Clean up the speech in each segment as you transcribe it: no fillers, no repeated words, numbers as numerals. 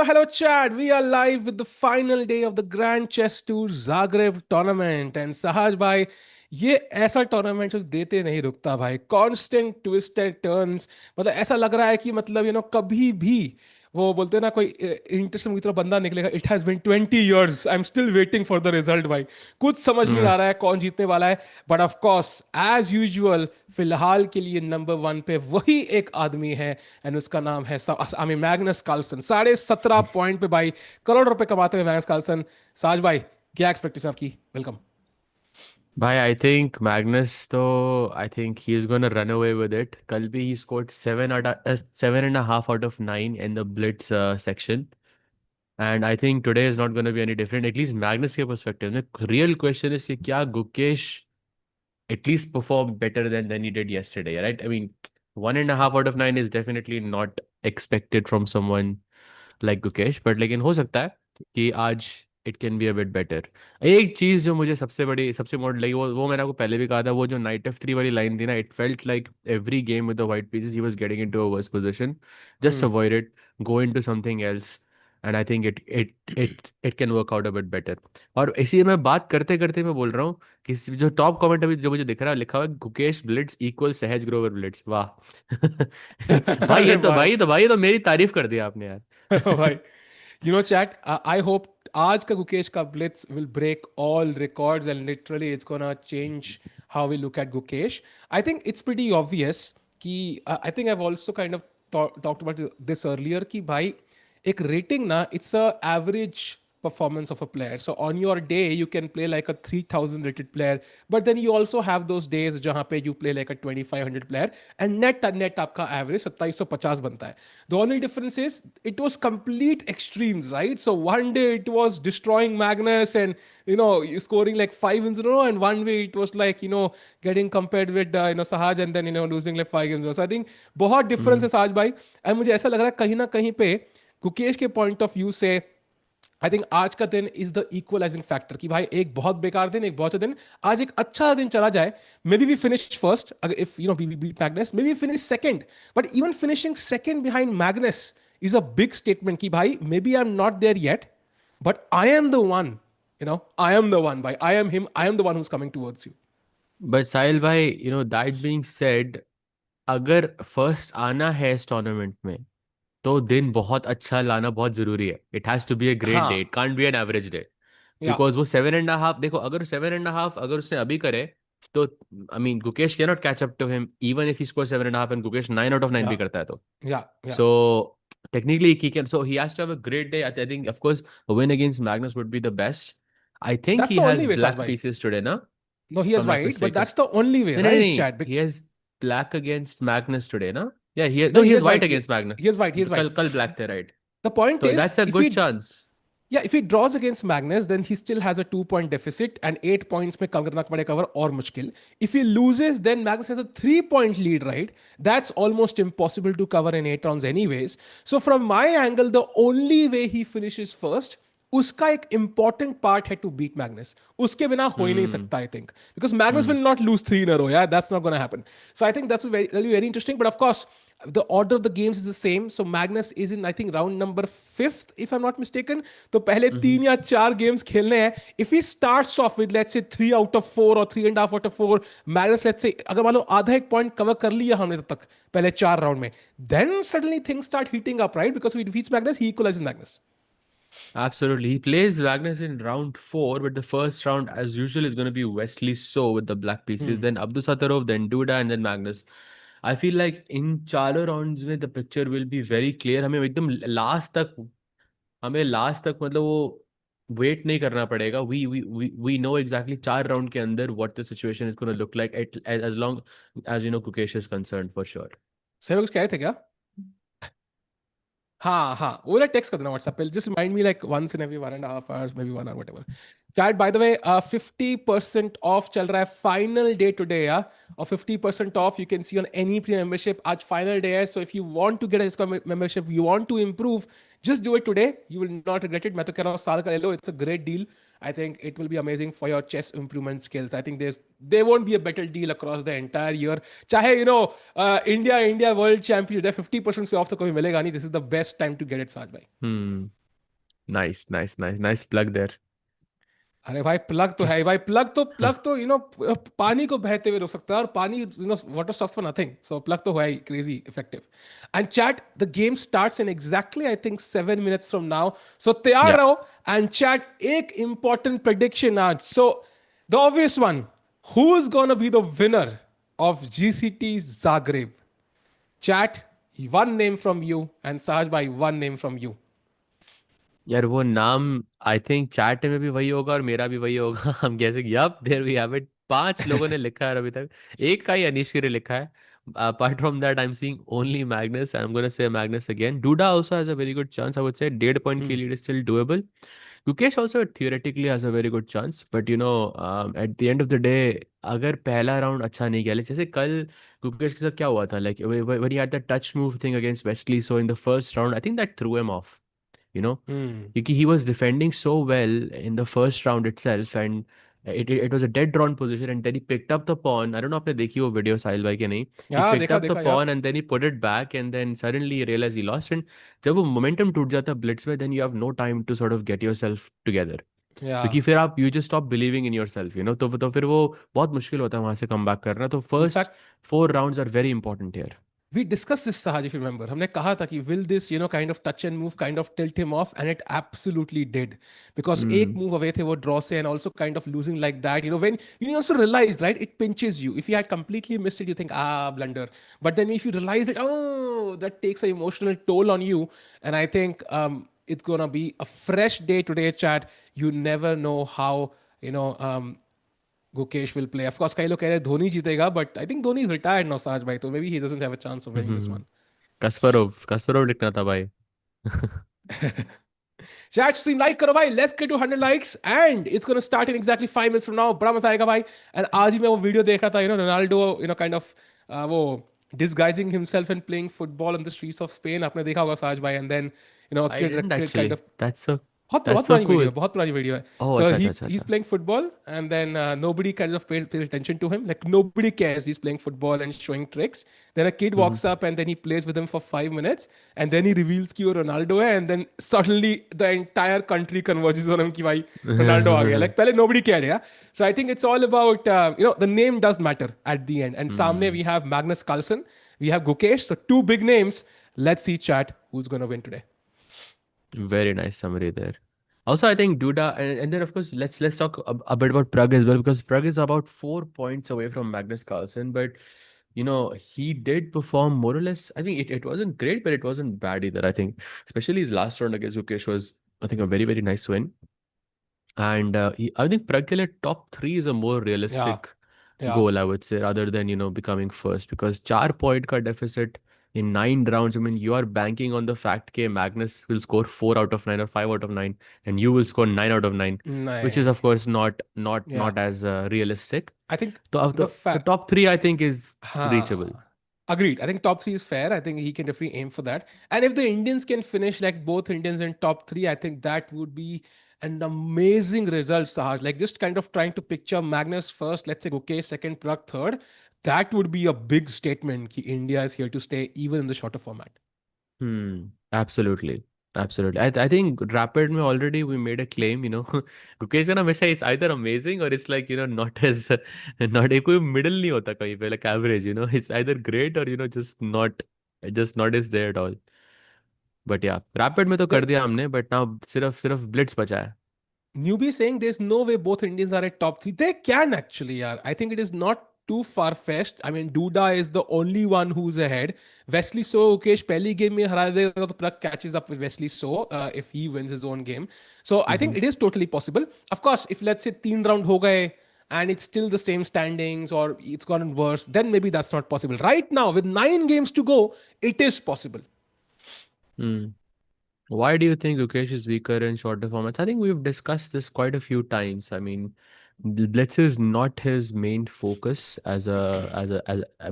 Hello, Chad. We are live with the final day of the Grand Chess Tour Zagreb tournament. And Sahaj भाई, ये ऐसा tournament जो देते नहीं रुकता भाई, कांस्टेंट ट्विस्टेड टर्न्स, मतलब ऐसा लग रहा है कि मतलब कभी भी वो बोलते हैं ना, कोई इंटरेस्ट की तरह बंदा निकलेगा. It has been 20 years, I am still waiting for the result भाई. कुछ समझ नहीं आ रहा है कौन जीतने वाला है. But of course as usual फिलहाल के लिए नंबर 1 पे वही एक आदमी है, एंड उसका नाम है मैग्नस कार्लसन. 17.5 पे भाई, करोड़ रुपए कमाते हुए मैग्नस कार्लसन. साज भाई, क्या एक्सपेक्टेशन आपकी? वेलकम भाई आई थिंक मैग्नस तो I think he is gonna run away with it. कल भी he scored 7.5 out of 9 in the blitz section, and I think today is not gonna be any different, at least Magnus के perspective में. Real question is कि क्या Gukesh at least perform better than he did yesterday, right? I mean, 1.5 out of 9 is definitely not expected from someone like Gukesh, but लेकिन हो सकता है कि आज it can be a bit better. एक चीज़ जो मुझे सबसे मोटी लगी, वो मैंने आपको पहले भी कहा था, वो जो नाइट F3 वाली लाइन थी ना, it felt like every game with the white pieces he was getting into a worse position. Just avoid it, go into something else. And I think it can work out a bit better. और इसी में बात करते करते मैं बोल रहा हूँ कि जो टॉप कमेंट अभी जो मुझे दिख रहा है, लिखा हुआ है गुकेश ब्लिट्स इक्वल सहज ग्रोवर ब्लिट्स। वाह भाई ये अरे तो भाई भाई ये तो मेरी तारीफ कर दिया आपने यार। भाई, chat, I hope आज का गुकेश का blitz will break all records and literally it's gonna change how we look at Gukesh. I think it's pretty obvious कि I think I've also kind of talked about this earlier कि भाई एक rating ना, it's a average performance of a player. So on your day you can play like a 3000 rated player, but then you also have those days जहाँ पे you play like a 2500 player and net आपका average 2750 बनता है. The only difference is it was complete extremes, right? So one day it was destroying Magnus and scoring like 5 in a row, and one way it was like getting compared with Sahaj and then losing like 5 games in a row. So I think बहुत difference है हम्म। साज भाई. And मुझे ऐसा लग रहा है कहीं ना कहीं पे गुकेश के पॉइंट ऑफ व्यू से आई थिंक आज का दिन इज द इक्वलाइजिंग फैक्टर कि भाई एक बहुत बेकार दिन, एक बहुत अच्छा दिन, आज एक अच्छा दिन चला जाए, maybe we finish first, अगर if we beat Magnus, maybe finish second, but even finishing second behind Magnus is a big statement कि भाई maybe I am not there yet, but I am the one, I am the one भाई, I am him, I am the one who is coming towards you. But Sahil भाई, that being said, अगर first आना है इस tournament में तो दिन बहुत अच्छा लाना बहुत जरूरी है। It has to be a great day, हाँ. It can't be an average day. Yeah. Because वो 7.5, देखो अगर 7.5 अगर उसने अभी करे तो I mean Gukesh can not catch up to him even if he score 7.5 and Gukesh 9 out of 9 yeah. भी करता है तो। Yeah. So technically he can, so he has to have a great day. I think of course win against Magnus would be the best. I think that's he the has only way साज black भाई. Pieces today ना, if no, he has I'm not white, but mistaken. That's the only way, No, no, no, right no. Chat? He has black against Magnus today, no? Yeah, No, no, he he has has white white, against Magnus. he has white, he has white. कल black थे, right? The point So is, that's a if good he chance. yeah, if he draws against Magnus, then he still has a 2 point deficit and 8 points में कम करना पड़ेगा और मुश्किल. If he loses, then Magnus has a 3 point lead, right? That's almost impossible to cover in 8 rounds, anyways. So from my angle, the only way he finishes first, उसका एक important part है to beat Magnus. उसके बिना हो ही नहीं Hmm. सकता, I think, because Magnus Hmm. will not lose three in a row. Yeah, that's not going to happen. So I think that'll be very interesting. But of course, the order of the games is the same. So Magnus is in, I think, round number fifth, if I'm not mistaken. तो पहले Hmm. 3 या 4 games खेलने हैं. If he starts off with, let's say, 3 out of 4 or 3.5 out of 4, Magnus, let's say, अगर मान लो आधा एक point cover कर लिया हमने तब तक पहले 4 राउंड में, then suddenly things start heating up, right? Because if he defeats Magnus, he equalizes Magnus. Absolutely. He plays Magnus in round 4, but the first round, as usual, is going to be Wesley So with the black pieces, then Abdusattorov, then Duda, and then Magnus. I feel like in चारों rounds में the picture will be very clear. हमें last तक मतलब वो wait नहीं करना पड़ेगा। We know exactly 4 round के अंदर what the situation is gonna look like as long as Gukesh is concern for sure. Sir कुछ कह रहे थे क्या? हाँ हाँ, वो ना टेक्स्ट कर देना व्हाट्सएप पे, just remind me like once in every 1.5 hours, maybe 1 hour, whatever. Chat, by the way, 50% off चल रहा है, फाइनल डे टुडे या, और 50% off you can see on any pre membership. आज final day है, so if you want to get इसका membership, you want to improve, just do it today, you will not regret it. मैं तो कह रहा हूँ साल का ले लो, it's a great deal. I think it will be amazing for your chess improvement skills. I think there won't be a better deal across the entire year. चाहे India world champion, 50% से ऑफ तो कभी मिलेगा नहीं. This is the best time to get it, Sahaj भाई. Hmm. Nice plug there. अरे भाई, plug तो है भाई, प्लग तो पानी को बहते हुए रोक सकता है, और पानी water stops for nothing. So plug तो है ही crazy effective. And chat, the game starts in exactly I think 7 minutes from now. So तैयार या रहो. एंड चैट, एक इंपॉर्टेंट प्रेडिक्शन आज. So the obvious one, who is gonna be the winner of GCT Zagreb? Chat, one name from you, and Sahaj भाई, one name from you. यार वो नाम I think chat में भी वही होगा और मेरा भी वही होगा। हम कैसे, yup there we have it. 5 लोगों ने लिखा है और अभी तक एक का ही अनिश गिरी लिखा है। Apart from that I am seeing only Magnus, I am gonna say Magnus again. Duda also has a very good chance, I would say 1.5 point की lead is still doable. Gukesh also theoretically has a very good chance, but at the end of the day, अगर पहला round अच्छा नहीं गया, जैसे कल गुकेश के साथ क्या हुआ था, like when he had that touch move thing against Wesley, so in the first round, I think that threw him off, you know, Hmm. because he was defending so well in the first round itself, and It was a dead drawn position, and then he picked up the pawn. I don't know आपने देखी वो video साहिल भाई के नहीं. He Yeah, picked देखा up the देखा या. pawn and then he put it back, and then suddenly he realized he lost. And जब वो momentum टूट जाता है blitz में, then you have no time to sort of get yourself together. Yeah. क्योंकि फिर आप you just stop believing in yourself, you know. तो फिर वो बहुत मुश्किल होता है वहां से कम बैक करना. तो In first fact, 4 rounds are very important here. we discussed this, Sahaj, if you remember. हमने कहा था कि will this, kind of touch and move kind of tilt him off, and it absolutely did. Because एक Hmm. move away थे वो draw से, and also kind of losing like that. When you also realize, right, it pinches you. If you had completely missed it, you think, blunder. But then if you realize it, oh, that takes an emotional toll on you. And I think it's gonna be a fresh day today, chat. You never know how, you know, Gukesh will play. Of course, कई लोग कह रहे हैं धोनी जीतेगा, but I think Dhoni is retired now, Saj bhai, so maybe he doesn't have a chance of winning this one. Kasparov लिखना था भाई. Chat stream like करो भाई. Let's get to 100 likes and it's gonna start in exactly 5 minutes from now. बड़ा मजा आएगा भाई. And आज ही मैं वो वीडियो देख रहा था, Ronaldo, kind of वो disguising himself and playing football on the streets of Spain. आपने देखा होगा साज भाई. And then I a didn't kid kind actually. of बहुत That's बहुत so पुरानी वीडियो cool. है, बहुत पुरानी वीडियो है. Oh, So अच्छा he अच्छा अच्छा he's अच्छा. playing football and then nobody kind of pays attention to him. Like nobody cares he's playing football and showing tricks. Then a kid Mhm. walks up and then he plays with him for 5 minutes and then he reveals कि वो Ronaldo है and then suddenly the entire country converges on him कि भाई Ronaldo आ गया. Like पहले nobody cared, yeah. So I think it's all about the name does matter at the end. And सामने Hmm. we have Magnus Carlsen, we have Gukesh, so two big names. Let's see chat who's gonna win today. Very nice summary there. Also, I think Duda, and then of course let's talk a bit about Prague as well, because Prague is about 4 points away from Magnus Carlsen, but he did perform more or less. I think it wasn't great, but it wasn't bad either. I think especially his last round against Ukesh was, I think, a very very nice win. And I think Prague ke liye top three is a more Yeah, realistic yeah. goal, I would say, rather than becoming first, because 4 point ka deficit in 9 rounds. I mean, you are banking on the fact that Magnus will score 4 out of 9 or 5 out of 9, and you will score 9 out of 9, which is नहीं. of course not Yeah. as realistic. I think So the the fact. top three, I think, is reachable. Huh. Agreed. I think top three is fair. I think he can definitely aim for that. And if the Indians can finish like both Indians in top three, I think that would be an amazing result, Sahaj. Like just kind of trying to picture Magnus first, let's say Gukesh second, Prag third. That would be a big statement that India is here to stay even in the shorter format. Absolutely. Absolutely. I think Rapid में already we made a claim, Gukesh का ना हमेशा it's either amazing or it's like, not as not एक कोई middle नहीं होता कहीं पे, like average, it's either great or just not is there at all. But yeah, Rapid में तो कर दिया हमने, but now सिर्फ सिर्फ Blitz बचा है. Newbie saying there's no way both Indians are at top three. They can actually, yeah. I think it is not too far fetched. I mean, Duda is the only one who's ahead. Wesley So, Ukesh पहली game में हरा देगा तो Plug catches up with Wesley So if he wins his own game. So I think Mhm. it is totally possible. Of course, if let's say 3 round हो गए and it's still the same standings or it's gotten worse, then maybe that's not possible. Right now, with 9 games to go, it is possible. Hmm. Why do you think Gukesh is weaker in shorter formats? I think we've discussed this quite a few times. I mean, Blitz is not his main focus I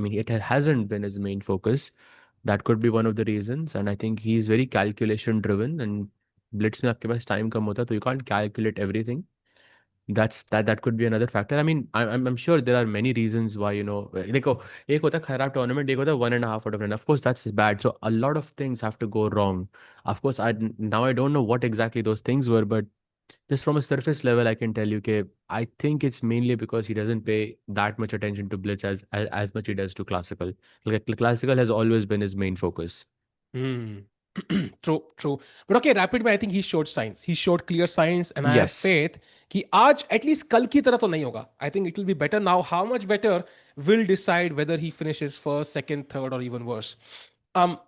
mean, it hasn't been his main focus. That could be one of the reasons. And I think he's very calculation driven, and Blitz में आपके पास time कम होता है, तो you can't calculate everything. That could be another factor. I mean, I'm sure there are many reasons why, देखो, एक होता है खराब tournament, एक होता है 1.5 out of 9. Of course, that's bad. So a lot of things have to go wrong. Of course, I don't know what exactly those things were, but just from a surface level, I can tell you, okay, I think it's mainly because he doesn't pay that much attention to Blitz as much he does to classical. Like classical has always been his main focus. Hmm. True, true. But okay, Rapid में I think he showed signs. He showed clear signs, and I have Yes. faith कि आज at least कल की तरह तो नहीं होगा. I think it will be better now. How much better will decide whether he finishes first, second, third, or even worse. Um,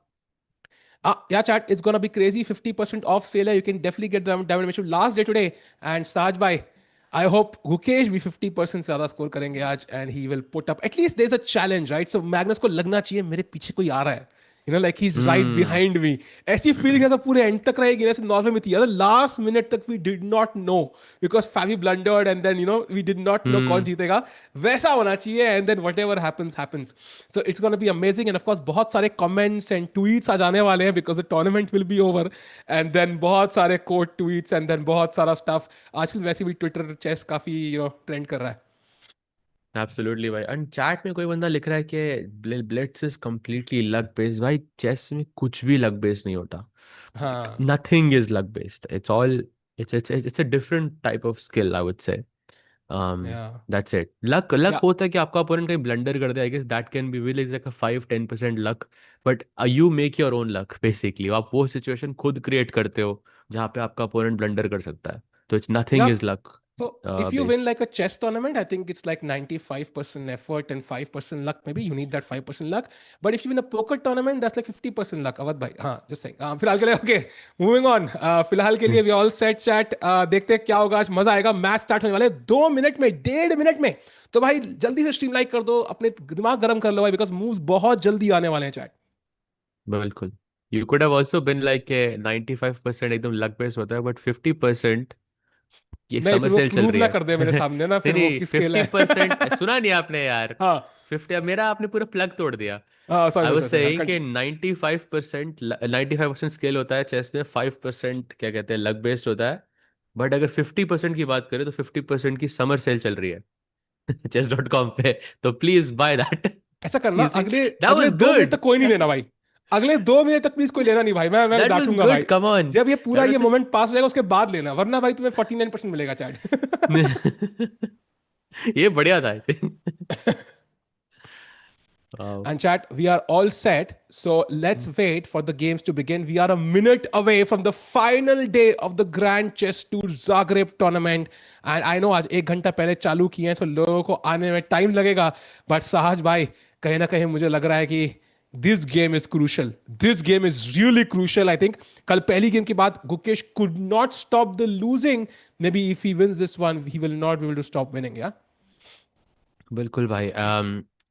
yeah, chat. It's gonna be crazy. 50% off sale. You can definitely get the Diamond Mitchell last day today. And Saj bhai, I hope Gukesh भी 50% ज़्यादा score करेंगे आज, and he will put up. At least there's a challenge, right? So Magnus को लगना चाहिए मेरे पीछे कोई आ रहा है. Like he is right hmm behind me. ऐसी फीलिंग ऐसा पूरे एंड तक रहेगी, जैसे नॉर्वे में थी, लास्ट मिनट तक we did not know because Fabi blundered and then we did not know कौन हम्म जीतेगा। वैसा होना चाहिए, and then whatever happens happens. So it's gonna be amazing, and of course बहुत सारे कमेंट्स एंड ट्वीट्स आ जाने वाले हैं because the tournament will be over. And then बहुत सारे कोट ट्वीट्स, एंड देन बहुत सारा स्टफ। आजकल वैसे भी ट्विटर चेस काफी ट्रेंड कर रहा है। एब्सोल्युटली भाई। एंड चैट में कोई बंदा लिख रहा है कि Blitz is completely luck based. भाई चेस में कुछ भी लक बेस्ड नहीं होता। हाँ। Nothing is luck based. It's all it's a different type of skill, I would say. um या that's it. luck या होता है कि आपका अपोनेंट कहीं ब्लंडर कर दे, I guess that can be will is like a 5-10% luck. बट you make your own luck basically. आप वो सिचुएशन खुद क्रिएट करते हो जहाँ पे आपका अपोनेंट ब्लंडर कर सकता है, तो इट्स या nothing is luck So if you win based. like a chess tournament, I think it's like 95% effort and 5% luck. Maybe you need that 5% luck. But if you win a poker tournament, that's like 50% luck. Awadh भाई, हाँ, just saying. फिलहाल के लिए okay. Moving on. फिलहाल के लिए we all set chat. देखते हैं क्या होगा आज, मजा आएगा। मैच स्टार्ट होने वाले 2 मिनट में, 1.5 मिनट में। तो भाई जल्दी से स्ट्रीम लाइक कर दो, अपने दिमाग गर्म कर लो भाई, बिकॉज मूव्स बहुत जल्दी आने वाले हैं चैट। बिल्कुल। You could have also been like के 95% एकदम लक बेस्ड होता है, बट 50% ये नहीं, समर फिर वो सेल चल प्रूव रही ना है। कर दे मेरे सामने ना, नहीं फिर वो नहीं, किस खेल 50% है। सुना नहीं आपने यार। हाँ 50, मेरा आपने पूरा प्लग तोड़ दिया। हाँ, sorry I sorry was sorry यार, सेइंग कि कंटिन्यू। 95% स्किल होता है चेस में, 5% क्या कहते हैं लक बेस्ड होता है। बट अगर 50% की बात करें तो 50% की समर सेल चल रही है chess.com पे। तो प्लीज बाय दैट। ऐसा करना, यू सी अगले दैट अगले वाज 2 मिनट गुड। तक कोई नहीं लेना भाई। अगले 2 मिनट तक प्लीज कोई लेना नहीं भाई, मैं दैट वाज डांटूंगा गुड, भाई। Come on. जब ये पूरा दैट ये वाज मोमेंट पास हो जाएगा उसके बाद लेना, वरना भाई तुम्हें 49% मिलेगा चैट। ये बढ़िया था I think. Wow. And chat, we are all set. So let's wait for the games to begin. We are a minute away from the final day of the Grand Chess Tour Zagreb tournament. And I know आज 1 घंटा पहले चालू किए हैं, so लोगों को आने में टाइम लगेगा। But साहज भाई, कहीं ना कहीं मुझे लग रहा है कि this game is crucial. This game is really crucial. I think कल पहली गेम के बाद Gukesh could not stop the losing. Maybe if he wins this one, he will not be able to stop winning. Yeah. बिल्कुल भाई।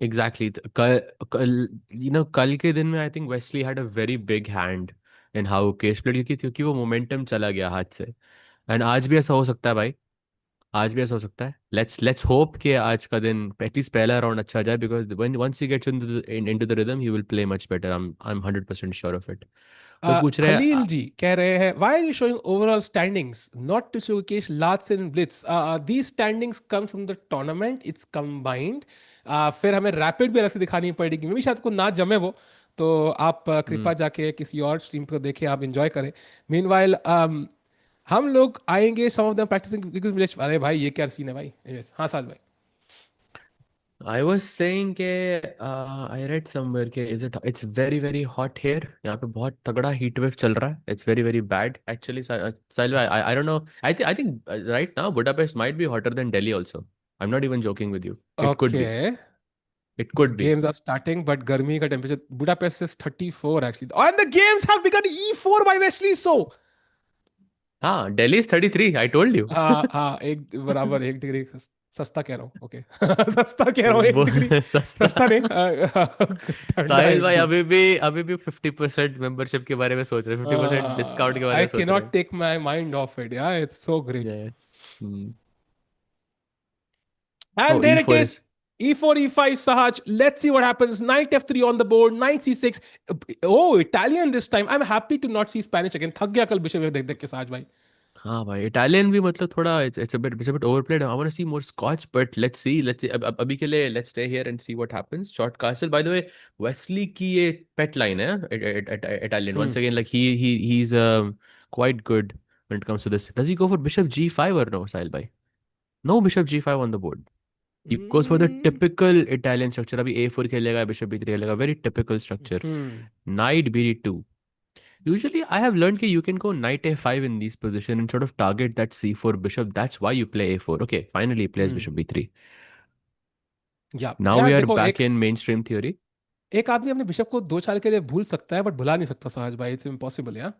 Exactly. कल कल कल के दिन में I think Wesley had a very big hand in how Gukesh played, क्योंकि वो मोमेंटम चला गया हाथ से। एंड आज भी ऐसा हो सकता है भाई। आज भी ऐसा हो सकता है। लेट्स होप कि आज का दिन एटलीस्ट पहला राउंड अच्छा जाए, because when once he gets into the rhythm he will play much better. I am 100% sure of it. कोई पूछ रहे हैं Khalil ji कह रहे हैं, why are you showing overall standings not to showcase Lats and Blitz? These standings come from the tournament, it's combined. फिर हमें rapid भी अलग से दिखानी पड़ेगी, मे भी शायद को ना जमे वो। तो आप कृपया हम्म जाके किसी और स्ट्रीम को देखें, आप इंजॉय करें। मीनवाइल हम लोग आएंगे, सम ऑफ देम प्रैक्टिसिंग। अरे भाई ये क्या सीन है भाई। Yes, हाँ साल भाई। आई वॉज सेइंग के आई रेड समवेयर के is it's very very hot here. यहाँ पे बहुत तगड़ा हीट वेव चल रहा है। It's very very bad actually. Sahil भाई, I don't know. I think right now Budapest might be hotter than Delhi also. I am not even joking with you. It could okay, be. It could be. games are starting, but गर्मी का temperature Budapest is 34 actually, and the games have begun E4 by Wesley. So हाँ, Delhi is 33, I told you. हाँ हाँ, एक बराबर 1 degree सस्ता कह रहा हूँ, ओके। सस्ता कह रहा हूँ, एक वो डिग्री सस्ता। सस्ता नहीं, ठंडा है साहिल एक भाई डिग्री अभी भी 50% मेंबरशिप के बारे में सोच रहे हैं, 50% डिस्काउंट के बारे आई में कैन सोच रहे नॉट हैं। Take my mind off it, yeah it's so great. Yeah. Hmm. And Oh, there it E4 is. is. E4, E5, Sahaj. Let's see what happens. Knight F3 on the board. Knight C6. Oh, Italian this time. I'm happy to not see Spanish again. थक गया कल bishop देख देख के साज भाई। हाँ भाई, इटालियन भी मतलब थोड़ा it's a bit overplayed. I want to see more Scotch, but let's see अभी के लिए let's stay here and see what happens. Short castle by the way, Wesley की ये पेट लाइन है Italian. Hmm once again like he is quite good when it comes to this. Does he go for bishop G5 और no Sahil भाई? No bishop G5 on the board. He goes for the hmm typical Italian structure. अभी A4 खेलेगा, bishop B3 खेलेगा, very typical structure. Hmm Knight B2. Usually, I have learned that you can go knight A5 in these position and sort of target that C4 bishop. That's why you play A4. Okay, finally he plays hmm bishop B3. या Now यार we are देखो, back in mainstream theory. एक आदमी अपने bishop को 2 साल के लिए भूल सकता है, बट भुला नहीं सकता साहज भाई, इट्स इम्पॉसिबल यार।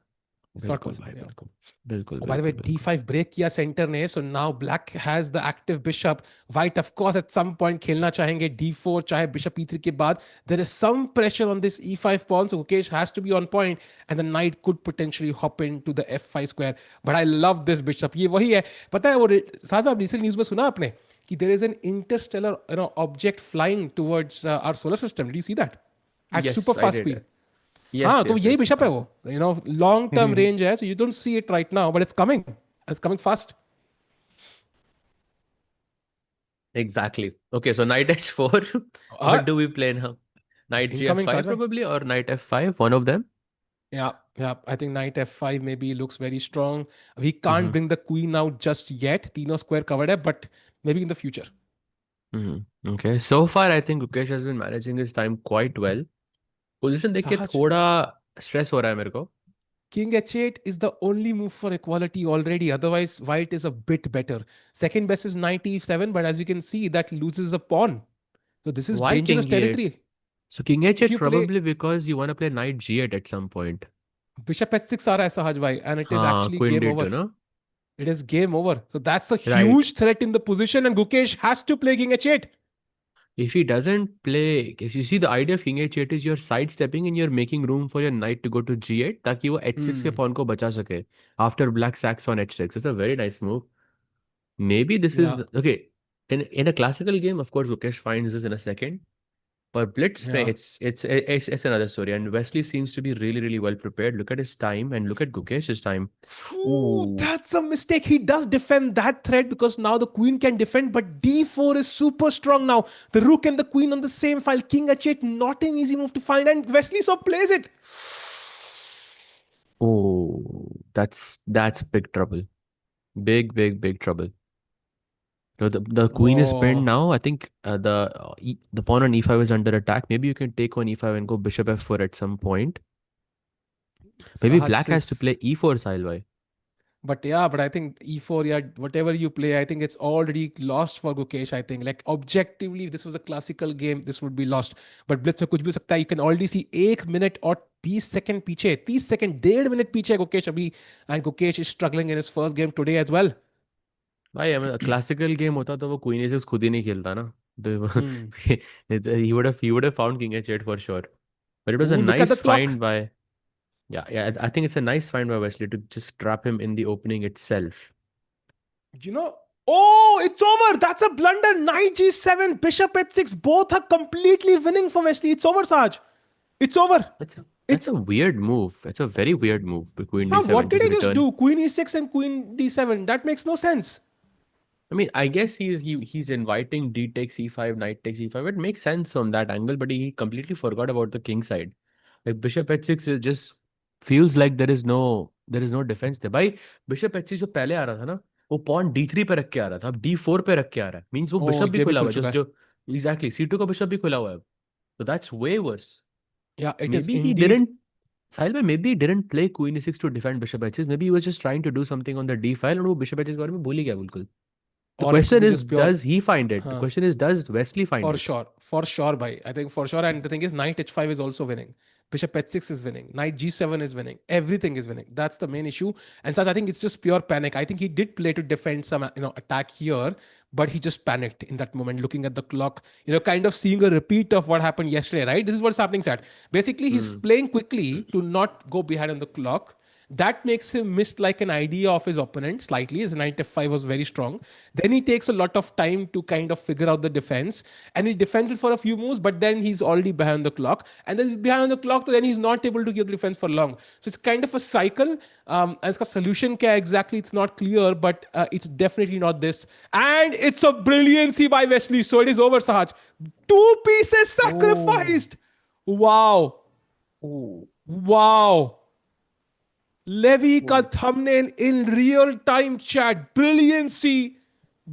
It's not बिल्कुल possible. भाई, Yeah. बिल्कुल बिल्कुल Oh, by the way, बिल्कुल बिल्कुल। d5 break किया center ने, so now black has the active bishop. White, of course, at some point खेलना चाहेंगे d4, चाहे bishop e3 के बाद. There is some pressure on this e5 pawn, so Gukesh has to be on point, and the knight could potentially hop into the f5 square. But I love this bishop. ये वही है, पता है वो साथ में आप recent news में सुना आपने कि there is an interstellar object flying towards our solar system. Did you see that? At super Yes, I fast did. speed. हाँ Yes, तो yes, यही yes. बिशप है वो, लॉन्ग टर्म रेंज है, so you don't see it right now but it's coming fast. Exactly. Okay, so knight h4. What do we play now? Knight incoming gf5 साज भाई. probably, or knight f5, one of them. या I think night f5 maybe looks very strong. We can't Mm-hmm. bring the queen out just yet, तीनों square covered है, but may be in the future. Mm-hmm. Okay, so far I think Gukesh has been managing his time quite well. Position देख के सहज, थोड़ा stress हो रहा है मेरे को. king h8 is the only move for equality already, otherwise white is a bit better. Second best is knight e7, but as you can see that loses a pawn, so this is Why dangerous king e8? territory. So king If h8 you play probably because you want to play knight g8 at some point. bishop h6 आ रहा है सहज भाई, and it is हाँ, actually queen game over. d2 ना. It is game over. So that's a Right. huge threat in the position, and Gukesh has to play king h8. If he doesn't play, if you see the idea of king h8 is you're sidestepping and you're making room for your knight to go to g8 ताकि वो h6 के Hmm. pawn को बचा सके after black sacks on h6. It's a very nice move. Maybe this is Yeah. okay. In a classical game, of course, Gukesh finds this in a second. But Blitz, mein, Yeah. it's another story. And Wesley seems to be really, really well prepared. Look at his time and look at Gukesh's time. Ooh, Ooh. that's a mistake. He does defend that threat because now the queen can defend, but d4 is super strong now. The rook and the queen on the same file. King h8, not an easy move to find, and Wesley so plays it. Oh, that's big trouble. Big, big, big trouble. So the queen is pinned Oh, now. I think the pawn on e5 is under attack. Maybe you can take on e5 and go bishop f4 at some point. Maybe Sahaj black has to says. play e4 Salwai. But yeah, but I think E4, yeah, whatever you play, I think it's already lost for Gukesh. I think, like, objectively, if this was a classical game, this would be lost. But Blitz में कुछ भी हो सकता है. You can already see 1 minute और 20 second पीछे, 30 second, 1.5 minute पीछे है Gukesh अभी, and Gukesh is struggling in his first game today as well. भाई क्लासिकल गेम होता तो वो क्वीन ए6 खुद ही नहीं खेलता ना. तो Hmm. he would have found king h8 for sure. But it was a Ooh, look at the nice clock. find by, yeah, yeah, I think it's a nice find by Wesley to just trap him in the opening itself. You know, oh, it's over. That's a blunder. Knight G7, Bishop H6, both are completely winning for Wesley. It's over, Saj. It's over. That's It's a weird move. It's a very weird move. Queen yeah. d7, What did just he just return. do? Queen E6 and Queen D7. That makes no sense. I mean, I guess he's inviting d takes e5, knight takes e5. It makes sense from that angle, but he completely forgot about the king side. Like bishop h6 is just feels like there is no defense there. भाई bishop h6 जो पहले आ रहा था ना, वो pawn d3 पे रख के आ रहा था, अब d4 पे रख के आ रहा है. Means वो Oh, bishop भी ये भी खुला खुल हुआ है, चुका just है. जो exactly c2 का bishop भी खुला हुआ है. So that's way worse. Yeah, it is Maybe he indeed. didn't Sahil bhai, maybe he didn't play queen e6 to defend bishop h6. Maybe he was just trying to do something on the d file और वो bishop h6 के बारे में भूल ही गया बिल्कुल. The Or it could question be is, just pure. does he find it? The Huh. question is, does Wesley find it? For sure, bhai. I think for sure. And the thing is, Knight H5 is also winning. Bishop H6 is winning. Knight G7 is winning. Everything is winning. That's the main issue. And such, I think it's just pure panic. I think he did play to defend some, attack here, but he just panicked in that moment, looking at the clock, kind of seeing a repeat of what happened yesterday, right? This is what's happening, Sat. Basically, he's Hmm. playing quickly to not go behind on the clock. That makes him miss like an idea of his opponent slightly. His knight f5 was very strong. Then he takes a lot of time to kind of figure out the defense, and he defends it for a few moves, but then he's already behind the clock. And then he's behind the clock, so then he's not able to give the defense for long. So it's kind of a cycle. And its solution kya exactly, it's not clear, but it's definitely not this. And it's a brilliancy by Wesley. So it is over, Sahaj. Two pieces Oh, sacrificed. Wow. oh, Wow. Levy का oh. thumbnail in real time chat. Brilliancy,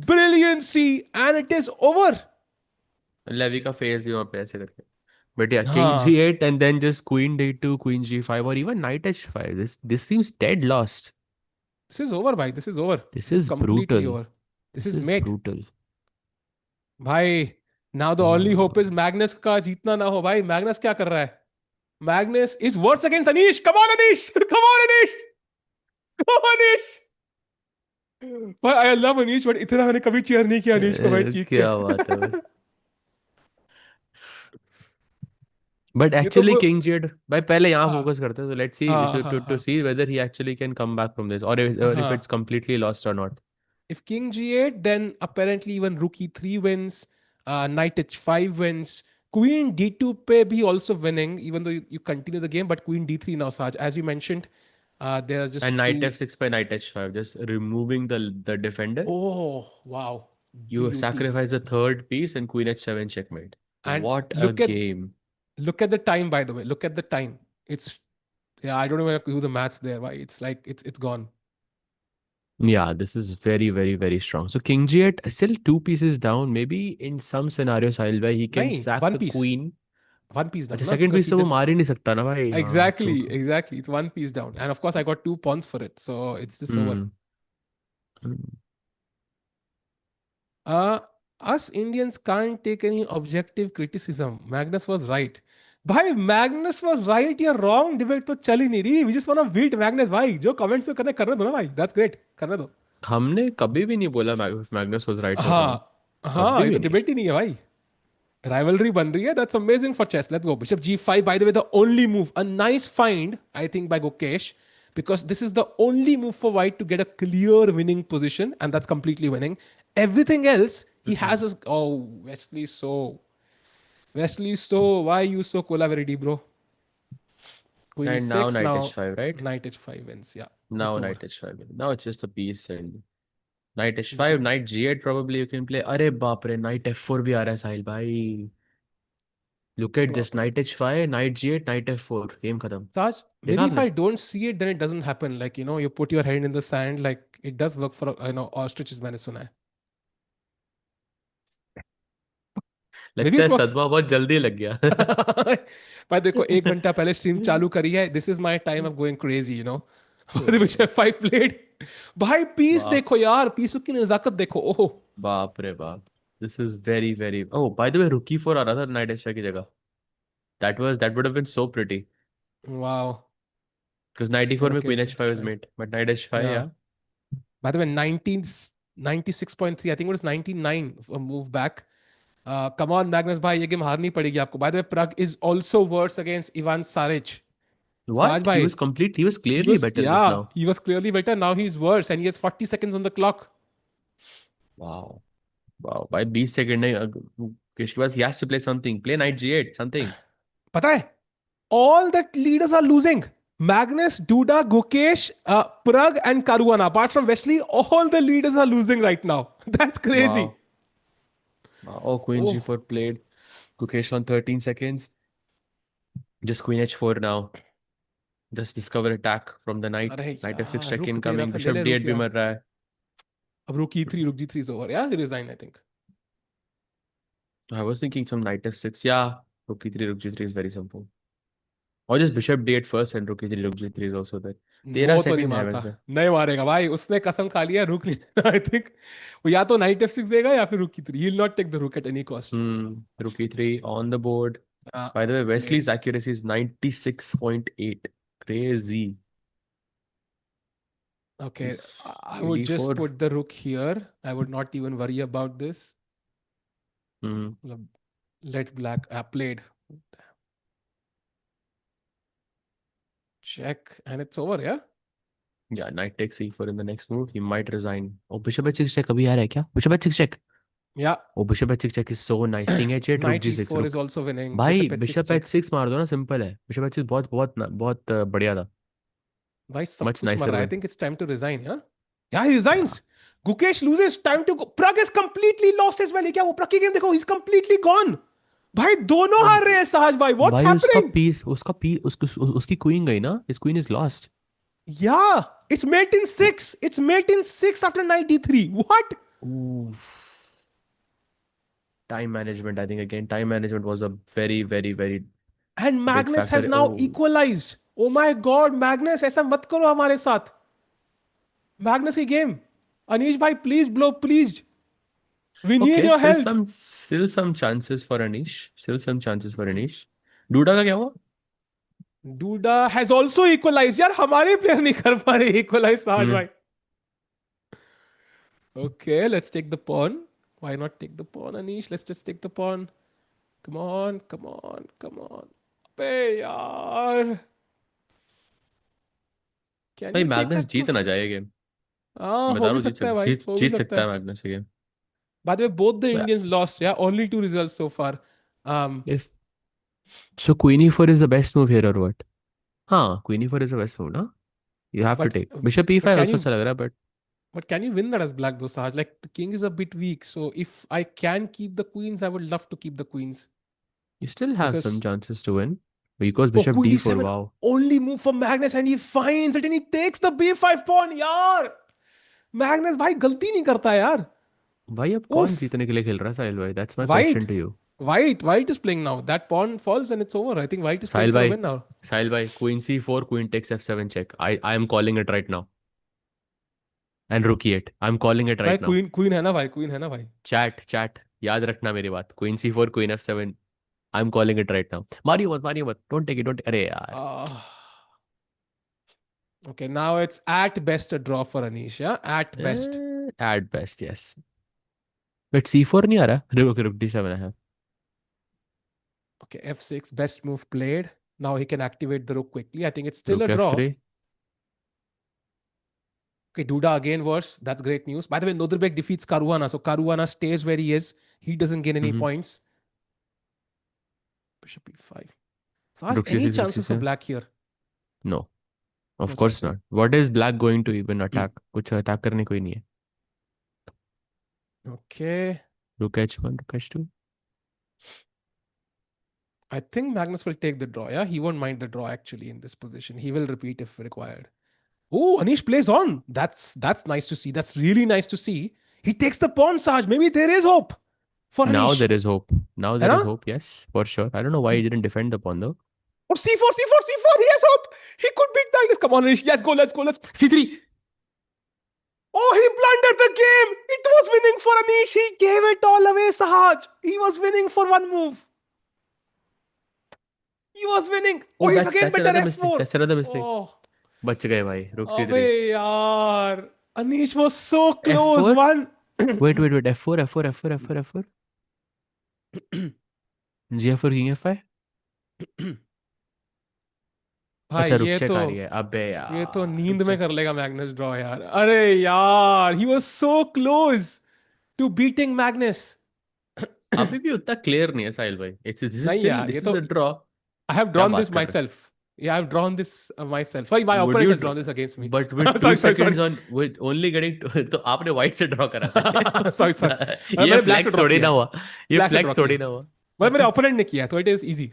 brilliancy, and it is over. Levy का face भी वहाँ पे ऐसे करके. But yeah, king हाँ, g8 and then just queen d2, queen g5, or even knight h5. This seems dead lost. this is over, bhai. This is over. This This is is completely brutal. over. This This is is mate. brutal. भाई, now the only hope is Magnus का जीतना ना हो भाई. Magnus क्या कर रहा है? Magnus is worse against Anish. Come on, Anish. Come on, Anish. भाई आई लव अनीश, बट इतना मैंने कभी चीयर नहीं किया अनीश को भाई चीख के। क्या बात है भाई। बट ये तो एक्चुअली किंग जेड भाई, पहले यहाँ हाँ फोकस करते हैं, तो लेट्स सी हाँ टू हाँ टू हाँ see whether he actually can come back from this, और इफ इट्स हाँ। कंप्लीटली लॉस्ट और not. If king g8, then apparently even rook e3 wins, knight h5 wins, queen d2 pe bhi also winning, even though you continue the game, but queen d3 now, Saj. As you mentioned, there are And just knight two. f6 by knight h5, just removing the defender. Oh, wow. You Beauty. sacrifice the third piece and queen h7 checkmate. And What a game. look at the time, by the way. Look at the time. It's yeah, I don't even have to do the maths there. Why? It's like it's gone. Yeah, this is very, very, very strong. So king g8, still two pieces down. Maybe in some scenarios, Sahil bhai, he can Nahi, sack one the piece. queen. One piece down, अच्छा, na? Second Because piece he तो वो doesn't. मार ही नहीं सकता ना भाई, हाँ true Exactly, true. exactly. It's one piece down. And of course, I got 2 pawns for it. So it's just over. Hmm. Hmm. Uh, us Indians can't take any objective criticism. Magnus was right. भाई Magnus was right या wrong debate तो चल ही नहीं रही. We just wanna beat Magnus भाई. जो comments में करने करने दो ना भाई. That's great. करने दो. हमने कभी भी नहीं बोला मैग्नस वाज राइट और रॉन्ग। हाँ हाँ, कभी ये भी तो नहीं। डिबेट ही नहीं है भाई. Rivalry बन रही है. That's amazing for chess. Let's go. Bishop g5. By the way, the only move. A nice find, I think, by Gukesh, because this is the only move for White to get a clear winning position, and that's completely winning. Everything else, he has a. Oh, Wesley, so. Wesley, so. Why you so collaborative, bro? Queen and now e6. Knight Now, h5 right. knight h5 wins. Yeah, it's now over. Knight h5, now it's just a piece and knight h5, Bishop. Knight g8 probably you can play। अरे बाप रे, night f4 भी आ रहा है साहिल भाई। Look at this, night h5, night g8, night f4, game खत्म। Saj, देखा maybe if आपने? I don't see it, then it doesn't happen. Like, you put your head in the sand. Like, it does work for, ostriches, मैंने सुना है. Maybe लगता it है works. सदमा बहुत जल्दी लग गया। भाई देखो, 1 घंटा पहले स्ट्रीम चालू करी है. This is my time of going crazy. Which 5 played. भाई पीस बाप, देखो यार, पीस की नजाकत देखो. ओहो. बाप रे बाप। This is very very, oh by the way रुकी 4 आ रहा था नाइट h5 की जगह। That would have been so pretty, wow. Because knight e4 में Okay, queen h5 is h5. Mate, but knight h5 Yeah. या। By the way, 1996.3, I think it was 99 a move back. Come on, Magnus भाई, ये game हारनी पड़ेगी आपको. By the way, Prag is also worse against Ivan Saric. Saj What? bhai, He was clearly better just yeah, now. he was clearly better. Now he's worse, and he has 40 seconds on the clock. Wow. Wow. By 20 second नहीं, किसके पास, he has to play something. Play knight g8, something. पता है, all that leaders are losing. Magnus, Duda, Gukesh, Prag, and Caruana. Apart from Wesley, all the leaders are losing right now. That's crazy. Wow. Wow. Oh, queen Oh, g4 played. Gukesh on 13 seconds. Just queen h4 now. Just discover attack from the knight. अरे Knight f6 यार, check रुक दे रहा incoming. था, ले Bishop ले रुक d8 भी यार. मर रहा है। अब रुक जी three is over. Yeah, he resigned, I think. I was thinking some knight f6. Yeah. Rook e3, rook g3 is very simple. Or just bishop d8 first and rook e3, rook g3 is also there. 13 वो तो नहीं second है मारता. वैसे। नहीं मारेगा भाई, उसने कसम खा लिया रुक लेना. आई थिंक वो या तो नाइट F6 देगा या फिर रुक की three. He will not take the rook at any cost. Rook e3 on the board. By the way, played. Wesley's accuracy is 96.8. Crazy. Okay, I Queen would just d4. put the rook here. I would not even worry about this. Hmm. Let black played. Check and it's over, yeah? Yeah, knight takes e4 in the next move. He might resign. Oh, bishop h6 check अभी आ रहा है क्या? Bishop h6 check. Yeah. Oh, bishop h6 check is so nice. King h8, rook Knight g6, E4 is rook. also winning. भाई Bishop H6 bishop check. h6 मार दो ना, simple है। bishop h6 बहुत बहुत बहुत बढ़िया था। भाई सब Much कुछ मर nicer रहा है. I win. think it's time to resign, yeah? Yeah, he Yeah. resigns. Gukesh loses. Time to go. Prag is completely lost as well. ये क्या वो Prag की गेम देखो. He's completely gone. भाई दोनों Oh, हार रहे हैं सहज भाई. What's भाई उसका happening? पीस, उसकी क्वीन गई ना, his queen is lost. Yeah, it's mate in six. It's mate in six after knight D3. What? Oof. Time management, I think again, time management was a very, very, very And big Magnus has factor. now Oh, equalized. Oh my God, Magnus, ऐसा मत करो हमारे साथ. Magnus की game. Anish भाई, please blow, please. We need okay. your help. Still some chances for Anish. Still some chances for Anish. Duda का क्या हुआ? Duda has also equalized. यार हमारे प्लेयर नहीं कर पा रहे equalize सहज हम्म। भाई. Okay, let's take the pawn. Why not take the pawn, Anish? Let's just take the pawn. Come on, come on, come on. अबे यार, can भाई you take Magnus that Jeet pawn? ना जाए गेम। हाँ, हो बता रहा भी हूँ सकता है भाई, जीत हो भी जीत सकता सकता है है. मैग्नस ये game. By the way, both the Indians lost. Yeah, only two results so far. Um, if so queen ई4 is the best move here और व्हाट? हाँ, क्वीन ई4 इज द बेस्ट मूव ना। You have to but take bishop but e five can also you अच्छा लग रहा है but but can you win that as black though, Sahaj? Like the king is a bit weak, so if I can keep the queens, I would love to keep the queens you still have some because chances to win because oh, bishop queen d4 d7 wow. only move for Magnus and he finds it and he takes the b5 pawn. यार, Magnus भाई गलती नहीं करता यार. भाई अब कौन Oof. जीतने के लिए खेल रहा है साहिल भाई? That's my question White. To you. White is playing now. That pawn falls and it's over. I think White is playing Sahil for a भाई, win now. साहिल भाई, queen c4, queen takes f7 check. I am calling it right now and रुकी इट। I am calling it भाई right now. Queen queen है ना भाई, queen है ना भाई. चैट चैट याद रखना मेरी बात। Queen c4, queen f7। I am calling it right now. Mario मत, डोंट टेक इट, डोंट। अरे यार। Uh, okay, now it's at best a draw for Anish. Yeah, at best. At best yes. But c4 नहीं आ रहा। रुक रुक, d7 है। Okay, f6, best move played. Now he can activate the rook quickly. I think it's still a रुक draw. f3। Okay, Duda again worse. That's great news. By the way, Nodrbek defeats Caruana. So Caruana stays where he is. He doesn't gain any points. Bishop e5. So has रुक any c6, रुक chances for c7। black here? No, of No course chances. Not. What is black going to even attack? कुछ attack करने कोई नहीं है। Okay. रुक h1, रुक h2। I think Magnus will take the draw. Yeah, he won't mind the draw actually in this position. He will repeat if required. Oh, Anish plays on. That's nice to see. That's really nice to see. He takes the pawn, Saj. Maybe there is hope for Now Anish. there is hope. Now है there ना? is hope, yes, for sure. I don't know why he didn't defend the pawn though. Or c4, c4, c4. He has hope. He could beat Magnus. Come on, Anish. Let's go, let's go, let's go. c3। Oh, he blundered the game. It was winning for Anish. He gave it all away, Sahaj. He was winning for one move. He was winning. Oh, Oh, he's that's again that's better another mistake. f4. That's another mistake. Oh, बच गए भाई। रुक अबे c3। यार. Anish was so close. f4। One. wait, f4, f4, f4, f4, f4। g4, king f5। भाई अच्छा, रुक check आ रही है। अबे ये तो यार, रुक नींद में चेक। कर लेगा मैग्नस ड्रॉ यार. अरे यार, he was so close to beating Magnus. अभी भी उतना क्लियर नहीं है साहिल भाई। इट्स दिस इज नहीं स्टिल यार, ये दिस इज तो द ड्रॉ। आई हैव क्या ड्रॉन बात दिस कर माई रहे self. Yeah, I've drawn this myself. Sorry, my हो? वुड opponent यू? has drawn this against me. But with two sorry, sorry, sorry. Seconds on, with only getting तो आपने white से draw करा था sorry, sorry. क्या? ये मैंने ब्लैक से फ्लैक्स ड्रॉ थोड़ी किया ना है. हुआ। ये ब्लैक से ड्रॉ फ्लैक्स किया थोड़ी है. ना हुआ। मतलब मेरे ओपोनेंट ने किया है, तो इट इज इजी.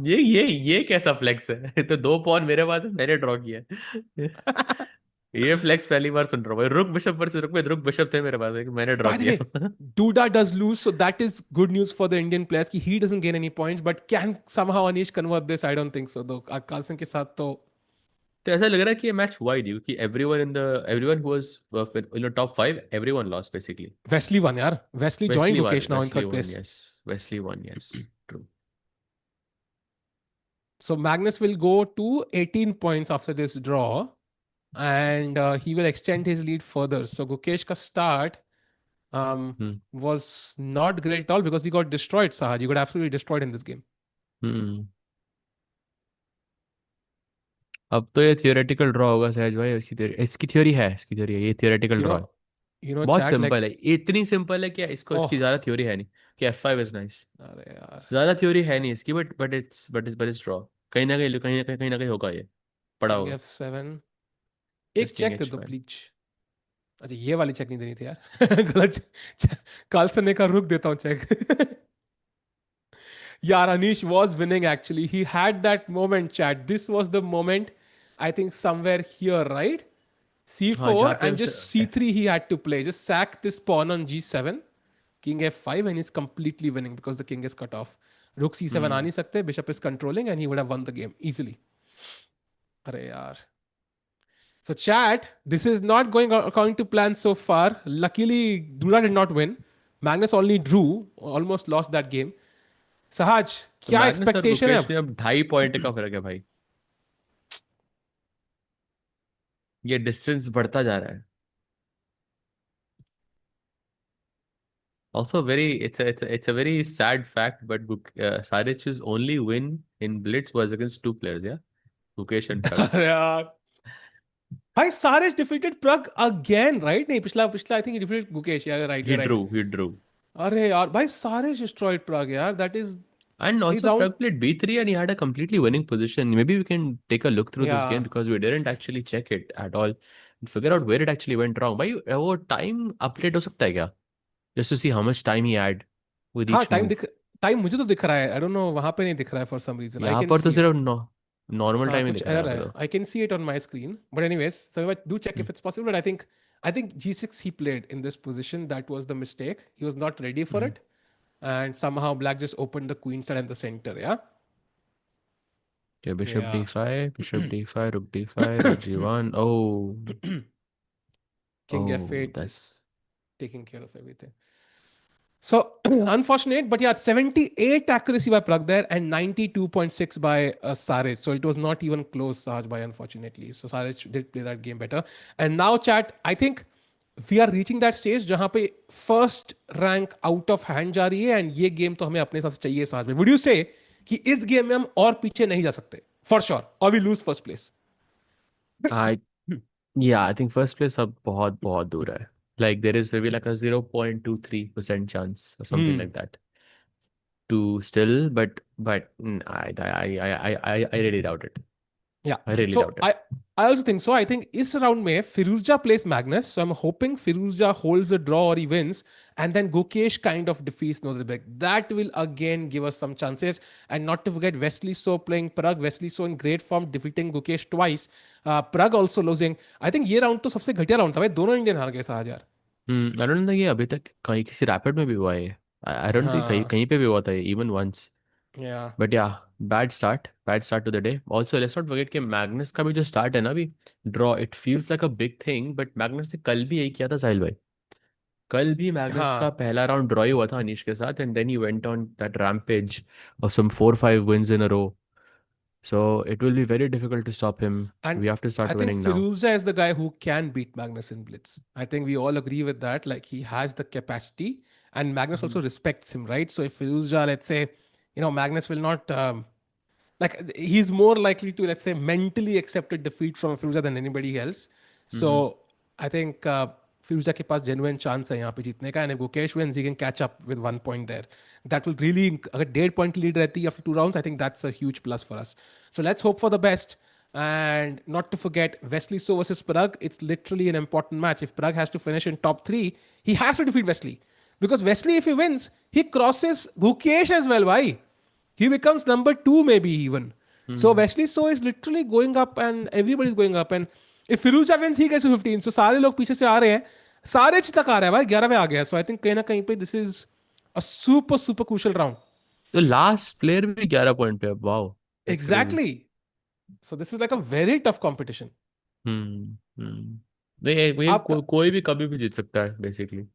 ये कैसा फ्लेक्स है? तो दो पॉन मेरे पास है, मैंने ड्रॉ किया है। ये फ्लेक्स पहली बार सुन रहा हूँ भाई। रुक बिशप पर से रुक में, रुक बिशप थे मेरे पास, मैंने ड्रॉ By the way, किया। Duda does lose, so that is good news for the Indian players. कि he doesn't gain any points, but can somehow Anish convert this? I don't think so. though. Carlsen के साथ तो तो ऐसा लग रहा है कि ये मैच हुआ ही नहीं, क्योंकि everyone who was in the top 5, everyone lost basically. Wesley won, यार. Wesley joined Gukesh now in Wesley third one place. Yes. Wesley one yes. True. So Magnus will go to 18 points after this draw, and he will extend his lead further. So Gukesh ka start was not great at all because he got destroyed, Sahaj. He got absolutely destroyed in this game. हम्म। अब तो ये theoretical draw होगा सहज भाई। इसकी theory है, ये theoretical You draw है। know, you know, बहुत chat like, सिंपल है, इतनी सिंपल है कि इसको इसकी oh, ज्यादा थ्योरी है नहीं। कि f5 इज नाइस। अरे यार. ज्यादा थ्योरी है नहीं इसकी, बट इट्स ड्रॉ। कहीं ना कहीं होगा ये। पड़ा King होगा। f7. एक जस्ट किंग चेक दे दो h5। प्लीज. अच्छा, ये वाली चेक नहीं देनी थी यार. गलत. कार्लसन ने कहा रुक देता हूँ check. Yeah, Anish was winning actually. He had that moment, chat. This was the moment, I think, somewhere here, right? हाँ, जहाँ C4 पे and उसे just C3 he had to play. Just sack this pawn on G7, King F5, and he's completely winning because the king is cut off. Rook C7 आ हम्म। नहीं सकते, bishop is controlling, and he would have won the game easily. अरे यार. So chat, this is not going according to plan so far. Luckily, Dura did not win. Magnus only drew, almost lost that game. Sahaj, तो क्या Magnus और expectation है गुकेश अब? में अब 2.5 point का फर्क है भाई। ये डिस्टेंस बढ़ता जा रहा है। Also, it's a very sad fact, but Saric's only win in Blitz was against two players, yeah, Gukesh and Prag. अरे यार भाई सारे डिफीटेड प्रग अगेन राइट नहीं पिछला पिछला आई थिंक डिफीटेड गुकेश या right you He right drew, he drew. अरे यार भाई सारे डिस्ट्रॉयड प्रग यार that is And he also, round Prag played B3 and he had a completely winning position. Maybe we can take a look through या this game because we didn't actually check it at all and figure out where it actually went wrong. Why वो time update हो सकता है क्या? Just to see how much time he had with हाँ each time move. दिख time मुझे तो दिख रहा है आई डोंट नो वहां पे नहीं दिख रहा है फॉर सम रीजन आई यहाँ कैन पर तो सी इट सिर्फ नॉर्मल हाँ टाइम ही कुछ दिख रहा है एरर यहाँ पे है तो. I can see it on my screen but anyways so I do check Hmm. If it's possible but I think G6 he played in this position that was the mistake he was not ready for Hmm. it and somehow black just opened the queen side and the center yeah Okay, bishop yeah d5, bishop d5, rook d5, rook g1. Oh, king oh, f8 that's. taking care of everything. So unfortunate, but yeah, 78 accuracy by Prag there and 92.6 by Saraj. So it was not even close, Sahaj by unfortunately. So Saraj did play that game better. And now, chat, I think we are reaching that stage जहां पे first rank out of hand जा रही है and ये game तो हमें अपने हिसाब से चाहिए साथ में. Would you say कि इस game में हम और पीछे नहीं जा सकते? For sure. Or we lose first place. I Yeah, I think first place अब बहुत बहुत दूर है. Like there is maybe like a 0.23% chance or something Hmm. like that to still, but I really doubt it. Yeah. I really So doubt it. I also think so. I think इस round में Firuzja plays Magnus. So I'm hoping Firuzja holds a draw or he wins. And then Gukesh kind of defeats Nozebek. That will again give us some chances. And not to forget Wesley So playing Prag. Wesley So in great form defeating Gukesh twice. Prag also losing. I think ये round तो सबसे घटिया round था भाई दोनों Indian हार गए 6000. I don't think ये अभी तक कहीं किसी रैपिड में भी हुआ है. आई डोंट थिंक कहीं हाँ कहीं पे भी हुआ था even once. Yeah but yeah bad start to the day. Also let's not forget कि मैग्नस का भी जो स्टार्ट है ना अभी, draw, it feels like a big thing, but Magnus ने कल भी यही किया था साहिल भाई. कल भी मैग्नस का हाँ पहला राउंड ड्रॉ ही हुआ था अनीश के साथ and then he went on that rampage of some 4-5 wins in a row. So it will be very difficult to stop him. And We have to I start think winning now. Firuza is the guy who can beat Magnus in Blitz. I think we all agree with that. Like he has the capacity, and Magnus Mhm. also respects him, right? So if Firuza, let's say, Magnus will not like he's more likely to let's say mentally accept a defeat from Firuza than anybody else. Mhm. So I think Firuza के पास genuine chance है यहाँ पे जीतने का and if Gukesh wins he can catch up with 1 point there. That will really अगर 1.5 point lead रहती है after 2 rounds I think that's a huge plus for us. So let's hope for the best. And not to forget Wesley So versus Parag. It's literally an important match. If Parag has to finish in top 3, he has to defeat Wesley. Because Wesley, if he wins, he crosses Gukesh as well. Why? He becomes number 2 maybe even. So Mhm. Wesley So is literally going up and everybody's going up. And if Firuza wins, he gets to 15. So सारे लोग पीछे से आ रहे हैं. सारे तक आ रहा है भाई 11वें आ गया. So I think कहीं ना कहीं पे this is a super super crucial round. तो लास्ट प्लेयर भी 11 पॉइंट पे है. Wow, that's crazy. Exactly. So this is like a very tough competition. हम्म. नहीं ये आप कोई भी कभी भी जीत सकता है बेसिकली.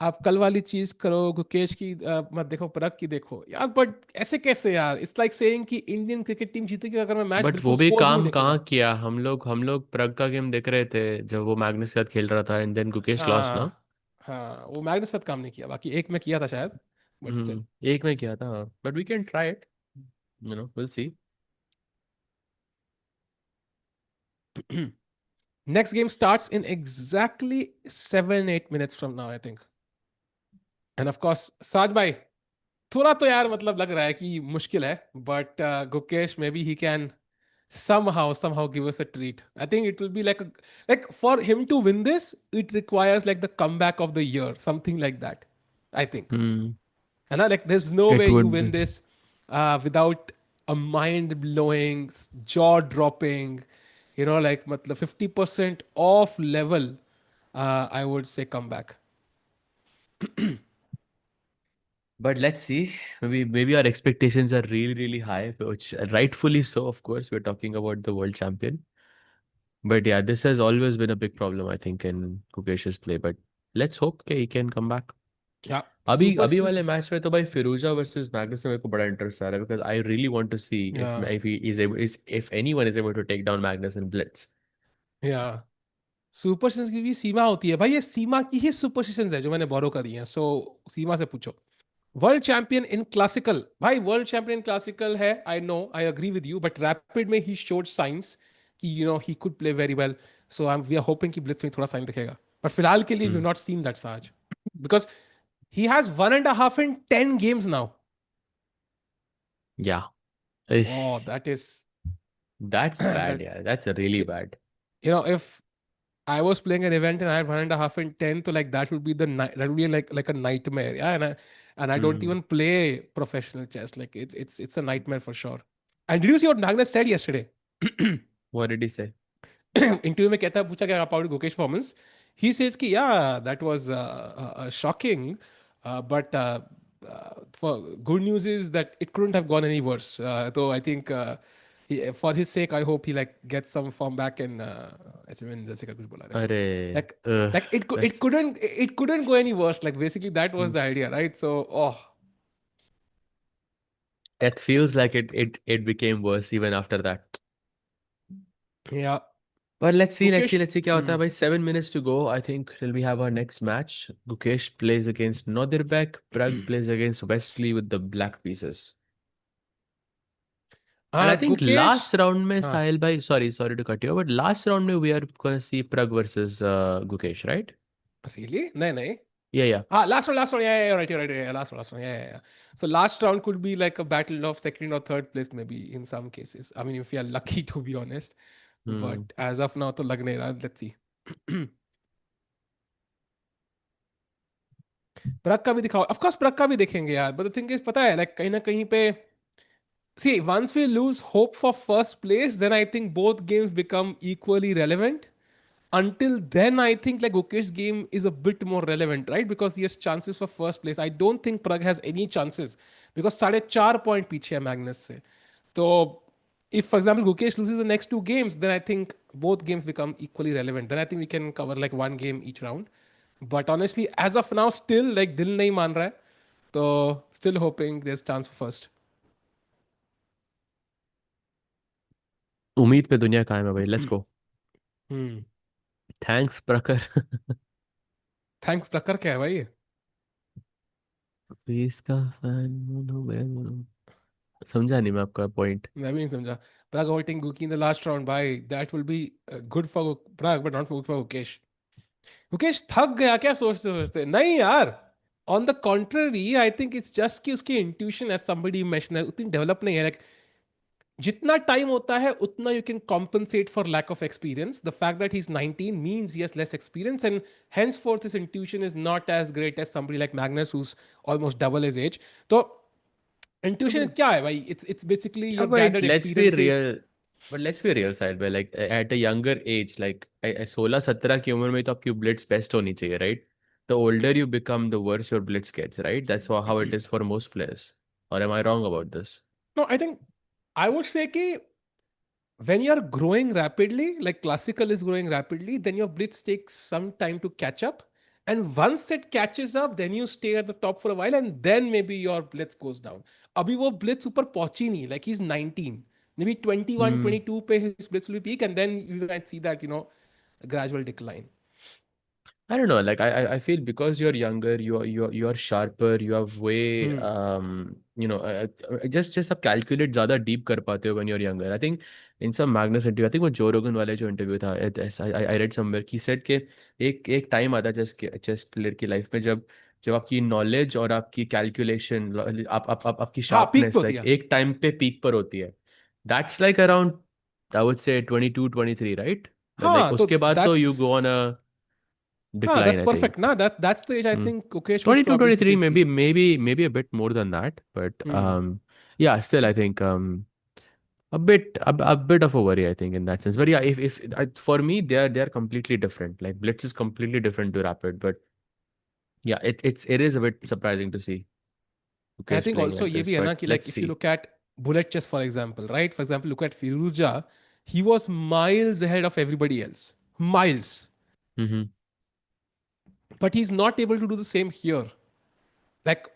आप कल वाली चीज करो गुकेश की मत देखो परख की देखो यार बट ऐसे कैसे यार इट्स लाइक सेइंग कि इंडियन क्रिकेट टीम जीतेगी अगर मैं मैच बट बिल्कुल वो भी स्कोर्स नहीं काम देखूंगा कहाँ किया. हम लोग प्रग का गेम देख रहे थे जब वो मैग्नस के साथ खेल रहा था एंड देन गुकेश लॉस्ट ना. हाँ हाँ वो मैग्नस के साथ काम नहीं किया बाकी एक में किया था शायद बट स्टिल एक में किया था. But we can try it, will see. Next game starts in exactly 7-8 minutes from now I think and of course साज भाई थोड़ा तो यार मतलब लग रहा है कि मुश्किल है but Gukesh may be he can somehow give us a treat. I think it will be like for him to win this, it requires like the comeback of the year, something like that. I think. Hmm. And like there's no it way you would win be. this without a mind blowing, jaw dropping, like matlab 50% off level. I would say comeback. But let's see. Maybe our expectations are really, really high, which rightfully so, of course. We're talking about the world champion. But yeah, this has always been a big problem, I think, in Kukesh's play. But let's hope that he can come back. Yeah, अभी super. अभी वाले match में तो भाई फिरोजा versus Magnus में मेरे को बड़ा इंटरेस्ट आ रहा है because I really want to see Yeah, if he is able, is if anyone is able to take down Magnus in blitz. yeah. Superstitions की भी सीमा होती है भाई, ये सीमा की ही सुपरस्टिशंस है जो मैंने बोरो करी है, सो सीमा से पूछो। वर्ल्ड चैंपियन इन क्लासिकल, भाई वर्ल्ड चैंपियन इन क्लासिकल है, I know, I agree with you, but rapid में ही शोड साइंस कि he could play very well. So I we are hoping कि ब्लिट्स में थोड़ा साइन दिखेगा, पर फिलहाल के लिए we Hmm. Have not seen that साज, because he has 1.5 in 10 games now. Yeah. Oh, Ish. that is That's bad. that. Yeah, that's really bad. If I was playing an event and I had 1.5 in 10, so like that would be that would be like a nightmare. Yeah, and I don't Hmm. even play professional chess. Like it's a nightmare for sure. And did you see what Magnus said yesterday? What did he say? Interview में कहता पूछा गया about Gukesh performance, he says कि yeah that was shocking, but good news is that it couldn't have gone any worse, तो I think for his sake I hope he like get some form back in, ऐसे मैंने जैसे का कुछ बोला देखो, Arey, like like it that's couldn't go any worse, like basically that was hmm. the idea, right? So oh It feels like it became worse even after that. yeah. But Gukesh, let's see क्या होता hmm. है भाई. 7 minutes to go. I think till we have our next match. Gukesh plays against Nordirbeck. Prague plays against Westley with the black pieces. And I think Gukesh, last round में हाँ Sahil bhai, sorry to cut you, but last round में we are gonna see Prague versus Gukesh, right? really नहीं नहीं. Yeah, yeah. Ah, last round, yeah, right, you're right, yeah, last round, yeah. So last round could be like a battle of second or third place, maybe in some cases. I mean, if you are lucky, to be honest. Hmm. But as of now, तो लग नहीं रहा. Let's see. प्रग का भी दिखाओ, of course प्रग का भी देखेंगे यार. But the thing is, पता है, like कहीं ना कहीं पे, see, once we lose hope for first place, then I think both games become equally relevant. Until then, I think like Gukesh's game is a bit more relevant, right? Because he has chances for first place. I don't think Prague has any chances because 4.5 पीछे है Magnus से. So if, for example, Gukesh loses the next two games, then I think both games become equally relevant. Then I think we can cover like one game each round. But honestly, as of now, still like दिल नहीं मान रहा है. So still hoping there's chance for first. उम्मीद पे दुनिया कायम है भाई. Let's go. Hmm. Thanks प्रखर. Thanks प्रकर क्या है भाई? Peace का fan समझा नहीं मैं आपका पॉइंट. मैं भी नहीं समझा. Prague avoiding Guki in the last round, bhai. That will be good for Prague, but not for Gukesh. Gukesh थक गया क्या सोचते सोचते? नहीं यार. On the contrary, I think it's just कि उसकी intuition, as somebody mentioned, है, उतनी develop नहीं है. Like जितना टाइम होता है उतना you can compensate for lack of experience. The fact that he's 19 means he has less experience, and henceforth his intuition is not as great as somebody like Magnus, who's almost double his age. तो intuition क्या है भाई? It's basically Yeah, your but gathered let's be experiences. real. But let's be real side by like at a younger age, like 16-17 की उम्र में तो आपकी blitz best होनी चाहिए, right? The older you become, the worse your blitz gets, right? That's how it is for most players. Or am I wrong about this? No, I think I would say कि when you're growing rapidly, like classical is growing rapidly, then your blitz takes some time to catch up. And once it catches up, then you stay at the top for a while, and then maybe your blitz goes down. अभी वो blitz ऊपर पहुंची नहीं, like he's 19. Maybe 21, Hmm. 22 पे his blitz will peak, and then you might see that, gradual decline. I don't know. Like I feel because you're younger, you're sharper. You have way Hmm. just आप calculate ज़्यादा deep कर पाते हो when you're younger. I think in some Magnus interview, I think वो Joe Rogan वाले जो interview था, I read somewhere he said कि एक time आता है chess player की life में जब आपकी knowledge और आपकी calculation आपकी हाँ पीक पे sharpness होती like है. एक time पे peak पर होती है. That's like around I would say 22, 23, right? Like हाँ तो उसके बाद तो you go on that's, a हाँ decline, that's I perfect think. ना. That's the age I Mm. think Kokesh would 22, probably hit 23, his maybe, peak. maybe a bit more than that, but Hmm. yeah, still, I think a bit of a worry, I think, in that sense. But yeah, if for me, they are completely different. Like Blitz is completely different to Rapid, but yeah, it is a bit surprising to see And I Gukesh think playing also like ये this. भी है ना But कि like let's if you see. look at bullet chess for example, right? For example, look at Firuza, he was miles ahead of everybody else. Miles. Mm-hmm. But he's not able to do the same here. Like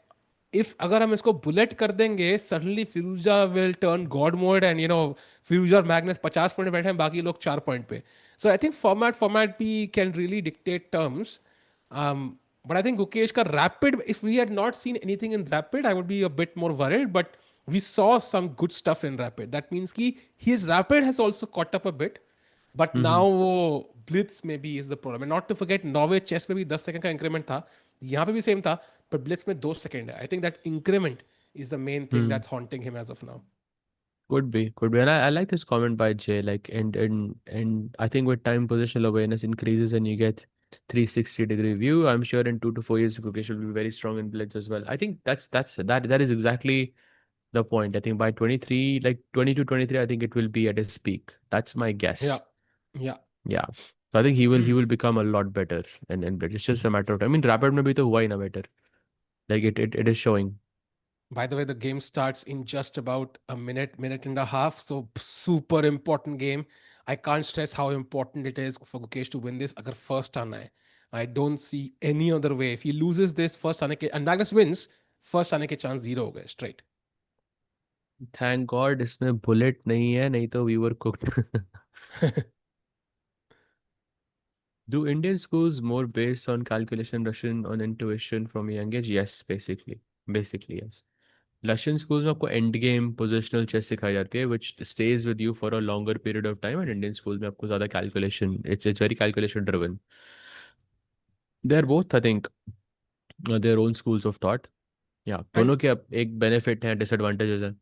if अगर हम इसको bullet कर देंगे, suddenly Firouzja will turn god mode, and Firouzja और Magnus 50 point बैठे हैं, बाकी लोग 4 पॉइंट पे. सो आई थिंक फॉर्मेट भी can really dictate terms. But I think Gukesh ka rapid, if we had not seen anything in rapid, I would be a bit more worried. But we saw some good stuff in rapid. That means ki his rapid has also caught up a bit. But now हम्म वो Blitz maybe is the problem. And not to forget, Norway chess में भी 10 second का increment था. यहाँ पे भी same था, पर Blitz में 2 सेकंड है. I think that increment is the main thing hmm that's haunting him as of now. could be, and I like this comment by Jay. Like, and I think with time, positional awareness increases, and you get 360-degree view. I'm sure in 2 to 4 years, Gukesh will be very strong in blitz as well. I think that is exactly the point. I think by 23, like 22, 23, I think it will be at its peak. That's my Yeah, guess. yeah. Yeah. So I think he will become a lot better, and blitz. It's just a matter of time. I mean, rapid में भी तो हुआ ही ना better. Like it is showing. By the way, the game starts in just about a minute, minute and a half. So super important game. I can't stress how important it is for Gukesh to win this. अगर first आना है, I don't see any other way. If he loses this, first आने के and Magnus wins, first आने के chance zero हो गए straight. Thank God इसमें bullet नहीं है, नहीं तो we were cooked. Do Indian schools more based on calculation, Russian on intuition from a young age? Yes, basically. Basically, yes. Russian schools में आपको end game positional chess सिखाई जाती है, which stays with you for a longer period of time, and Indian schools में आपको ज़्यादा calculation, it's very calculation driven. They are both, I think, their own schools of thought. Yeah, And दोनों के अब एक benefit है, disadvantages हैं.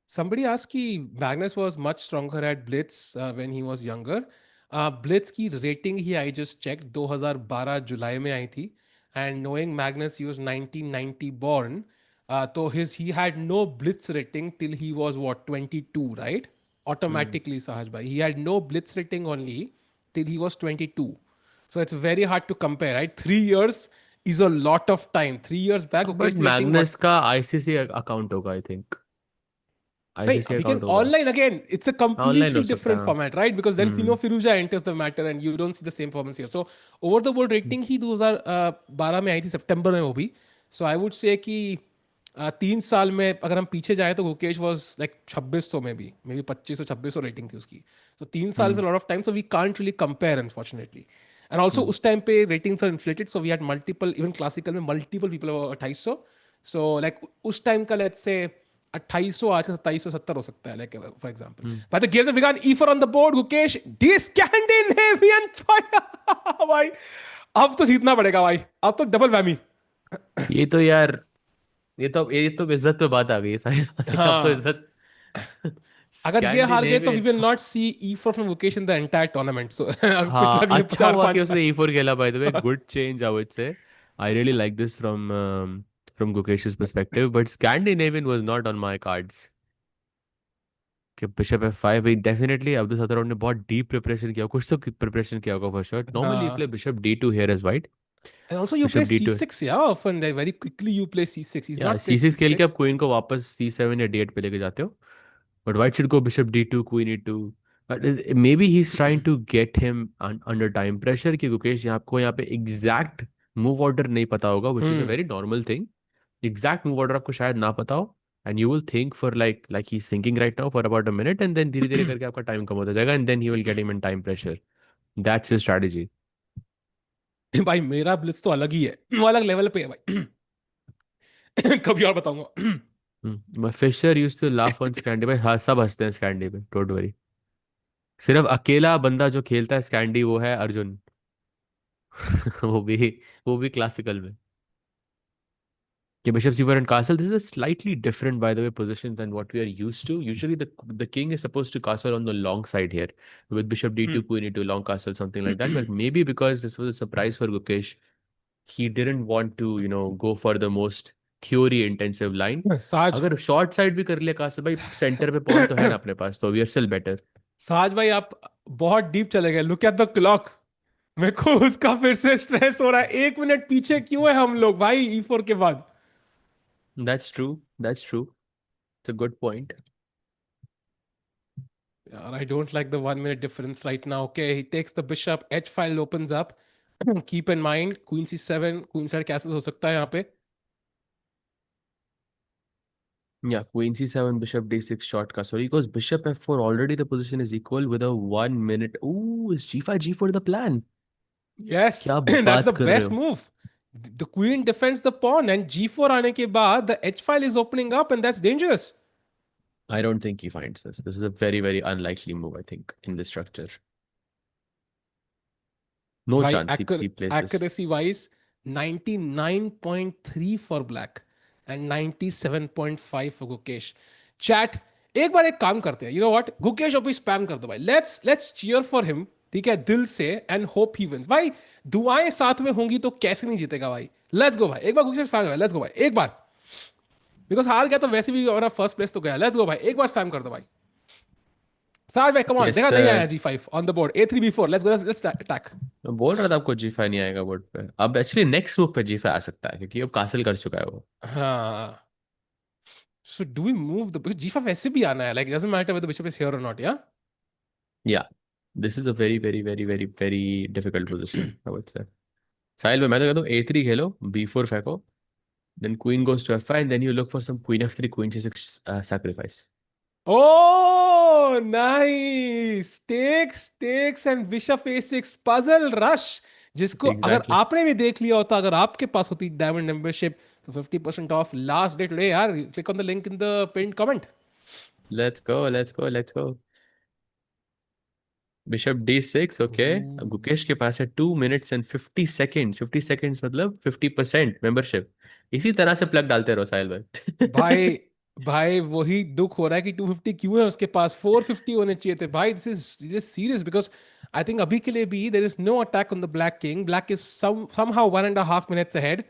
somebody asked कि Magnus was much stronger at Blitz when he was younger. Blitz की rating he I just checked 2012 जुलाई में आई थी. And knowing Magnus, he was 1990 born. So he had no Blitz rating till he was what, 22, right? Hmm. Automatically, Sahaj bhai. He had no Blitz rating only till he was 22. So it's very hard to compare, right? 3 years is a lot of time. 3 years back, But occasionally rating Magnus what? का ICC account होगा, I think. Nahin, ICC we can account होगा. online again. It's a Online completely हो सकता different है. format, right? Because then Hmm. Fino Firuja enters the matter and you don't see the same performance here. So over the world rating ही 2012 में आई थी, सितंबर में वो भी. So I would say कि 3 साल में अगर हम पीछे जाए तो गुकेश वॉज लाइक 2600 में भी, मे बी 2500 रेटिंग थी उसकी. तो 3 साल is Hmm. A lot of time, so we can't really compare unfortunately. And also Hmm. उस टाइम पे ratings are inflated, so we had multiple, even classical में मल्टीपल पीपल 2800. सो लाइक उस time का let's say 2800, आज का 2770 हो सकता है, like for example. Hmm. By the games began, e four on the board, Gukesh D Scandinavian fire. भाई अब तो जीतना पड़ेगा भाई, अब तो डबल वैमी. ये तो यार, ये तो इज्जत पे बात आ गई है साहिल भाई, अब तो हाँ, इज्जत. अगर ये हार गए तो we Scandinavian. Will not see e four from वोकेश in the entire tournament. So हाँ, पिछले अगले अच्छा चार हुआ कि पांच उसने E4 खेला, bye the way. Bar. Good change, I would से. I really like this from Gukesh's perspective, but Scandinavian was not on my cards. कि बिशप F5 भी डेफिनेटली अब्दुल सत्तार ने बहुत डीप प्रिपरेशन किया, कुछ तो प्रिपरेशन किया होगा for sure. Normally you play bishop D2 here as white. And also you play bishop D2. c6, yeah, often like very quickly you play c6. He's या not played C6 खेल के आप c6. Queen को वापस C7 या D8 पे लेके जाते हो. But white should go bishop d2, queen e2. But maybe he's trying to get him under time pressure कि गुकेश यहाँ आपको यहाँ पे exact move order नहीं पता होगा, which is a Hmm. very normal thing. Exact move order आपको शायद ना पता हो, and you will think for like he's thinking right now for about a minute, and then धीरे धीरे करके आपका time कम होता जाएगा, and then he will get him in time pressure. That's his strategy. भाई मेरा ब्लिट्स तो अलग ही है, वो अलग लेवल पे है भाई. कभी और बताऊंगा. But Fisher used to laugh on Scandy भाई. हाँ, सब हंसते हैं Scandy पे, don't worry. सिर्फ अकेला बंदा जो खेलता है Scandy वो है अर्जुन. वो भी वो भी क्लासिकल में. Okay, bishop c4 and castle. This is a slightly different, by the way, position than what we are used to. Usually, the king is supposed to castle on the long side here, with bishop d2, queen e2, long castle, something like that. But maybe because this was a surprise for Gukesh, he didn't want to, go for the most theory intensive line. साज. अगर short side भी कर लिया castle भाई, centre पे pawn तो है ना अपने पास, तो वी आर स्टिल बेटर. साज भाई आप बहुत डीप चले गए. Look at the clock. मेरे को उसका फिर से स्ट्रेस हो रहा है, 1 मिनट पीछे क्यों है हम लोग भाई E4 के बाद. That's true. That's true. It's a good point. Yeah, I don't like the 1 minute difference right now. Okay, he takes the bishop, H file opens up. Keep in mind, queen c7, queen side castle हो सकता है यहाँ पे. Yeah, queen c7, bishop d6 shortcut. So he goes bishop f4. Already the position is equal with a 1 minute. Ooh, is g5 g4 the plan? Yes, क्या that's the बात कर रहे best हो? move. The queen defends the pawn, and g4 आने के बाद the h file is opening up, and that's dangerous. I don't think he finds this. This is a very, very unlikely move, I think, in this structure. No By chance he plays this. accuracy wise, 99.3 for black and 97.5 for Gukesh. Chat, एक बार एक काम करते हैं, you know what, Gukesh अभी spam कर दो भाई, let's cheer for him, ठीक है, दिल से, एंड होप ही विंस भाई। दुआएं साथ में होंगी तो कैसे नहीं जीतेगा भाई। लेट्स गो भाई, एक बार गुकेश स्पैम कर, लेट्स गो भाई एक बार, बिकॉज हार गया तो वैसे भी हमारा फर्स्ट प्लेस तो गया। लेट्स गो भाई, एक बार स्पैम कर दो भाई। साज भाई कम ऑन, Yes, देखा नहीं आया sir. G5 on the board, A3 B4, let's attack. मैं बोल रहा था आपको g5 नहीं आएगा बोर्ड पे। अब एक्चुअली नेक्स्ट मूव पे g5 आ सकता है क्योंकि अब कासिल कर चुका है वो। हाँ, so do we move the, because G5 वैसे भी आना है, like it doesn't matter whether the bishop is here or not, yeah? Yeah, this is a very, very, very, very, very difficult position, I would say. साहिल भाई मैं तो कहता हूँ a3 खेलो, b4 फेंको, then queen goes to f5 and then you look for some queen f3 queen c6 sacrifice. Oh, nice! Takes and bishop A6 puzzle rush, जिसको अगर Exactly. आपने भी देख लिया होता, अगर आपके पास होती डायमंड मेंबरशिप, तो 50% ऑफ लास्ट डे टुडे यार, click on the link in the pin comment. Let's go, let's go, let's go. Bishop d6, okay. अब गुकेश के पास है 2 minutes and 50 seconds। 50 seconds मतलब 50% मेंबरशिप। इसी तरह से प्लग डालते रहो साहिल भाई। भाई भाई वही दुख हो रहा है कि 250 क्यों है उसके पास, 450 होने चाहिए थे भाई। This serious, because I think अभी के लिए भी there is no attack on the black king, black is somehow 1.5 minutes ahead,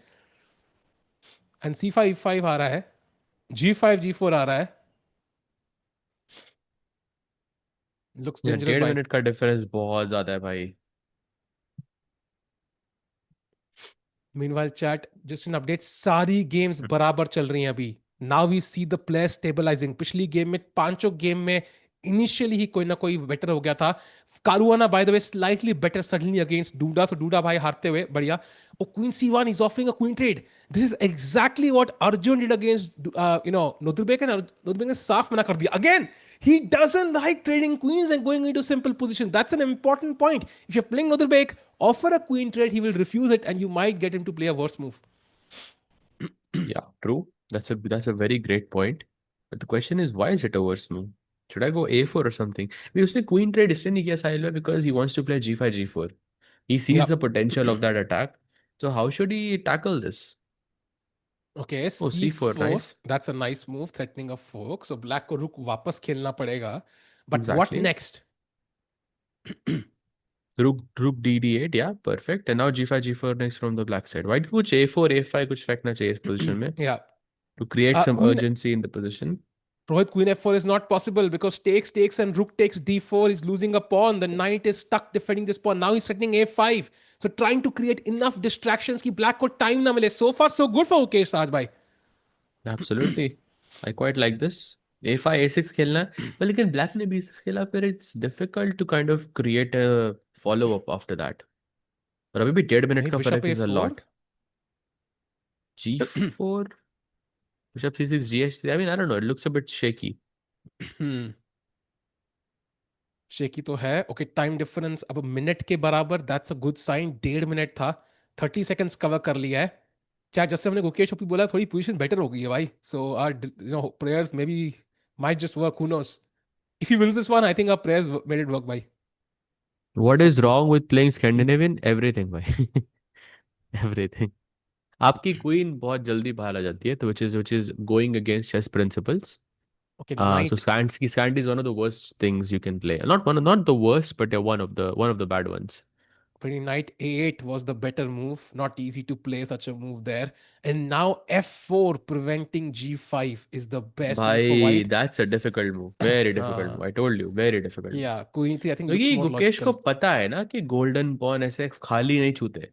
and C5 आ रहा है, G5 G4 आ रहा है, लुक्स यार डेंजरस डेढ़ भाई। मिनट का डिफरेंस बहुत ज्यादा है भाई। Meanwhile chat, just an update, सारी गेम्स बराबर चल रही हैं अभी। Now we see the player stabilizing. पिछली गेम में, पांचों गेम में इनिशियली ही कोई ना कोई बेटर हो गया था। Caruana by the way slightly better suddenly against Duda, so Duda भाई हारते हुए बढ़िया। Oh queen C1 is offering a queen trade. This is exactly what Arjun did against Nodirbek, and Nodirbek ने साफ मना कर दिया again. He doesn't like trading queens and going into simple position. That's an important point. If you're playing Nodrbek, offer a queen trade, he will refuse it, and you might get him to play a worse move. या true, that's a very great point, but the question is why is it a worse move? Should I go a4 or something? भी उसने queen trade इसलिए नहीं किया साहिल भाई because he wants to play g5 g4. He sees the Yep. potential of that attack. So how should he tackle this? Okay, Oh, c4, C4. nice. That's a nice move, threatening a fork. So black को रुक वापस खेलना पड़ेगा. But what Exactly. next? Rook dd8, yeah, perfect. And now g5 g4 next from the black side. White कुछ a4 a5 कुछ फेंकना चाहिए इस position में Yeah. to create some Queen urgency in the position. Rohit, queen f4 is not possible because takes and rook takes d4 is losing a pawn. The knight is stuck defending this pawn. Now he's threatening a5. So trying to create enough distractions कि black को time ना मिले. So far so good for Ukesh Raj bhai. Absolutely. I quite like this. a5 a6 खेलना है पर लेकिन black ने b6 खेला फिर it's difficult to kind of create a follow up after that. और अभी भी 1.5 मिनट Hey, का bishop फर्क is a a4. lot. g4 bishop c6 gh3, I mean I don't know, it looks a bit shaky. hmm. Shaky तो है। Okay, time difference अब minute के बराबर, that's a good sign. 1.5 minute था, 30 seconds cover कर लिया है। चाहे जैसे हमने गुकेश ओपी बोला, थोड़ी पोजीशन बेटर हो गई है भाई। So our players may be might just work, who knows. If he wins this one, I think our players made it work भाई। What let's hope is so. wrong with playing Scandinavian? Everything भाई। Everything. आपकी क्वीन बहुत जल्दी बाहर आ जाती है तो which is going against chess principles. Okay, So night, Scant is one of the worst things you can play. Not the worst, but yeah, one of the bad ones. pretty knight a8 was the better move. Not easy to play such a move there. And now f4 preventing g5 is the best move for भाई white. that's a difficult move. Very difficult move. हाँ, I told you, very difficult move. या queen three I think looks क्योंकि मोर गुकेश को logical. पता है ना कि golden pawn ऐसे खाली नहीं छूते।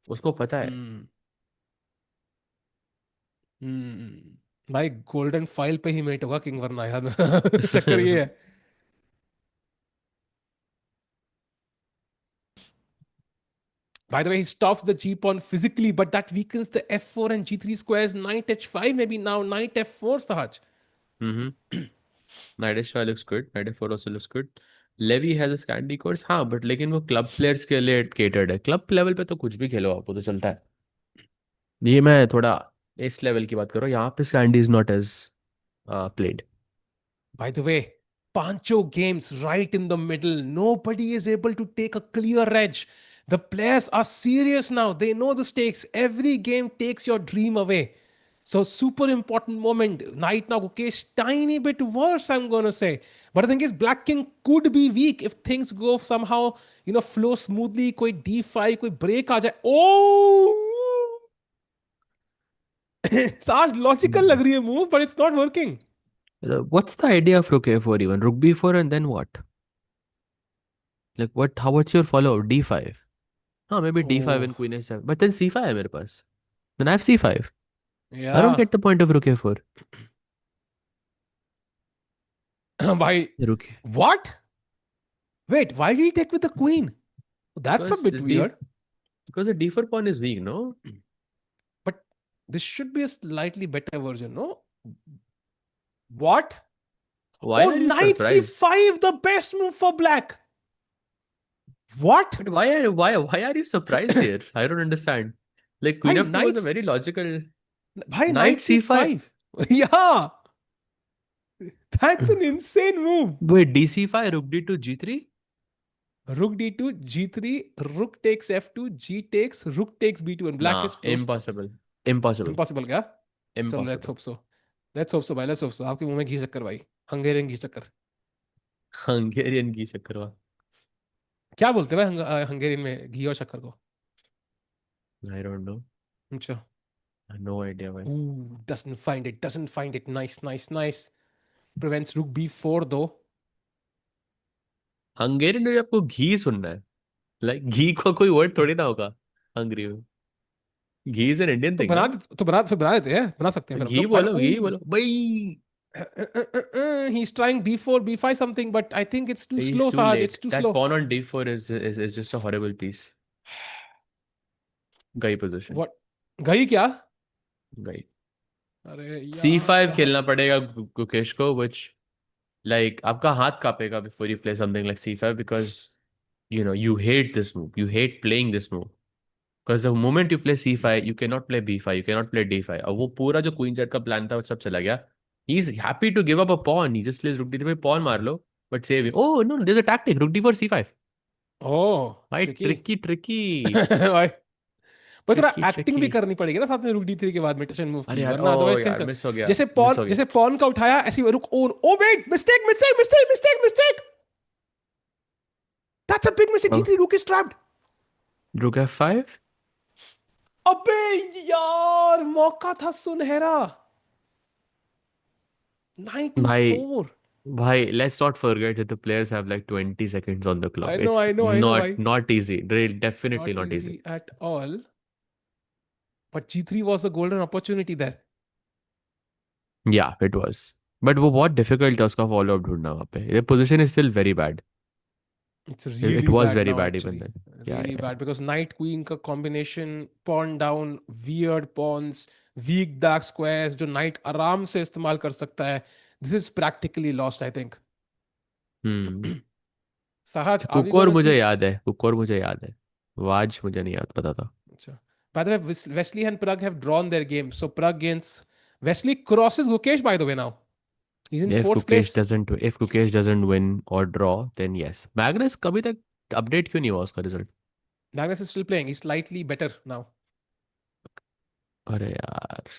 उसको पता है। हम्म, भाई गोल्डन फाइल पे ही मेट होगा किंग, वरना यार चक्कर ये है। By the way, he stops the g pawn physically, but that weakens the f4 and g3 squares. Knight h5, maybe now knight f4, Sahaj. Mm-hmm. Knight h5 looks good. Knight f4 also looks good. Levy has a Scandi course, हाँ but लेकिन वो club players के लिए catered है। Club level पे तो कुछ भी खेलो आप, वो तो चलता है। ये मैं थोड़ा इस लेवल की बात कर रहा हूँ, यहाँ पे Scandi is not as played. By the way, Pancho games right in the middle. Nobody is able to take a clear edge. The players are serious now. They know the stakes. Every game takes your dream away. So super important moment. Knight now Gukesh tiny bit worse, I'm gonna say. But the thing is, Black King could be weak if things go somehow, flow smoothly. कोई D5, कोई break आ जाए. Oh, आज logical लग रही है move, but it's not working. What's the idea of rook a4 even? Rook b4 and then what? Like what? How? What's your follow? d5. हाँ, maybe d5 Oh, and queen a7. But then c5 है मेरे पास. Then I have c5. I don't yeah. get the point of rook a4. By Rook. what? Wait, why did he take with the queen? That's a Because bit the d weird. because the d4 pawn is weak, no? But this should be a slightly better version, no? What? Why Oh, are you knight surprised? c5, the best move for black. What? But why are you surprised here? I don't understand. Like queen Why f2 was a knights? very logical. Why Knight knight c5. c5? Yeah, that's an insane move. Wait, dc5, rook d2, g3? Rook d2, g3, rook takes f2, g takes, rook takes b2, and black is Nah, close. impossible. Impossible. Impossible क्या? चलो let's Impossible. Hope so. Let's hope so भाई, let's hope so. आपके मुंह में घी शक्कर भाई. Hungarian घी शक्कर. Hungarian की चक्कर. क्या बोलते हैं भाई हंगेरियन में घी और शक्कर को? I don't know. अच्छा. No idea why. Ooh, doesn't find it. Nice, nice, nice. Prevents rook b4 though. Hungarian में भी आपको घी सुनना है? लाइक घी को कोई वर्ड थोड़ी ना होगा हंगरी में। घी इज एन इंडियन थिंग ना? फिर बना देते हैं, बना सकते हैं फिर हम लोग. But घी ooh, बोलो भाई। he's trying b4, b5 something, but I think it's too He's slow, too Sahaj. It's late. too That slow. pawn on d4 is just a horrible piece. गई पोजीशन। What? गई क्या? गई। अरे यार c5 Sahaj. खेलना पड़ेगा गुकेश को, which like आपका हाथ कांपेगा before you play something like c5 because you hate this move. You hate playing this move. Because the moment you play c5, you cannot play b5, you cannot play d5. और वो पूरा जो queen Z का plan था वो सब चला गया. He is happy to give up a pawn. He just plays rook d3. pawn मार लो, but save him. Oh no, there's a tactic. Rook d4 c5. Oh, भाई tricky. tricky. भाई, पर थोड़ा Tricky एक्टिंग भी tricky. करनी पड़ेगी ना साथ में रुक डी3 के बाद में टेंशन मूव अरे की, यार, वरना ओ अदरवाइज कैसे यार, चल. मिस हो गया. जैसे मिस पॉन हो गया. जैसे पॉन का उठाया ऐसे ही रुक ओन. Oh wait, mistake mistake mistake mistake mistake. That's a big mistake. Oh, जी3 rook is trapped. rook f5. अबे यार, मौका था सुनहरा. नाइट टू भाई, फोर. भाई, let's not forget that the players have like 20 seconds on the clock. I know It's I know I know not भाई. not easy. Definitely not not easy easy. At all. But जी3 was a golden opportunity there. Yeah, it was. But वो बहुत difficult था उसका follow up ढूंढना वहाँ पे. The position is still very bad. It's It really was bad very now, bad even actually. then. Yeah, Really yeah. bad because knight queen का combination, pawn down, weird pawns, weak dark squares जो knight आराम से इस्तेमाल कर सकता है. This is practically lost, I think. Hmm. Sahaj, are we कुकोर gonna मुझे see? याद है. कुकोर मुझे याद है. वाज मुझे नहीं याद पता था. अच्छा. By the way, Wesley and Prag have drawn their game. So Prag against Wesley crosses Gukesh, by the way, now. He's in If fourth Gukesh place. doesn't if Gukesh doesn't win or draw, then yes. Magnus कभी तक update क्यों नहीं हुआ उसका result? Magnus is still playing. He's slightly better now. अरे यार.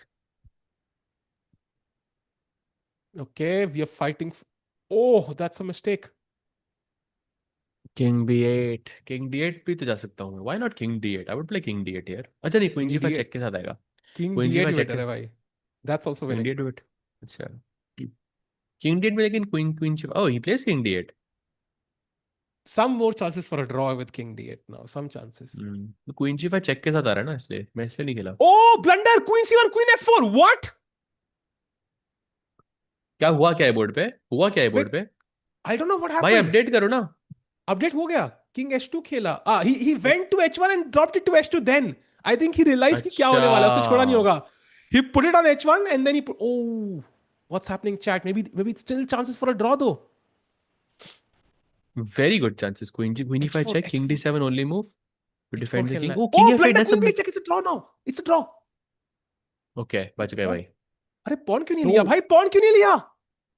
Okay, we are fighting. Oh, that's a mistake. King b8. King d8 भी तो जा सकता हूँ. Why not king d8? I would play king d8 here. अच्छा नहीं, queen King g5 D8. Check के साथ आएगा. King queen D8 g5 he check better के. है भाई. That's also king winning. d8 wait. अच्छा. किंग d8 में लेकिन queen queen oh, he plays king d8. Some more chances for a draw with King D8 now. Some chances. तो queen g5 check के साथ आ रहा है ना, इसलिए मैं इसलिए नहीं खेला. Oh, blunder! Queen C1, Queen F4. What? क्या हुआ, क्या है बोर्ड पे? हुआ क्या है Wait, बोर्ड पे? I don't know what भाई happened. अपडेट करो ना. Update हो गया. King H2 खेला. He went to H1 and dropped it to H2 then. I think he realized कि क्या अच्छा. होने वाला है. उसने छोड़ा नहीं होगा. He put it on H1 and then he put. Oh. What's happening, chat? Maybe it's still chances for a draw though. Very good chances. Queen e5 H4, check, king H4, d7 only move to H4 defend the खेलना king. है. Oh, king Oh, f8, blind that's a queen b check. It's a draw now. It's a draw. okay, बच गए What? भाई. अरे pawn क्यों नहीं लिया No, भाई? Pawn क्यों नहीं लिया?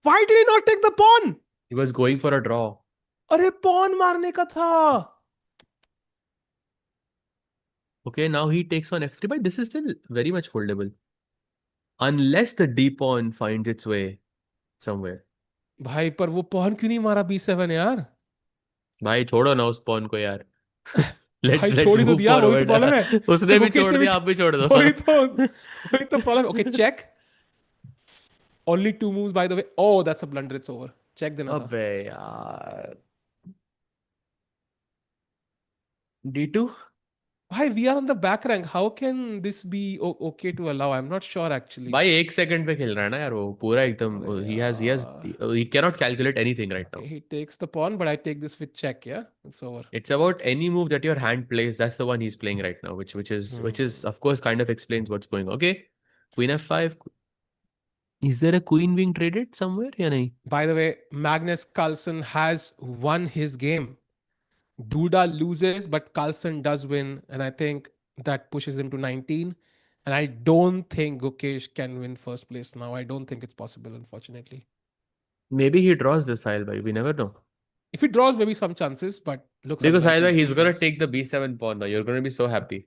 Why did he not take the pawn? he was going for a draw. अरे pawn मारने का था. Okay, now he takes on f3, but this is still very much foldable. Unless the d pawn finds its way somewhere. भाई पर वो pawn क्यों नहीं मारा b7 यार? भाई छोड़ो ना उस pawn को यार. भाई Let's छोड़ ही तो move दिया, वही तो forward. प्रॉब्लम है. उसने भी गुकेश छोड़ ने भी दिया, आप भी छोड़ दो. वही तो problem. Okay check. Only two moves by the way. Oh, that's a blunder. It's over. Check देना था. अबे यार. d2. भाई we are on the back rank. How can this be okay to allow? I'm not sure actually. भाई 1 second पे खेल रहा है ना यार वो पूरा एकदम. अरे he has यार. he cannot calculate anything right Okay, now. he takes the pawn, but I take this with check. Yeah, it's over. It's about any move that your hand plays. That's the one he's playing right now, which is Hmm. of course kind of explains what's going on. Okay, queen f5. Is there a queen being traded somewhere? या नहीं? By the way, Magnus Carlsen has won his game. Duda loses, but Carlsen does win, and I think that pushes him to 19. And I don't think Gukesh can win first place now. I don't think it's possible, unfortunately. Maybe he draws this Sahil bhai. We never know. If he draws, maybe some chances, but looks Because Sahil unlikely bhai, if he's he gonna draws. take the b7 pawn now. You're gonna be so happy.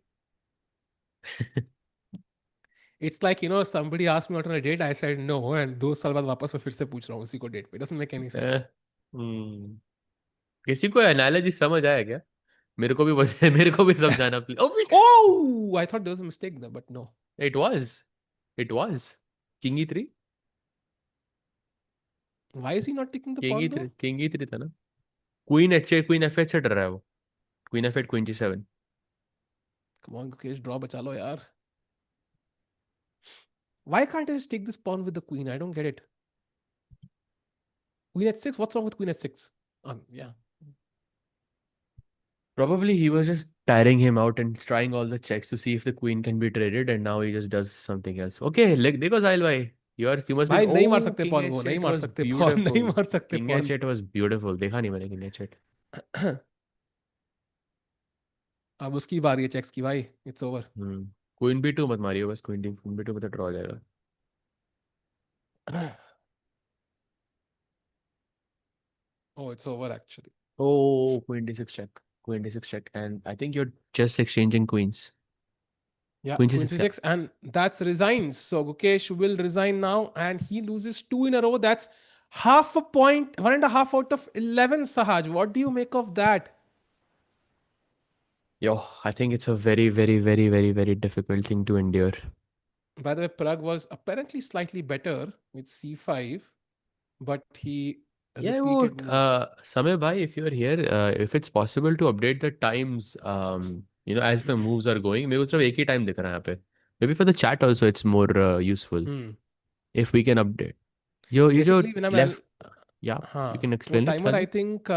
It's like, somebody asked me out on a date, I said no, and 2 साल बाद वापस मैं फिर से पूछ रहा हूँ उसी को डेट पे. Doesn't make any Eh, sense. hmm. किसी को एनालॉजी समझ आया क्या? मेरे को भी मेरे को भी समझाना please. Oh, Oh, I thought there was a mistake there, but no. it was. It was. King e3. Why is he not taking the King pawn e3. though? King e3 था ना. क्वीन h8 क्वीन f8 से डर रहा है वो. Queen f8 queen g7. Come on, Gukesh, draw बचा लो यार. Why can't I just take this pawn with the queen? I don't get it. Queen h6? What's wrong with queen h6? Yeah. Probably he was just tiring him out and trying all the checks to see if the queen can be traded, and now he just does something else. Okay, देखो साहिल भाई. You must be. भाई नहीं मार Oh, सकते king pawn वो, नहीं h8 मार was सकते pawn, नहीं beautiful. मार सकते King pawn. h8 was beautiful. देखा नहीं मैंने king h8. अब उसकी बारी है चेक्स की भाई. It's over. क्वीन b2 मत मारियो बस. क्वीन b2 पे तो ड्रॉ हो जाएगा. Oh, it's over actually. Oh, queen d6 check. Queen d6 check, and I think you're just exchanging queens. Yeah, Queen queen c6, yeah. c6, and that's resigns. So Gukesh will resign now, and he loses two in a row. That's half a point, 1.5 out of 11. Sahaj, what do you make of that? Yo, I think it's a very, very, very, very, very difficult thing to endure. By the way, Prague was apparently slightly better with c5, but he Yeah, वो repeated moves. Samay bhai, if you're here, if it's possible to update the times, as the moves are going, मेरे को सिर्फ एक ही time दिख रहा है यहाँ पे. Maybe for the chat also, it's more useful Hmm. if we can update. ये जो Basically, when I'm left, yeah, you हाँ, can वो explain it, timer I Khalid. think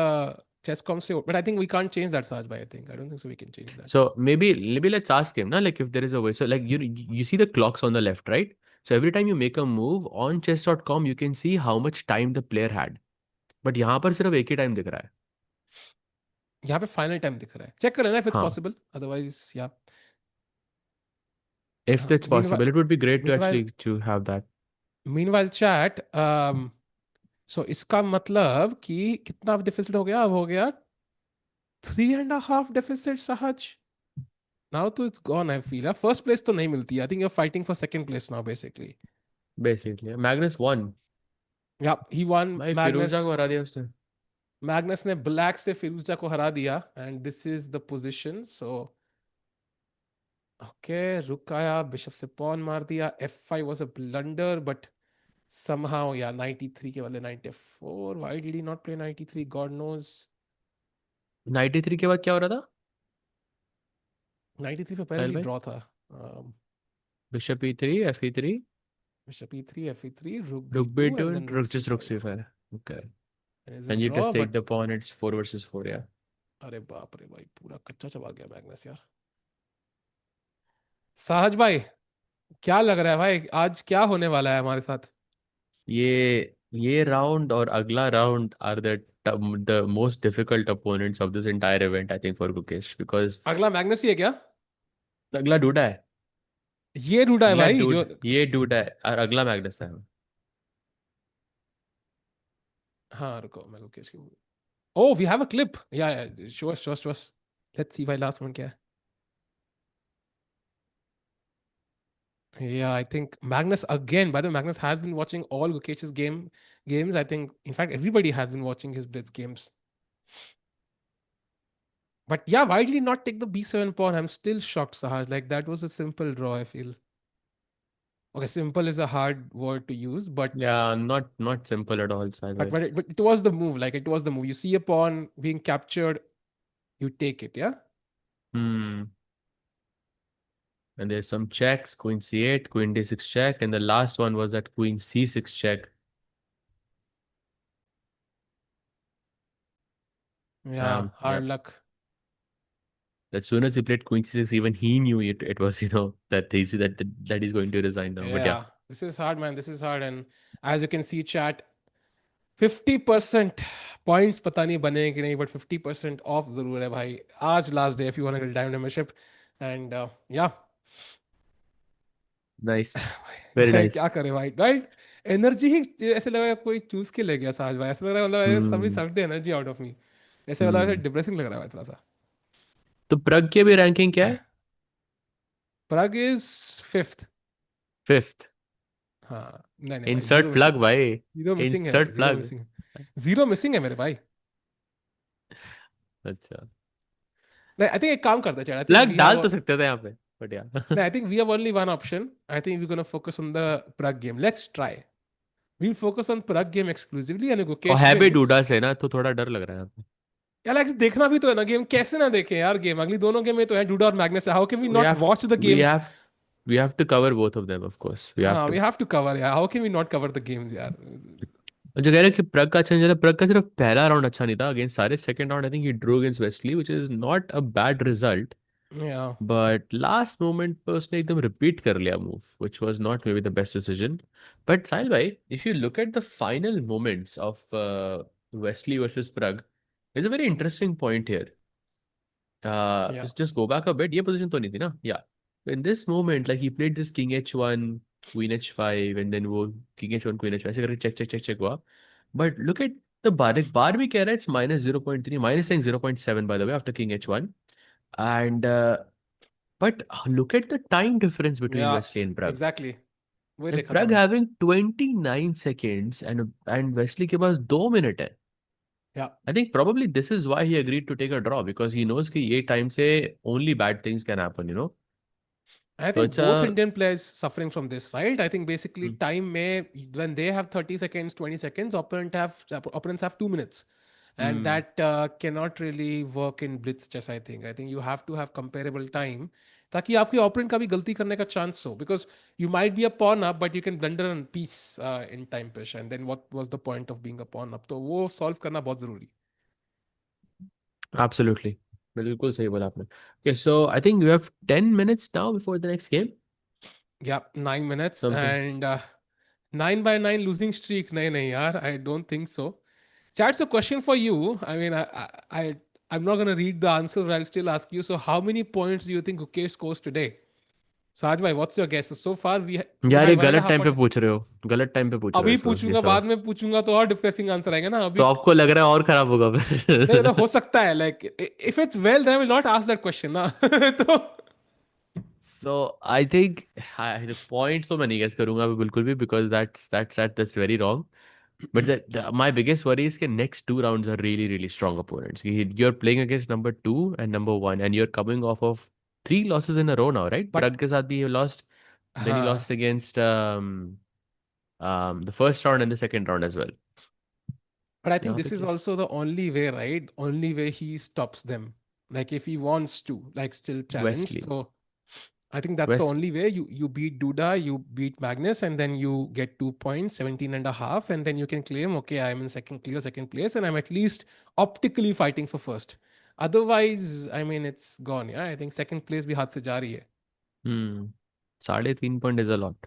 Chesscom से, but I think we can't change that, Sahaj bhai. I think I don't think so. We can change that. So maybe let's ask him, na, like if there is a way. So like you see the clocks on the left, right? So every time you make a move on chess.com, you can see how much time the player had. But यहाँ पर सिर्फ एक ही time दिख रहा है. यहाँ पे final time दिख रहा है. चेक कर लेना if it's हाँ. possible. Otherwise, yeah. If that's Meanwhile, possible, it would be great to meanwhile, actually to have that. meanwhile, chat. So इसका मतलब कि कितना डिफिसिट हो गया? अब हो गया 3.5 deficit, Sahaj. Now तो it's gone. I feel. First place तो नहीं मिलती. I think you're fighting for second place now, basically. Basically, Magnus won. Yeah, he won. भाई फिरोजा को हरा दिया उसने. Magnus ने black से फिरोजा को हरा दिया, and this is the position. So okay, रुक आया, bishop से pawn मार दिया. f5 was a blunder, but somehow, yeah, 93 के बदले 94. Why did he not play 93? God knows. 93 के बाद क्या हो रहा था? 93 पे साहिल apparently भाई. draw था. Bishop e3, fe3, Bishop e3, fe3, rook rook b2, b2, and then and rook just rook c5. c5. Okay. And is a And you draw, just take but the pawn. It's 4 versus 4. Yeah. अरे बाप रे भाई, पूरा कच्चा चबा गया Magnus यार. साहज भाई, क्या लग रहा है भाई, आज क्या होने वाला है हमारे साथ? ये राउंड और अगला round are the most difficult opponents of this entire event I think for Gukesh because अगला मैग्नस ही है क्या? अगला डूडा है। ये रूडा है अगला भाई जो। डूड ये डूडा है और अगला मैग्नस है। हाँ रुको, मैं रुके इसकी। Oh we have a clip, yeah show us show us show us. Let's see भाई लास्ट वन क्या है। Yeah, I think Magnus again. By the way, Magnus has been watching all Gukesh's games. I think, in fact, everybody has been watching his Blitz games. But yeah, why did he not take the B7 pawn? I'm still shocked, Sahaj. Like that was a simple draw. I feel. Okay, simple is a hard word to use, Yeah, not simple at all, but Sai. it was the move. Like it was the move. You see a pawn being captured, you take it. Yeah. Hmm. And there's some checks, queen c8, queen d6 check, and the last one was that queen c6 check. Yeah. Hard Yep. luck. As soon as he played queen c6, even he knew it was, that he's going to resign now. But yeah, Yeah. This is hard, man. This is hard. And as you can see, chat, 50% points पता नहीं बने कि नहीं, but 50% of जरूर है भाई। आज last day if you want to time membership. And या nice, very भाई nice. क्या करे भाई, राइट। एनर्जी ही ऐसे लग रहा है कोई चूज के ले गया साज भाई, ऐसा लग रहा है मतलब सभी Hmm. Suck the energy out of me. ऐसे मतलब ऐसे Hmm. डिप्रेसिंग लग रहा है भाई थोड़ा सा। तो प्रग की भी रैंकिंग क्या है? प्राग इज फिफ्थ। फिफ्थ। हाँ नहीं नहीं भाई, जीरो इंसर्ट मिसिंग। प्लग भाई। जीरो मिसिंग है भाई, इंसर्ट जीरो प्लग। मिसिंग है। जीरो मिसिंग है मेरे भाई। अच्छा। नहीं आई थिंक एक काम करते हैं, आई थिंक प्लग वी डाल हैव। तो सकते थे यहाँ पे, बट या No, I think we have only one option. I think we're gonna focus on the Prague game. Let's try. We'll focus on Prague game exclusively, and if और Gukesh है भी wins. डूडा से ना, तो थोड़ा डर लग रहा है यहाँ पे। यार like, देखना भी तो है ना गेम, कैसे ना देखें यार गेम, अगली दोनों गेम में तो है डूडा और Magnus. How can we We not have watch the we games? have we have to cover both of them, of course. We have हाँ we to. Have to cover यार, how can we not cover the games यार। और जो कह रहे हैं कि प्रग का अच्छा नहीं चला, प्रग का सिर्फ पहला राउंड अच्छा नहीं था अगेंस्ट सारे। Second round I think he drew against Wesley, which is not a bad result. Yeah but last moment पे उसने एकदम रिपीट कर लिया move, which was not may be the best decision. But Sahil भाई, if you look at the final moments of Wesley versus Pragg, is a very interesting point here. Yeah Just go back a bit. ये position तो नहीं थी ना? Yeah. In this moment, like he played this king h1, queen h5, and then वो king h1, queen h5 ऐसे करके check check check check हुआ. But look at the bar. एक बार भी कह रहा है it's minus 0.3, minus saying 0.7 by the way after king h1. And but look at the time difference between या Wesley and Prag. Exactly, वही Like देखा था Prag मैंने। having 29 seconds and Wesley के पास 2 मिनट है. या I think probably this is why he agreed to take a draw because he knows कि ये time से only bad things can happen. I So think it's both a Indian players suffering from this, right? I think basically mm, time may, when they have 30 seconds, 20 seconds, opponents have 2 minutes, and mm, that cannot really work in blitz chess. I think you have to have comparable time, ताकि आपके opponent का भी गलती करने का chance हो, because you might be a pawn up but you can blunder on piece in time pressure, and then what was the point of being a pawn up? तो वो solve करना बहुत जरूरी। absolutely. बिल्कुल सही बोला आपने. Okay, so I think we have 10 minutes now before the next game. Yeah, 9 minutes Something. and 9 by 9 losing streak. नहीं नहीं यार, I don't think so. Chat's a question for you. I mean, I'm not gonna read the answer, but I'll still ask you. So, how many points do you think Gukesh scores today? Saj bhai, what's your guess? So far, we यार had ये one and a गलत half time पे point. पूछ रहे हो, गलत time पे पूछ रहे हो अभी इसको ये पूछूंगा, बाद सब. में पूछूंगा तो और डिप्रेसिंग आंसर आएगा ना तो अभी। आपको लग रहा है और खराब होगा नहीं मतलब फिर. हो सकता है, like if it's well then I will not ask that question ना। तो So I think the points तो मैं नहीं guess करूंगा अभी बिल्कुल भी because that's very wrong. But my biggest worry is that next two rounds are really, really strong opponents. You're playing against number two and number one, and you're coming off of three losses in a row now, right? But Prag ke saath bhi you lost. Then you हाँ, lost against the first round and the second round as well. but I think यहाँ पे this is किस also the only way, right? Only way he stops them. Like if he wants to, like still challenge. Wesley, So I think that's the West. only way. You beat Duda, you beat Magnus, and then you get 2 points, 17 and a half, and then you can claim, okay, I'm in second place, and I'm at least optically fighting for first. Otherwise, I mean, it's gone. Yeah, I think second place भी हाथ से जा रही है. Hmm. 3.5 points is a lot.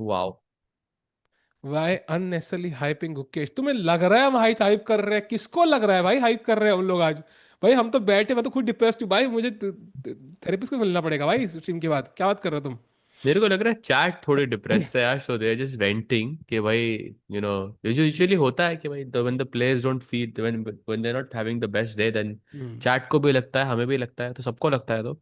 Wow. भाई unnecessarily hyping Gukesh, तुम्हें लग रहा है हम हाइप कर रहे हैं? किसको लग रहा है भाई हाइप कर रहे हैं हम लोग आज? भाई हम तो बैठे, मैं तो खुद डिप्रेस्ड हूँ भाई, मुझे थेरेपिस्ट को मिलना पड़ेगा भाई स्ट्रीम के बाद। क्या बात कर रहे हो तुम? मेरे को लग रहा है चैट थोड़ी डिप्रेस्ड है यार, सो दे आर जस्ट वेंटिंग कि भाई यू नो, यूजुअली होता है कि भाई when the players don't feel, when they are not having the best day, then hmm. Chat को भी लगता है, हमें भी लगता है, तो सबको लगता है। तो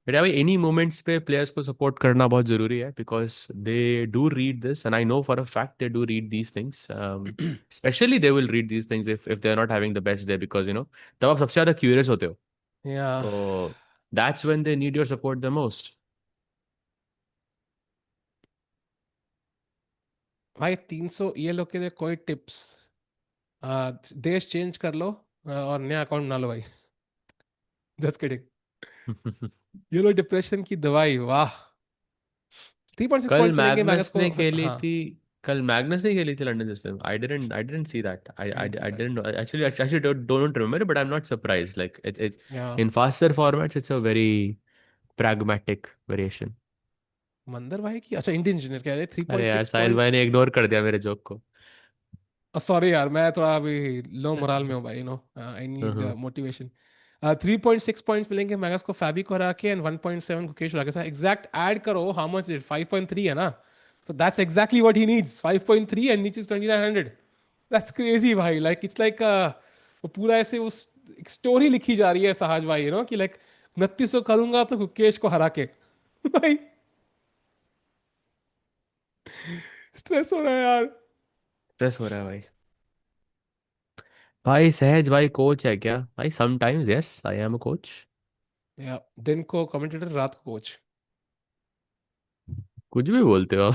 बट भाई इन्हीं मोमेंट्स पे प्लेयर्स को सपोर्ट करना बहुत जरूरी है, because they do read this and I know for a fact they do read these things. Especially they will read these things if they are not having the best day, because तब आप सबसे ज्यादा curious होते हो। या तो that's when they need your support the most. भाई 300 ये लोग के लिए कोई टिप्स? देश चेंज कर लो, और नया अकाउंट बना लो भाई। Just kidding. ये लो डिप्रेशन की दवाई, वाह। 3.6 कल पॉइंट्स मिलेंगे मैगस मैग्नस को। ने खेली हाँ, थी। कल मैग्नस ने खेली थी London system. I didn't see that. नहीं सी I that. didn't know. Actually don't remember, but I'm not surprised. Like it's या in faster formats, it's a very pragmatic variation. मंदर भाई की, अच्छा इंडियन इंजीनियर कह रहे थ्री अरे पॉइंट यार सिक्स साहिल भाई पॉइंट्स ने इग्नोर कर दिया मेरे जोक को। सॉरी यार, मैं थोड़ा अभी लो मोरल में हूँ भाई, I need hmm. Motivation. 3.6 points मिलेंगे मैगस को फैबी को हरा के, एंड 1.7 गुकेश हरा के साथ। एग्जैक्ट ऐड करो, हाउ मच इट? 5.3 है ना? So that's exactly what he needs, 5.3 and नीचे 2900। दैट्स क्रेजी भाई, लाइक इट्स लाइक वो पूरा ऐसे उस एक स्टोरी लिखी जा रही है सहज भाई, कि लाइक 2900 करूंगा तो गुकेश को हरा के। भाई स्ट्रेस हो रहा है यार। स्ट्रेस हो रहा है भाई। भाई सहज भाई कोच है क्या भाई? Sometimes yes I am a coach. या दिन को कमेंटेटर, रात को कोच। कुछ भी बोलते हो आप।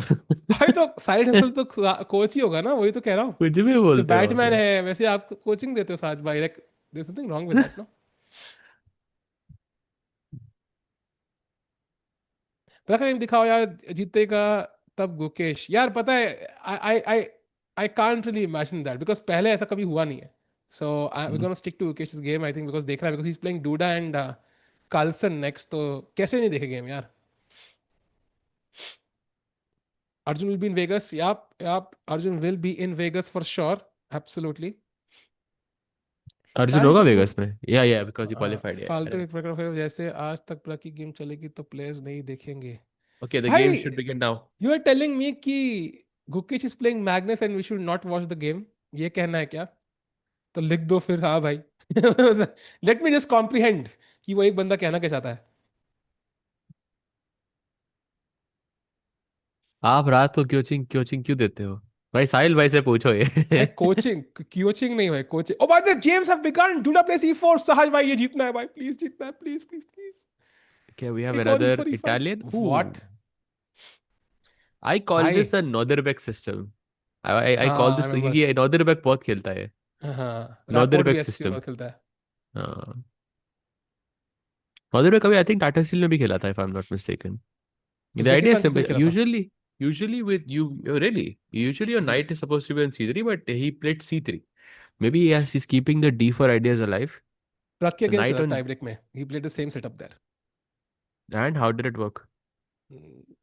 भाई तो साइड हसल तो कोच ही होगा ना, वही तो कह रहा हूँ। कुछ भी जैसे बोलते हो आप बैटमैन यार। है वैसे आप कोचिंग देते हो साथ भाई, like there something wrong with that, no? रखा गेम दिखाओ यार, जीतेगा तब गुकेश। यार पता है, I I I I can't really imagine that, because पहले ऐसा कभी हुआ नहीं है। So I we gonna stick to Gukesh game I think, because देख रहा है, because he is playing Duda and Carlsen next, तो कैसे नहीं देखे गेम यार? Arjun will be in Vegas, YAP YAP, Arjun will be in vagus for sure, absolutely. Arjun time होगा to vagus में, या बिकॉज ही क्वालिफाइड फालतू है। के प्रकार, जैसे आज तक पूरा की गेम चलेगी तो प्लेयर्स नहीं देखेंगे। ओके द गेम भाई should begin now. You are telling me कि Gukesh is playing Magnus and we should not watch the game, ये कहना है क्या? तो लिख दो फिर, हाँ भाई। लेट मी जस्ट कॉम्प्रिहेंड कि वो एक बंदा कहना क्या चाहता है। आप रात को कोचिंग कोचिंग क्यों देते हो? भाई साहिल भाई से पूछो भाई ये। कोचिंग, कोचिंग नहीं भाई, कोचिंग। ओ भाई the games have begin, do not play E4 सहज भाई, ये जीतना है भाई, प्लीज जीतना है, please please please. Okay, we have एक और another E4 E5 Italian. What? Ooh, I call भाई this a Northern system. I call हाँ, आई this रिमेम्बर। क्योंकि Northern बहुत खेलता है। हाँ, रैपोर्ट भी Northern एससी system. में खेलता है। हाँ। Northern कभी I think Tata Steel में भी खेला था if I'm not mistaken. The Uzbekistan idea is से simple. खेला था। Usually with you, really, usually your hmm. knight is supposed to be on C3, but he played C3. Maybe yes, he's keeping the D4 ideas alive. Truck के So against knight खेला on, tie break में, ही played the same setup there. and how did it work?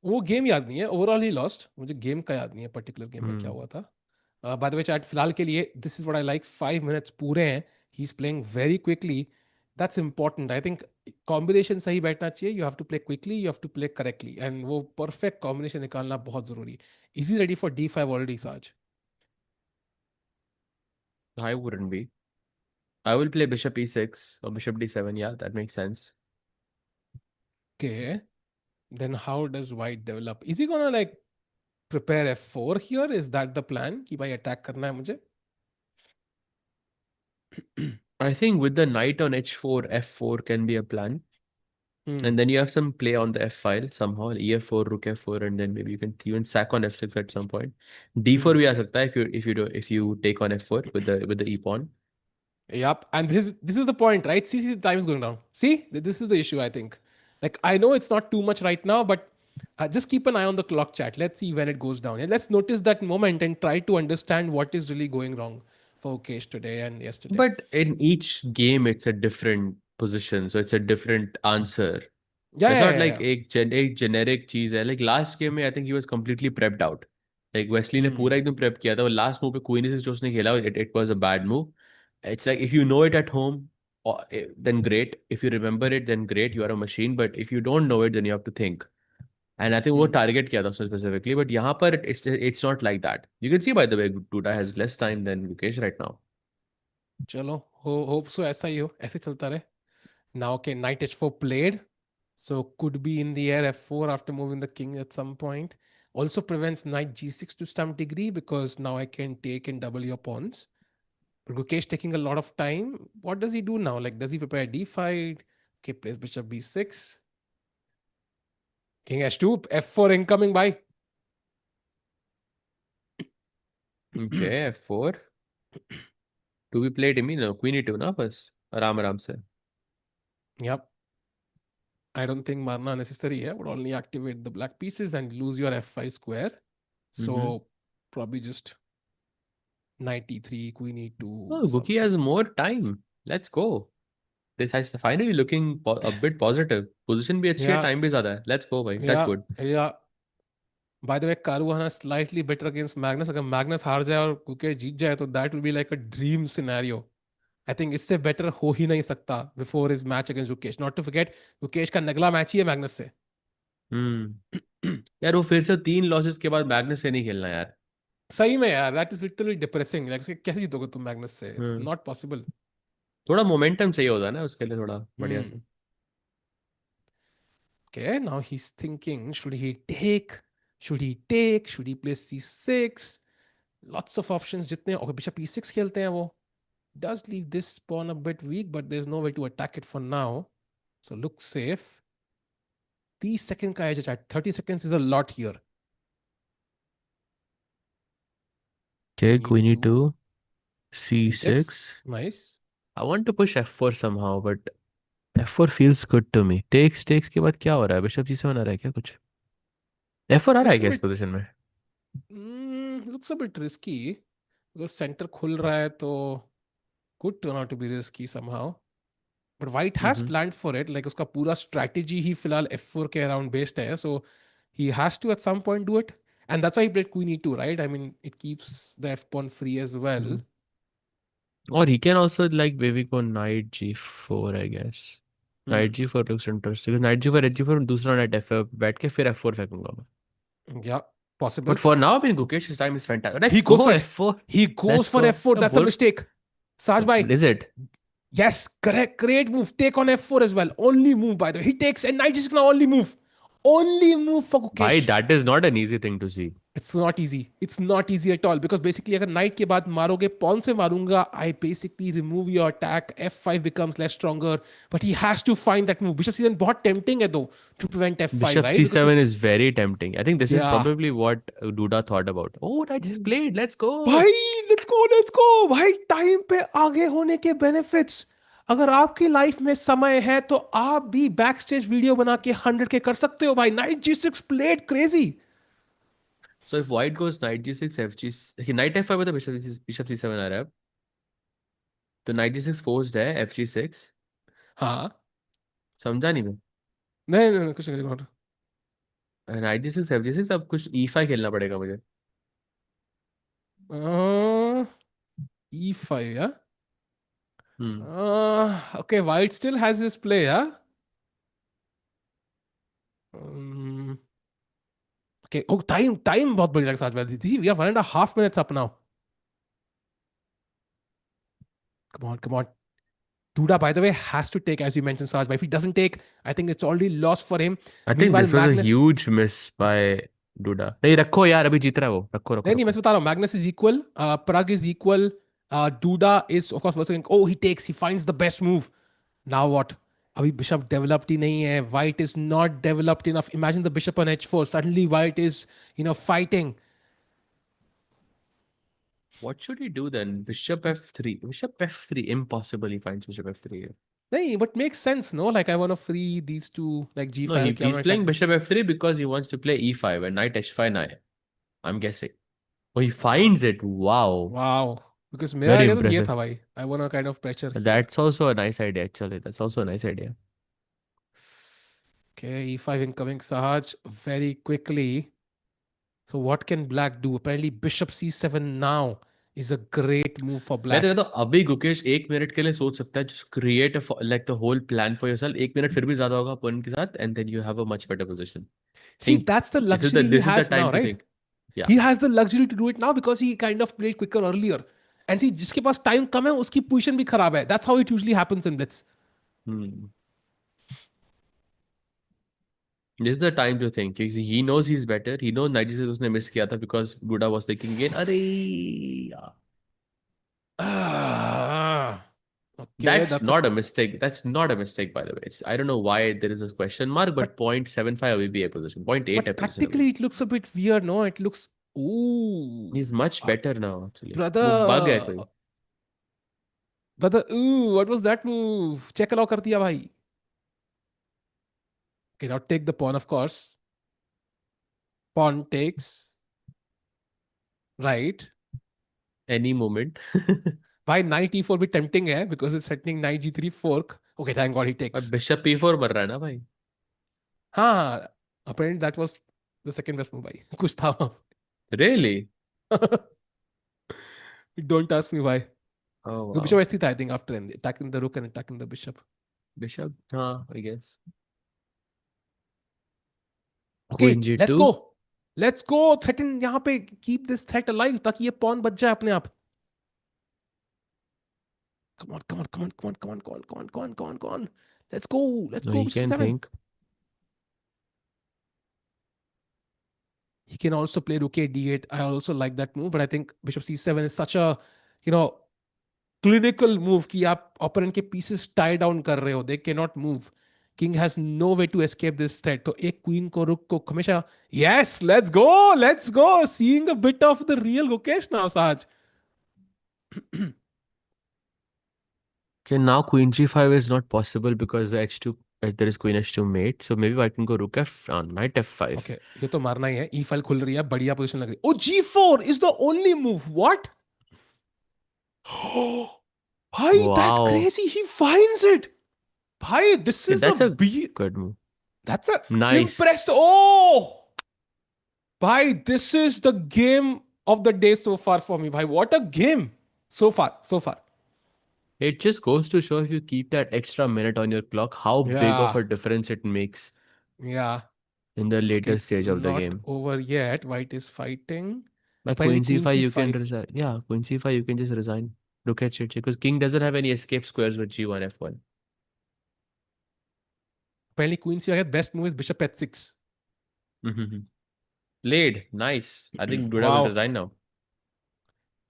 वो game याद नहीं है, overall he lost, मुझे game का याद नहीं है पर्टिकुलर गेम में क्या Hmm. हुआ था। बाय द वे चैट, फिलहाल के लिए this is what I like, 5 minutes पूरे हैं, he is playing very quickly. That's important I think. Combination सही बैठना चाहिए, you have to play quickly, you have to play correctly, and वो perfect combination निकालना बहुत जरूरी। Is he ready for D5 already साज? I wouldn't be. I will play bishop e6 or bishop d7. Yeah, that makes sense. के then how does white develop? Is he gonna like prepare F4 here? Is that the plan कि भाई attack करना है मुझे? I think with the knight on h4, f4 can be a plan. Hmm. And then you have some play on the f file somehow, e4, rook f4, and then maybe you can even sack on f6 at some point. d4 हम्म। भी आ सकता है if you take on f4 with the e pawn. Yep, and this is the point, right? See, the time is going down. See, this is the issue. I think, like, I know it's not too much right now, but just keep an eye on the clock chat. Let's see when it goes down. And let's notice that moment and try to understand what is really going wrong for Ukesh today and yesterday. But in each game, it's a different position, so it's a different answer. Yeah, It's yeah, not yeah, like yeah. एक generic चीज है. Like last game में I think he was completely prepped out. Like Wesley ने Hmm. पूरा एकदम prep किया था. वो लास्ट मूव पे क्वीन से जो उसने खेला, it was a bad move. It's like if you know it at home then great. If you remember it, then great. You are a machine. But if you don't know it, then you have to think. And I think वो Hmm. target किया था उसने specifically. But यहाँ पर it's not like that. You can see by the way, Duda has less time than Gukesh right now. चलो, hope so ऐसा ही हो, ऐसे चलता रहे. Now, okay, knight h4 played. So could be in the air f4 after moving the king at some point. Also prevents knight g6 to some degree because now I can take and double your pawns. But Gukesh taking a lot of time. What does he do now? Like, does he prepare d5? Okay, plays bishop b6. King h2, f4 incoming by. Okay, F4. To be played Emmy ना queen E2 ना बस आराम आराम से. Yep. I don't think Marna necessary here. Would only activate the black pieces and lose your f5 square. Mm-hmm. So probably just knight e3, queen e2, Oh, Guki something. has more time. Let's go. This is finally looking a bit positive. Position भी अच्छी है, Yeah, time भी ज़्यादा है. Let's go भाई. Touch yeah, wood. yeah. By the way, Caruana slightly better against Magnus. अगर Magnus हार जाए और कुके जीत जाए तो that will be like a dream scenario. I think इससे better हो ही नहीं सकता before his match against Gukesh. Not to forget, Gukesh का नगला मैच ही है Magnus से. हम्म. यार वो फिर से 3 लॉसेस के बाद मैग्नस से नहीं खेलना यार. सही में यार, that is literally depressing. Like कैसे जीतोगे तुम Magnus से? It's hmm. not possible. थोड़ा मोमेंटम चाहिए होता है ना उसके लिए, थोड़ा बढ़िया Hmm. से. Okay, now he's thinking, should he take? Should he take? Should he play c6? Lots of options. जितने okay, bishop e6 खेलते हैं वो. Does leave this pawn a bit weak, but there's no way to attack it for now. So looks safe. 30 second का है chat. 30 seconds is a lot here. Okay, Queen queen e2, E2, c6. C6. Nice. I want to push F4 somehow, but F4 feels good to me. takes के बाद क्या हो रहा है? Bishop C7 आ रहा है क्या कुछ? F4 आ रहा है Looks a क्या इस bit पोजीशन में? looks a bit risky because center खुल रहा है तो could turn out to be risky somehow. But White has hmm. planned for it. Like उसका पूरा strategy ही फिलहाल f4 के around based है. So he has to at some point do it. And that's why he played Queen e2, right? I mean, it keeps the f pawn free as well. Hmm. Or he can also like maybe go knight G4, I guess. Hmm. Knight G4 looks interesting. Because knight G4, H4 दूसरा knight F4 बैठ के फिर F4 फेंकूंगा मैं. Yeah, possible. But for now, I mean, Gukesh's time is fantastic. Let's He goes go for it. F4. He Let's goes for go. f4. That's a mistake. Saj bhai. Is it? Yes, correct. Great move. Take on f4 as well. Only move, by the way. He takes and knight g6 now. Only move. Only move for Bhai, Gukesh. that is not an easy thing to see. It's not easy. It's not easy at all because basically अगर knight के बाद मारोगे pawn से मारूंगा I basically remove your attack. f5 becomes less stronger, but he has to find that move. Bishop c7 बहुत tempting है though to prevent f5, Bishop right? Because C7 this, is very tempting. I think this is yeah. probably what Duda thought about. Oh, I just played. Let's go. भाई let's go भाई, time पे आगे होने के benefits. अगर आपकी life में समय है तो आप भी बैक स्टेज वीडियो बना के 100K कर सकते हो भाई. Night g6 played crazy. So if white goes knight G6, knight F5 with the bishop C7 आ रहा है. तो knight G6 forced है FG6. हाँ. समझा नहीं मैं. नहीं कुछ नहीं. knight G6 FG6, अब कुछ E5 खेलना पड़ेगा मुझे. e5, yeah. Hmm. Okay, white still has his play, yeah. Um, okay. Oh, time बहुत बड़ी लग साथ में. See, we are 1.5 minutes up now. Come on. Duda, by the way, has to take, as you mentioned, Saj. But if he doesn't take, I think it's already lost for him. I think Meanwhile, this was a Magnus. huge miss by Duda. नहीं रखो यार, अभी जीत रहा है वो. रखो रखो नहीं मैं रखो. बता रहा हूँ. Magnus is equal. Prag is equal. Duda is, of course, oh, he takes. He finds the best move. Now what? अभी bishop developed ही नहीं है. White is not developed enough. Imagine the bishop on h4. Suddenly, white is, fighting. What should he do then? Bishop F3. Bishop F3. Impossible he finds bishop F3 here. नहीं, but makes sense, no? Like I want to free these two, like No, g5 he's counter playing attack. bishop F3 because he wants to play E5 and knight H5 now. I'm guessing. Oh, he Uh, finds it. Wow. wow. Because मेरा Very idea तो ये impressive. था भाई. I want to kind of pressure here. That's also a nice idea, actually. That's also a nice idea. Okay, e5 incoming, Sahaj, very quickly. So what can black do? Apparently bishop c7 now is a great move for मैं तो कहता black. हूँ अभी Gukesh 1 minute के लिए सोच सकता है, just create like the whole plan for yourself. 1 minute फिर भी ज्यादा होगा अपोनेंट के साथ, and then you have a much better position. See, think, that's the this is the luxury he this is the has time now, to right? Think. या, He has the luxury to do it now because he kind of played quicker earlier. And see, जिसके पास time कम है उसकी position भी खराब है. That's how it usually happens in blitz. This is the time to think. He knows he is better, he know 96 उसने miss किया था because बुडा वाज थिंकिंग अगेन, अरे Ah, okay, that's that's a. not a mistake. That's not a mistake, by the way. I don't know why there is a question mark, but But 0.75 will be a position, 0.8 a but position away. tactically it looks a bit weird, no? It looks. Ooh, He's much better now, actually. वो bug है brother, कोई। brother. Ooh, what was that move? Check allow कर दिया भाई. Okay, now take the pawn, of course. Pawn takes right. Any moment। भाई knight e4 भी tempting है because it's threatening knight g3 fork. Okay, thank God he और takes. Bishop p4 मर रहा है ना भाई। हाँ, apparently that was the second best move भाई. कुछ था वहाँ. Really? Don't ask me why. Oh The bishop wow। s3 था, I think, after attacking the rook and attacking the bishop. Bishop, हाँ, I guess। Okay, queen let's g2। go. Let's go. Threaten यहाँ पे keep this threat alive ताकि ये pawn बच जाए अपने आप. Come on, come on, come on, come on, come on, come on, come on, come on, come on, come on. Let's go. Let's No, go. he Bishop can c7. think। He can also play rook a d8. I also like that move, but I think bishop c7 is such a, you know, clinical move कि आप opponent के pieces tie down कर रहे हो. They cannot move. King has no way to escape this threat. तो एक queen को rook को हमेशा. Yes, let's go. Let's go. Seeing a bit of the real Gukesh now, Saj. Okay, now queen g5 is not possible because the h2, there is queen h2 mate. So maybe I can go rook f on knight f5। Okay, ये तो मारना ही है. E file खुल रही है, बढ़िया position लग रही है. Oh, G4 is the only move. What? Bhai, that's Wow। crazy. He finds it. Bhai, this Okay, is a that's a B. good move। That's a impressed. Nice। Oh, bhai, this is the game of the day so far for me. Bhai, what a game so far. So far. It just goes to show, if you keep that extra minute on your clock, how big of Yeah, a difference it makes yeah. in the Okay, later it's stage of the not game. over yet. White is fighting. By Apparently, queen Queen c5, you can C5. resign. Yeah, queen c5, you can just resign. Look at shit, because king doesn't have any escape squares with g1, f1. Apparently, Queen C5. Best move is Bishop H6. Played. Nice. I think Duda will Wow. resign now.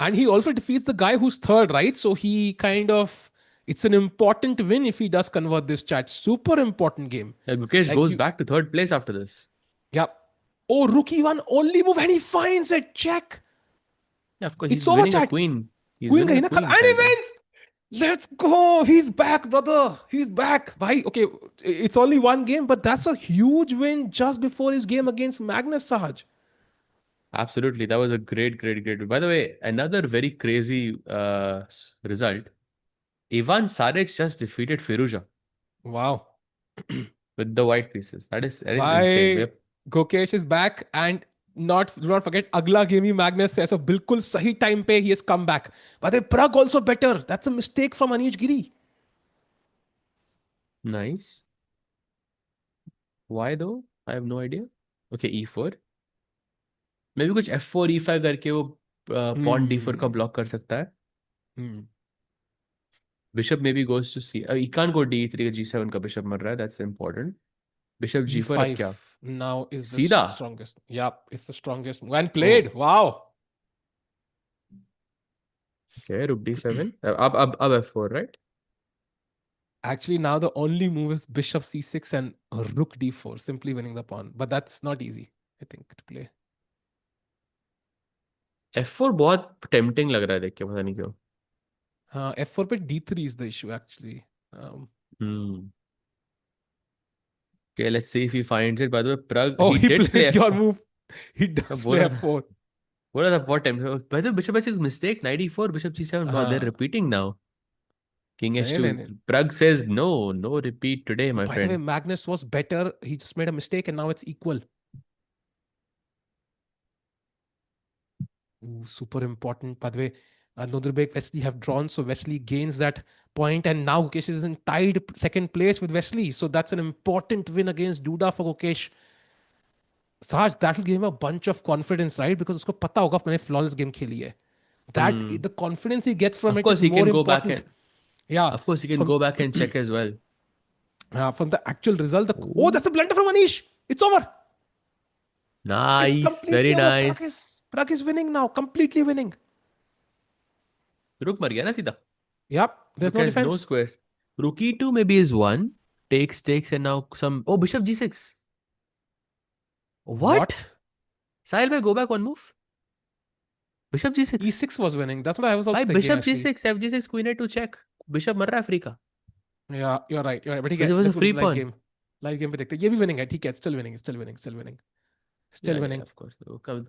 And he also defeats the guy who's third, right? So he kind of, it's an important win if he does convert this chat. Super important game. Yeah, Gukesh Like goes you, back to third place after this. yeah. Oh, rookie one only move and he finds it. Check. Yeah, of course, It's he's over, winning a chat. queen. He's Queen winning a gahi na khal queen, and he kind of. wins. Let's go. He's back, brother. He's back. Bhai, okay, it's only one game, but that's a huge win just before his game against Magnus Sahaj. Absolutely. That was a great, great, great. By the way, another very crazy result. Ivan Saric just defeated Firuza Wow. with the white pieces. That is insane. भाई Gukesh is back and not do not forget अगला game ही Magnus है so बिल्कुल सही time पे he has come back but the Prague also better that's a mistake from Anish Giri. Nice. Why though? I have no idea. Okay, e4। मे भी कुछ f4 e5 करके वो pawn d4 का Hmm. Block कर सकता है। Hmm. Bishop may be goes to c, e can't go d3 का, g7 का बिशप मर रहा है, दैट्स इंपॉर्टेंट। बिशप g4 अब E5 क्या? now is the सीधा। strongest. Yep, it's the strongest when oh, played. Wow. Okay, रुक d7, अब f4, right? Actually, now the only move is Bishop C6 and Rook D4, simply winning the pawn. But that's not easy, I think, to play. f4 बहुत tempting लग रहा है देख के, पता नहीं क्यों। F4 पे D3 is the issue, actually. Um, hmm. Okay, let's see if he finds it. By the way, Prag, oh, he he did play plays your f4। move. He मैं does बोल play रहा था, F4. बहुत temp. By the way, bishop h6 mistake, knight e4, bishop g7, wow, they're हाँ repeating now। King नहीं नहीं H2. नहीं. Prag says no, no repeat today, Oh, my by the way, friend. Magnus was better. He just made a mistake and now it's equal. Ooh, super important. By the way, Nodrbek Wesley have drawn, so Wesley gains that point, and now Gukesh is in tied second place with Wesley. So that's an important win against Duda for Gukesh. Saj, that will give him a bunch of confidence, right? Because उसको पता होगा मैंने flawless game खेली है. That Hmm. the confidence he gets from Of it course, is he more can go back important. and Yeah, of course he can from go back and check as well. from the actual result. Oh, Ooh. that's a blunder from Anish. It's over. It's Nice, completely very over. nice. Prague is winning now. Completely winning. रुक मर गया ना सीधा. Yep. There's Rook no has no defense. squares. Rook E2 maybe is one. Takes, and now some. Oh, Bishop G6. What? What? Sahil bhai, go back one move. Bishop G6. E6 was winning. That's what I was Bhai, also thinking Bishop actually. G6, F G6, Queen A2 check. Bishop मर रहा है free का. Yeah, you're right. You're right. But ठीक Because it है, was a let's go to free the live pawn. game. Live game पे देखते हैं. ये भी winning है. ठीक है, still winning, still winning, still winning, Yeah, still yeah, winning. of course.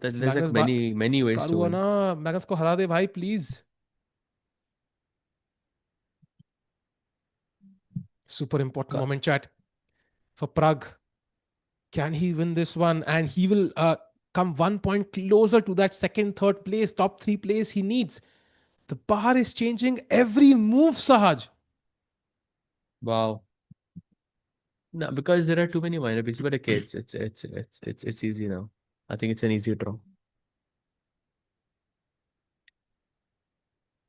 There's like Magnus बा many ways to Karu win. ना, मैग्नस को हरा दे भाई please. Super important Ka- moment, chat, for Prague. Can he win this one? And he will come 1 point closer to that second, third place, top three place he needs. The bar is changing every move, Sahaj. Wow. No, because there are too many minor pieces, but okay, it's easy now. I think it's an easy draw.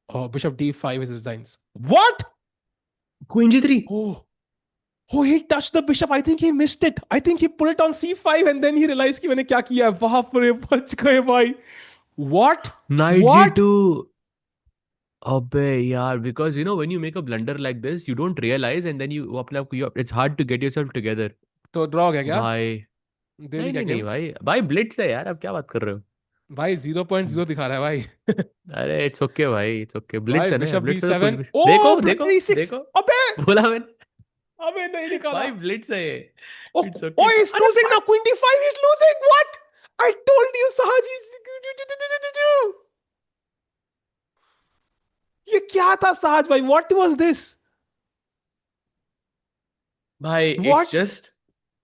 Oh, Bishop D5 is his designs. What? Queen G3. Oh, oh, he touched the bishop. I think he missed it. I think he put it on C5 and then he realized कि मैंने क्या किया है. बाप रे, बच गए भाई. What? Knight What? G2. Abbe, yeah, because when you make a blunder like this, you don't realize, and then it's hard to get yourself together. तो ड्रॉ हो गया क्या? भाई दे दी नहीं क्या नहीं नहीं गेम? भाई भाई ब्लिट्स है यार, अब क्या बात कर रहे हो. भाई 0.0 दिखा रहा है भाई. अरे इट्स ओके भाई, इट्स ओके, ब्लिट्स भाई है ना यार, बिशप ब्लिट्स में तो कुछ D7. भी. ओ देखो देखो ब्लंडर E6. देखो. अबे, बोला मैंने. अबे नहीं निकाला. भाई ब्लिट्स है ये. Oh, it's okay. oh, he's अरे losing भाई. now. Queen D5, he's losing. What? I told you, Sahaj. ये क्या था सहज भाई? What was this? भाई it's What? Just,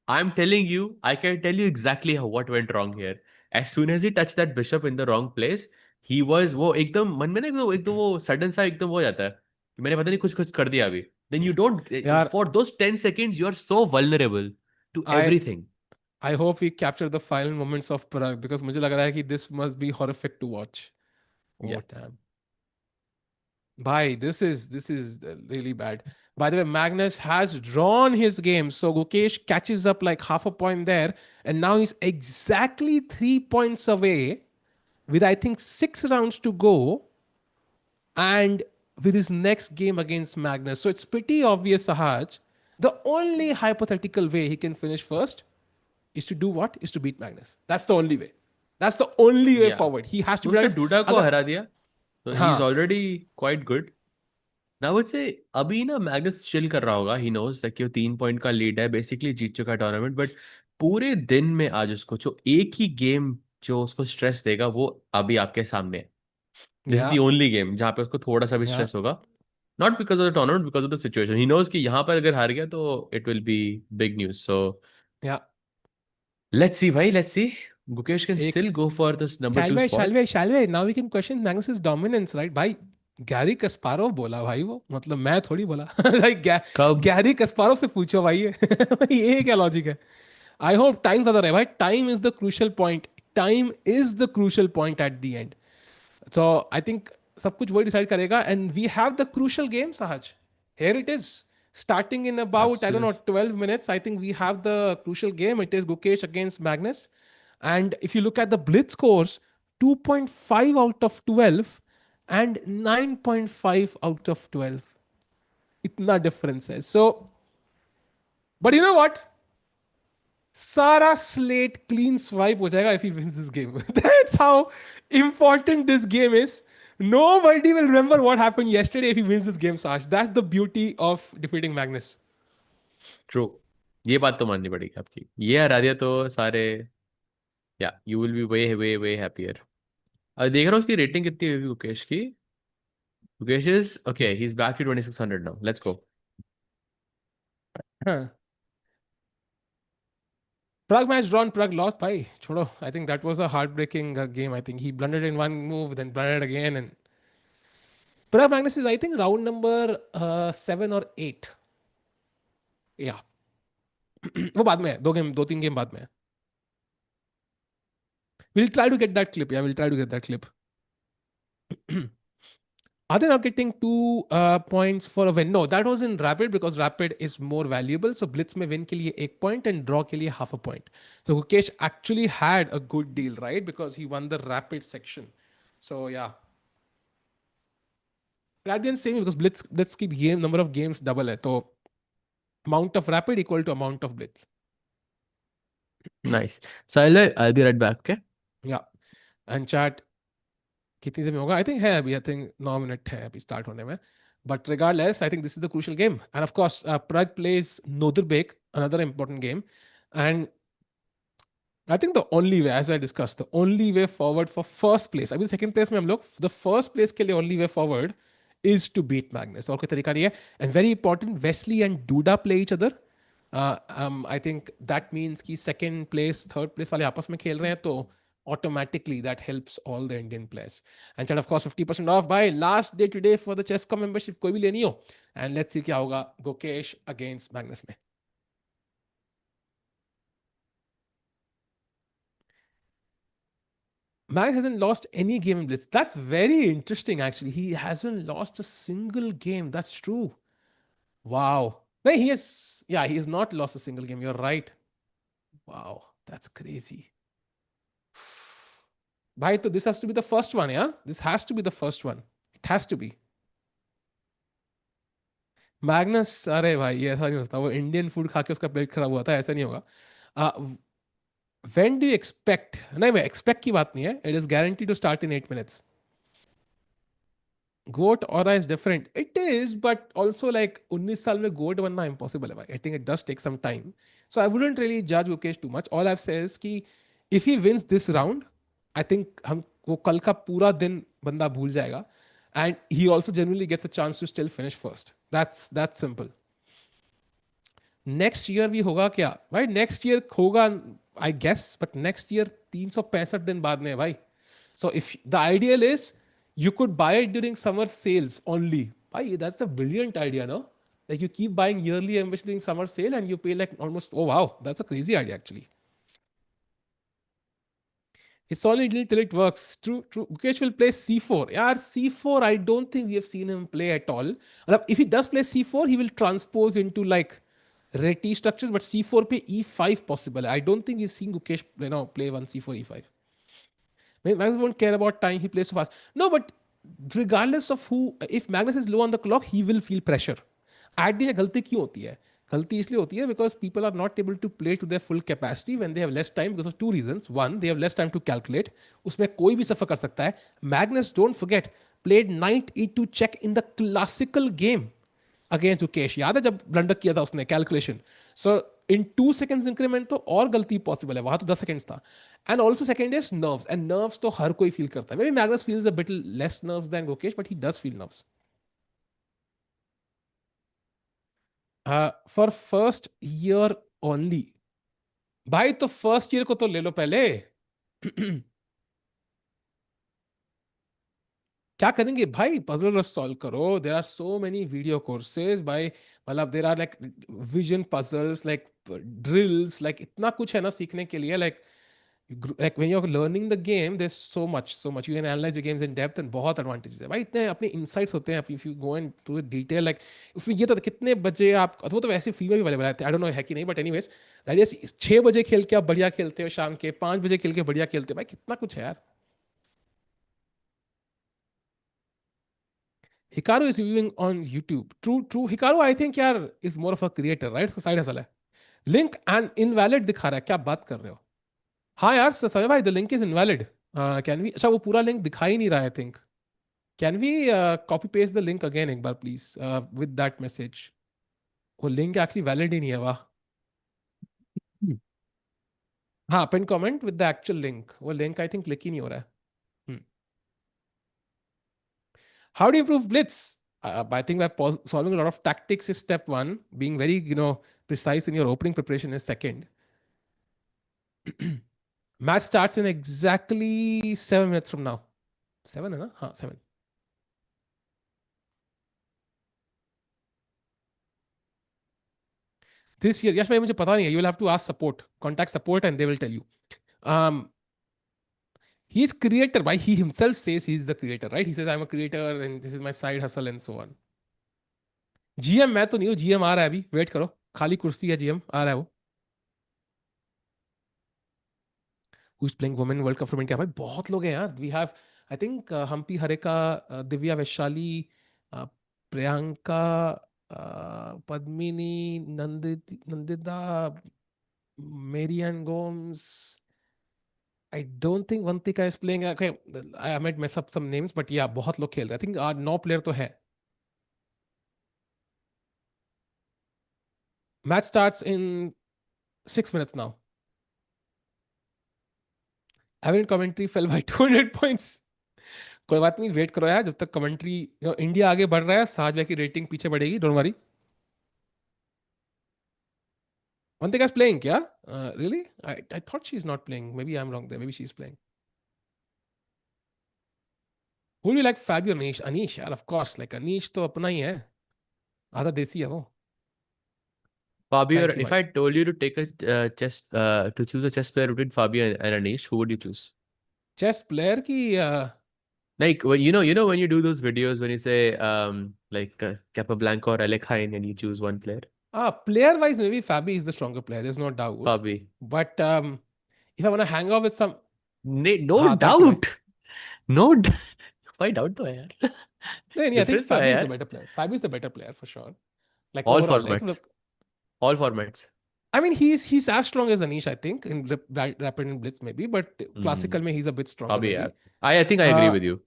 I'm telling you, I can tell you exactly what went wrong here. As soon as he touched that bishop in the wrong place, he was वो एकदम मन में ना एकदम वो sudden सा एकदम हो जाता है कि मैंने पता नहीं कुछ कुछ कर दिया अभी. Then you don't, यार, for those 10 seconds you are so vulnerable to I everything. I hope we capture the final moments of Parag because मुझे लग रहा है कि this must be horrific to watch. Yeah. Oh damn. Bhai, this is really bad. By the way, Magnus has drawn his game, so Gukesh catches up like half a point there, and now he's exactly 3 points away with I think 6 rounds to go, and with his next game against Magnus. So it's pretty obvious, Sahaj. The only hypothetical way he can finish first is to do what? Is to beat Magnus. That's the only way. That's the only way Yeah. forward. He has to तो beat उसने Magnus. DUDA को अगर हरा दिया, तो he is हाँ, already quite good. ना would say अभी ना मैग्नस चिल कर रहा होगा, ही नोज दैट कि वो 3 पॉइंट का लीड है, बेसिकली जीत चुका है टूर्नामेंट, बट पूरे दिन में आज उसको जो एक ही गेम जो उसको स्ट्रेस देगा वो अभी आपके सामने है. This is the yeah, only game जहाँ पे उसको थोड़ा सा भी yeah, स्ट्रेस होगा. Not because of the tournament, because of the situation. He knows कि यहाँ पर अगर हार गया तो it will be big news. So yeah. Let's see भाई, लेट्स सी. गुकेश कैन एक still go for this number two Shalve, spot. Shalve, Shalve. Now we can question Magnus's dominance, right? भाई गैरी कस्पारोव बोला भाई वो, मतलब मैं थोड़ी बोला. लाइक कब? गैरी कस्पारोव से पूछो भाई ये. भाई ये क्या लॉजिक है? आई होप टाइम ज्यादा रहे भाई. Time is the crucial point. Time is the crucial point at the end. So I think सब कुछ वही डिसाइड करेगा, and we have the crucial game, Sahaj. Here it is. Starting in about, I don't know, absolutely. 12 minutes, I think we have the crucial game. It is Gukesh against Magnus. And if you look at the Blitz scores, 2.5 out of 12 and 9.5 out of 12. Itna difference hai. So, but you know what? सारा slate clean swipe हो जाएगा if he wins this game. That's how important this game is. Nobody will remember what happened yesterday if he wins this game, Sash. That's the beauty of defeating Magnus. True. ये बात तो माननी पड़ेगी आपकी, ये हरा दिया तो सारे. या you will be way way way happier. अब देख रहा हूँ उसकी रेटिंग कितनी हुई मुकेश की. Gukesh is okay. He's back to 2600 now. Let's go. हाँ, Prague match drawn, Prague lost. Bhai, छोड़ो. I think that was a heartbreaking game. I think he blundered in one move, then blundered again, and Prague Magnus is I think round number 7 or 8. Yeah, वो बाद में है. दो तीन game बाद में है. We'll try to get that clip. Yeah, we'll try to get that clip. Are they not getting 2 points for a win? No, that was in Rapid because Rapid is more valuable. So Blitz में win के लिए 1 point and draw के लिए half a point. So Gukesh actually had a good deal, right? Because he won the Rapid section. So yeah. But at the end same because Blitz की game number of games double है. तो amount of Rapid equal to amount of Blitz. Nice. So I'll be right back. Okay. Yeah. And chat कितनी देर में होगा? I think है अभी. I think 9 minute है अभी start होने में. But regardless, I think this is the crucial game. And of course, Prague plays Noderbek, another important game. And I think the only way, as I discussed, the only way forward for first place, अभी second place में हम लोग, the first place के लिए only way forward is to beat Magnus. और कोई तरीका नहीं है. And very important, Wesley and Duda play each other. I think that means कि second place, third place वाले आपस में खेल रहे हैं तो automatically that helps all the Indian players. And chat of course 50% off by last day today for the Chesscom membership कोई भी लेनी हो. And let's see क्या होगा Gukesh against Magnus में. Magnus hasn't lost any game in Blitz. That's very interesting, actually. He hasn't lost a single game. That's true. Wow. No, he has. Yeah, he has not lost a single game. You're right. Wow, that's crazy. Bhai, so this has to be the first one, yeah? This has to be the first one. It has to be. Magnus अरे भाई ये ऐसा नहीं होता वो Indian food खा के उसका पेट खराब हुआ था ऐसा नहीं होगा व्हेन डू यू एक्सपेक्ट नहीं मैं एक्सपेक्ट की बात नहीं है it is guarantee to start in 8 minutes goat और is different it is but also like 19 साल में गोट बनना इम्पॉसिबल है भाई I think it does take some time so I wouldn't really जज Gukesh too much all I says कि if he wins this round I think हम वो कल का पूरा दिन बंदा भूल जाएगा and he also generally gets a chance to still finish first that's simple next year भी होगा क्या भाई नेक्स्ट ईयर होगा I guess but next year 365 दिन बाद में है भाई so if the ideal is you could buy it during summer sales only. Bhai, that's a brilliant idea, no? Like you keep buying yearly membership during summer sale and you pay like almost, oh wow, that's a crazy idea actually. It's only till it works. True, true. Gukesh will play C4. Yeah, C4, I don't think we have seen him play at all. If he does play C4, he will transpose into like Reti structures, but C4 pe E5 possible. I don't think we've seen Gukesh play one C4, E5. Magnus won't care about time. He plays so fast. No, but regardless of who, if Magnus is low on the clock, he will feel pressure. At the गलती क्यों होती है? गलती इसलिए होती है because people are not able to play to their full capacity when they have less time because of two reasons. One, they have less time to calculate. उसमें कोई भी सफर कर सकता है. Magnus, don't forget, played knight e2 check in the classical game against Gukesh. याद है जब blunder किया था उसने calculation. So in 2 seconds increment तो और गलती पॉसिबल है वहां तो 10 seconds था. And also second is nerves. And nerves तो हर कोई feel करता है. Maybe Magnus feels a bit less nerves than Gukesh, but he does feel nerves. For first year only. भाई तो फर्स्ट ईयर को तो ले लो पहले. क्या करेंगे भाई पजल सॉल्व करो there are so many video courses भाई मतलब there are like vision puzzles like drills like इतना कुछ है ना सीखने के लिए like when you're learning the game there's so much you can analyze the games in depth and बहुत advantages है भाई इतने अपने insights होते हैं if you go into detail like उसमें ये तो कितने बजे आप वो तो वैसे फ्री में भी अवेलेबल है I don't know है कि नहीं but anyways that is 6 बजे खेल के आप बढ़िया खेलते हो शाम के 5 बजे खेल के बढ़िया खेलते हो भाई कितना कुछ है यार. Hikaru is viewing on YouTube. True, true. Hikaru, I think यार is more of a creator, right? Side hustle है. लिंक एंड इनवैलिड दिखा रहा है क्या बात कर रहे हो? हाँ यार समय भाई the link is invalid. Can we अच्छा वो पूरा लिंक दिखा ही नहीं रहा है I think. Can we copy paste the link again एक बार प्लीज विद दैट मैसेज. वो लिंक एक्चुअली वैलिड ही नहीं है वाह. हाँ pin comment with the actual link वो लिंक आई थिंक क्लिक ही नहीं हो रहा है. How do you improve blitz? I think by solving a lot of tactics is step one. Being very, precise in your opening preparation is second. Match starts in exactly 7 minutes from now. Seven, है ना? हाँ, 7. This year, यश भाई मुझे पता नहीं है. You will have to ask support. Contact support and they will tell you. Um, he's creator. Why he himself says he's the creator, right? He says I'm a creator and this is my side hustle and so on. GM मैं तो नहीं हूँ. GM आ रहा है अभी. Wait करो. खाली कुर्सी है. GM आ रहा है वो. Who's playing women World Cup from India? भाई बहुत लोग हैं यार. We have, I think, Hampi हरेका, Divya Vaishali, Priyanka, Padmini, Nandita, Marianne Gomes. I don't think Vantika is playing. Okay, I might mess up some names, but yeah, बहुत लोग खेल रहे हैं. I think 9 player तो है. Match starts in 6 minutes now. Average commentary fell by 200 points. कोई बात नहीं, वेट करो यार जब तक कमेंट्री. इंडिया आगे बढ़ रहा है, साज भाई की रेटिंग पीछे बढ़ेगी. Don't worry. Vantika is playing क्या? Really? I thought she's not playing. Maybe I'm wrong there. Maybe she's playing. Who do you like? Fabio, Anish? Anish यार, of course. Like Anish तो अपना ही है. आधा देसी है वो. Fabio, Thank you if भाई. I told you to take a to choose a chess player between Fabio and Anish, who would you choose? Chess player की Like when when you do those videos when you say like Capablanca or Alekhine and you choose one player. player wise, maybe Fabi is the stronger player. There's no doubt. Fabi. But if I want to hang out with some, No हाँ, thank you भाई. doubt. No doubt. Why doubt तो है यार? नहीं, I think Difference तो है Fabi is the यार. better player. Fabi is the better player for sure. Like All overall, like formats. look, All formats. I mean he's as strong as Anish, I think, in rapid and blitz maybe, but Hmm. classical में he's a bit stronger Fabi यार. maybe. I think I agree Uh, with you.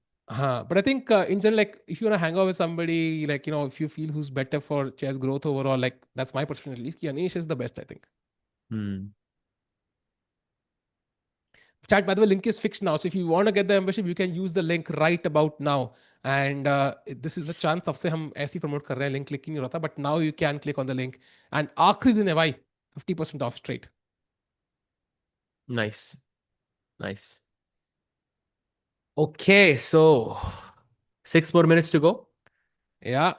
but I think in general, like if you want to hang out with somebody, like if you feel who's better for chess growth overall, like that's my perception at least. Anish is the best, I think. Hmm. Chat, by the way, link is fixed now. So if you want to get the membership, you can use the link right about now. And this is the chance. सबसे हम ऐसी promote कर रहे हैं. Link click ही नहीं होता. But now you can click on the link. And आखिरी दिन है भाई. 50% off straight. Nice. Nice. Okay, so 6 more minutes to go. Yeah.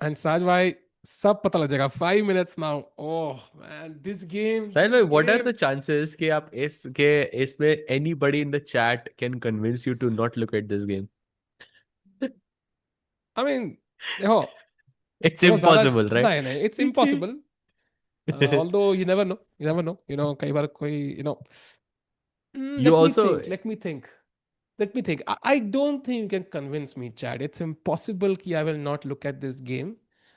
And Saj भाई सब पता लग जाएगा. 5 minutes now. Oh man, this game, Sahil bhai, this what are game. the chances कि आप इसमें anybody in the chat can convince you to not look at this game? I mean, देखो It's देखो ज़्यादा impossible, right? नहीं नहीं. It's impossible. Although you never know. You never know. कई बार कोई You let me also, think. Let me think. I don't think you can convince me, Chad. It's impossible कि I will not look at this game.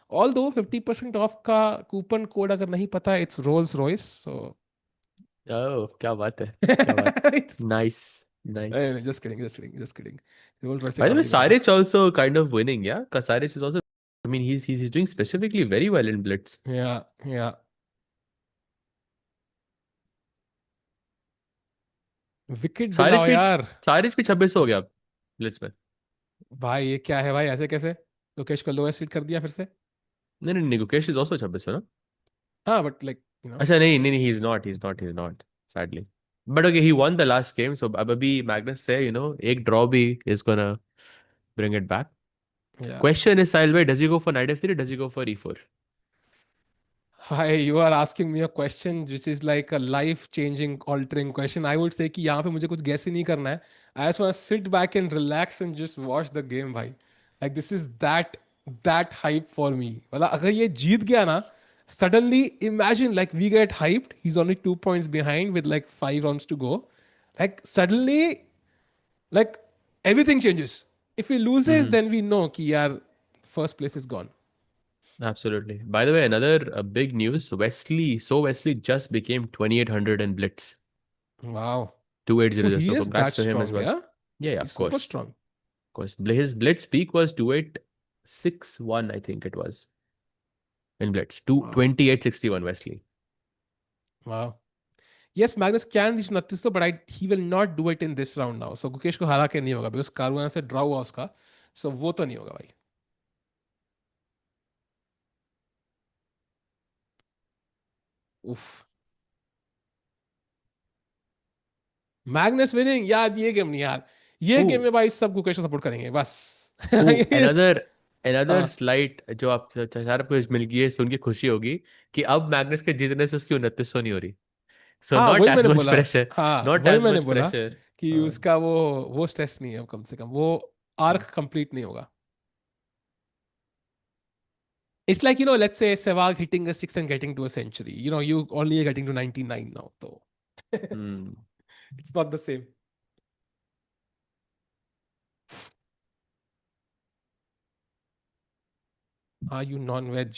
Although 50% off का coupon code अगर नहीं पता, it's Rolls Royce. So oh, क्या बात है, क्या बात है. it's, Nice, नहीं, nice. just kidding. Rolls Royce से By the काम way, नहीं पता. Saric also kind of winning, yeah? Because Saric is also, I mean, he's doing specifically very well in Blitz. Yeah. Wicket Saric दिलाओ भी यार. Saric भी 26 हो गया Blitz में. भाई ये क्या है भाई, ऐसे कैसे? लोकेश को लोएस्ट सीट कर दिया फिर से. नहीं नहीं नहीं, Gukesh is also 26 है ना? हाँ, but like अच्छा नहीं नहीं नहीं, he's not sadly. But okay, he won the last game, so अब अभी Magnus से एक draw भी is gonna bring it back. yeah. Question is, Sahil bhai, does he go for knight f3 or does he go for e4? Hi, you are asking me a question which is like a life-changing, altering question. I would say कि यहाँ पे मुझे कुछ guess ही नहीं करना है. I just want to sit back and relax and just watch the game, भाई. Like this is that hype for me. मतलब अगर ये जीत गया ना, suddenly imagine like we get hyped. He's only 2 points behind with like 5 rounds to go. Like suddenly, like everything changes. If he loses, Hmm. then we know कि यार first place is gone. Absolutely. By the way, another big news. Wesley just became 2800 in Blitz. Wow. So 2800. he So is that congrats to him as strong, well. yeah? Yeah, He's of super course. strong. Of course. His Blitz peak was 2861, I think it was in Blitz. Wow. 2861 Wesley. Wow. Yes, Magnus can reach 29, but he will not do it in this round now. So Gukesh को हरा के नहीं होगा because Caruana से draw हुआ उसका. सो वो तो नहीं होगा भाई. उफ. मैग्नस विनिंग यार, ये गेम नहीं यार. ये गेम Ooh, में भाई सब गुकेश को सपोर्ट करेंगे बस. ooh, another हाँ. slight जो आप चार आपको मिल गई है सुन के खुशी होगी कि अब मैग्नस के जीतने से उसकी 2900 नहीं हो रही. So हाँ not वही as मैंने much बोला. pressure. हाँ Not वही as मैंने much बोला pressure. कि हाँ. उसका वो स्ट्रेस नहीं है अब, कम से कम वो आर्क कंप्लीट नहीं होगा. It's like, let's say Sehwag hitting a six and getting to a century. You only are getting to 99 now. So Hmm. it's not the same. Are you non-veg?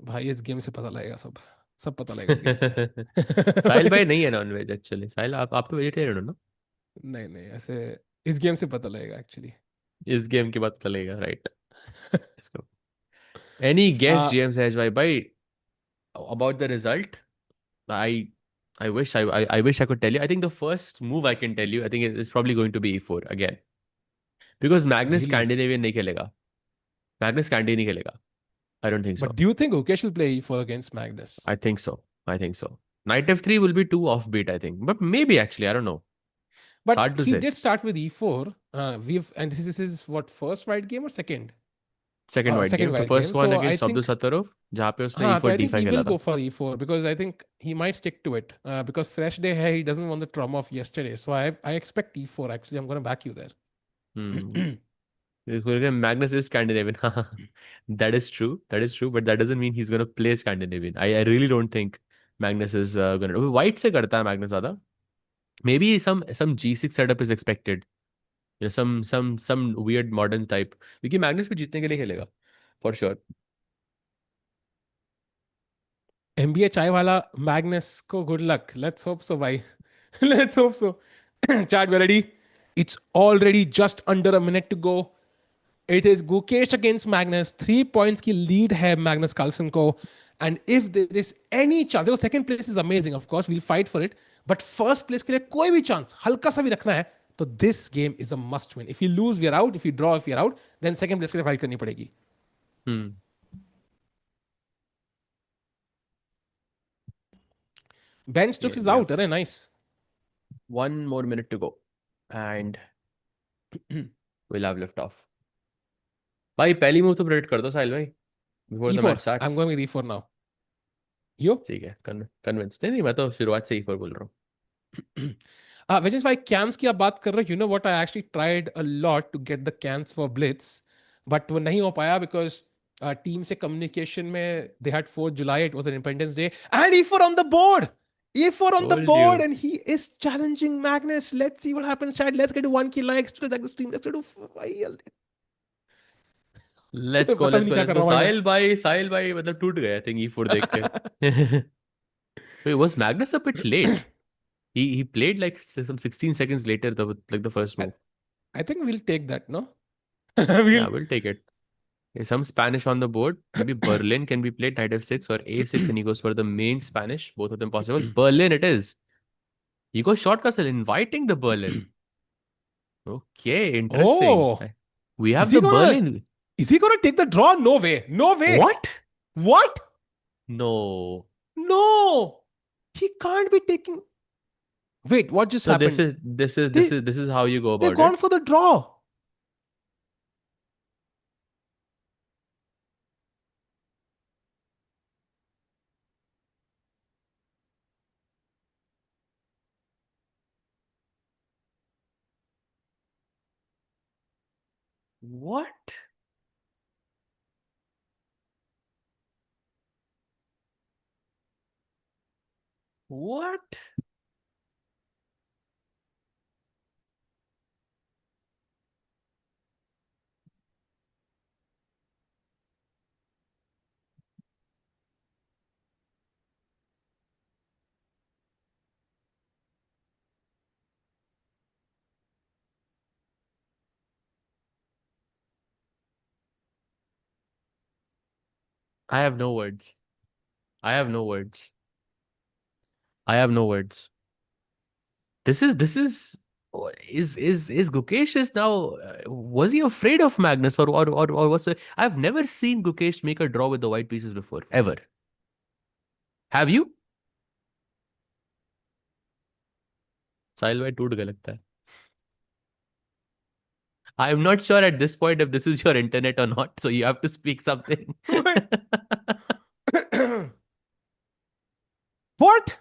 भाई इस game से पता लगेगा सब. सब पता लगेगा इस गेम से. साहिल भाई नहीं है नॉन वेज एक्चुअली. साहिल आप तो वेजिटेरियन हो ना. नहीं नहीं, ऐसे इस गेम से पता लगेगा एक्चुअली. इस गेम की बात चलेगा राइट. एनी गेस uh, जेम्स एज भाई about the result. I I wish I could tell you. I think the first move I can tell you, I think it's probably going to be e4 again. Because Magnus really? Scandinavian नहीं खेलेगा. Magnus Scandi नहीं खेलेगा. I don't think But so. do you think Gukesh will play e4 against Magnus? I think so. I think so. Knight f3 will be too offbeat, I think. But maybe actually, I don't know. It's But hard to he say. did start with e4. And this is his what, first white game or second? Second white Second game. The white first game. one So I against Abdul think, Sattarov, जहाँ पे उसने हाँ, तो e4 I think d5 he खेला will go था. for e4 because I think he might stick to it because fresh day hai, he doesn't want the trauma of yesterday. So I expect e4 actually. I'm going to back you there. Hmm. Magnus is Scandinavian. That is true. That is true. But that doesn't mean he's going to play Scandinavian. I really don't think Magnus is going to. White से करता है Magnus ज़्यादा. Maybe some G6 setup is expected. Some weird modern type. क्योंकि Magnus भी जीतने के लिए खेलेगा for sure. MBA चाय वाला Magnus को good luck. Let's hope so, bhai. Let's hope so. Chad, we're ready. It's already just under a minute to go. It is Gukesh against Magnus. 3 points की lead है Magnus Carlsen को. And if there is any chance, देखो second place is amazing, of course, we'll fight for it. But first place के लिए कोई भी chance, हल्का सा भी रखना है, तो this game is a must win. If you lose, we are out. If you draw, if we are out, then second place के लिए fight करनी पड़ेगी. Hmm. Ben Stokes Yeah, is we out. have अरे nice. 1 more minute to go, and we'll have lift off. भाई पहली move तो predict कर दो साहिल भाई before the E4. match I'm starts. going with E4 now. You? ठीक है. Convince नहीं नहीं मैं तो शुरुआत से E4 बोल रहा हूँ. Which is why cams की आप बात कर रहे हो. You know what? I actually tried a lot to get the cams for Blitz, but वो नहीं हो पाया because team से communication में they had 4th July. It was an Independence Day and E4 on the board. E4 on the Told board you. and he is challenging Magnus. Let's see what happens, Chad. Let's get to 1 kill likes to like the stream. Let's get to let's go पता भी let's नहीं गो क्या let's कर गो. रहा हूँ भाई मैं. साहिल भाई मतलब टूट गया आई थिंक E4 देख के. Wait, was Magnus a bit late? He played like some 16 seconds later like the first I, move. I think we'll take that, no? we'll Yeah, we'll take it. Okay, some Spanish on the board. Maybe Berlin can be played knight f6 or a6 and he goes for the main Spanish. Both of them possible. Berlin it is. He goes short castle, inviting the Berlin. Okay, interesting. Oh, We is have he the gonna Berlin. is he gonna take the draw? No way. No way. What? What? No. No. He can't be taking. Wait, what just So this happened? is this is this They is this is how you go they've about gone it. for the draw. What? What? I have no words. I have no words. I have no words. This is Is Gukesh is now was he afraid of Magnus or what's it? I've never seen Gukesh make a draw with the white pieces before ever. Have you? साहिल भाई टूट गया लगता है. I'm not sure at this point if this is your internet or not, so you have to speak something. What?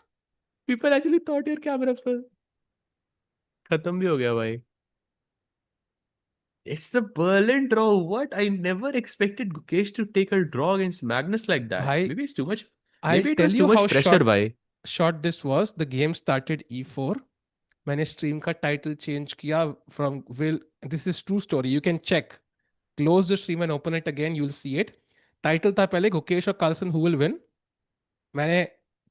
People actually thought your camera पर खत्म भी हो गया भाई. It's the Berlin draw. What? I never expected Gukesh to take a draw against Magnus like that. Bhai, Maybe it's too much. I'll Maybe it tell was too you how much pressure, bhai. short this was. The game started e4. मैंने stream का title change किया from will. This is true story, you can check. Close the stream and open it again, you will see it. Title था पहले गुकेश और Carlsen who will win. मैंने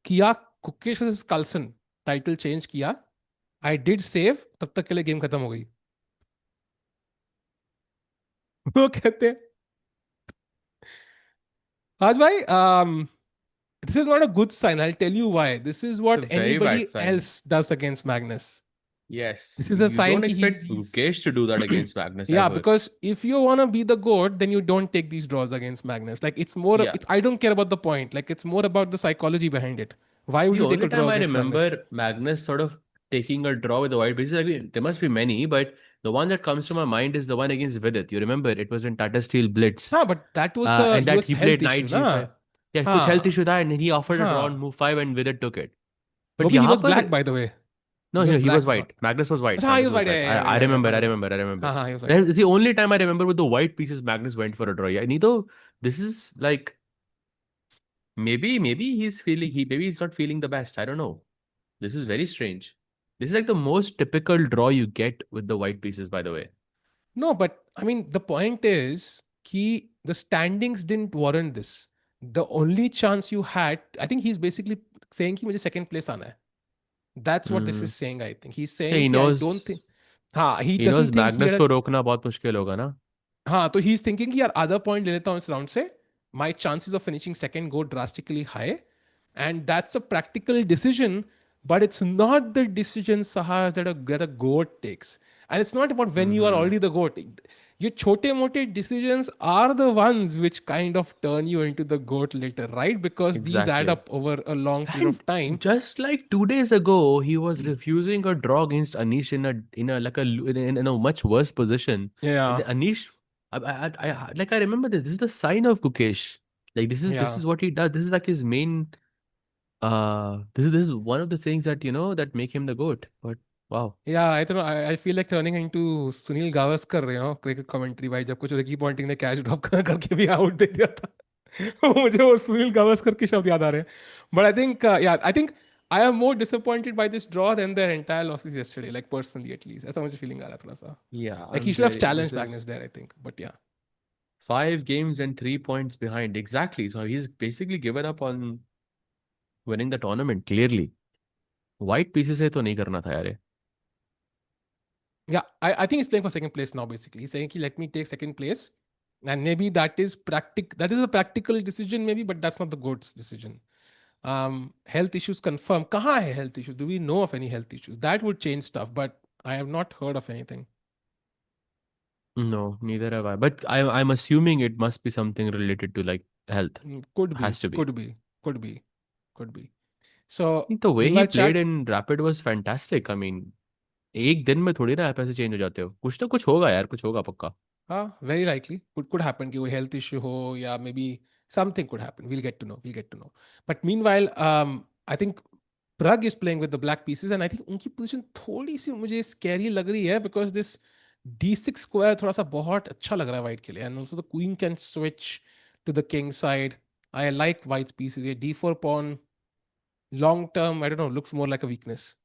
किया Gukesh versus Carlsen, title change किया. I did save, तब तक के लिए गेम खत्म हो गई. वो कहते हैं आज भाई, this is not a good sign. I'll tell you why. This is It's a what very anybody bad sign. else does against Magnus. Yes. This is a You sign don't that expect he's Gukesh to do that against Magnus yeah, ever. because if you want to be the goat, then you don't take these draws against Magnus. Like it's more, Yeah. I don't care about the point. Like it's more about the psychology behind it. Why would The you take a only draw time I against Magnus? remember Magnus sort of taking a draw with the white pieces, I mean, there must be many, but the one that comes to my mind is the one against Vidit. You remember? It was in Tata Steel Blitz. Huh, but that was And he that was he health played knight issue, g5. na? Yeah, कुछ health Huh, issue था and he offered a draw huh. on move 5 and Vidit took it. But Bobby, he यहाँ was black पर by the way. no, He was he was black. white. Magnus was white. हाँ, he Magnus was was white. white. Yeah, yeah, I yeah, yeah, remember. my I bad. remember. I remember. हाँ हाँ, he was white. That's the only time I remember with the white pieces Magnus went for a draw. Yeah, Nito, this is like maybe maybe he's not feeling the best. I don't know. This is very strange. This is like the most typical draw you get with the white pieces, by the way. No, but I mean, the point is, the standings didn't warrant this. The only chance you had, I think he's basically saying कि मुझे second place आना है. That's what this Hmm. is saying. I think he's Yeah, saying कि I don't think. हाँ, he he knows doesn't think he Magnus had को रोकना बहुत मुश्किल होगा ना. हाँ, तो ही इज थिंकिंग कि यार आधा पॉइंट ले लेता हूँ इस राउंड से. My chances of finishing second go drastically high. And that's a practical decision, but it's not the decision, Sahar, that a goat takes. And it's not about when you are Hmm. already the goat. Your chote mote decisions are the ones which kind of turn you into the goat later, right? Because these add Exactly. up over a long period And of time. just like 2 days ago, he was refusing a draw against Anish in a like a in a much worse position. And Yeah, the Anish, like I remember this. This is the sign of Gukesh. Like this yeah. is what he does. This is like his main. This is one of the things that that make him the goat. But wow. Yeah, I don't know. I feel like turning into Sunil Gavaskar, cricket commentary भाई, जब कुछ Ricky Ponting ने catch drop करके भी out दे दिया था. मुझे वो सुनील गावस्कर के शब्द याद आ रहे हैं. But I think, yeah, I think I am more disappointed by this draw than their entire losses yesterday, like personally at least. ऐसा मुझे feeling आ रहा है थोड़ा सा. Yeah, Like I'm he should have very. This challenged Magnus is there, I think. But yeah. 5 games and 3 points behind. Exactly. So he's basically given up on winning the tournament. Clearly, white pieces से तो नहीं करना था यार ये. Yeah, I think he's playing for second place now, basically. He's saying, let me take second place. And maybe that is a practical decision, maybe, but that's not the GOAT's decision. Health issues confirmed. Kahan hai health issues? Do we know of any health issues? That would change stuff, but I have not heard of anything. No, neither have I. But I'm assuming it must be something related to like health. Could be, Has to be. could be, could be, could be. So, The way he meanwhile, played chat. in Rapid was fantastic. I mean, एक दिन में थोड़ी ना आप ऐसे change हो जाते हो. कुछ तो कुछ होगा यार, कुछ होगा पक्का. Very likely. Could happen कि वो health issue हो, या maybe something could happen. We'll get to know. We'll get to know. But meanwhile, I think Prag is playing with the black pieces, and I think उनकी position थोड़ी सी मुझे scary लग रही है, because this D6 square थोड़ा सा बहुत अच्छा लग रहा है white के लिए, and also the queen can switch to the king side. I like white's pieces. ये D4 pawn long term, I don't know, looks more like a weakness.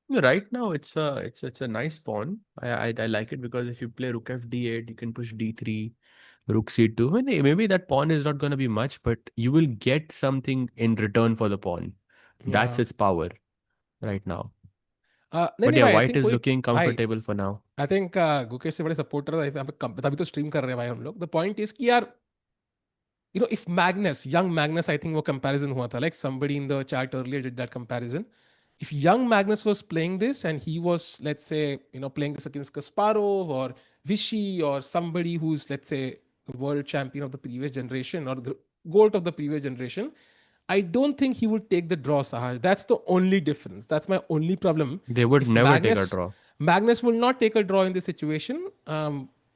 Right now, it's a nice pawn. I like it because if you play Rook F D8, you can push D3, Rook C2. Maybe that pawn is not going to be much, but you will get something in return for the pawn. That's Yeah. its power right now. नहीं But नहीं yeah, भाई, I white think is कोई looking भाई, comfortable for now. I think Gukesh से बड़े supporter तभी तो stream कर रहे हैं भाई हम लोग. द पॉइंट इज कि यार, if Magnus, young Magnus, I think वो कंपैरिजन हुआ था, like somebody in the chat earlier did that comparison. If young Magnus was playing this and he was, let's say, playing this against Kasparov or Vichy or somebody who's, let's say, the world champion of the previous generation or the GOAT of the previous generation, I don't think he would take the draw, Sahaj. That's the only difference. That's my only problem. They would If never take a draw. Magnus will not take a draw in this situation,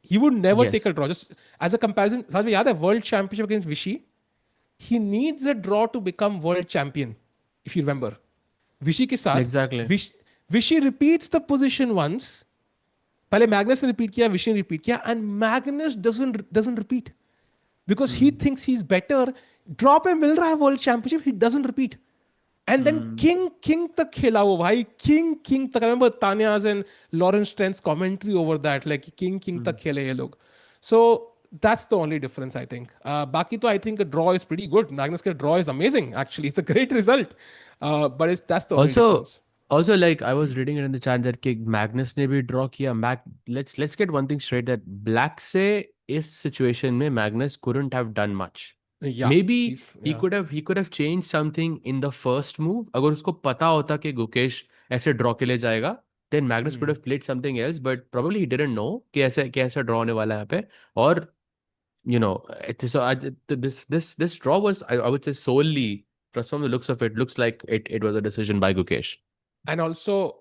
he would never take Yes, a draw. Just as a comparison, Sahaj, याद है World Championship against Vichy? He needs a draw to become world champion, if you remember. विशी के साथ exactly. Vishy repeats the position once. पहले Magnus ने repeat किया, विशी ने repeat किया, and Magnus doesn't repeat because he Hmm. Thinks he is better. Draw पे मिल रहा है world championship, he doesn't repeat. And then Hmm. King तक खेला वो भाई, किंग तक. I remember Tania's and Lawrence Trent's commentary over that, like king Hmm. तक खेले ये लोग. सो that's the only difference, I think. Baki to, I think a draw is pretty good. Magnus' draw is amazing, actually. It's a great result. But that's the only Also, difference. also like I was reading it in the chat that कि Magnus ने भी draw किया. Let's get one thing straight that Black से इस situation में Magnus couldn't have done much. Yeah, Maybe he's yeah. he could have changed something in the first move. अगर उसको पता होता कि गुकेश ऐसे draw के लिए जाएगा, then Magnus could Hmm. have played something else. But probably he didn't know कि ऐसे draw होने वाला है यहाँ पे. और this draw was I would say solely from the looks of it looks like it was a decision by Gukesh. And also,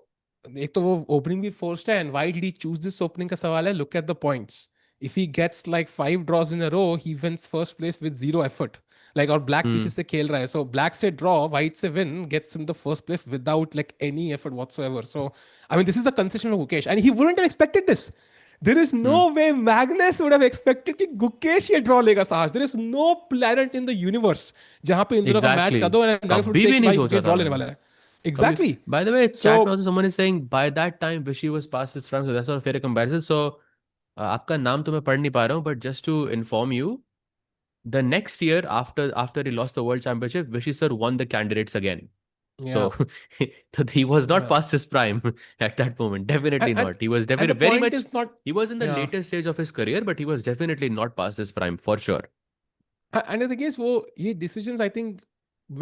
एक तो वो opening भी forced है, and why did he choose this opening का सवाल है. Look at the points. If he gets like 5 draws in a row, he wins first place with zero effort. Like, और black Hmm. pieces से खेल रहा है. So black से draw, white से win, gets him the first place without like any effort whatsoever. So I mean, this is a concession of Gukesh, and he wouldn't have expected this. There is no Hmm. way Magnus would have expected कि Gukesh ये draw लेगा साहस. There is no planet in the universe जहाँ पे इन दोनों का match Exactly. कर दो and Magnus would कभी say भी कि नहीं भाई सोचा Gukesh था draw लेने मैंने. वाला है. कभी. Exactly. By the way, So chat में also someone is saying by that time Vishy was past his prime, so that's not a fair comparison. So आपका नाम तो मैं पढ़ नहीं पा रहा हूँ, but just to inform you, the next year after he lost the world championship, Vishy sir won the candidates again. So yeah, he was not yeah. past his prime at that moment. and Definitely and not. He was and the definitely very point much. is not, He was in the yeah. later stage of his career, but he was definitely not past his prime for sure. And the thing is, वो ये decisions, I think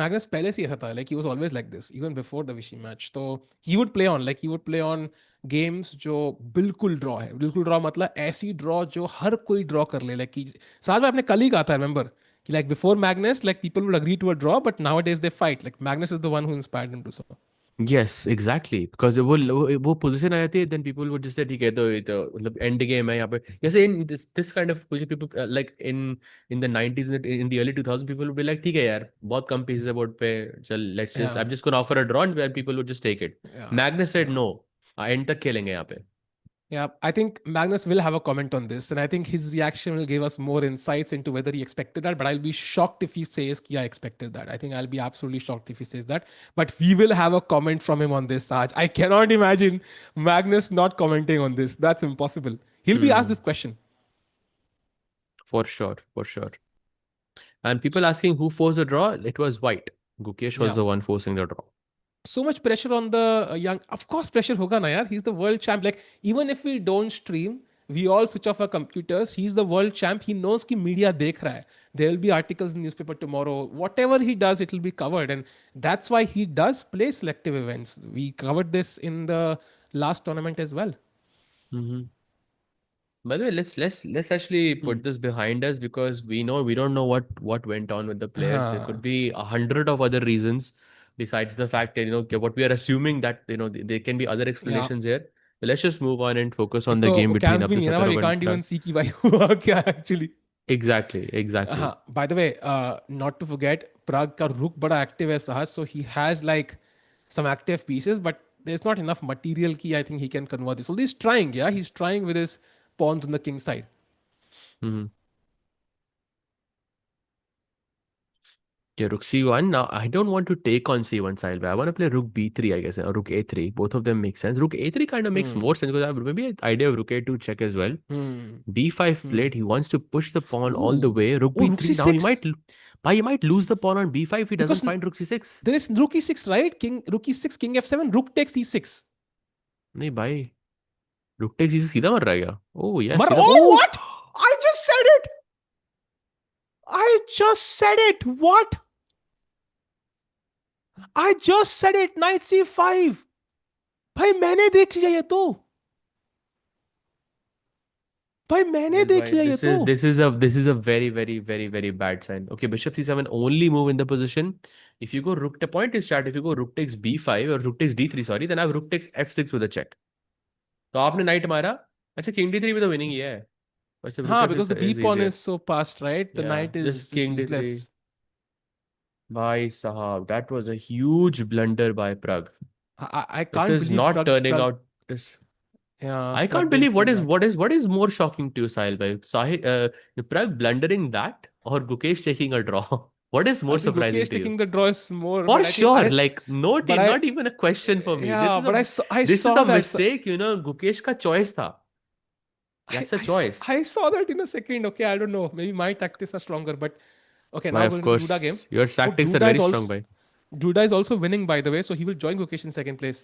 Magnus पहले से ऐसा था. Like, he was always like this even before the Vichy match. So he would play on games जो बिल्कुल draw है. बिल्कुल draw मतलब ऐसी draw जो हर कोई draw कर ले. Like, साथ में आपने कल ही कहा था, remember, कि like before Magnus, like people would agree to a draw, but nowadays they fight. Like, Magnus is the one who inspired him to so. Yes, exactly. Because वो position आ जाती है, then people would just say ठीक है तो ये तो मतलब end game है यहाँ पे. जैसे in this kind of position people like in the 90s in the early 2000s people would be like ठीक है यार बहुत कम pieces है board पे, चल Yeah, I'm just gonna offer a draw and people would just take it. yeah, Magnus said yeah. no, end तक खेलेंगे यहाँ पे. Yeah, I think Magnus will have a comment on this, and I think his reaction will give us more insights into whether he expected that. But I'll be shocked if he says, "Yeah, I expected that." I think I'll be absolutely shocked if he says that. But we will have a comment from him on this, Saj. I cannot imagine Magnus not commenting on this. That's impossible. He'll be asked Hmm. this question. For sure, for sure. And people asking who forced the draw, it was White. Gukesh was Yeah. the one forcing the draw. So much pressure on the young. Of course, pressure hoga na yaar. He's the world champ. Like, even if we don't stream, we all switch off our computers. He's the world champ. He knows ki media dekh raha hai. There will be articles in newspaper tomorrow. Whatever he does, it will be covered, and that's why he does play selective events. We covered this in the last tournament as well. Mhm. By the way, let's actually Hmm. put this behind us because we don't know what went on with the players. There could Huh. be 100 of other reasons besides the fact that what we are assuming that there can be other Yeah. explanations here. But let's just move on and focus on एक the तो game between cams भी नहीं है ना भाई. Abdul We and can't even Prag. see कि भाई हुआ क्या actually. Exactly, exactly. By the way, not to forget, Prague ka Rook bada active hai Sahas, so he has like some active pieces, but there's not enough material ki I think he can convert this. So he's trying, yeah, he's trying with his pawns on the king side. Hmm. Yeah, rook c1. Now, I don't want to take on c1 side, but I want to play rook b3, I guess, or rook a3. Both of them make sense. Rook a3 kind of makes Hmm. more sense because I have maybe an idea of rook a2 check as well. Hmm. b5 Hmm. played. He wants to push the pawn all the Ooh. way. Rook Oh, rook b3. Now c6. he might lose the pawn on b5 if he doesn't Because find rook c6. there is rook e6, right? Rook e6, king f7, rook takes e6. नहीं भाई rook takes c6 सीधा मर रहा है क्या? Oh yes, सीधा. Oh, Oh, what? I just said it. I just said it. What? I just said it, night C5। भाई मैंने देख लिया ये तो, भाई मैंने Well, देख why लिया ये तो। this is a very bad sign. Okay, bishop c7 only move in the position. If you go rook the point is start. If you go rook takes b5 or rook takes d3, sorry, then I have rook takes f6 with a check. तो आपने night मारा. अच्छा king d3 भी तो winning ही है. अच्छा rook हाँ, because f6 the B is pawn easier. is so past, right? The Yeah, knight is just just king d3. useless. Bhai sahab, that was a huge blunder by Prague. I This can't is believe not turning Prague, out this. yeah, I Prague can't didn't believe see what is that. what is what is more shocking to you, Sahil bhai. Sahil, Prag blundering that or Gukesh taking a draw? What is more I think surprising Gukesh to you? taking the draw is more, For but I think sure, like but I, not even a question for me. This yeah, is but a I this is saw a that. mistake, Gukesh ka choice tha. That's a choice. I saw that in a second. Okay, I don't know. Maybe my tactics are stronger, but okay. Why, Now of going to the Duda game. course, your So tactics are very strong, bhai. Duda is also winning, by the way. So he will join Gukesh in second place,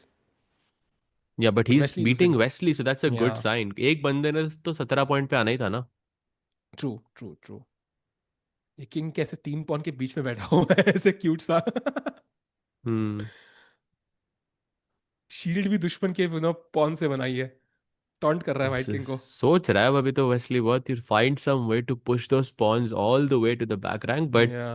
Yeah, but but he's Wesley beating losing. Wesley, so that's a good Yeah, sign. एक बंदे ने तो 17 point पे आना ही था ना. true, true, true. ये king कैसे 3 पॉन के बीच में बैठा हुआ है ऐसे क्यूट सा। Hmm. शील्ड भी दुश्मन के पॉन से बनाई है। टॉन्ट कर रहा है व्हाइट किंग को। सोच रहा है अब अभी तो Wesley worth you find some way to push those pawns all the way to the back rank, but या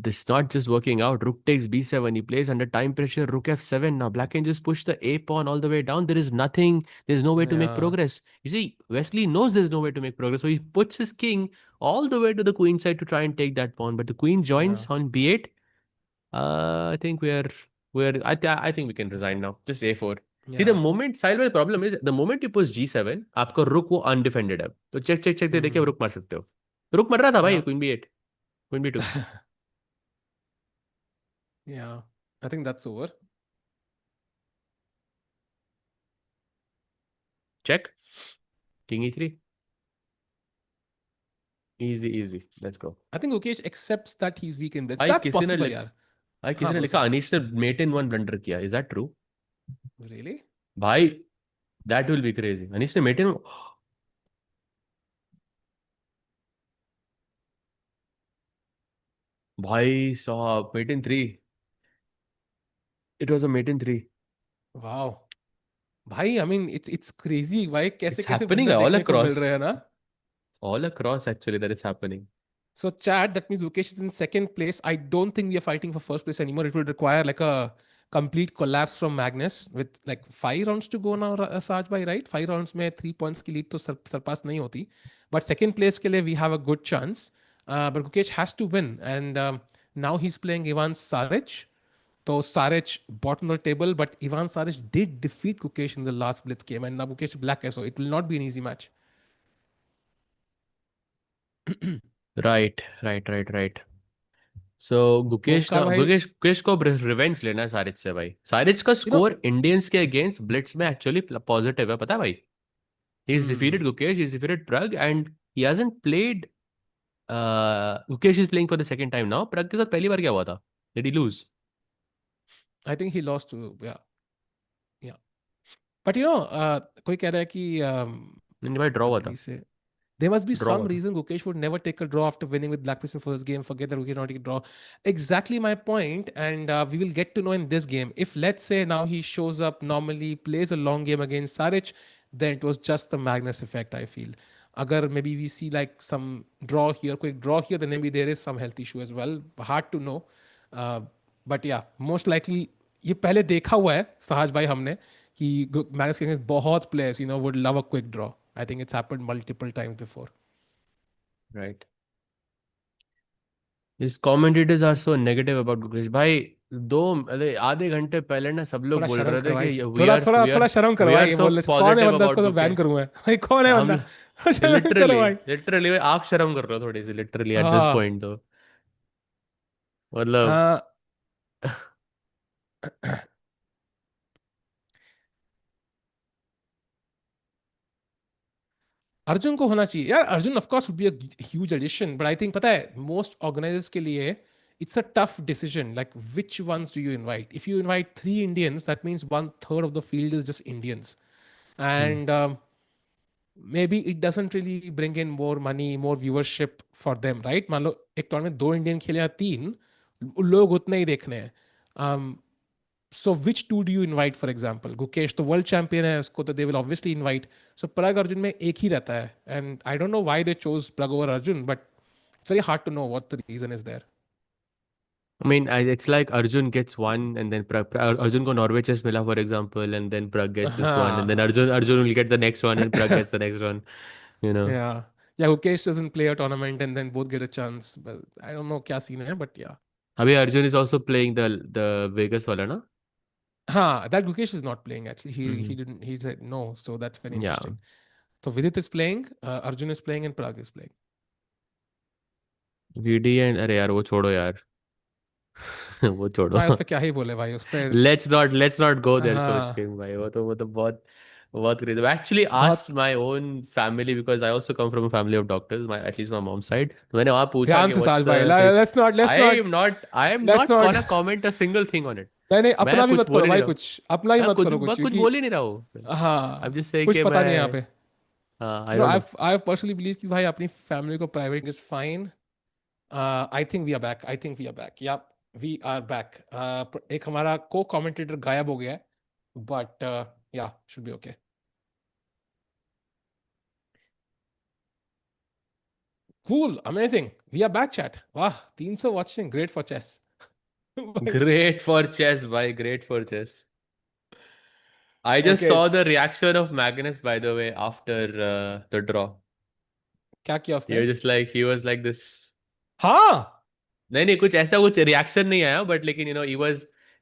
this not just working out. Rook takes b7. He plays under time pressure. Rook f7. Now black can just push the a pawn all the way down. There is nothing. There's no way to या make progress. You see, Wesley knows there's no way to make progress, so he puts his king all the way to the queen side to try and take that pawn. But the queen या joins on b8. I think I think we can resign now. Just a4. See, the या moment sideways problem is the moment you push g7, आपका रुक वो अनडिफेंडेड है. तो check check check दे देखिए रुक मार सकते हो. रुक मर रहा था भाई या क्वीन b8, क्वीन b2. या आई think that's over. Check. King e3. Easy, easy. Let's go. I think Mukesh accepts that he is weak in Blitz, भाई दैट्स किसी ने पॉसिबल लिख यार। भाई हाँ किसी ने बोल लिखा सकते अनीश ने मेट इन वन ब्लंडर किया. Is that true? हो रियली। भाई that will be crazy. Anish ने मेट इन. भाई साहब mate in 3. It was a mate in 3. Wow भाई, आई मीन इट्स क्रेजी भाई, कैसे इट्स कैसे हैपनिंग बंदर ऑल देखने को मिल अक्रॉस. रहे हैं ना। All across actually that is happening. So Chad, that means Mukesh is in second place. I don't think we are fighting for first place anymore. It will require like a complete collapse from Magnus with like 5 rounds to go now, Saj bhai, right? 5 rounds में 3 points की lead तो surpass नहीं होती. But second place के लिए we have a good chance. But Mukesh has to win, and now he's playing Ivan Saric. So Saric bottom of the table, but Ivan Saric did defeat Gukesh in the last Blitz game, and now Gukesh is black, so it will not be an easy match. Right. सो ओमकार भाई, गुकेश को revenge लेना है सारिच से भाई. सारिच का you know, score Indians के against blitz में actually positive है पता है भाई. He is hmm, defeated Gukesh, he is defeated Pragg and he hasn't played. Gukesh is playing for the second time now. Pragg के साथ पहली बार क्या हुआ था? Did he lose? I think he lost to, yeah, yeah. But कोई कह रहा है कि नहीं भाई ड्रॉ what हुआ did he था. say? There must be draw some हुआ था. reason Gukesh would never take a draw after winning with Black Pistol first game. Forget that Gukesh not take a draw. Exactly my point, and we will get to know in this game. If let's say now he shows up normally, plays a long game against Saric, then it was just the Magnus effect. I feel. Agar maybe we see like some draw here, quick draw here, then maybe there is some health issue as well. Hard to know. Uh, but yeah, most likely ये पहले देखा हुआ है सहज भाई हमने कि manage के बहुत players would love a quick draw. I think it's happened multiple times before. Right. इस commentators are so negative about Gukesh भाई. दो अरे आधे घंटे पहले ना सब लोग थोड़ा बोल शर्म रहे करो थे भाई, कि थोड़ा थोड़ा थोड़ा शर्म करो वी भाई, आर ये सो बोलने से कौन है पॉजिटिव बंदा अबाउट उसको तो बैन गुकेश. करूं मैं भाई, कौन है हम बंदा? शर्म करो लिटरली भाई। लिटरली आप शर्म कर रहे हो थोड़ी सी लिटरली एट दिस हाँ पॉइंट तो मतलब. अ, अर्जुन को होना चाहिए यार, Arjun of course would be a huge addition, but I think पता है मोस्ट ऑर्गेनाइजर्स के लिए it's a tough decision like which ones do you invite. If you invite 3 Indians that means 1/3 of the field is just Indians, hmm. and maybe it doesn't really bring in more money, more viewership for them, right? मान लो एक tournament में 2 Indian खेले या 3, लोग उतने ही देखने हैं. So which two do you invite, for example? Gukesh तो world champion है, उसको तो they will obviously invite. So Prag Arjun में एक ही रहता है, and I don't know why they chose Prag over Arjun, but it's very hard to know what the reason is there. I mean, it's like Arjun gets one, and then Arjun को Norway chess मिला, for example, and then Prag gets this one, and then हाँ. Arjun will get the next one, and Prag gets the next one. You know. Yeah. Yeah, Gukesh doesn't play a tournament and then both get a chance. But I don't know क्या scene है, but yeah. अभी Arjun is also playing the Vegas वाला ना? हाँ, that Gukesh is not playing actually. He Mm-hmm. didn't, he said no, so that's very Yeah. interesting. So Vidit is playing, Arjun is playing, and Prag is playing. VD and अरे यार वो छोड़ो यार. वो छोड़ो. भाई उस पे क्या ही बोले भाई उस पे. Let's not go there, सोच के हाँ. भाई वो तो बहुत crazy. I actually बहुत asked my own family because I also come from a family of doctors, at least my mom's side. तो मैंने वहाँ पूछा ध्यान कि से what's साज भाई. the thing. Let's not let's not I am let's not not gonna comment a single thing on it. नहीं नहीं, मैं अपना भी कुछ मत बोल करो ही नहीं भाई, रहा हूँ. कुछ अपना ही मत करो कुछ, कुछ क्योंकि बोल ही नहीं रहा हूँ. I'm हाँ, just saying कुछ कि पता नहीं यहाँ मैं पे. I no, don't know. I personally believe कि भाई अपनी फैमिली को private is fine. I think we are back, I think we are back, yeah we are back. एक हमारा को कमेंटेटर गायब हो गया है, but yeah should be okay. Cool, amazing, we are back chat. वाह, 300 वॉचिंग, ग्रेट फॉर चेस. भाई. Great for chess, bhai. Great for chess. I just okay, saw the reaction of Magnus, by the way, after the draw. क्या किया उसने? He was like this. हाँ. नहीं नहीं कुछ ऐसा कुछ रिएक्शन नहीं आया बट लेकिन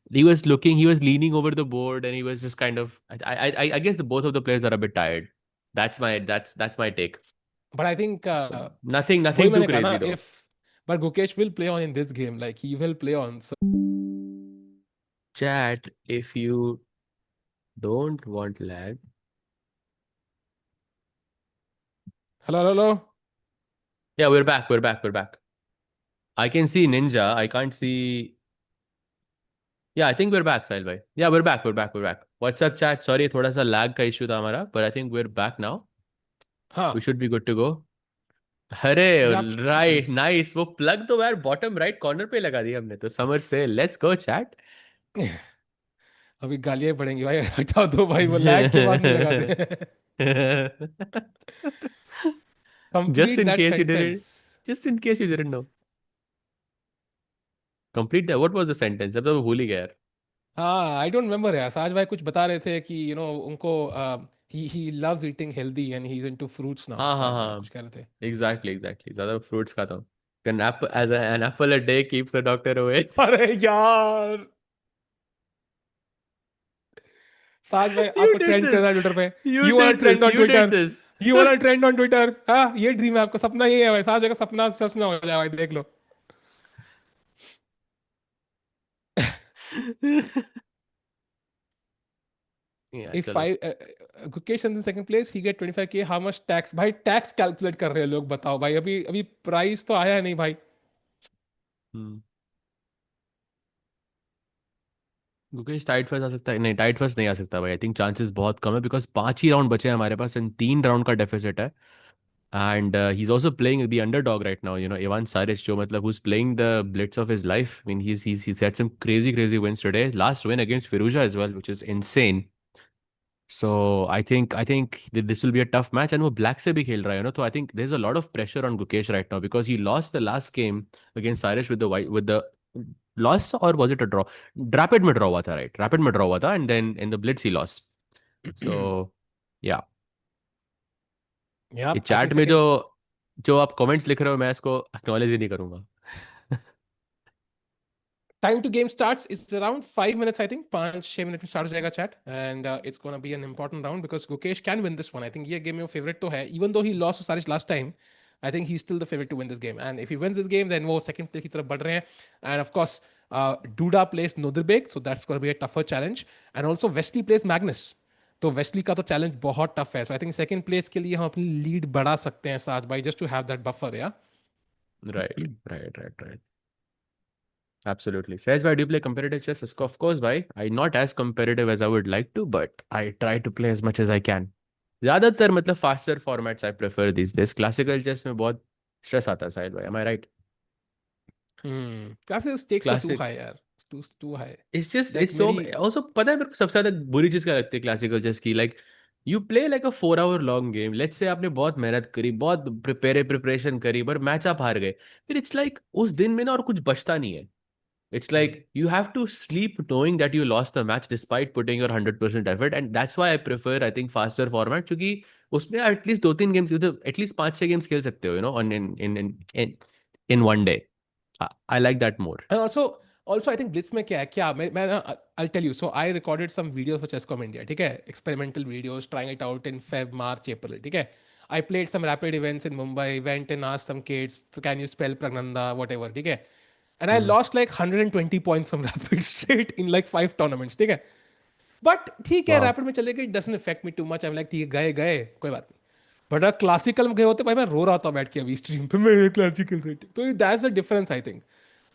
he was leaning over the board and he was just kind of I guess the both of the players are a bit tired. That's my take. But I think वही Nothing too मैंने कहा ना, crazy though. If but Gukesh will play on in this game, like he will play on. So, Chat, if you don't want lag. hello, hello, hello. Yeah, we're back. I can see Ninja. I can't see. Yeah, I think we're back, Sahil bhai. Yeah, we're back. What's up, chat? Sorry, थोड़ा सा lag का issue था हमारा, but I think we're back now. We हाँ. should be good to go. अरे या right nice वो plug तो यार बॉटम राइट कॉर्नर पे लगा दिया हमने तो समर से लेट्स गो चैट. अभी गालियां ही पड़ेंगी भाई, हटा दो भाई, वो लैग के बाद नहीं लगाते. just complete in that case you didn't sentence. just in case you didn't know. Complete that. What was the sentence? अब तो मैं भूल ही गया यार. हाँ, आई डोंट रिमेम्बर यार. साज भाई कुछ बता रहे थे कि उनको he loves eating healthy and he is into fruits now, हाँ हाँ शायद कुछ हाँ. कह रहे थे. Exactly. ज्यादा फ्रूट्स खाता हूँ. An apple a day keeps the doctor away. अरे यार, साज भाई You आपको did ट्रेंड करना this. है ट्विटर पे. You you want did trend this. On You did Twitter. this. You want trend on Twitter. हाँ, ये ड्रीम है आपका, सपना ये है भाई. साज भाई का सपना सच ना हो जाए भाई, देख लो. Yeah, If चलो. I Gukesh in the second place, he get 25K. How much tax? भाई टैक्स कैलकुलेट कर रहे हैं लोग, बताओ भाई. अभी अभी प्राइस तो आया नहीं भाई. हम्म. गुकेश टाइट फर्स्ट आ सकता है नहीं टाइट फर्स्ट नहीं आ सकता भाई. आई थिंक चांसेस बहुत कम है बिकॉज 5 ही राउंड बचे हैं हमारे पास एंड 3 राउंड का डेफिसिट है. And he is also playing the underdog right now Ivan सारिस जो मतलब who's playing the blitz of his life. I mean he's had some crazy wins today. Last win against Firuza as well, which is insane. So I think this will be a tough match and वो black से भी खेल रहा है so I think there's a lot of pressure on Gukesh right now because he lost the last game against Cyrus with the white with the loss or was it a draw? Rapid में draw हुआ था right? Rapid में draw हुआ था and then in the blitz he lost. So yeah. ये Yeah, I think chat में जो second जो आप comments लिख रहे हो मैं इसको acknowledge ही नहीं करूंगा. time to game starts is around 5 minutes, I think. 5-6 minutes में start हो जाएगा chat, and it's gonna be an important round because Gukesh can win this one. I think ये game में favorite तो है, even though he lost to Sarish last time. I think he's still the favorite to win this game, and if he wins this game, then वो second place की तरफ बढ़ रहे हैं. And of course, Duda plays Nodirbek, so that's gonna be a tougher challenge. And also Wesley plays Magnus. तो Wesley का तो challenge बहुत टफ है. So I think second place के लिए हम अपनी लीड बढ़ा सकते हैं साज भाई, just to have that buffer. Yeah Right. Absolutely. Says, why do you play competitive chess? Of course, bhai. I not as competitive as I would like to, but I try to play as much as I can. ज्यादातर मतलब faster formats I prefer these days. Classical chess में बहुत stress आता है साहिल भाई. Am I right? Classes stakes are too classic high यार, too high. It's Like सो मेरी also पता है मेरे को सबसे ज्यादा बुरी चीज क्या लगती है क्लासिकल चेस की, like you play like a 4 hour long game, let's say आपने बहुत मेहनत करी, बहुत प्रिपरेशन करी, पर मैच आप हार गए, फिर इट्स लाइक उस दिन में ना और कुछ बचता नहीं है। It's like you have to sleep knowing that you lost the match despite putting your 100% effort, and that's why I prefer, I think, faster format, क्योंकि उसमें एटलीस्ट 2-3 गेम्स, एटलीस्ट 5-6 गेम्स खेल सकते हो, on in one day. I like that more. And also I think Blitz में क्या है, क्या मैं ना, I'll tell you. So I recorded some videos for Chesscom India, ठीक है, experimental videos trying it out in Feb, March, April, ठीक है. I played some rapid events in Mumbai, went and asked some kids, can you spell Pragnanda, whatever, ठीक है. And I lost like 120 points from rapid straight in like 5 tournaments, ठीक है. But ठीक है, वाह। Rapid में चले गए, doesn't effect me too much, I am like ठीक है, गए गए कोई बात नहीं. बट अगर क्लासिकल में गए होते भाई, मैं रो रहा था बैठ के अभी स्ट्रीम पे, मैं क्लासिकल रेट, तो that's the difference I think.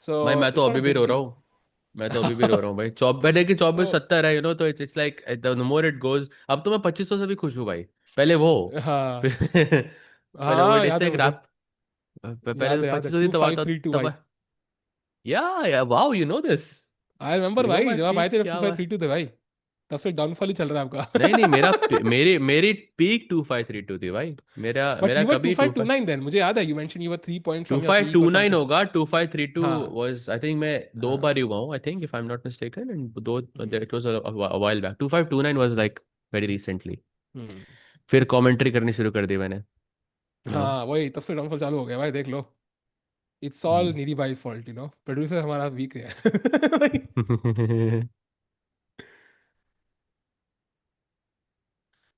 So भाई मैं तो इट्स नॉट अभी अ भी बिग रो रहा डील. हूँ। मैं तो अभी भी रो रहा हूँ भाई, लेकिन तो 24-70 है, तो it's like the more it goes, अब तो मैं 2500 से भी खुश हूँ भाई। पहले वो हाँ फिर पहले वो हाँ, इट्स याद है लाइक मुझे. रैप। पहले तो याद है 2500 थी, टू तब फाइव आता थ्री टू तब। भाई. या wow, you know this. I remember you know भाई, माय जब आप आए पीक थे, जब टू क्या फाइव हुआ। थ्री टू थे भाई, तब से डाउनफॉल ही चल रहा है नहीं नहीं, आपका. मेरी पीक 2532 थी भाई। मेरा बट मेरा यू वर टू कभी five two two nine then, मुझे याद है, you mention you were 3 point two from your five peak two और नाइन समथिंग. होगा। 2532 हाँ वाज, आई थिंक मैं 2 बार ही हुआ हूँ, I think, if I am not mistaken, and though हाँ. It was a while back. 2529 was like very recently. Hmm. फिर commentary करनी शुरू कर दी मैंने, यू नो। हाँ वही, तब से डाउनफॉल चालू हो गया भाई, देख लो. It's all nearly by fault, producer हमारा वीक है.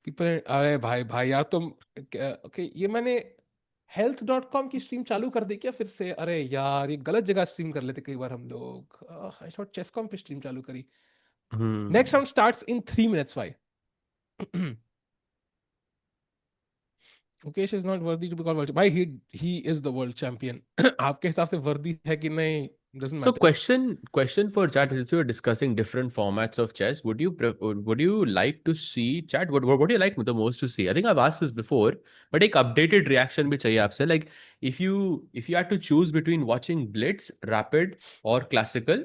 पीपल, अरे भाई भाई यार तुम, ओके ये मैंने health.com की स्ट्रीम चालू कर दी क्या फिर से? अरे यार ये गलत जगह स्ट्रीम कर लेते कई बार हम लोग. आई थॉट चेसकॉम पे स्ट्रीम चालू करी. Next hmm. Round starts in 3 minutes भाई. Mukesh is not worthy to be called world भाई, he is the world champion. आपके हिसाब से वर्दी है कि नहीं, doesn't So matter. question for chat, since we were discussing different formats of chess, would you like to see chat? What do you like the most to see? I think I've asked this before, but एक updated reaction भी चाहिए आपसे. Like if you had to choose between watching Blitz, Rapid or Classical,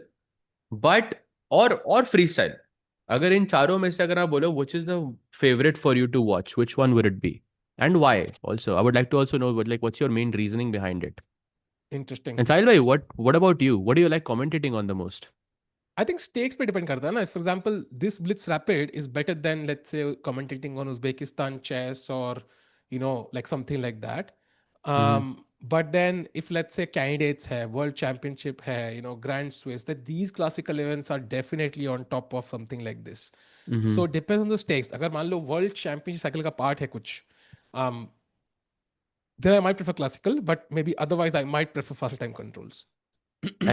but or freestyle, अगर इन चारों में से अगर आप बोलो which is the favorite for you to watch, which one would it be? And why? Also, I would like to also know what's your main reasoning behind it. Interesting. And Sahil bhai, what about you? What do you like commentating on the most? I think stakes पे depend करता है ना. For example this blitz rapid is better than let's say commentating on Uzbekistan chess और like something like that. Mm-hmm. But then if let's say candidates है, world championship है, grand Swiss, that these classical events are definitely on top of something like this. Mm-hmm. So depends on the stakes. अगर मान लो world championship cycle का part है कुछ, then I might prefer classical, but maybe otherwise I might prefer fast time controls.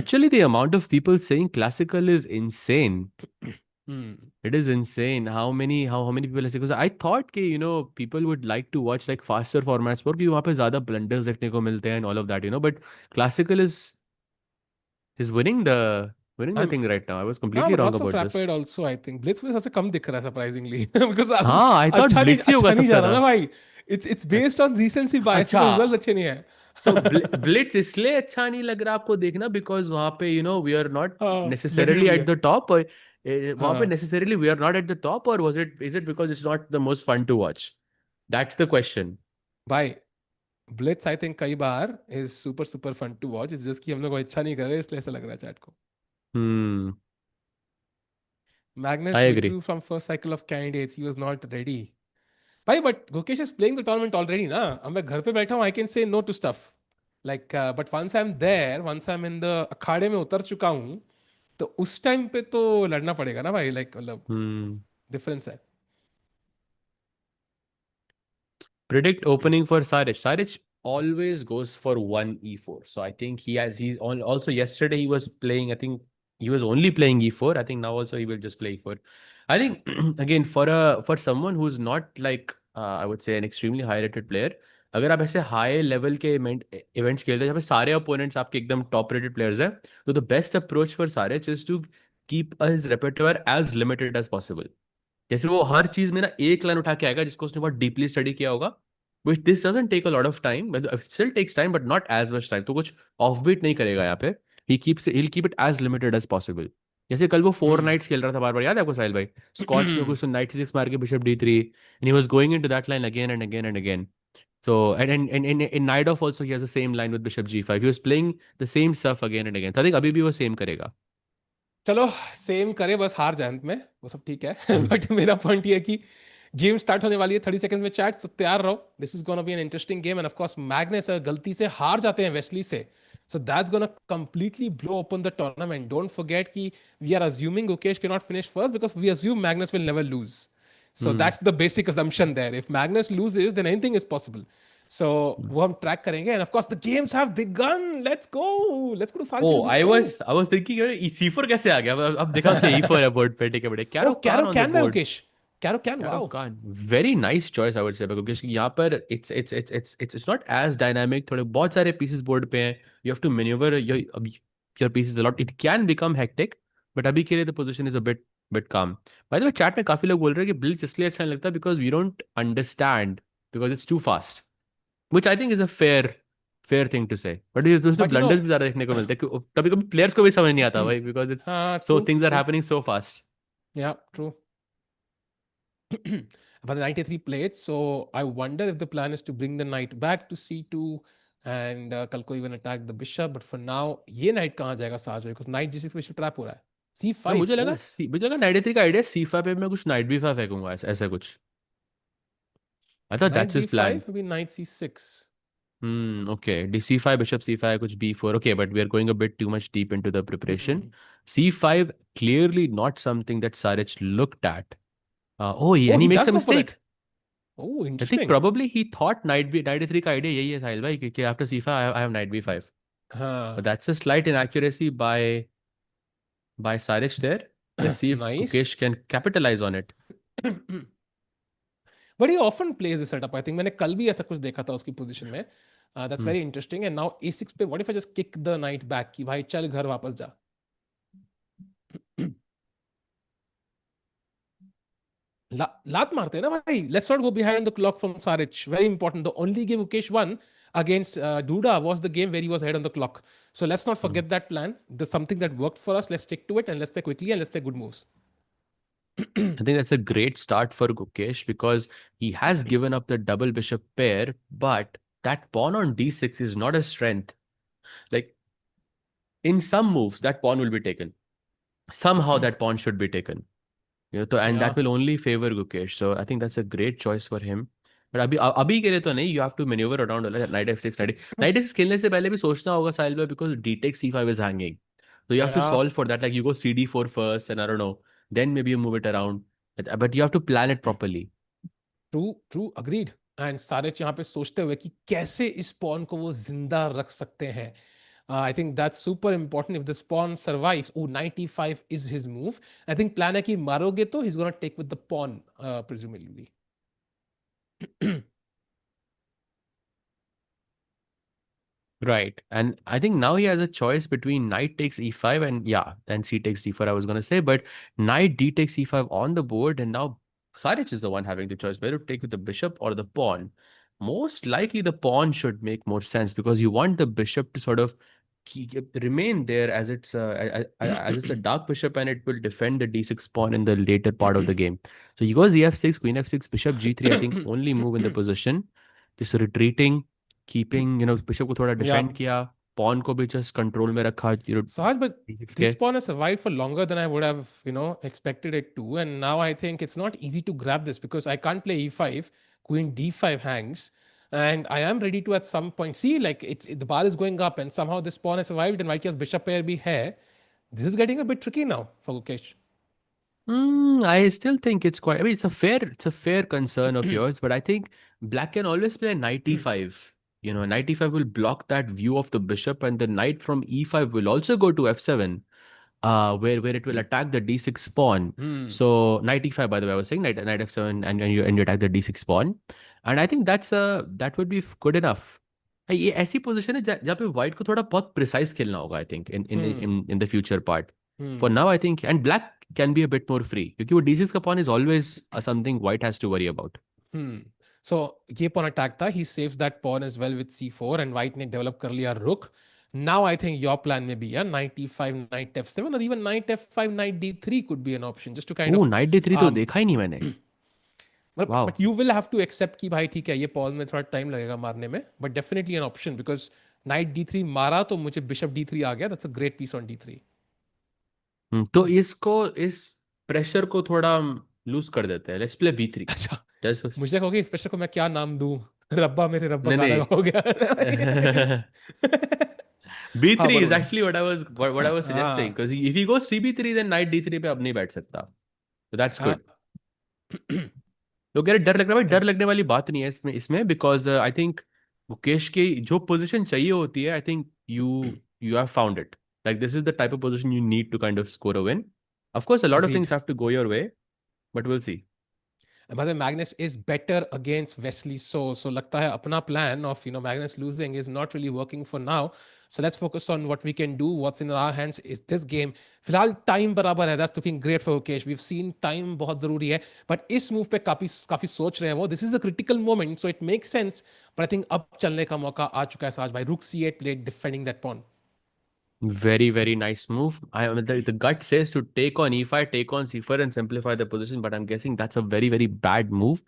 Actually, the amount of people saying classical is insane. Hmm. It is insane how many people are saying. Because I thought कि people would like to watch like faster formats पर, क्योंकि वहाँ पे ज़्यादा blunders देखने को मिलते हैं and all of that. But classical is winning the I'm thing right now. I was हाँ, completely but wrong lots of about this. rapid also I think. Blitz में सबसे कम दिख रहा है surprisingly. Because अब हाँ, I thought Blitz ही होगा अच्छा नहीं सबसे जा रहा ज़्यादा। ना भाई. It's based on recency bias, अच्छा, इसमें results अच्छे नहीं है. सो ब्लिट्स इसलिए अच्छा नहीं लग रहा आपको देखना बिकॉज वहां पे वी आर नॉट हाँ लगी नेसेसरली हुई एट है. द टॉप, और वहां पे हाँ necessarily we are not at the top, और was is it because it's not the most fun to watch? That's the question. भाई, Blitz I think कई बार is super super fun to watch. It's just कि हम लोग को अच्छा नहीं कर रहे, इसलिए ऐसा लग रहा है चैट को. हम्म। I Magnus agree. withdrew from first cycle of candidates. He was not ready. भाई but Gukesh is playing the tournament already ना. अब मैं घर पे बैठा हूँ, I can say no to stuff like, but once I am there, once I am in the अखाड़े में उतर चुका हूँ, तो उस टाइम पे तो लड़ना पड़ेगा ना भाई, लाइक मतलब हम्म। डिफरेंस है. Predict opening for Saric. Saric always goes for one e4. So I think he's on also yesterday he was playing, I think he was only playing e4. I think now also he will just play e4. I think again for someone who's not like I would say an extremely high rated player, अगर आप ऐसे high level के events खेलते हैं जहाँ पे सारे opponents आपके एकदम टॉप रेटेड प्लेयर्स हैं, तो the best approach for Saric is to keep his repertoire as limited as possible. जैसे वो हर चीज में ना एक लाइन उठा के आएगा जिसको उसने बहुत डीपली स्टडी किया होगा, which this doesn't take a lot of time, but it still takes time but not as much time, तो कुछ ऑफ बीट नहीं करेगा यहाँ पे। he'll keep it as limited as possible. जैसे कल वो फोर Hmm. नाइट्स खेल रहा था बार बार, याद है आपको साहिल भाई? स्कॉट्स में कुछ तो नाइट सिक्स मार के bishop D3, and he was going into that line again and again and again. So and in night off also he has the same line with bishop G5. He was playing the same stuff again and again. So I think अभी भी वो same करेगा. चलो, same करे, बस हार जाए अंत में, वो सब ठीक है। हम्म. बट मेरा पॉइंट ये है कि गेम स्टार्ट होने वाली है 30 सेकंड में चैट, तो तैयार रहो। This is gonna be an interesting game, and of course Magnus अगर गलती से हार जाते हैं वेस्ली से, so that's gonna completely blow open the tournament. Don't forget कि we are assuming Gukesh can not finish first because we assume Magnus will never lose. So that's the basic assumption there. If Magnus loses then anything is possible. So वो हम track करेंगे, and of course the games have begun. Let's go to सारी Oh, चीज I go. was I was thinking यार C4 कैसे आ गया? अब देखा कि E4 है बोर्ड पे, ठीक है बड़े. Oh, Caro Kann Caro on the can by board. Ukesh. Caro can, Caro wow. Kann very nice choice I would say, क्योंकि यहाँ पर इट्स नॉट एज डायनामिक. थोड़े बहुत सारे पीसेस बोर्ड पे हैं. You have to maneuver your pieces a lot. It can become hectic, but अभी के लिए the position is a bit calm. By the way chat में काफी लोग बोल रहे हैं कि ब्लिट्ज इसलिए अच्छा नहीं लगता because we don't understand, because it's too fast. Which I think is a fair thing to say. But ये उसमें But you blunders know, भी ज्यादा देखने को मिलते हैं. कभी कभी प्लेयर्स को भी समझ नहीं आता भाई, because it's so true, things are true. happening so fast. Yeah, true. But the 93 played, so I wonder if the plan is to bring the knight back to c2 and कल को even attack the bishop. But for now, ये knight कहाँ जाएगा साज में? Because knight g6 bishop trap हो रहा है. मैं c5. Oh, मुझे लगा नाइट ए3 का आइडिया C5 पे मैं कुछ नाइट B5 फेंकूंगा, ऐसा कुछ. I thought knight that's his plan. b5, maybe knight c6. Okay. C5, bishop C5, कुछ B4. Okay, but we are going a bit too much deep into the preparation. Hmm. C5 clearly not something that Saric looked at. Oh, And he he makes does a go for mistake. it. Oh, I think interesting. probably he thought knight A3 का idea यही है साहिल भाई, कि after C5 I have knight B5. हाँ, But that's a slight inaccuracy by Saric there. Let's see if nice. Gukesh can capitalize on it. But he often plays this setup. I think मैंने कल भी ऐसा कुछ देखा था उसकी position में. That's Hmm. very interesting. And now a6 पे what if I just kick the knight back कि भाई चल घर वापस जा. लात मारते हैं ना भाई. Let's not go behind the clock from Saric. Very important. The only game Ukesh won against Duda was the game where he was ahead on the clock. So let's not Hmm. forget that plan. There's something that worked for us. Let's stick to it and let's play quickly and let's play good moves. I think that's a great start for Gukesh because he has given up the double bishop pair, but that pawn on D6 is not a strength. Like in some moves, that pawn will be taken. Somehow that pawn should be taken. And Yeah. that will only favor Gukesh. So I think that's a great choice for him. But अभी के लिए तो नहीं. You have to maneuver around knight f6, knight f6 खेलने से पहले भी सोचना होगा साहिल भाई, because d takes c5 is hanging. So you have to Yeah. solve for that. Like you go cd4 first, and I don't know, then maybe you move it around. But you have to plan it properly. True true agreed. And सारे यहाँ पे सोचते हुए कि कैसे इस pawn को वो जिंदा रख सकते हैं। I think that's super important. If the pawn survives, oh 95 is his move. I think plan है कि मारोगे तो he is gonna take with the pawn presumably. Right. And I think now he has a choice between knight takes e5 and yeah, then c takes d4, I was going to say, but knight d takes e5 on the board, and now Saric is the one having the choice whether to take with the bishop or the pawn. Most likely the pawn should make more sense because you want the bishop to sort of remain there as it's a dark bishop, and it will defend the d6 pawn in the later part of the game. So he goes e6, queen f6, bishop g3, I think only move in the position. Just retreating, keeping bishop को थोड़ा या defend किया, pawn को भी just control में रखा Sahaj, but के. this pawn has survived for longer than I would have, expected it to. And now I think it's not easy to grab this because I can't play e5, queen d5 hangs. And I am ready to at some point see, like the bar is going up, and somehow this pawn has survived, and white has bishop pair bhi hai. This is getting a bit tricky now for Gukesh. I still think it's quite. I mean, it's a fair concern of yours, but I think black can always play knight e5. Knight e5 will block that view of the bishop, and the knight from e5 will also go to f7, where it will attack the d6 pawn. Hmm. So knight e5, by the way, I was saying knight f7, and you attack the d6 pawn, and I think that would be good enough. ये ऐसी position है जहाँ पे white को थोड़ा बहुत precise खेलना होगा, I think in in Hmm. In in the future part. For Hmm. now, I think, and black can be a bit more free क्योंकि वो d6 का pawn is always something white has to worry about. Hmm. So ये pawn attack था. He saves that pawn as well with c4, and white ने develop कर लिया rook. Now I think your plan may be, yeah, knight e5, knight f7, or even knight f5, knight d3 could be an option, just to kind oh of night day three तो um देखा ही नहीं मैंने. वाह. but you will have to accept कि भाई ठीक है ये पॉल में थोड़ा टाइम लगेगा मारने में, but definitely an option because knight d3 मारा तो मुझे bishop d3 आ गया, that's a great piece on d3. तो इसको इस प्रेशर को थोड़ा लूज कर देते हैं. Let's play b three. अच्छा, जस्ट. मुझे कहोगे इस प्रेशर को मैं क्या नाम दूं? रब्बा मेरे रब्बा नहीं गाना हो गया. नहीं. हाँ B3 बोलो is बोलो. actually what I was suggesting, हाँ because if he goes CB3 then knight D3 पे अब नहीं बैठ सकता. So that's हाँ. good. लोग कह रहे डर लग रहा है. भाई डर And लगने वाली बात नहीं है इसमें बिकॉज आई थिंक मुकेश की जो पोजीशन चाहिए होती है, I think you have found it. Like this is the type of position you need to kind of score a win. Of course a lot of agreed. Things have to go your way, but will see. And by the way, Magnus is better against Wesley so लगता है अपना plan of Magnus losing is not really working for now. So let's focus on what we can do. What's in our hands is this game. फिलहाल time बराबर है. That's looking great for Gukesh. We've seen time बहुत जरूरी है. But इस move पे काफी काफी सोच रहे हैं वो. This is a critical moment, so it makes sense. But I think अब चलने का मौका आ चुका है साज भाई. Rook c8 played defending that pawn. Very, very nice move. The gut says to take on e5, take on c4 and simplify the position, but I'm guessing that's a very, very bad move.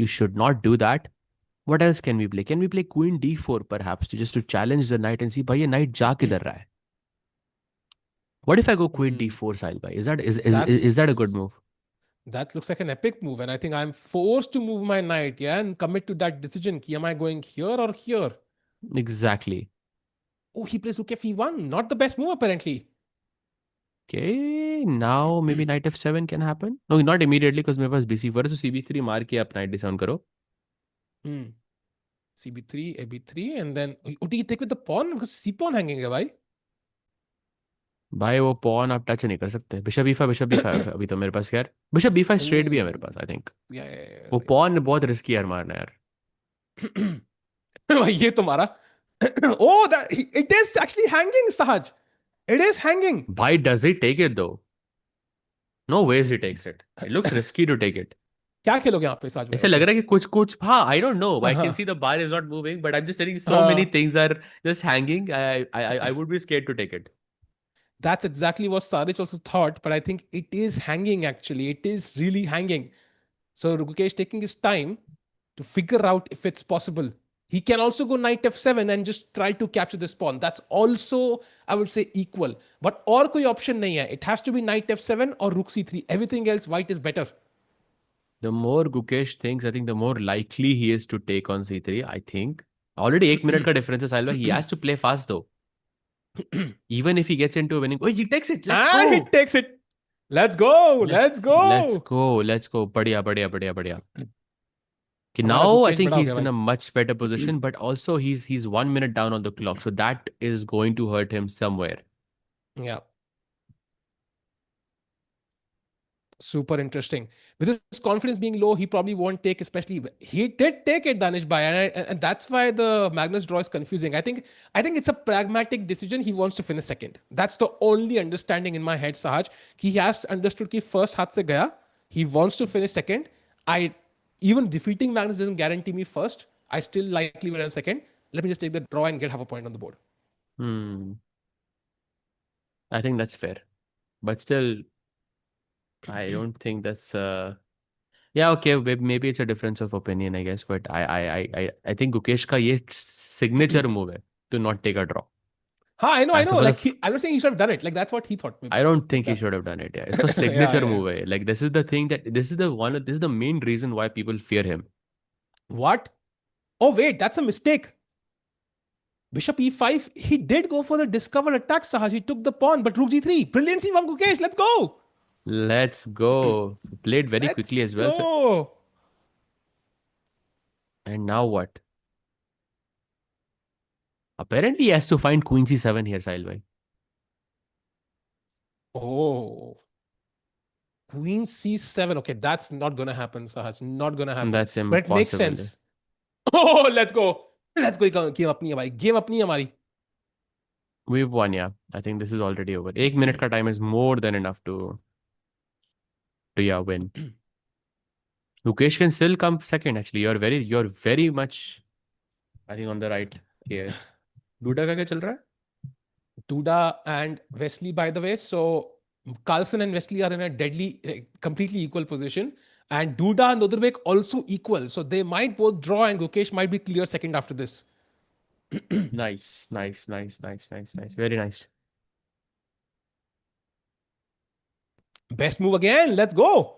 You should not do that. What else can we play? Can we play queen d4 perhaps to just to challenge the knight and see भाई ये knight जा किधर रहा है? What if I go queen Hmm. d4 Sahil bhai? Is that a good That's move? that looks like an epic move, and I think I'm forced to move my knight, yeah, and commit to that decision. Ki, am I going here or here? Exactly. Oh, he plays rook f1. Not the best move, apparently. Okay, now maybe knight f7 can happen. No, not immediately because मेरे पास bc4 है तो cb3 मार के आप knight d7 करो. Hmm. cb3, ab3, and then oh, do you take with the pawn? Because c pawn hanging है भाई. भाई वो पॉन आप टच नहीं कर सकते. बिशप b5 अभी तो मेरे पास यार. बिशप b5 स्ट्रेट भी है मेरे Oh, पास आई थिंक. yeah, वो right. पॉन बहुत रिस्की यार मारना यार. भाई ये तुम्हारा. Oh, it is actually hanging, Sahaj. It is hanging. भाई does he take it though? No ways he takes it. It looks risky to take it. क्या खेलोगे यहाँ पे साज भाई ऐसे लग बताओ. रहा है कि कुछ कुछ हाँ I don't know. I can हाँ see the bar is not moving but I am just telling so many हाँ. Things are just hanging. I would be scared to take it. That's exactly what Sarich also thought, but I think it is hanging actually. It is really hanging. So Gukesh taking his time to figure out if it's possible. He can also go knight f7 and just try to capture this pawn. That's also, I would say, equal. But और कोई option नहीं है. It has to be knight f7 or rook c3. Everything else, white is better. The more Gukesh thinks, I think the more likely he is to take on c3. I think already 1 minute का difference है साहिल भाई. He has to play fast though. Even if he gets into a winning, oh, he takes it. Let's And he go. takes it. Let's go. Let's Let's let's go. go. Let's go. बढ़िया बढ़िया बढ़िया बढ़िया. Okay, हमारा now I Gukesh think बड़ा हो गया he's in भाई. a much better position, but also he's 1 minute down on the clock, so that is going to hurt him somewhere. Yeah. Super interesting. With his confidence being low, he probably won't take, especially he did take it, Danish Bhai, and that's why the Magnus draw is confusing. I think it's a pragmatic decision. He wants to finish second. That's the only understanding in my head, Sahaj. He has understood कि first हाथ से गया. He wants to finish second. I even defeating Magnus doesn't guarantee me first. I still likely will end second. Let me just take the draw and get half a point on the board. Hmm. I think that's fair, but still, I don't think that's yeah, okay, maybe it's a difference of opinion, I guess, but I think Gukesh का ये signature move है to not take a draw. Ha, I know, I And know. for the Like I'm not saying he should have done it. Like that's what he thought, maybe. I don't think he That should have done it. Yeah, इसका yeah, signature yeah. move है. Like this is the thing that this is the main reason why people fear him. What? Oh, wait, that's a mistake. Bishop e5. He did go for the discover attack, Sahaj. He took the pawn, but rook g3. Brilliancy from Gukesh. Let's go. Let's go. Played very quickly Let's as well. So, go. and now what? Apparently, he has to find Queen C7 here, Sahil bhai. Oh, Queen c7. Okay, that's not gonna happen, Sahaj. Not gonna happen. That's But it makes impossible. sense. Oh, let's go. Let's go. Game अपनी है भाई. Game अपनी है हमारी. We've won, yeah. I think this is already over. 1 minute का time is more than enough to yeah win. Mukesh can still come second. Actually, you're very much I think on the right here. Duda का क्या चल रहा है? Duda and Wesley, by the way. So Carlsen and Wesley are in a deadly, completely equal position. And Duda and Udurvek also equal. So they might both draw, and Gukesh might be clear second after this. Nice, nice, nice, nice, nice, nice. Very nice. Best move again. Let's go.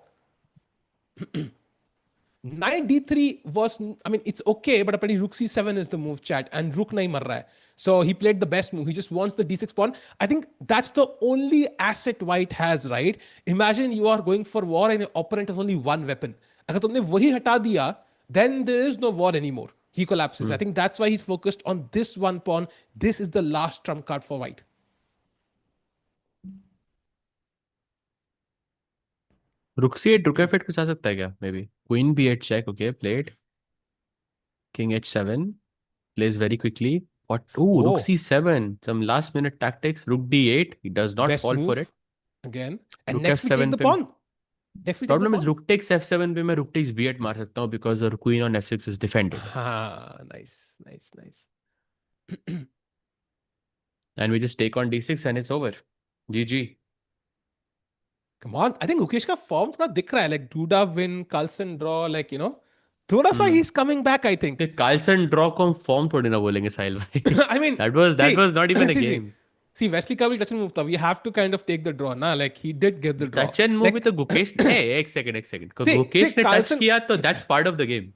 Knight d3 was, I mean, it's okay, but apparently rook c7 is the move, chat, and rook nahi mar raha hai. So he played the best move. He just wants the d6 pawn. I think that's the only asset white has, right? Imagine you are going for war and your opponent has only one weapon. अगर तुमने वही हटा दिया, then there is no war anymore. He collapses. I Hmm. think that's why he's focused on this one pawn. This is the last trump card for white. Rook c8, rook f8 कुछ आ सकता है क्या? Maybe. Queen b8 check. Okay, played. King h7 plays very quickly. What? Ooh, rook Oh, c7. Some last minute tactics. Rook d8. He does not best fall for it. move again. And Rook next we take f7 the पे pawn. Next we take the problem is pawn. rook takes f7 पे मैं rook takes b8 मार सकता हूँ because the queen on f6 is defended. Ah, nice, nice, nice. And we just take on d6 and it's over. GG. Come on, I think Gukesh का form थोड़ा दिख रहा है, like Duda win, Carlsen draw, like you know, थोड़ा सा Hmm. he's coming back, I think. कि Carlsen draw को हम फॉर्म थोड़ी ना बोलेंगे साहिल भाई. I mean, That was see, not even a see, game. see, Wesley का भी touch and move था. We have to kind of take the draw, ना, like he did get the draw. Touch and move भी Like, तो गुकेश ने एक second को see, Gukesh ने टच Carlsen, किया तो that's part of the game.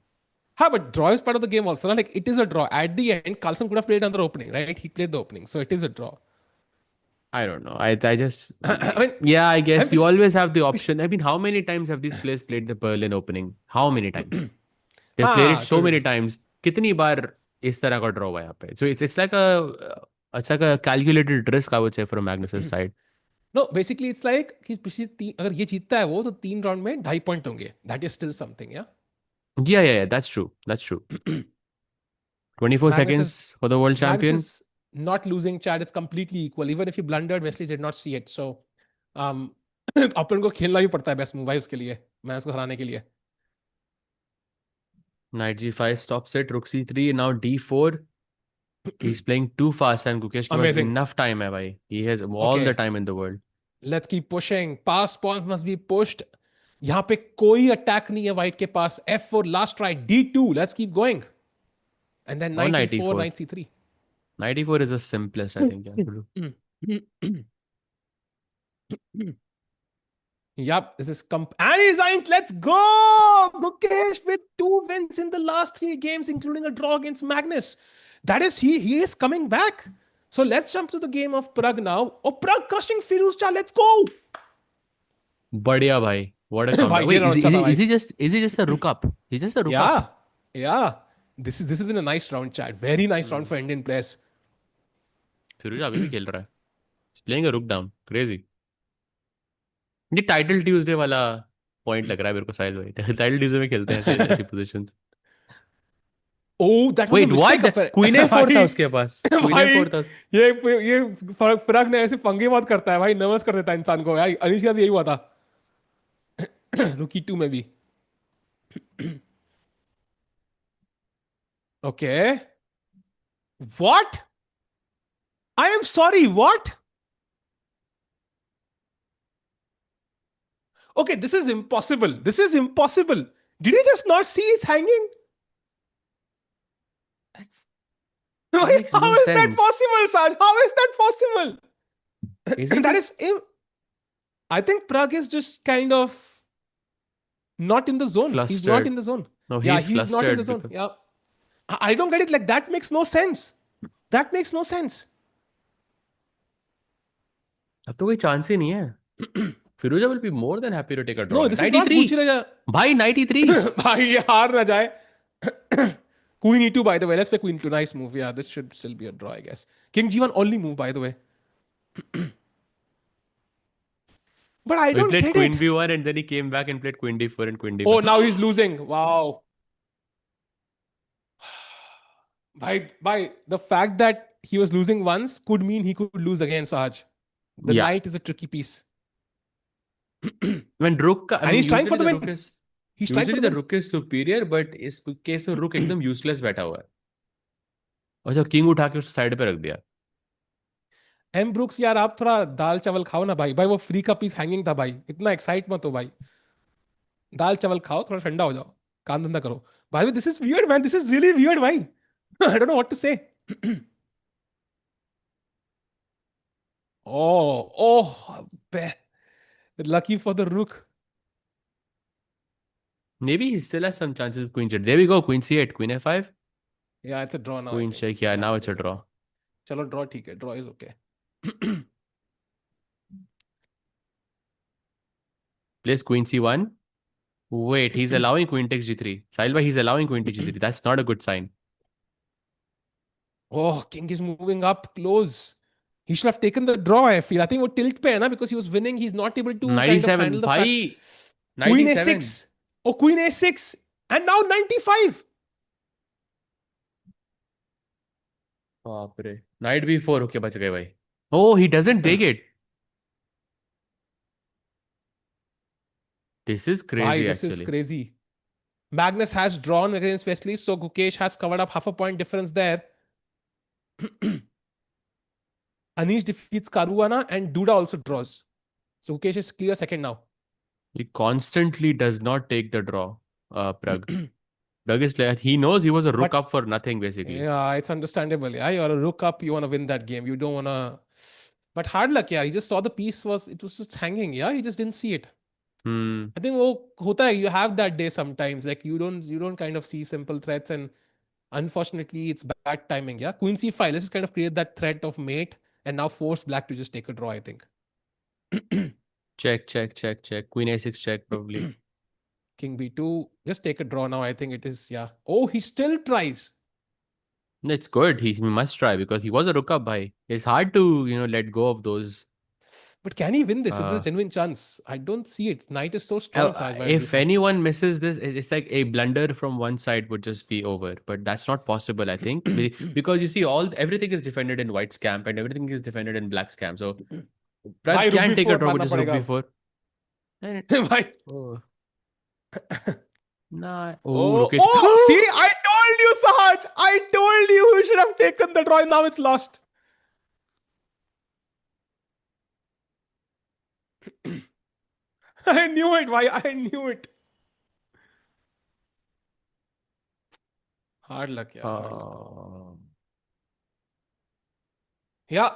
हाँ, but draw is part of the game also, ना, like it is a draw. At the end, Carlsen could have played another opening, right? He played the opening, so it is a draw. I don't know. I just I mean, yeah, I I'm, guess you always have the option. I mean, how many times have these players played the Berlin opening? How many times? They've played it हाँ, so true, true, many true. times. कितनी बार इस तरह का draw हुआ है यहाँ पे? So it's like a calculated risk, I would say, from Magnus's side. No, basically it's like कि पिछली तीन अगर ये जीतता है वो तो 3 राउंड में 2.5 पॉइंट होंगे. That is still something, yeah. Yeah, yeah, yeah. That's true. That's true. 24 Magnus is seconds for the world Magnus champion. is not losing, Chad. It's completely equal. Even if he blundered, Wesley did not see it. So, um, अपन को खेलना भी पड़ता है best move भाई उसके लिए, मैं उसको हराने के लिए. Knight g5 stops it. Rook c3. Now d4. He's playing too fast, and Gukesh के पास Amazing. enough time है भाई. He has all the Okay, time in the world. let's keep pushing. Pass pawns must be pushed. यहाँ पे कोई attack नहीं है white के पास. F4 last try. D2. Let's keep going. And then Or knight knight D4, e4. knight C3. Knight e4 is the simplest, I think. Yeah. Yup, this is and he's Heinz, let's go! Gukesh with 2 wins in the last 3 games, including a draw against Magnus. That is, he is coming back. So let's jump to the game of Prague now. Oh, Prague crushing Firuzja, let's go! बढ़िया भाई. What a comeback. भाई ये Wait, round is, अच्छा is, था he- भाई. is he just a rook up? He's just a rook up. Yeah, yeah. This has been a nice round, chat. Very nice round for Indian players. Firouzja अभी भी खेल रहा है. He's playing a rook down. Crazy. ये title Tuesday वाला point लग रहा है मेरे को साहिल भाई. टाइटल ट्यूसडे में खेलते हैं ऐसे ऐसी positions. Oh, that was a Wait, mistake. what? Queen A4 था भाई उसके पास. क्वीन भाई ए4 था. ये प्राग ने ऐसे पंगे मत करता है भाई, नर्वस कर देता है इंसान को यार. अनिश के साथ यही हुआ था. Rookie 2 में भी. Okay. What? I am sorry, what? Okay, this is impossible. This is impossible. Did you just not see he's hanging? That's, that makes How no is that sense. possible, Saj? How is that possible? Is he That just is. I think Prague is just kind of not in the zone. He's not in flustered? the zone. No, Yeah, he's he's not in the flustered zone. because Yeah. I don't get it. Like, that makes no sense. That makes no sense. अब तो कोई chance ही नहीं है. Firouzja will be more than happy to take a draw. No, this is not 93. Gucci Raja. भाई 93. भाई ये हार ना जाए. Queen E2, by the way. Let's play Queen E2. Nice move. Yeah, this should still be a draw, I guess. King G1 only move, by the way. But I We don't played get Queen it. B1 and then he came back and played Queen D4 and Queen Oh, D5. now he's losing. Wow. By the fact that he was losing once could mean he could lose again, Sahaj. The Yeah. knight is a tricky piece. When rook, I And mean, he's trying for usually the the win. rook is He's trying for usually the the win. rook is superior, but इस case में rook एकदम useless बैठा हुआ है. अच्छा king उठा के उसको साइड पे रख दिया. एम ब्रुक्स यार, आप थोड़ा दाल चावल खाओ ना भाई। भाई वो फ्री का पीस हैंगिंग था भाई, इतना एक्साइट मत हो भाई। दाल चावल खाओ, थोड़ा ठंडा हो जाओ, काम धंधा करो। भाई this is weird man, this is really weird भाई। I don't know what to say. Oh, oh, lucky for the rook. Maybe he still has some chances of queen check. There we go. Queen c8, queen f5, Yeah, it's a draw now, I queen think. check. Yeah, Yeah, now it's a okay. draw. चलो draw ठीक है, draw is okay. Plays queen c1. Wait, he's allowing queen takes g3. Sahil, he's allowing queen takes g3. That's not a good sign. Oh, king is moving up close. He should have taken the draw, I feel. I think वो tilt पे है ना, because he was winning. He's not able to Knight kind of e7. handle the fact. Bhai, knight Queen e7. a6. Oh, queen a6. And now 95. बाप रे. Knight b4. Okay, बच गए भाई. Oh, he doesn't take it. This is Bhai, crazy this is actually. crazy. Magnus has drawn against Wesley, so Gukesh has covered up half a point difference there. Anish defeats Caruana and Duda also draws. So Gukesh is clear second now. He constantly does not take the draw. Prag. Prag is player. He knows he was a rook But up for nothing basically. yeah, it's understandable. Yeah, you're a rook up, you want to win that game. You don't want to. But hard luck, yeah. He just saw the piece it was just hanging. Yeah, he just didn't see it. Hmm. I think वो होता है, you have that day sometimes. Like you don't kind of see simple threats, and unfortunately it's bad timing. Yeah, Queen C5. Let's just kind of create that threat of mate and now force black to just take a draw, I think. Check, check, check, check. Queen a6 check probably. King B2. Just take a draw now. I think it is, yeah. Oh, he still tries. It's good. He must try because he was a rook up by. It's hard to, let go of those. But can he win this? Is this a Uh, genuine chance? I don't see it. Knight is so strong, Sajbhai. What do you if think? anyone misses this, it's like a blunder from one side would just be over. But that's not possible, I think, because you see, everything is defended in white's camp and everything is defended in black's camp. So भाई Prag रुक can भी take a four draw with मारना just rook पड़ेगा अब। b4. And भाई oh, nah. Oh, oh rook it. oh see, I told you, Sahaj. I told you we should have taken the draw. Now it's lost. I knew it. Why? I knew it. Hard luck, yeah. Hard luck. Uh, Yeah,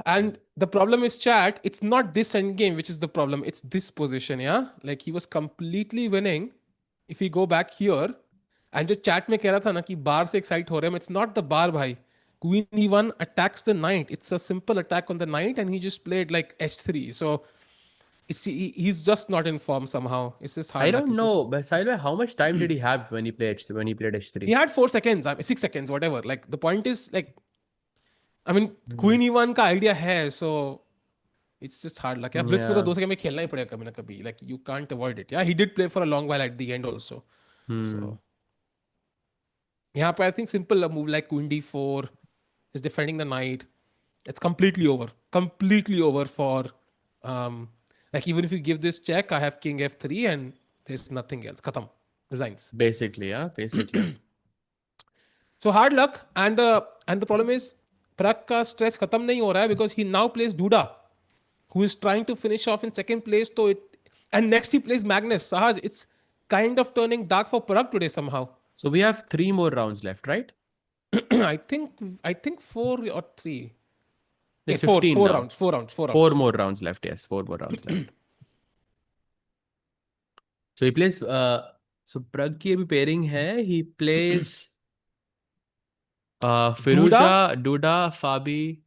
and the problem is, chat. It's not this end game which is the problem. It's this position. Yeah, like he was completely winning. If we go back here, and जो chat में कह रहा था ना कि बार से excite हो रहे हैं, it's not the bar भाई. Queen e1 attacks the knight. It's a simple attack on the knight, and he just played like h3. So he's just not in form somehow. It's just I hard luck. don't It's just know, but Sailwa, how much time did he have when he played he h3? had 4 seconds. I mean, 6 seconds, whatever. Like the point is like, I mean, Hmm. Queen e1 का idea है, so it's just hard luck. Yeah, Blitz में तो Yeah. 2 second में खेलना ही पड़ेगा कभी ना कभी. Like you can't avoid it. Yeah, he did play for a long while at the end also. Hmm. So यहाँ पे I think simple a move like Queen d4 is defending the knight. It's completely over. Completely over for um like even if you give this check, I have King f3 and there's nothing else. Khatam. Resigns. Basically, yeah. Basically. So hard luck, and the problem is Prag का stress खत्म नहीं हो रहा है because he now plays Duda, who is trying to finish off in second place. So and next he plays Magnus. Sahaj, it's kind of turning dark for Prag today somehow. So we have 3 more rounds left, right? I think 4 or 3. Yeah, There's four 15 four now. rounds, 4 rounds, four Four rounds. more rounds left. Yes, 4 more rounds left. So he plays. So Prag की अभी pairing है. He plays. Duda. Firuza, Duda, Fabi.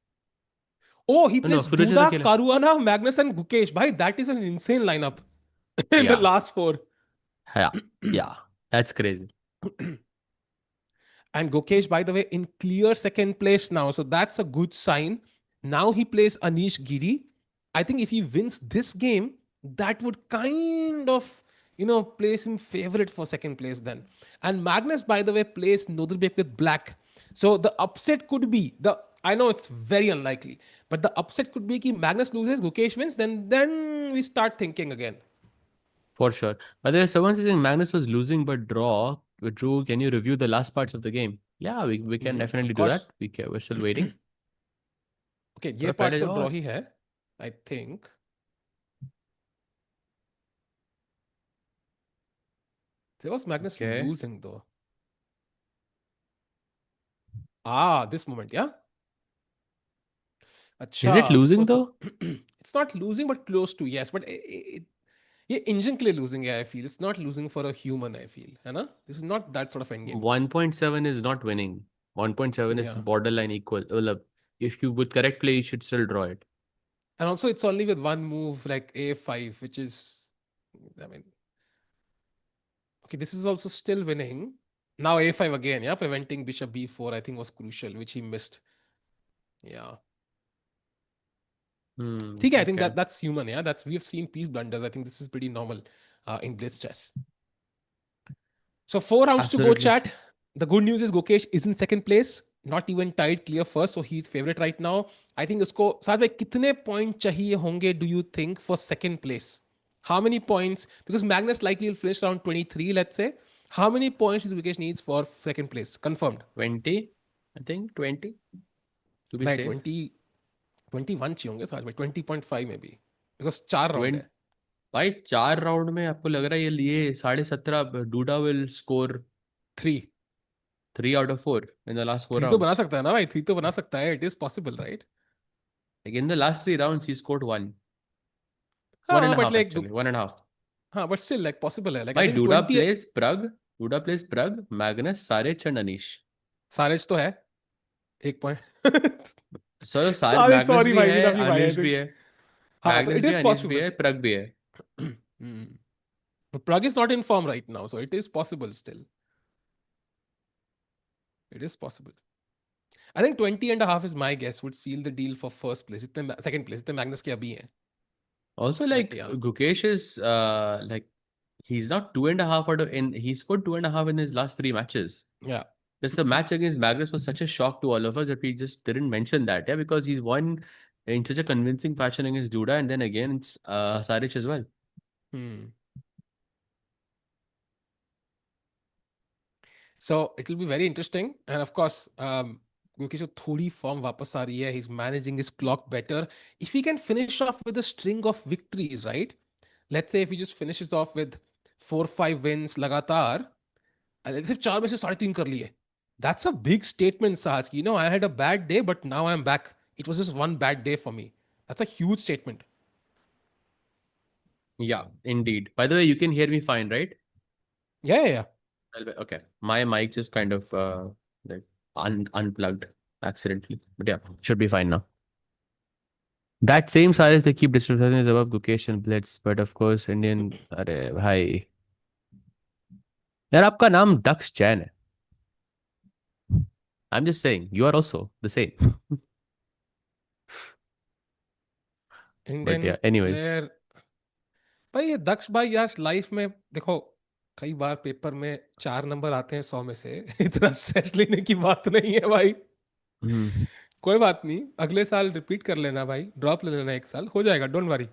Oh, he No, plays Firuza तो Duda, खेला. Caruana, Magnus, and Gukesh. Bhai, that is an insane lineup in the Yeah, last four. yeah, yeah. That's crazy. And Gukesh, by the way, in clear second place now. So that's a good sign. Now he plays Anish Giri. I think if he wins this game, that would kind of, place him favorite for second place then. And Magnus, by the way, plays Nodrbek with black. So the upset could be I know it's very unlikely, but the upset could be that Magnus loses, Gukesh wins, then we start thinking again. For sure. By the way, someone saying Magnus was losing but drew. Can you review the last parts of the game? Yeah, we can Of definitely do course. that. We're still waiting. Okay ये थोड़ा part पहले तो जाओ। Draw ही है I think. There was Magnus okay, losing though. Ah, this moment, yeah. Is it अच्छा, this losing was दो? the. It's not losing, but close to yes. But ये engine के लिए losing है. I feel it's not losing for a human. I feel, है ना? This is not that sort of end game. 1.7 is not winning. 1.7 is Yeah, borderline equal. मतलब, if you with correct play, you should still draw it. and also it's only with one move like A5, which is, I mean, okay. This is also still winning. Now A5 again, yeah, preventing Bishop B4. I think was crucial, which he missed. Yeah. ठीक है, I think Okay. that's human. Yeah, that's we've seen piece blunders. I think this is pretty normal in Blitz chess. So 4 rounds to go, Absolutely. chat. The good news is Gukesh is in second place, not even tied clear first, so he's favorite right now. I think उसको साथ में कितने point चाहिए होंगे? Do you think for second place? How many points? Because Magnus likely will finish around 23, let's say. How many points do Gukesh needs for second place? Confirmed. 20, I think 20 to be नहीं safe. 21 चाहिए होंगे साथ में 20.5 में भी because 4 round 20. है. भाई 4 round में आपको लग रहा है ये लिए 17.5 DUDA will score 3. 3 out of 4 in the last four 3 तो बना rounds. सकता है ना भाई, 3 तो बना सकता है. It is possible, right? Like in the last 3 rounds, he scored one. One and हाँ a but half like actually. One and a half. हाँ but still like possible है. Like I भाई think Duda 20. Places Pragg, Duda places Pragg, Magnus, Saric and Anish. Saric तो है 1 point. Sir सारे sorry Magnus sorry भी भाई, है, वी लव यू भाई, आई अनिश भी थिंक. है. हाँ तो मैग्नस इट भी इज है, अनिश भी पॉसिबल. है, प्रग भी है. Prague is not in form right now, so it is possible still. It is possible. I think 20 and a half is my guess would seal the deal for first place. इतने second place इतने Magnus के अभी हैं. Also, But like yeah. Gukesh is like he's not 2.5 out of in he scored 2.5 in his last 3 matches. Yeah. Just the match against Magnus was such a shock to all of us that we just didn't mention that, yeah, because he's won in such a convincing fashion against Duda and then again it's Saric as well. Hmm. So it will be very interesting. And of course, क्योंकि जो थोड़ी form वापस आ रही है, he's managing his clock better. If he can finish off with a string of victories, right? Let's say if he just finishes off with 4-5 wins लगातार, सिर्फ 4 में से 3.5 कर लिए. That's a big statement, Sahaj. You know, I had a bad day, but now I'm back. It was just one bad day for me. That's a huge statement. Yeah, indeed. By the way, you can hear me fine, right? Yeah, yeah, yeah. Okay. My mic just kind of like unplugged accidentally. But yeah, should be fine now. That same Cyrus they keep disrespecting is above Gukesh and Blitz, but of course Indian. अरे भाई यार आपका नाम दक्ष जैन है. I'm just saying you are also the same. But Indian yeah, anyways. player. भाई ये दक्ष भाई यार लाइफ में देखो, कई बार पेपर में 4 नंबर आते हैं 100 में से. इतना स्ट्रेस लेने की बात नहीं है भाई. Hmm. कोई बात नहीं, अगले साल रिपीट कर लेना भाई, ड्रॉप ले लेना, 1 साल हो जाएगा, डोंट वरी.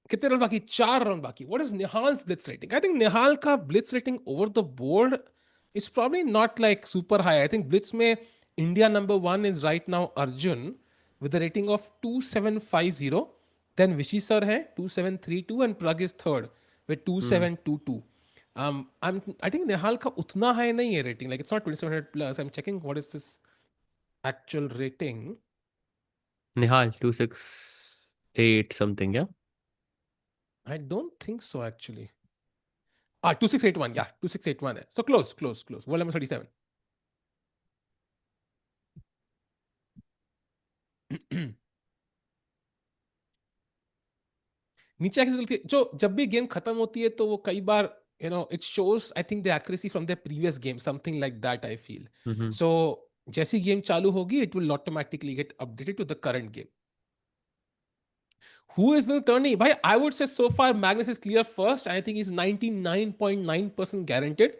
कितने रन बाकी? 4 रन बाकी. What is Nihal's blitz rating? I think Nihal का blitz rating over the board is probably not like super high. I think blitz में India number 1 is right now Arjun with a rating of 2750. Then Vishy sir है 2732 and Prag is third with Hmm. 2722. I think Nihal का उतना high नहीं है रेटिंग. Like it's not 2700 plus. I am checking what is this actual rating. Nihal 268 something, yeah. I don't think so actually. 2681. Yeah, 2681 है. So close, close, close. World number 37. नीचे आके गलती जो जब भी गेम खत्म होती है तो वो कई बार it shows I think the accuracy from the previous game, something like that I feel. Mm-hmm. So जैसी गेम चालू होगी it will automatically get updated to the current game. Who is the tourney? Bhai, I would say so far Magnus is clear first. I think he's 99.9% guaranteed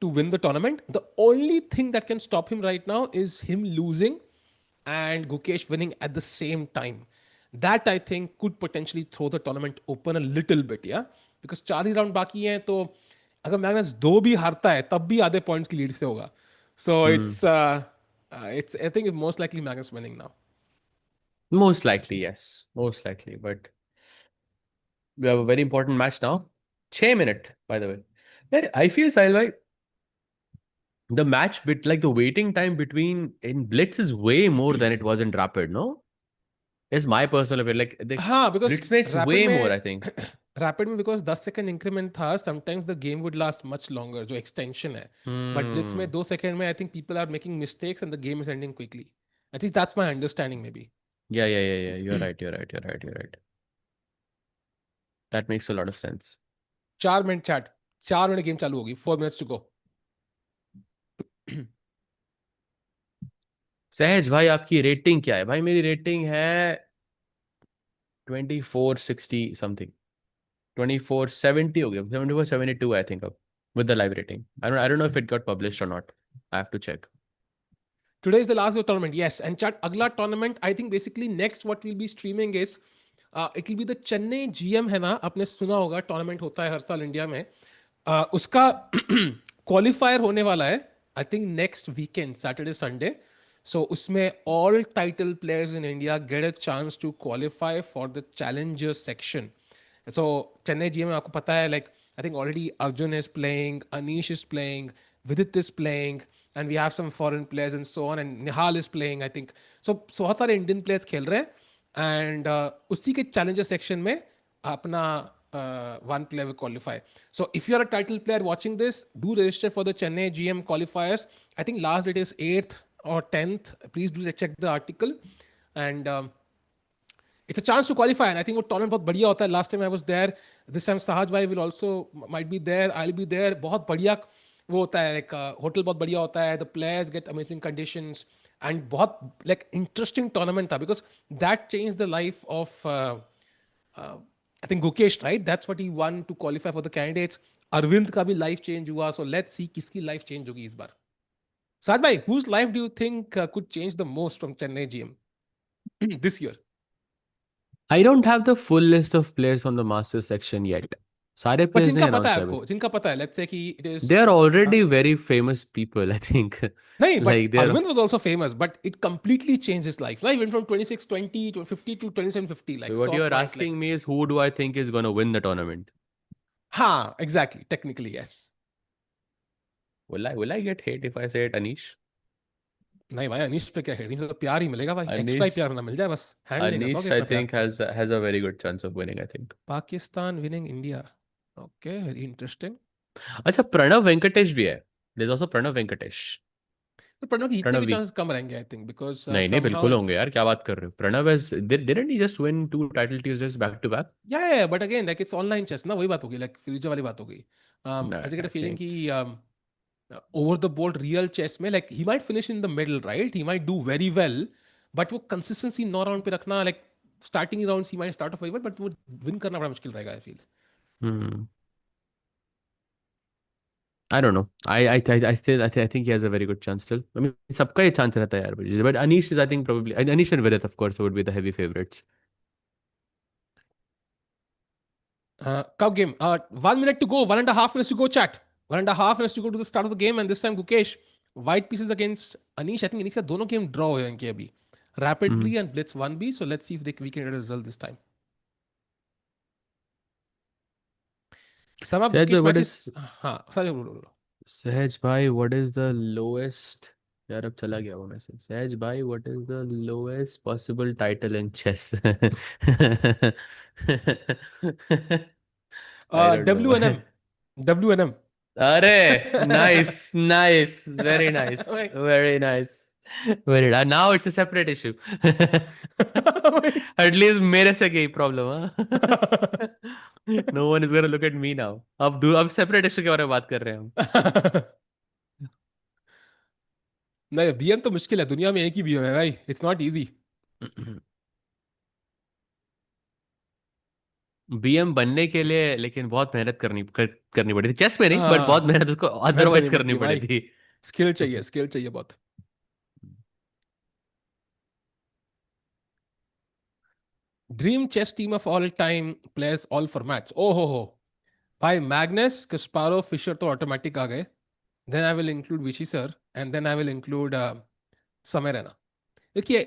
to win the tournament. The only thing that can stop him right now is him losing and Gukesh winning at the same time. That I think could potentially throw the tournament open a little bit, yeah? Because 4 he round बाकी हैं तो अगर Magnus दो भी हारता है तब भी आधे पॉइंट्स की लीड से होगा. सो Hmm. It's I think most likely Magnus winning now. Most likely, yes. Most likely. But we have a very important match now. 6 minute, by the way. Yeah, I feel, Sahil bhai, the match bit like the waiting time between in Blitz is way more than it was in Rapid, no? Is my personal opinion. Like the हाँ, because Blitz makes rapid way more, में I think. Rapid में because 10 second increment था, sometimes the game would last much longer, जो extension है. But blitz में Hmm. 2 second में I think people are making mistakes and the game is ending quickly. I think that's my understanding may be. Yeah, yeah, yeah, yeah. You're right. You're right. You're right. You're right. That makes a lot of sense. 4 minute chat, 4 minute game चालू होगी, 4 minutes to go. सहज भाई आपकी rating क्या है? भाई मेरी rating है 2460 समथिंग. 2470 हो गया. 7472 आई थिंक अब with the live rating. I don't know if it got published or not. I have to check. Today is the last day of tournament, yes. And chat, अगला tournament, I think basically next what we'll be streaming is it will be the Chennai GM है ना, आपने सुना होगा tournament होता है हर साल India में. उसका क्वालिफायर होने वाला है I think next weekend, Saturday Sunday. So उसमें all title players in India get a chance to qualify for the challengers section. So Chennai GM आपको पता है, like I think already Arjun is playing, Anish is playing, Vidit is playing, and we have some foreign players and so on, and Nihal is playing I think. So बहुत सारे Indian players खेल रहे हैं, and उसी के challenger section में अपना one player will qualify. So if you are a title player watching this, do register for the Chennai GM qualifiers. I think last date is 8th or 10th. Please do check the article, and it's a chance to qualify. And I think वो tournament बहुत बढ़िया होता है. Last time I was there, this time Sahaj bhai will also might be there, I'll be there. बहुत बढ़िया वो होता है, like होटल बहुत बढ़िया होता है, the players get amazing conditions, and बहुत like interesting tournament था, because that changed the life of uh, I think Gukesh, right? That's what he won to qualify for the candidates. Arvind का भी life change हुआ, so let's see किसकी life change होगी इस बार. Sahaj bhai, whose life do you think could change the most from Chennai GM this year? I don't have the full list of players on the master section yet. सारे पर players जिनका नहीं पता announce है है अभी. आपको, जिनका पता है, लेट्स से कि it is. They are already very famous people, I think. नहीं, but Like they're Aravindh was also famous, but it completely change his life. He went from 2620 to 50 to 2750, like what so you're quite like. asking me is who do I think is gonna win the tournament? हाँ, exactly, technically yes. Will I get hate if I say it, Anish? नहीं भाई, अनीश पे क्या है, अनीश तो प्यार ही मिलेगा भाई, एक्स्ट्रा ही प्यार Anish ना मिल जाए बस, हैंडल नहीं कर Anish पाओगे I इतना प्यार. think has a very good chance of winning, I think. Pakistan winning India, okay, very interesting. अच्छा प्रणव वेंकटेश भी है. There's also Pranav Venkatesh. पर प्रणव के जीतने प्रणव के भी. चांसेस कम रहेंगे आई थिंक, बिकॉज नहीं नहीं समहाउ बिल्कुल इट्स. होंगे यार, क्या बात कर रहे हो? Pranav has didn't he just win 2 title Tuesdays back to back? Yeah but again like it's online chess ना, वही बात होगी, लाइक फ्यूचर वाली बात होगी. No, I get I a feeling think. कि over the board real chess में like he might finish in the middle, right? He might do very well, but वो consistency 9 राउंड पे रखना, like starting rounds he might start off very well, but वो win करना बड़ा मुश्किल रहेगा I feel. Hmm. I don't know. I still I think he has a very good chance still. I mean सबका ये chance रहता है यार, but Anish is I think probably Anish and Vidit of course would be the heavy favorites. Cup game. 1 minute to go. 1.5 minutes to go. Chat. 1.5 minutes to go to the start of the game, and this time Gukesh, white pieces against Anish. I think Anish का दोनों game draw हुए हैं इनके अभी. Hmm. Rapidly and Blitz 1B. So let's see if we can get a result this time. Some of Sahaj bhai, Gukesh what matches. is हाँ, सारे बोलो. Sahaj bhai, what is the lowest? यार अब चला गया वो message. Sahaj bhai, what is the lowest possible title in chess? I don't know. WNM. WNM. अरे nice, nice, very nice, very nice, very nice. Now it's a separate issue. At least मेरे से गई problem हाँ. No one is gonna look at me now. अब separate issue के बारे में बात कर रहे हैं हम. नहीं, बीएम तो मुश्किल है, दुनिया में एक ही बीएम है भाई, इट्स नॉट इजी. बीएम बनने के लिए लेकिन बहुत मेहनत करनी पड़ी थी, चेस में नहीं बट बहुत हाँ, मेहनत उसको मेहनत अदरवाइज करनी करनी पड़ती है पड़ी भाई. थी. स्किल चाहिए बहुत. Dream chess team of all time players all formats, ओ हो. भाई मैग्नस, कस्पारो, फिशर तो ऑटोमेटिक आ गए. Then I will include Vishy sir, and then I will include Samay Raina. देखिए,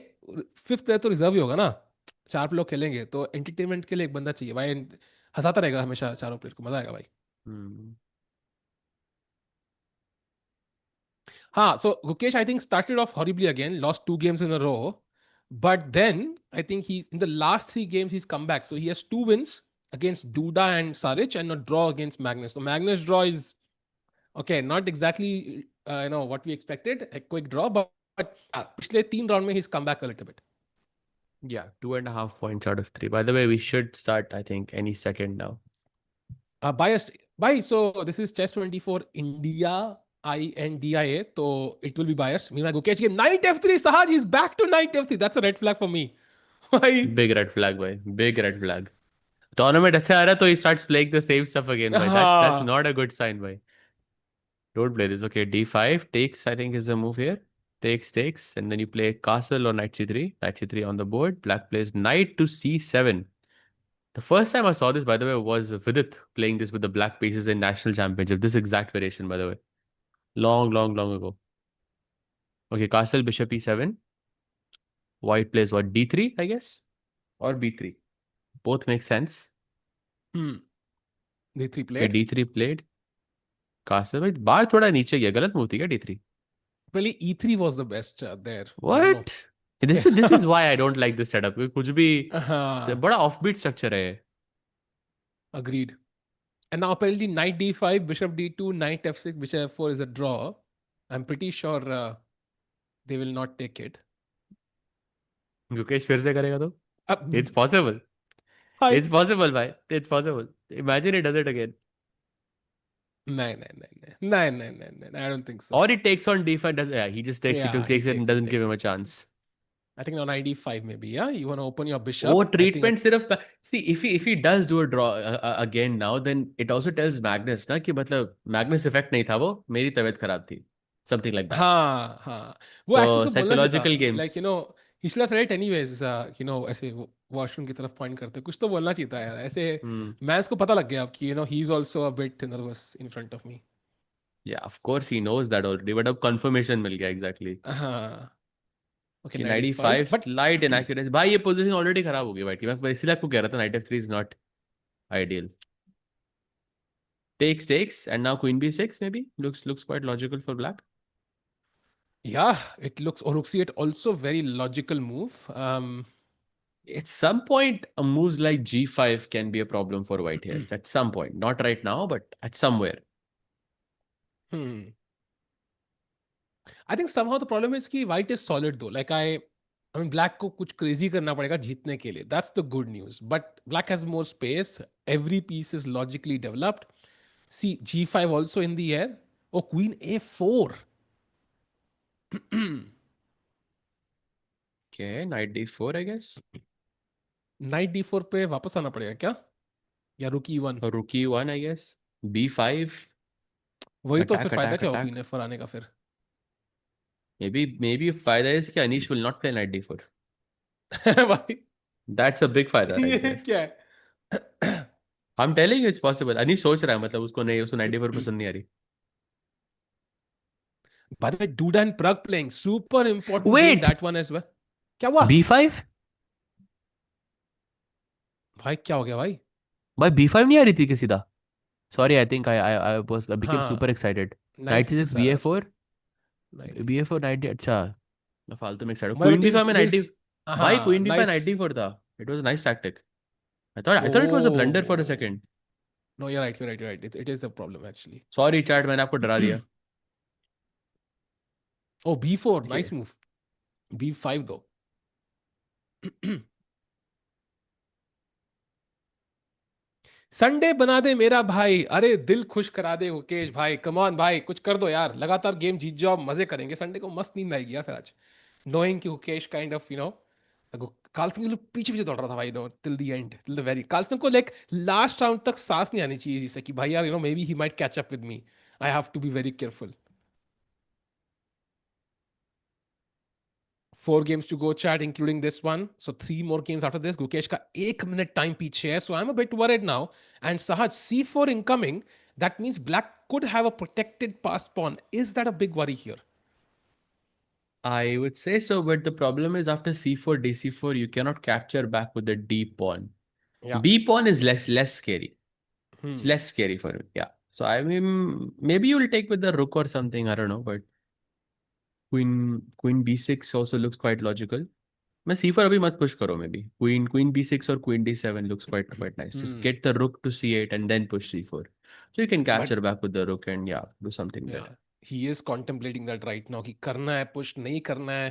फिफ्थ प्लेयर तो रिजर्व ही होगा ना. चार लोग खेलेंगे तो एंटरटेनमेंट के लिए एक बंदा चाहिए भाई. हंसाता रहेगा हमेशा चारों प्लेयर को, मजा आएगा भाई. हम्म. हाँ, so Gukesh, I think, started off horribly again, lost two games in a row. But then I think he in the last three games he's come back. So he has two wins against Duda and Saric and a draw against Magnus. So Magnus draw is okay, not exactly what we expected, a quick draw, but पिछले तीन round में he's come back a little bit. Yeah, 2.5 points out of three. By the way, we should start, I think, any second now. Biased by, so this is Chess 24 India INDIA, so it will be biased. Meanwhile, Gukesh game knight f3. Sahaj, he's back to knight f3. That's a red flag for me. Why? Big red flag, boy. Big red flag. Tournament अच्छा आ रहा है तो he starts playing the same stuff again, boy. That's हाँ. not a good sign, boy. Don't play this. Okay, d5 takes, I think, is the move here. Takes, and then you play castle or knight c3. Knight c3 on the board. Black plays knight to c7. The first time I saw this, by the way, was Vidit playing this with the black pieces in national championship. This exact variation, by the way. Long, long, long ago. Okay, castle, bishop e7. White plays what? d3, I guess? Or b3. Both make sense. Hmm. D3 Okay, played. d3 played. Castle, भाई बार थोड़ा नीचे गया. गलत move थी क्या d3? Really, E3 was the best there. I don't know. What? This is why I don't like this setup. कुछ भी हाँ. बड़ा offbeat structure है. Agreed. And now apparently knight D5, bishop D2, knight F6, bishop F4 is a draw. I'm pretty sure they will not take it. Gukesh फिर से करेगा तो? Uh, It's possible. hi. It's possible, भाई. It's possible. Imagine he does it again. No, no, no, no, no, no, no, no. I don't think so. Or he takes on d5. Does yeah? He just takes. He Yeah, he takes it and takes it, doesn't give takes him it, a takes it. chance. I think on knight D5 maybe. Yeah, you want to open your Oh, bishop. I think. treatment सिर्फ see if he does do a draw again now, then it also tells Magnus ना कि मतलब Magnus effect नहीं था वो, मेरी तबीयत खराब थी, something like that. हाँ हाँ, वो एक्चुअली So उसको बोलना चाहिए था. psychological like games. He should have right anyways. ऐसे वॉशरूम की तरफ पॉइंट करते कुछ तो बोलना चाहिए था यार ऐसे. Hmm. मैं इसको पता लग गया अब कि he is also a bit nervous in front of me. Yeah, of course he knows that already, but अब confirmation मिल गया exactly. हाँ. ओके, कि 95 95 बट. slight inaccuracy. भाई ये पोजीशन ऑलरेडी खराब हो गई भाई. मैं इसलिए आपको कह रहा था night f3 is not ideal. Takes and now queen b6 maybe looks quite logical for black. या इट लुक्स, और see it also very logical move. At some point, a moves like g5 can be a problem for white here. At some point, not right now, but at somewhere. hmm. I think somehow the problem is कि white is solid though. Like I mean, black को कुछ crazy करना पड़ेगा जीतने के लिए. That's the good news. But black has more space. Every piece is logically developed. See, G5 also in the air. Oh, Queen A4. Okay, knight d4, I guess. Knight D4 पे वापस आना पड़ेगा क्या? या रुक E1? Or rook e1, I guess. b5, वही तो फिर attack, फायदा attack, क्या हुआ attack. Queen A4 आने का फिर? Maybe फायदा is कि Anish will not play knight d4. भाई That's a big फायदा right ये there. क्या है? I'm telling you it's possible. Anish सोच रहा है मतलब उसको knight d4 पसंद नहीं आ रही. By the way, Duda and Prague playing. Super important game Wait, that one as well. क्या हुआ? b5? भाई क्या हो गया भाई? भाई b5 नहीं आ रही थी कि सीधा. Sorry, I think I became super हाँ, excited. नाइट Knight सी c6 सिक्स आ रहा था. ba4 night. ba4 knight d अच्छा. मैं फालतू में एक्साइटेड. मतलब क्वीन बी फाइव में इट इज. 90. भाई हाँ, क्वीन बी फाइव नाइस. 94 था. It was nice tactic. I thought it was a blunder for a Oh, second. no, you're right, you're right, you're right. It is a problem actually. Sorry chat मैंने आपको डरा दिया. Oh, B4, nice Okay. move. B5 though. Sunday बना दे मेरा भाई. अरे दिल खुश करा दे मुकेश भाई. कम ऑन भाई, कुछ कर दो यार. लगातार गेम जीत जाओ, मजे करेंगे. संडे को मस्त नींद आएगी यार फिर आज. नोइंग कि मुकेश काइंड ऑफ कार्लसन के लिए पीछे पीछे दौड़ रहा था भाई. Till the end, till the very. Carlsen को लाइक लास्ट राउंड तक सांस नहीं आनी चाहिए जिससे कि भाई यार may B he might catch up with me. I have to be very careful. 4 games to go, chat, including this one. So 3 more games after this. Gukesh का 1 minute time पीछे है. So I'm a bit worried now. And Sahaj, C4 incoming. That means black could have a protected pass pawn. Is that a big worry here? I would say so, but the problem is after c4, d4, you cannot capture back with the d pawn. Yeah. B pawn is less scary. It's Hmm. less scary for me. Yeah. So I mean, maybe you'll take with the rook or something. I don't know, but queen b6 also looks quite logical. मैं c4 अभी मत push करो maybe. Queen b6 or queen d7 looks quite nice. Just Hmm. get the rook to c8 and then push c4. So you can But capture back with the rook and yeah, do something yeah, there. he is contemplating that right now. कि करना है push नहीं करना है.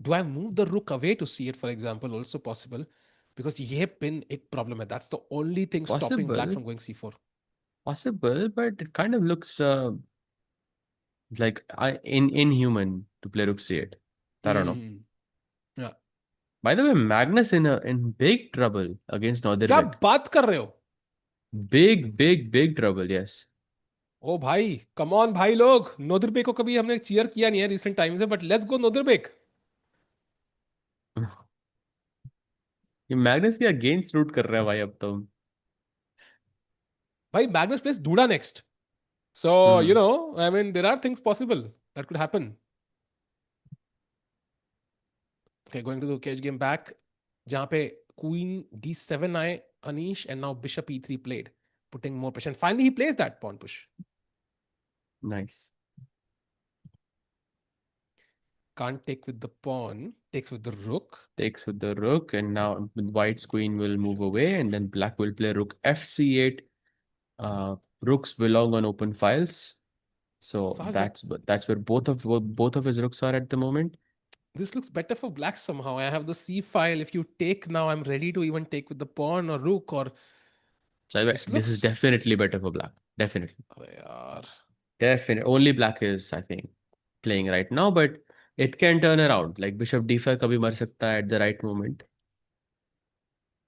Do I move the rook away to see it, for example? Also possible, because ये pin एक problem है. That's the only thing stopping black Possible, from going c4. possible, but it kind of looks like inhuman to play rook c8. I don't know. Hmm. Yeah. By the way, Magnus in big trouble against क्या Nordirvik. बात कर रहे हो? Big trouble. Yes. ओ भाई, come on भाई लोग. नोदरबेक को कभी हमने चीयर किया नहीं है रिसेंट टाइम से, बट लेट्स गो नोदरबेक. ये मैग्नस के अगेंस्ट रूट कर रहा है भाई अब तो. भाई Magnus plays Duda next. So you hmm. No, I mean there are things possible that could happen. Okay, going to the catch game back, जहां पे क्वीन d7 आए Anish, and now bishop e3 played, putting more pressure. Finally he plays that pawn push. Nice. Can't take with the pawn, takes with the rook. Takes with the rook, and now White's queen will move away, and then Black will play rook fc8. Rooks belong on open files, so Sahaj, that's where both of his rooks are at the moment. this looks better for black somehow. I have the c file. If you take now, I'm ready to even take with the pawn or rook, or So this this is looks. definitely better for Black. Definitely. अबे यार. Definitely. Only Black is, I think, playing right now, but it can turn around. Like Bishop d5 कभी मर सकता है at the right moment.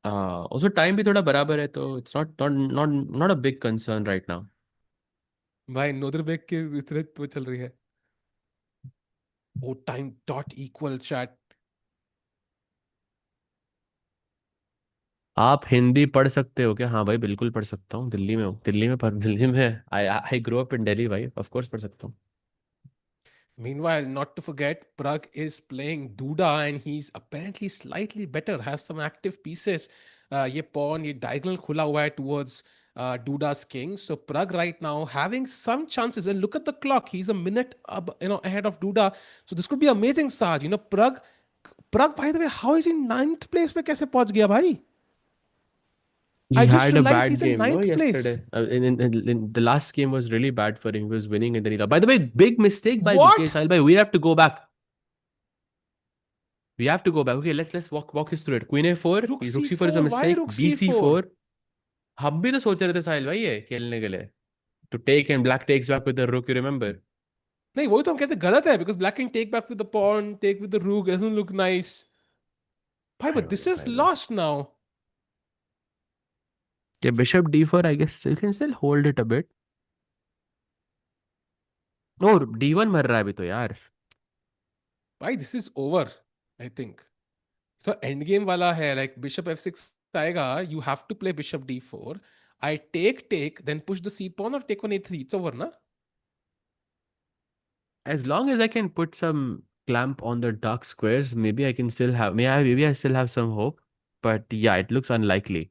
Also time भी थोड़ा बराबर है, तो it's not a big concern right now. भाई नोदरबेक के इतने वो चल रही है. ओ टाइम डॉट इक्वल चैट. आप हिंदी पढ़ सकते हो क्या? हाँ भाई, बिल्कुल पढ़ सकता हूँ. दिल्ली में हूँ. दिल्ली में I grow up in Delhi भाई. ऑफ कोर्स पढ़ सकता हूँ. Meanwhile, not to forget, Prag is playing Duda, and he's apparently slightly better, has some active pieces. ये pawn, ये diagonal खुला हुआ है towards Duda's king. So Prag right now having some chances. And look at the clock; he's a minute ahead of Duda. So this could be amazing, Saj. Prag. By the way, how is he ninth place? पे कैसे पहुंच गया भाई? He I just had a realized bad he's in game, no, ninth place. yesterday. The last game was really bad for him. He was winning and then he lost. By the way, big mistake by Gukesh. What? Bhai, we have to go back. We have to go back. Okay, let's walk us through it. Queen a4. Rook Rook c4 is a c4. Why mistake. rook c4? bc4. हम भी तो सोच रहे थे साहिल भाई ये खेलने के लिए. To take and black takes back with the rook, you remember? नहीं, वही तो हम कहते गलत है, because black can take back with the pawn, take with the rook, doesn't look nice. भाई, I but don't this know, is साहिल भाई. lost now. Yeah, bishop d4, I guess you can still hold it a bit. No, d1 मर रहा है अभी तो यार. भाई, this is over, I think. So end game वाला है, like bishop f6 आएगा, you have to play bishop d4. I take, then push the c pawn or take on a3. It's over, na? As long as I can put some clamp on the dark squares, maybe I can still have, maybe I still have some hope. But yeah, it looks unlikely.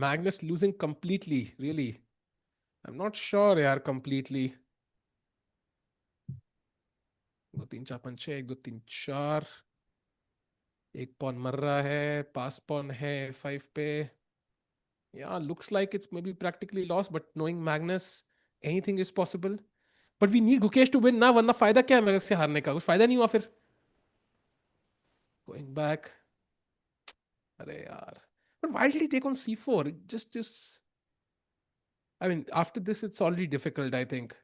Magnus losing completely, really. I'm not sure, यार, completely. 2 3 4 5 6, 1 2 3 4. एक pawn मर रहा है, pass pawn है f5 पे. Yeah, looks like it's maybe practically lost, but knowing Magnus, anything is possible. But we need Gukesh to win ना, वरना फायदा क्या है Magnus से हारने का? कुछ फायदा नहीं हुआ फिर. Going back. अरे यार. But why did he take on c4? Just. I mean, after this, it's already difficult, I think.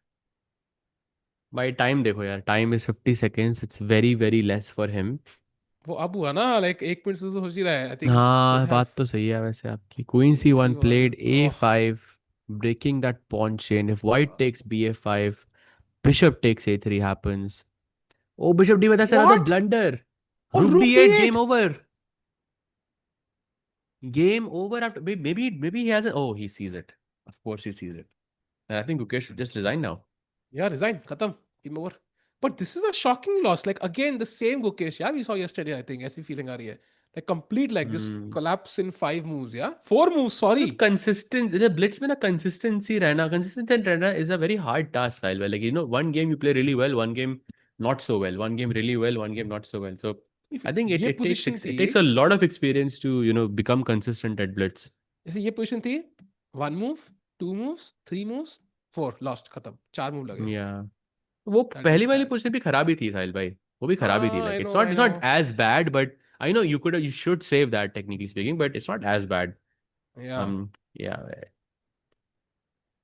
By time देखो यार, time is 50 seconds. It's very less for him. वो अब हुआ ना, like 1 मिनट से तो सोच ही रहा है. I think he could हाँ, have बात तो सही है वैसे आपकी. Queen queen c1 c1. played Oh, a5, breaking that pawn chain. If white God. takes ba5, bishop takes a3 happens. Oh, bishop d, that's another What? blunder. Oh, Rook rook d8, game d8. over. Game over after maybe he hasn't. Oh, he sees it. Of course he sees it. And I think Gukesh should just resign now. Yeah, resign. Khatam. Game over. But this is a shocking loss. Like again, the same Gukesh. Yeah, we saw yesterday. I think ऐसी feeling आ रही है. Like complete, like just Hmm. collapse in 5 moves. Yeah, 4 moves. मतलब Sorry. consistent the blitz में ना consistency रहना consistent रहना is a very hard task style. Like one game you play really well, one game not so well, one game really well, one game not so well. So If I think ये it takes position थी, it takes a lot of experience to become consistent at blitz. जैसे ये position थी, 1 move, 2 moves, 3 moves, 4 lost, खत्म, 4 move लगे. Yeah. वो That was पहली वाली sad. पोजीशन भी खराब ही थी साहिल भाई. वो भी खराब ही थी. हाँ, Like I it's know, not I it's not know. as bad, but I know you should save that technically speaking, but it's not as bad. Yeah, Yeah,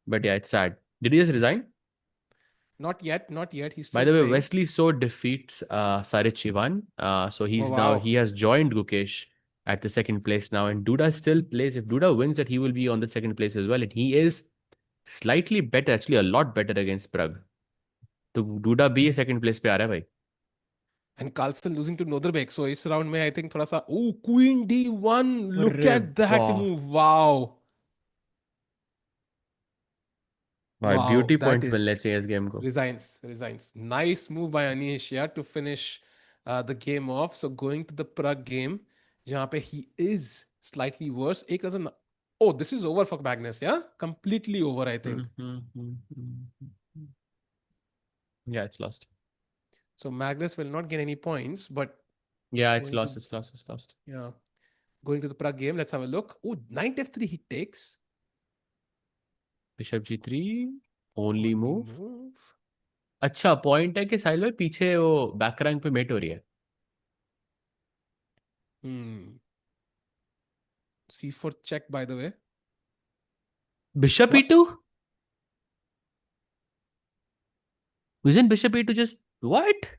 but yeah, it's sad. Did he just resign? not yet, not yet. He's By still the way, playing. Wesley So defeats Sarich Shivan. So Oh he wow. has joined Gukesh at the second place now, and Duda still plays. If Duda wins, that he will be on the second place as well, and he is slightly better, actually a lot better against Prague. तो Duda भी second place पे आ रहा है भाई. And Carlsen losing to Noderbeek. So इस round में I think थोड़ा सा, oh, Queen D1. Look अरे at that वाह move. Wow. भाई Wow, beauty that points is. मिलने चाहिए इस गेम को. Resigns. Nice move by Anish here to finish the game off. So going to the Prague game, जहाँ पे he is slightly worse. एक run. Oh, this is over for Magnus. Yeah, completely over. I think. Yeah, it's lost. So Magnus will not get any points, but Yeah, it's going to lost. It's lost. It's lost. yeah, going to the Prague game. Let's have a look. Oh, knight f3 he takes. Bishop g3 only Only move. move. अच्छा point है कि साहिल भाई पीछे वो back rank पे met हो रही है. Hmm. C4 check by the way. Bishop What? e2? Isn't bishop e2 just what?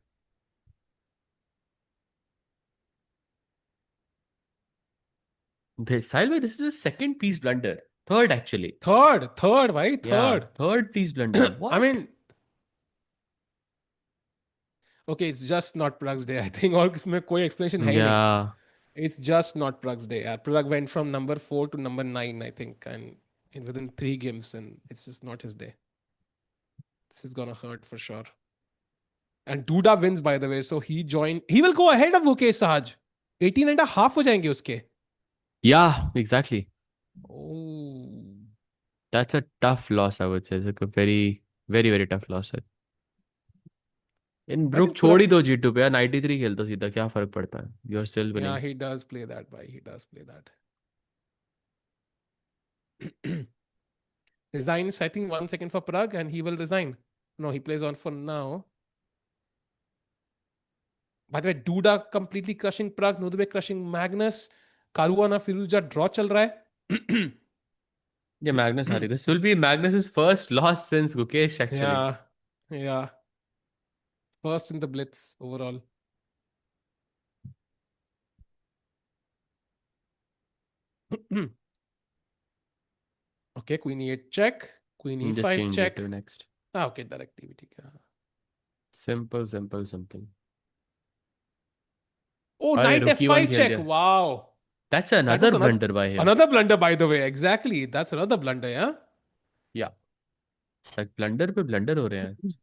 Sahil bhai, this is a second piece blunder. Third actually. Third, why Yeah, third? third piece blunder. I What? mean, okay, it's just not Prague's day. I think और इसमें कोई explanation है ही नहीं. Yeah. It's just not Prague's day. Prague went from number 4 to number 9, I think, and within 3 games, and it's just not his day. This is gonna hurt for sure. And Duda wins, by the way, so he joined. He will go ahead of Gukesh Sahaj. 18 and a half हो जाएंगे उसके. Yeah, exactly. Oh. That's a tough loss, I would say. It's like a very, very, very tough loss. In I रुक think छोड़ ही दो G2 पे यार. 93 खेल दो सीधा, क्या फर्क पड़ता है. You are still yeah, winning. he does play that, by he does play that. Resigns, I think 1 second for Prague, and he will resign. No, he plays on for now. By the way, Duda completely crushing Prague, Nodube crushing Magnus, Caruana Firuza draw चल रहा है. ये Magnus हारी. This will be Magnus's first loss since Gukesh actually. Yeah, yeah. First in the Blitz overall. Okay, Queen E8 check. Queen Just E5 change it check. to next. Ah, okay, that activity. Simple, simple, simple. Oh, अरे knight रुकी one f5 खेल check. दिया. Wow. That's That was another blunder by him. another blunder, by the way. Exactly. That's another blunder, yeah? Yeah. It's like blunder पे blunder हो रहे हैं.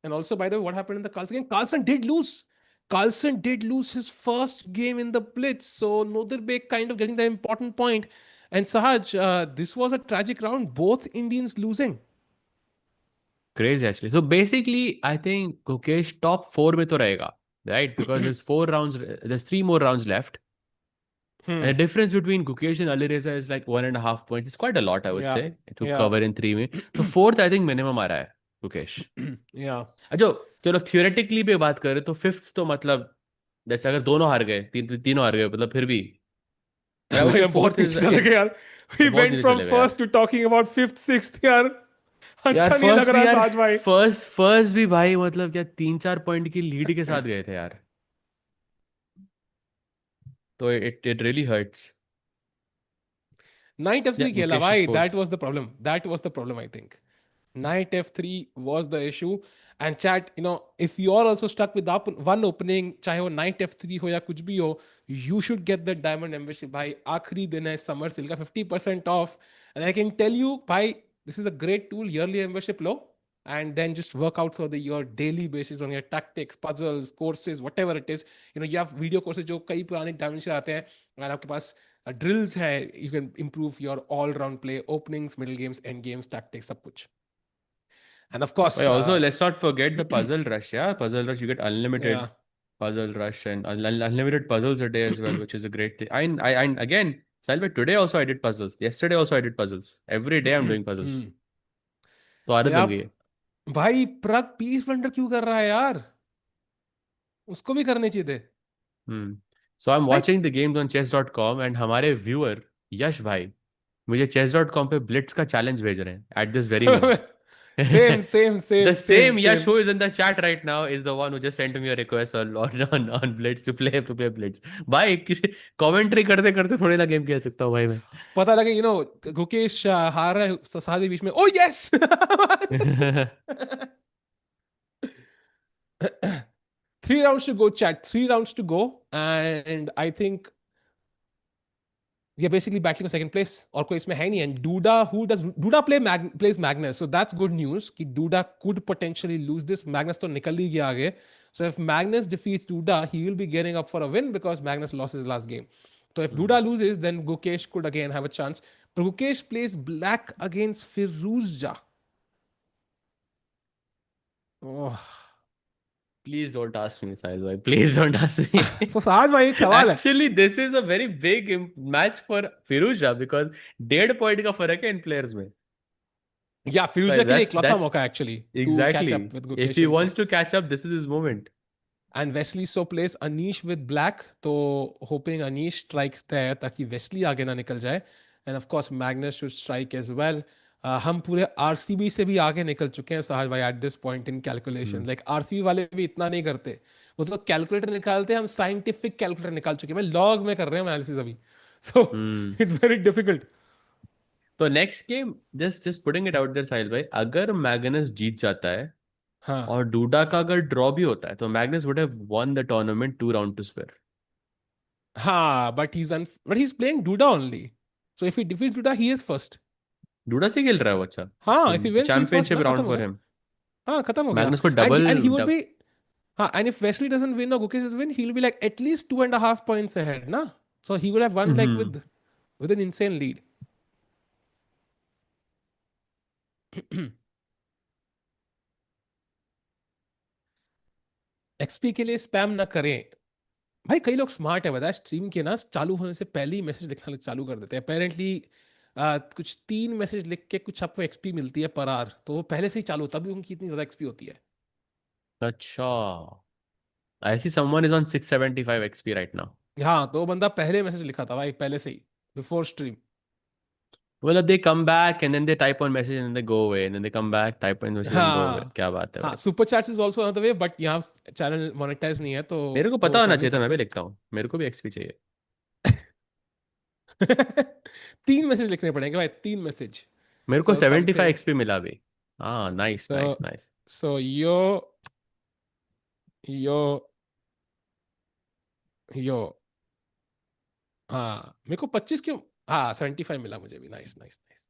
And also, by the way, what happened in the Carlsen game? Carlsen did lose. Carlsen did lose his first game in the Blitz. So Noderbek kind of getting the important point. And Sahaj, this was a tragic round. Both Indians losing. Crazy actually. So basically, I think Gukesh top 4 में तो रहेगा, right? Because there's 3 more rounds left. And the Hmm. difference between Gukesh and Alireza is like 1.5 points. It's quite a lot, I would Yeah. say, to Yeah. cover in 3 में. तो fourth, I think minimum आ रहा है Gukesh. Yeah. जो चलो theoretically पे बात करें तो fifth तो मतलब जैसे अगर दोनों हार गए, तीनों हार गए, मतलब फिर भी. But I would say यार बहुत fourth is नीचे चले गए यार. We बहुत went नीचे from चले गए first यार. to talking about fifth, sixth यार. यार अच्छा नहीं लग फर्स्ट रहा भी है यार साज भाई. फर्स्ट भी भाई मतलब क्या 3-4 पॉइंट की लीड के साथ गए थे यार. तो इट रियली हर्ट्स. Knight या f3 खेला गुकेश इज भाई. That fourth. was the problem. That was the problem, I think. Knight f3 was the issue. And chat, if you are also stuck with up one opening, चाहे वो knight f3 हो या कुछ भी हो, you should get the diamond membership. भाई आखिरी दिन है समर सेल का 50% off. And I can tell you, भाई, this is a great tool. Yearly membership low, and then just work out for your daily basis on your tactics, puzzles, courses, whatever it is. You have video courses जो कई पुराने dimension आते हैं, अगर आपके पास drills है, you can improve your all round play, openings, middle games, end games, tactics, सब कुछ. And of But course, also, let's not forget the puzzle rush. Yeah, puzzle rush. You get yeah. unlimited puzzle rush and unlimited puzzles a day as well, which is a great thing. And again, Salve, today also I did puzzles. Yesterday also I did puzzles. Every day I'm doing puzzles. हम्म. तो आदत या बन गई है. भाई प्रग piece फ्लंटर क्यों कर रहा है यार? उसको भी करने चाहिए थे Hmm. So I'm भाई. watching the games on chess.com and हमारे viewer यश भाई मुझे chess.com पे ब्लिट्स का चैलेंज भेज रहे हैं at this very moment. Same same The same same same Yash same. who is in the chat right now is the one who just sent me a request on Blitz to play Blitz. भाई किसी commentary करते करते थोड़ी ना game खेल सकता हूँ भाई मैं. पता लगे गुकेश हार रहा है सादे बीच में, ओ yes. 3 rounds to go, chat. 3 rounds to go. And I think we are basically battling for second place. और कोई इसमें है नहीं. And Duda plays Magnus, so that's good news कि Duda could potentially lose this. Magnus तो निकल ही गया आगे. So if Magnus defeats Duda, he will be getting up for a win because Magnus lost his last game. So if Hmm. Duda loses, then Gukesh could again have a chance. But Gukesh plays black against Firuzja. Oh. Please don't ask me, Sahil bhai. Please don't ask me. So साज भाई एक सवाल है. Actually, this is a very big match for Firuza because 1.5 point का फर्क है इन players में. Yeah, So Firuzja के लिए इकलौता that's मौका actually to catch up exactly. with If Gukesh he in wants fourth. to catch up, this is his moment. And Wesley so plays Anish with black. So hoping Anish strikes there ताकि Wesley आगे ना निकल जाए. And of course Magnus should strike as well. हम पूरे RCB से भी आगे निकल चुके हैं साहज भाई eight this point in calculation. Hmm. Like RCB वाले भी इतना नहीं करते. वो तो कैलकुलेटर निकालते हैं, हम साइंटिफिक कैलकुलेटर निकाल चुके हैं. मैं लॉग में कर रहे हैं एनालिसिस अभी. So Hmm. It's very difficult. तो next game just putting it out there Sahil भाई अगर मैग्नस जीत जाता है हाँ और डूडा का अगर ड्रॉ भी होता है तो Magnus would have won the tournament 2 round to spare. हाँ, but he's playing Duda only. So if he defeats Duda, he is first. DUDA से खेल रहा है वो अच्छा. हाँ, तो if he wins, he's first championship ना, खत्म राउंड हो फॉर गया. हिम. हाँ, खत्म हो गया. मैग्नस को And double he would dub. be. हाँ, and if Wesley doesn't win or Gukesh doesn't win, he'll be like at least 2.5 points ahead, na? So he would have won like hmm. with an insane lead. XP के लिए spam ना करें. भाई कई लोग smart है, बताया stream के ना चालू होने से पहले ही मैसेज लिखना चालू कर देते हैं अपेरेंटली. कुछ 3 मैसेज लिख के कुछ आपको एक्सपी मिलती है पर आवर, तो वो पहले से ही चालू, तभी उनकी इतनी ज्यादा एक्सपी होती है. अच्छा. I see someone is on 675 XP right now. हाँ, तो वो बंदा पहले मैसेज लिखा था भाई, पहले से ही, before stream. Well, they come back and then they type on message and then they go away and then they come back, type on message and go away. हाँ. क्या बात है हाँ, भाई. Super chats is also another way, but यहाँ channel monetise नहीं है तो मेरे को वो पता होना कर नहीं चाहिए था, मैं भी सकते. लिखता हूँ, मेरे को भी एक्सपी चाहिए. 3 मैसेज लिखने पड़ेंगे भाई, 3 मैसेज. मेरे को सो 75 समथिंग. एक्सपी मिला अभी. हाँ, नाइस सो नाइस नाइस. सो यो यो हाँ, मेरे को 25 क्यों. हाँ, 75 मिला मुझे भी. Nice nice nice.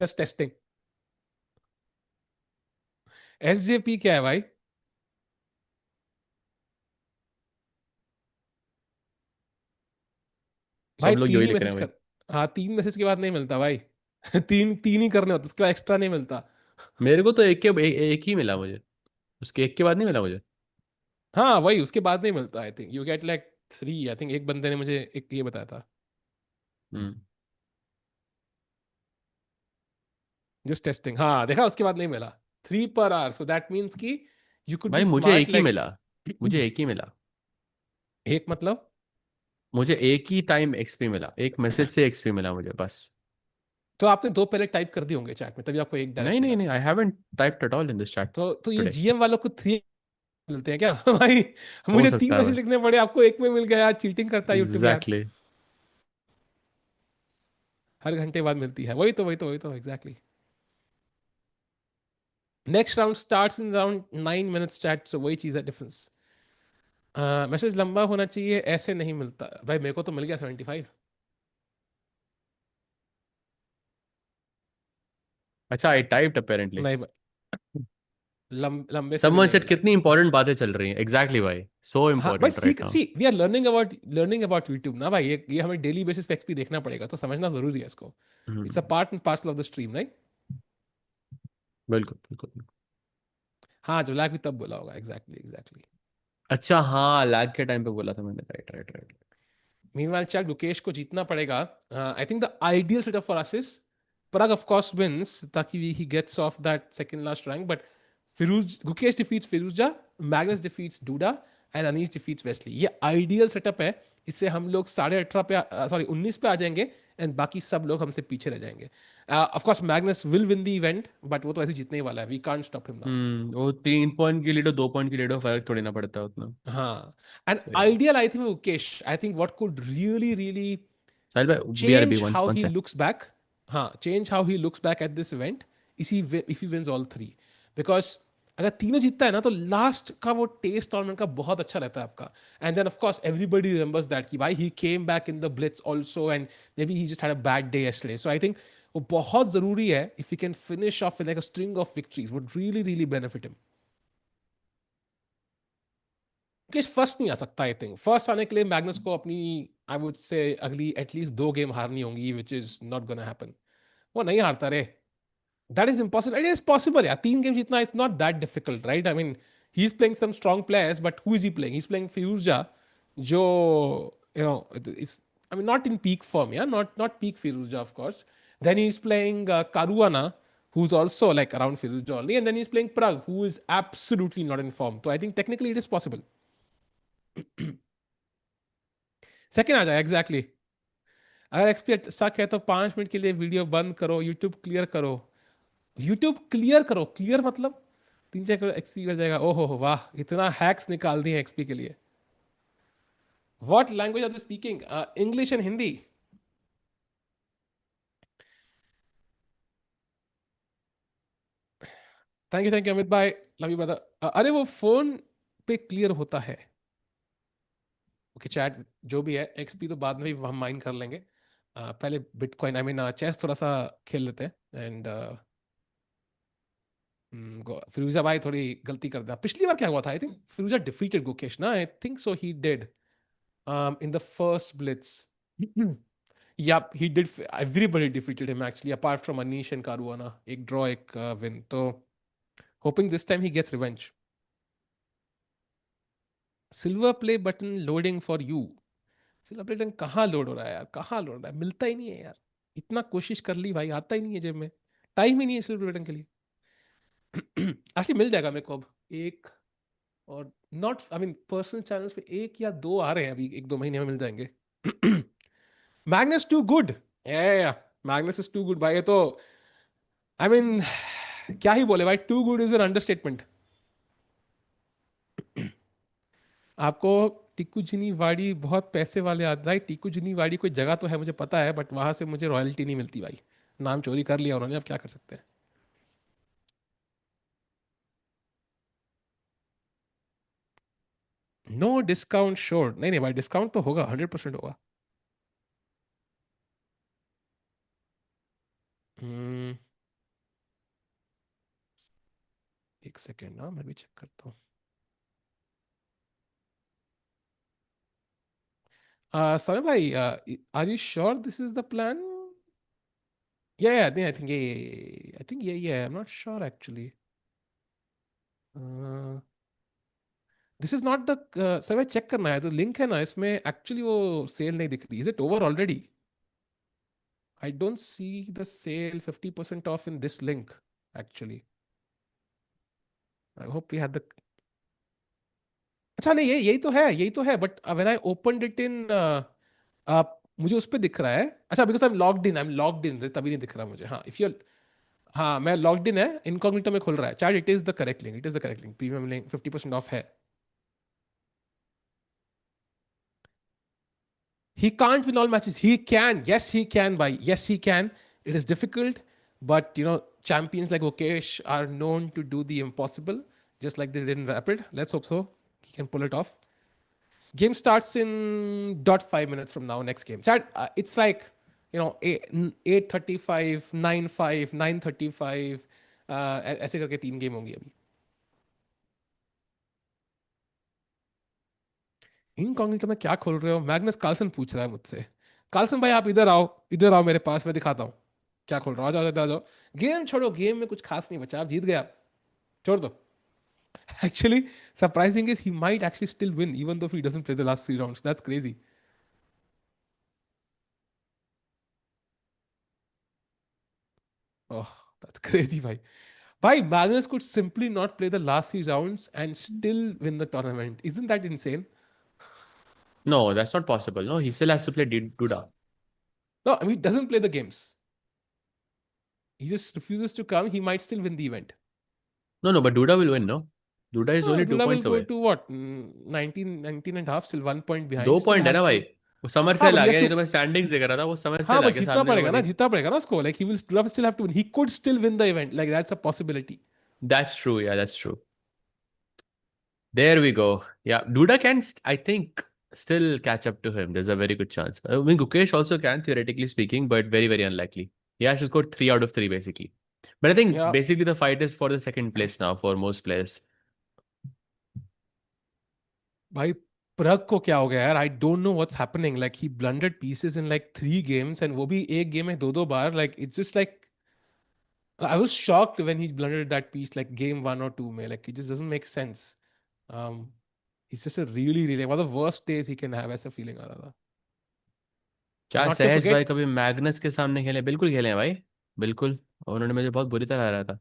Just testing. SJP क्या है भाई? सब भाई लोग तीन यही ही लिख रहे मैसेज हैं कर. भाई. हाँ, 3 मैसेज के बाद नहीं मिलता भाई. तीन तीन ही करने होते, उसके बाद एक्स्ट्रा नहीं मिलता. मेरे को तो एक ही मिला मुझे. उसके एक के बाद नहीं मिला मुझे. हाँ वही, उसके बाद नहीं मिलता. I think you get like 3. I think एक बंदे ने मुझे एक ये बताया था. हम्म. Just testing. हाँ देखा, उसके बाद नहीं मिला. 3 per hour, so that means कि यू कुड भाई बी मुझे स्मार्ट एक ही लाइक. मिला. मुझे एक ही मिला. एक मतलब. मुझे एक ही टाइम एक्सपी मिला, एक मैसेज से एक्सपी मिला मुझे बस. तो आपने दो पहले टाइप कर दिए होंगे चैट में, तभी आपको एक नहीं डायरेक्ट नहीं मिला. नहीं, I haven't typed at all in this chat तो ये टुडे. जीएम वालों को 3 मिलते हैं क्या? भाई हो मुझे तीन सकता है मैसेज भाई. लिखने पड़े, आपको एक में मिल गया यार. चीटिंग करता है यूट्यूब यार. एग्जैक्टली. हर घंटे बाद मिलती है. वही तो exactly. Next round starts in around 9 minutes chat, so वही चीज़ है डिफरेंस। मैसेज लंबा होना चाहिए, ऐसे नहीं मिलता भाई, मेरे को तो मिल गया 75। अच्छा, आई टाइप्ड अपेरेंटली। नहीं भाई, लंबे से भी समवन नहीं सेड मिला। कितनी इंपॉर्टेंट बातें चल रही हैं, एग्जैक्टली भाई, सो हाँ भाई, important see right now. See we are learning about YouTube ना भाई, ये हमें डेली बेसिस पे एक्सपी देखना पड़ेगा, तो समझना जरूरी है इसको। It's a hmm. Part and parcel of the stream, right. बिल्कुल बिल्कुल बिल्कुल। हाँ, जो लैग भी तब बोला होगा, एग्जैक्टली एग्जैक्टली। अच्छा हाँ, लैग के टाइम पे बोला था मैंने, राइट राइट राइट। मीनवाइल चल, गुकेश को जीतना पड़ेगा। आई think the ideal setup for us is Parag of course wins, ताकि he gets off that second last rank, but Gukesh defeats Firuza, Magnus defeats Duda, and Anish defeats Wesley. ये ideal setup है। इससे हम लोग 18.5 पे, sorry 19 पे आ जाएंगे, and बाकी सब लोग हमसे पीछे रह जाएंगे। Of course Magnus will win the event, but वो तो ऐसे जीतने ही वाला है, we can't stop him now. वो 3 पॉइंट की लीड और 2 पॉइंट की लीड में फर्क थोड़ी ना पड़ता है उतना। हाँ, एंड सही बात। Ideal I think Mukesh, I think what could really really Sahil भाई, B R B change one how one he से। looks back. Change how he looks back at this event if he wins all three. Because अगर तीनों जीतता है ना, तो last का वो टेस्ट टूर्नामेंट का बहुत अच्छा रहता है आपका। And then of course everybody remembers that कि भाई he came back in the blitz also, and may be he just had a bad day yesterday. So I think वो बहुत जरूरी है, if you can finish off like a string of victories would really really benefit him. कि first नहीं आ सकता, I think first आने के लिए मैग्नस को अपनी, आई वुड से अगली एटलीस्ट 2 गेम हारनी होंगी, which is not gonna happen. वो नहीं हारता रे, that is impossible. It is possible यार, 3 गेम जीतना is not that difficult, right. I mean he is playing some strong players, but who is he playing? He is playing Firouzja, जो you know is, I mean not in peak form, या not peak Firouzja of course. Then he is playing Caruana, who's also like around Firuza only, and then he's playing Prague, who is absolutely not in form. So I think technically it is possible. Second आ जाए exactly exactly. अगर XP सक है तो 5 minute के लिए video बंद करो, यूट्यूब क्लियर करो। यूट्यूब क्लियर करो, क्लियर मतलब 3-4 एक्सपी हो जाएगा। ओहो हो वाह, इतना हैक्स निकाल दिए एक्सपी के लिए। What language are they speaking? English and Hindi. Thank you Amit भाई, लव यू ब्रदर। अरे वो फोन पे क्लियर होता है। ओके चैट, जो भी है एक्सपी तो बाद में भी हम माइन कर लेंगे। पहले बिटकॉइन, आई मीन चेस थोड़ा सा खेल लेते हैं, एंड फिरोजा भाई थोड़ी गलती कर दिया। पिछली बार क्या हुआ था? I think Firouzja defeated Gukesh ना, I think so he did in the first blitz. Yeah he did, everybody defeated him actually apart from Anish and Caruana, एक ड्रॉ एक विन। तो hoping this time he gets revenge. Silver play button loading for you. Silver play button कहाँ load हो रहा है यार, कहाँ load हो रहा है? मिलता ही नहीं है यार। इतना कोशिश कर ली भाई, आता ही नहीं है जेब में। टाइम ही नहीं है सिल्वर बटन के लिए। एक्चुअली मिल जाएगा मेरे को अब एक, और not I mean personal channels पे 1 या 2 आ रहे हैं अभी, 1-2 महीने में मिल जाएंगे। मैग्नस टू गुड, या मैग्नस इज टू गुड भाई, ये तो आई I मीन क्या ही बोले भाई, too good is an understatement. आपको टिकुजिनी वाड़ी बहुत पैसे वाले आते भाई। टिकुजिनी वाड़ी कोई जगह तो है मुझे पता है, बट वहां से मुझे रॉयल्टी नहीं मिलती भाई। नाम चोरी कर लिया उन्होंने, अब क्या कर सकते हैं। नो डिस्काउंट श्योर, नहीं नहीं भाई, डिस्काउंट तो होगा, 100% होगा। हम्म, एक सेकेंड ना, मैं भी चेक करता हूँ। समय भाई, are you sure this is the plan? Yeah, I think yeah. I think yeah. I'm not sure actually. Uh, this is not the समय चेक करना है, तो लिंक है ना इसमें, एक्चुअली वो सेल नहीं दिख रही। Is it over already? I don't see the sale 50% off in this link actually. I hope we had the, अच्छा नहीं, ये यही तो है, यही तो है, but when I opened it in, मुझे उस पे दिख रहा है। अच्छा, because I am logged in, तभी नहीं दिख रहा मुझे। हाँ, इफ यू, हाँ मैं लॉग्ड इन है, इनकॉग्निटो में खुल रहा है chat. It is the correct link, it is the correct link, premium link 50% of है। He can't win all matches. He can. Yes, he can. By yes, he can. It is difficult, But champions like Gukesh are known to do the impossible, just like they did in Rapid. Let's hope so. He can pull it off. Game starts in dot 5 minutes from now. Next game. Chat. It's like 8:35, 9:05, 9:35. ऐसे करके 3 game होंगी अभी. Incognito में क्या खोल रहे हो? Magnus Carlsen पूछ रहा है मुझसे. कार्लसन भाई आप इधर आओ मेरे पास, मैं दिखाता हूँ क्या खोल रहा हूँ. आ जाओ, इधर आ जाओ. गेम छोड़ो, गेम में कुछ खास नहीं बचा, आप जीत गए आप. छोड़ दो. Actually, surprising is he might actually still win even though if he doesn't play the last 3 rounds. That's crazy. Oh, that's crazy, bhai. Why Magnus could simply not play the last 3 rounds and still win the tournament? Isn't that insane? No, that's not possible. No, he still has to play Duda. No, I mean, he doesn't play the games. He just refuses to come. He might still win the event. No, no, but Duda will win, no? Duda is No, only two Dula will points go away. to what? 19 and a half, still 1 point behind. दो Still point है has ना भाई. to. वो summer हाँ, sale but आ he has गया, नहीं to. तो मैं स्टैंडिंग्स देख रहा था, वो समर हाँ, सेल आ but गया सामने वो वाली. जीतना पड़ेगा ना उसको. Like Dula will still have to win. He could still win the event. Like that's a possibility. That's true, yeah, that's true. There we go. Yeah, Duda can, I think, still catch up to him. There's a very good chance. I mean, Gukesh also can, theoretically speaking, but very, very unlikely. He has to score 3 out of 3, basically. But I think Yeah. basically the fight is for the second place now for most players. भाई प्रग को क्या हो गया यार? I don't know what's happening. Like he blundered pieces in like 3 games and वो भी एक game में दो बार. Like it's just like I was shocked when he blundered that piece like game 1 और 2 में. Like it just doesn't make sense. um it's just a really one of the worst days he can have. ऐसा feeling आ रहा था. क्या Not to सहज भाई forget, कभी Magnus के सामने खेले? बिल्कुल खेले हैं भाई. बिल्कुल. और उन्होंने मुझे बहुत बुरी तरह हराया था.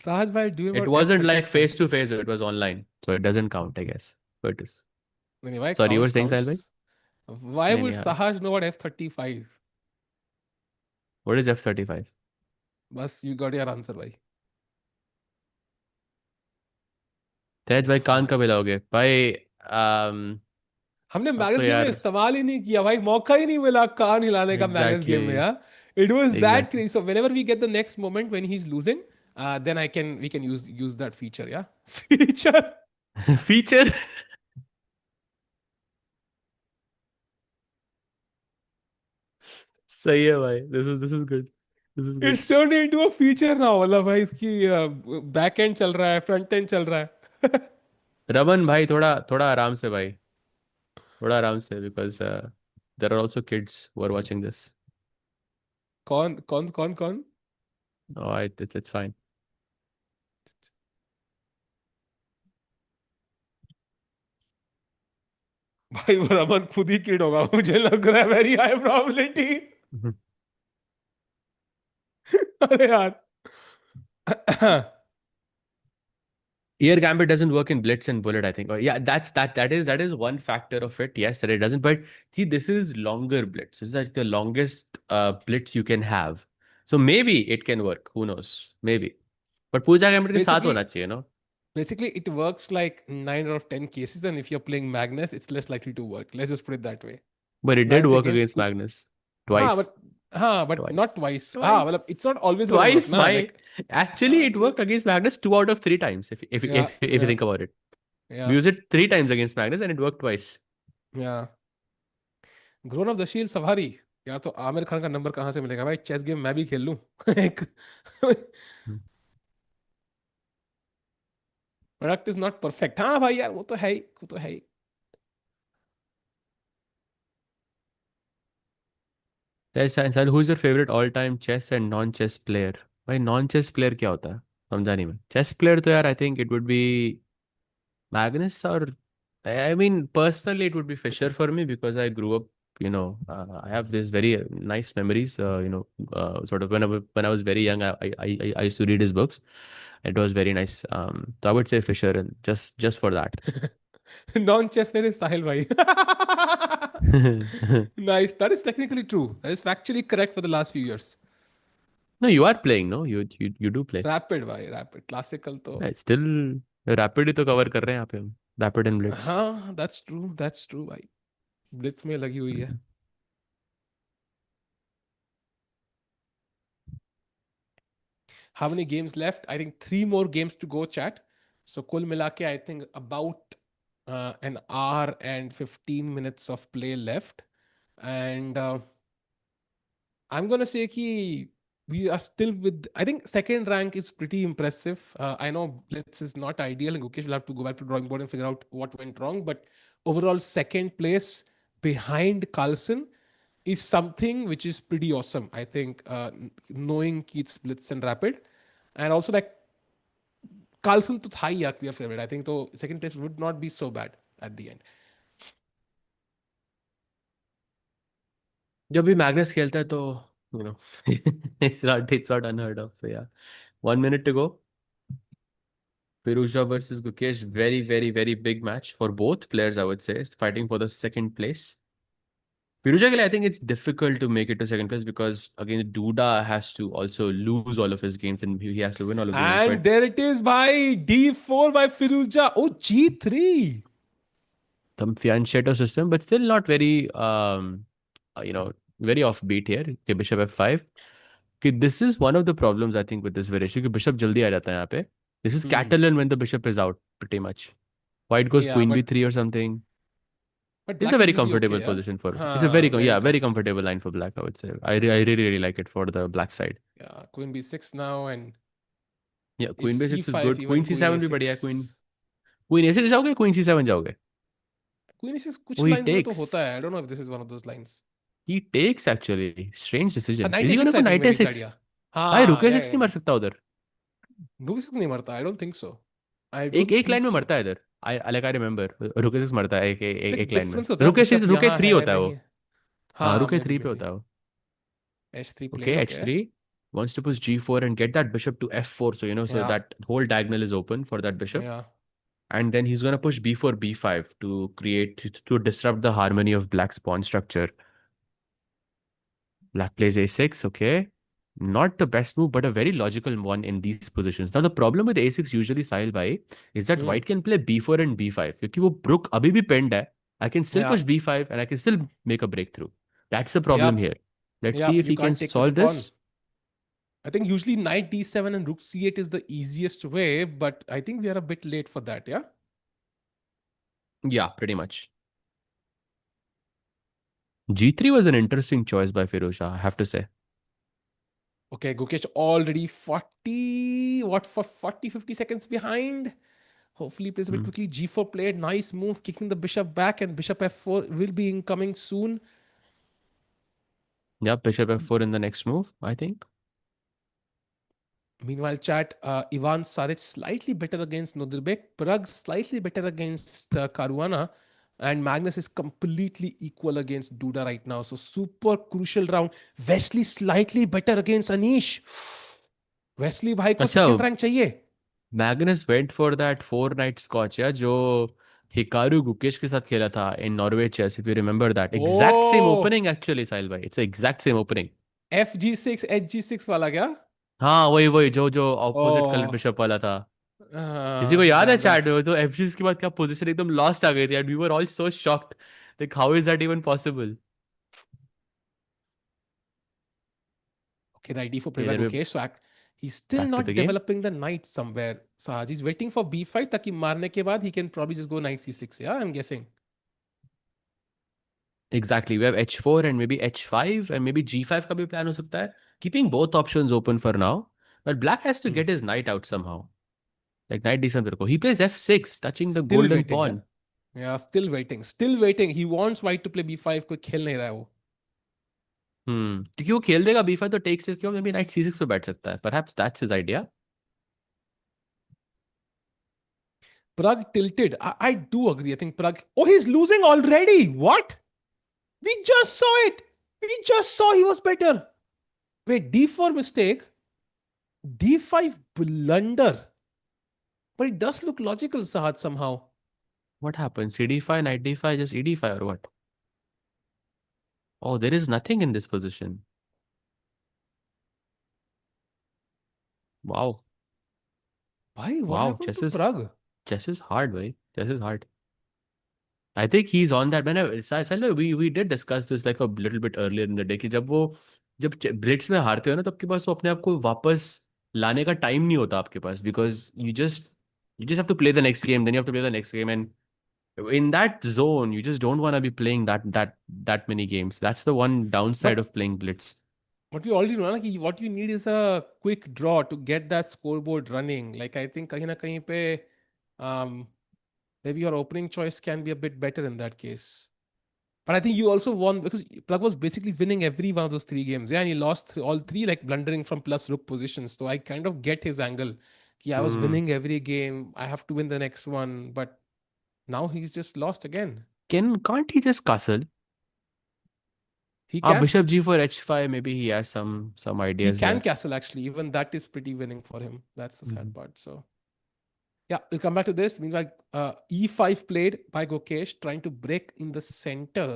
Sahaj bhai, do you It remember wasn't like face F35? to face, it was online. So it doesn't count, I guess. But it is. नहीं भाई, Sorry, you were counts, saying, Sahil bhai? counts. Why नहीं would नहीं हाँ. Sahaj know what F35? What is F35? बस you got your answer भाई. सहज भाई कान Fine. कब हिलाओगे भाई? हमने अब तो मैग्नस गेम में यार. इस्तेमाल ही नहीं किया भाई. मौका ही नहीं मिला कान हिलाने का मैग्नस गेम में Exactly. यार. It was that Exactly. Crazy. So whenever we get the next moment when he is losing, then we can use that feature. Yeah. Feature. Feature. सही है भाई. This is good. This is good. It's turned into a feature now. मतलब भाई इसकी back and चल रहा है, front end चल रहा है. रमन भाई थोड़ा थोड़ा आराम से भाई. थोड़ा आराम से because there are also kids who are watching this. कौन कौन कौन कौन? Oh, it's fine. भाई वो रमन खुद ही किड होगा, मुझे लग रहा है. Very high probability. अरे यार. Ear gambit doesn't work in Blitz and Bullet, I think. Or yeah, that is one factor of it. Yes, that it doesn't. But see, this is longer Blitz. This is like the longest Blitz you can have. So maybe it can work. Who knows? Maybe. But Pooja gambit के साथ basically होना चाहिए, no? basically it works like 9 out of 10 cases, and if you're playing Magnus it's less likely to work. Let's just put it that way. But it did Whereas work against against Magnus हाँ twice. but but not Twice. twice. मतलब Twice. it's not always gonna work Twice. ना. Why? Like Actually, it worked against Magnus 2 out of 3 times. yeah, If you yeah, think about it, we yeah, used it 3 times against Magnus, and it worked twice. yeah. Grown of the shield सवारी. यार तो आमिर खान का number कहाँ से मिलेगा भाई? Chess game मैं भी खेल लूं. एक Hmm. Product is not perfect. हाँ भाई यार, वो तो है ही, वो तो है ही. Yes, and who's your favorite all-time chess and non-chess player? भाई non-chess player क्या होता है? समझा नहीं मैं. Chess player तो यार I think it would be Magnus or I mean personally it would be Fisher for me because I grew up, I have this very nice memories. Sort of when I was very young, I used to read his books. It was very nice. So I would say Fisher, and just for that. Non chess player is Sahil भाई. Nice. That is technically true. That is factually correct for the last few years. No, you are playing, no? You do play. Rapid भाई, rapid classical तो. Yeah, still rapid ही तो cover कर रहे हैं यहाँ पे हम. Rapid and blitz. हाँ दैट्स ट्रू, दैट्स ट्रू भाई. ब्लिट्स में लगी हुई है. How many games left? I think three more games to go, chat. So कुल मिला के I think about an hour and 15 minutes of play left. And I'm gonna say कि we are still with. I think second rank is pretty impressive. I know Blitz is not ideal, and Gukesh will have to go back to drawing board and figure out what went wrong. But overall, second place behind Carlsen is something which is pretty awesome. I think knowing Keith's Blitz and Rapid, and also like Carlsen to था ही clear favorite. I think so. Second place would not be so bad at the end. जब भी Magnus खेलता है तो you know it's not unheard of. So yeah, 1 minute to go. Pirusha versus Gukesh, very, very, very big match for both players, I would say, fighting for the second place. Pirusha, I think it's difficult to make it to second place because, again, Duda has to also lose all of his games and he has to win all of the games. And But there it is by D4 by Firuza. Oh, G3. some fianchetto system, but still not very, very offbeat here. Okay, Bishop F5. Okay, this is one of the problems, I think, with this variation. कि Bishop जल्दी आ जाता है यहाँ पे. This is Hmm. Catalan when the bishop is out, pretty much. White goes Yeah, queen b3 or something. It's a black is very usually okay, comfortable yeah. position for. It's a Haan, very very comfortable. comfortable line for black, I would say. I really really like it for the black side. Yeah, queen b6 now, and Yeah, if queen b6 is c5, good. even Queen queen c7 भी बढ़िया है. a6. Queen a6 जाओगे, queen c7 जाओगे. Queen a6 Oh, कुछ he lines में तो takes. होता है. I don't know if this is one of those lines. He takes actually. Strange decision. Knight Is he gonna a6 go I think knight maybe side, a6? yeah. भाई हाँ, रुके yeah, 6 yeah, नहीं yeah. मर सकता उधर. Rook a6 नहीं मरता. I don't think so. I एक don't एक लाइन think में so. मरता है इधर. आई रिमेम्बर रुके 6 मरता है Like एक लाइन में. difference होता है ना, रुके 6 bishop रुके यहाँ 3 है होता है नहीं वो. है. हाँ हाँ, रुके maybe 3 पे maybe. होता है वो. h3 Okay, plain, okay. h3 wants to push g4 and get that bishop to f4. So, so Yeah, that whole diagonal is open for that bishop. yeah. And then he's going to push b4, b5 to disrupt the harmony of black's pawn structure. Black plays a6, okay. Not the best move, but a very logical one in these positions. Now, the problem with a6 usually, Sahil bhai, is that Hmm. white can play b4 and b5. Because वो rook अभी भी pinned है, I can still Yeah, push b5 and I can still make a breakthrough. That's the problem yep, here. Let's see yep. if You he can can't take with the solve pawn. this. I think usually knight d7 and rook c8 is the easiest way, but I think we are a bit late for that, yeah? Yeah, pretty much. G3 was an interesting choice by Firuzha, I have to say. Okay, Gukesh already 40, what, for 40, 50 seconds behind. Hopefully plays a bit Hmm. quickly. G4 played, nice move, kicking the bishop back, and bishop f4 will be incoming soon. Yeah, bishop f4 in the next move, I think. Meanwhile, chat, Ivan Saric slightly better against Nodirbek, Prag slightly better against Caruana, and Magnus is completely equal against Duda right now. So super crucial round. Wesley slightly better against Anish. Wesley भाई को अच्छा, second rank चाहिए. Magnus went for that 4 night scotch, yeah, जो Hikaru Gukesh के साथ खेला था in Norway chess, if you remember that. Exact same Oh, opening actually, Sahil bhai. It's the exact same opening. FG6 HG6 वाला क्या? हाँ वही वही जो जो ऑपोजिट कलर Oh, बिशप वाला था. किसी को याद है damn damn. चैट में तो एफजीएस के बाद क्या पोजीशन एकदम लॉस्ट आ गई थी and we were all so shocked like how is that even possible. Okay, knight d4 played ये by इधर में Gukesh. So he's still back to the not game. developing the knight somewhere. Sahaj, he's waiting for b5 ताकि मारने के बाद he can probably just go knight c6. Yeah, I'm guessing. Exactly. We have h4 and maybe h5 and maybe g5 का भी plan हो सकता है. Keeping both options open for now. But black has to Hmm. get his knight out somehow. Like knight d7 पे रखो. He plays f6, touching the Still golden waiting, yeah? pawn. Yeah, still waiting. Still waiting. He wants white to play b5. कोई खेल नहीं रहा है वो. क्योंकि वो खेल देगा b5 तो take 6 क्यों maybe knight c6 पे बैठ सकता है. Perhaps that's his idea. Prague tilted. I do agree. I think Prague. Oh, he's losing already. What? We just saw it. We just saw he was better. Wait, d4 mistake. d5 blunder. But it does look logical, Sahad, somehow. What happens? cd5, knight d5, just ed5 or what? Oh, there is nothing in this position. Wow. Why? What Wow. happened to Prague? Chess is hard, way. Chess is hard. I think he's on that. We did discuss this like a little bit earlier in the day कि जब Blitz में हारते हो ना तब के पास वो अपने आप को वापस लाने का टाइम नहीं होता आपके पास, because you just have to play the next game, then you have to play the next game, and in that zone you just don't want to be playing that many games. That's the one downside But of playing Blitz. what we already know ना कि what you need is a quick draw to get that scoreboard running. Like I think कहीं ना कहीं पे um, maybe your opening choice can be a bit better in that case. But I think you also won because Plug was basically winning every one of those three games. Yeah, and he lost all three, like blundering from plus rook positions. So I kind of get his angle. Yeah, I was Hmm. winning every game. I have to win the next one. But now he's just lost again. Can't he just castle? He Ah, can. bishop g4 h5, maybe he has some He ideas can there. castle actually. Even that is pretty winning for him. That's the sad Mhm. part. So yeah, we'll come back to this. Meanwhile, e5 played by Gukesh, trying to break in the center.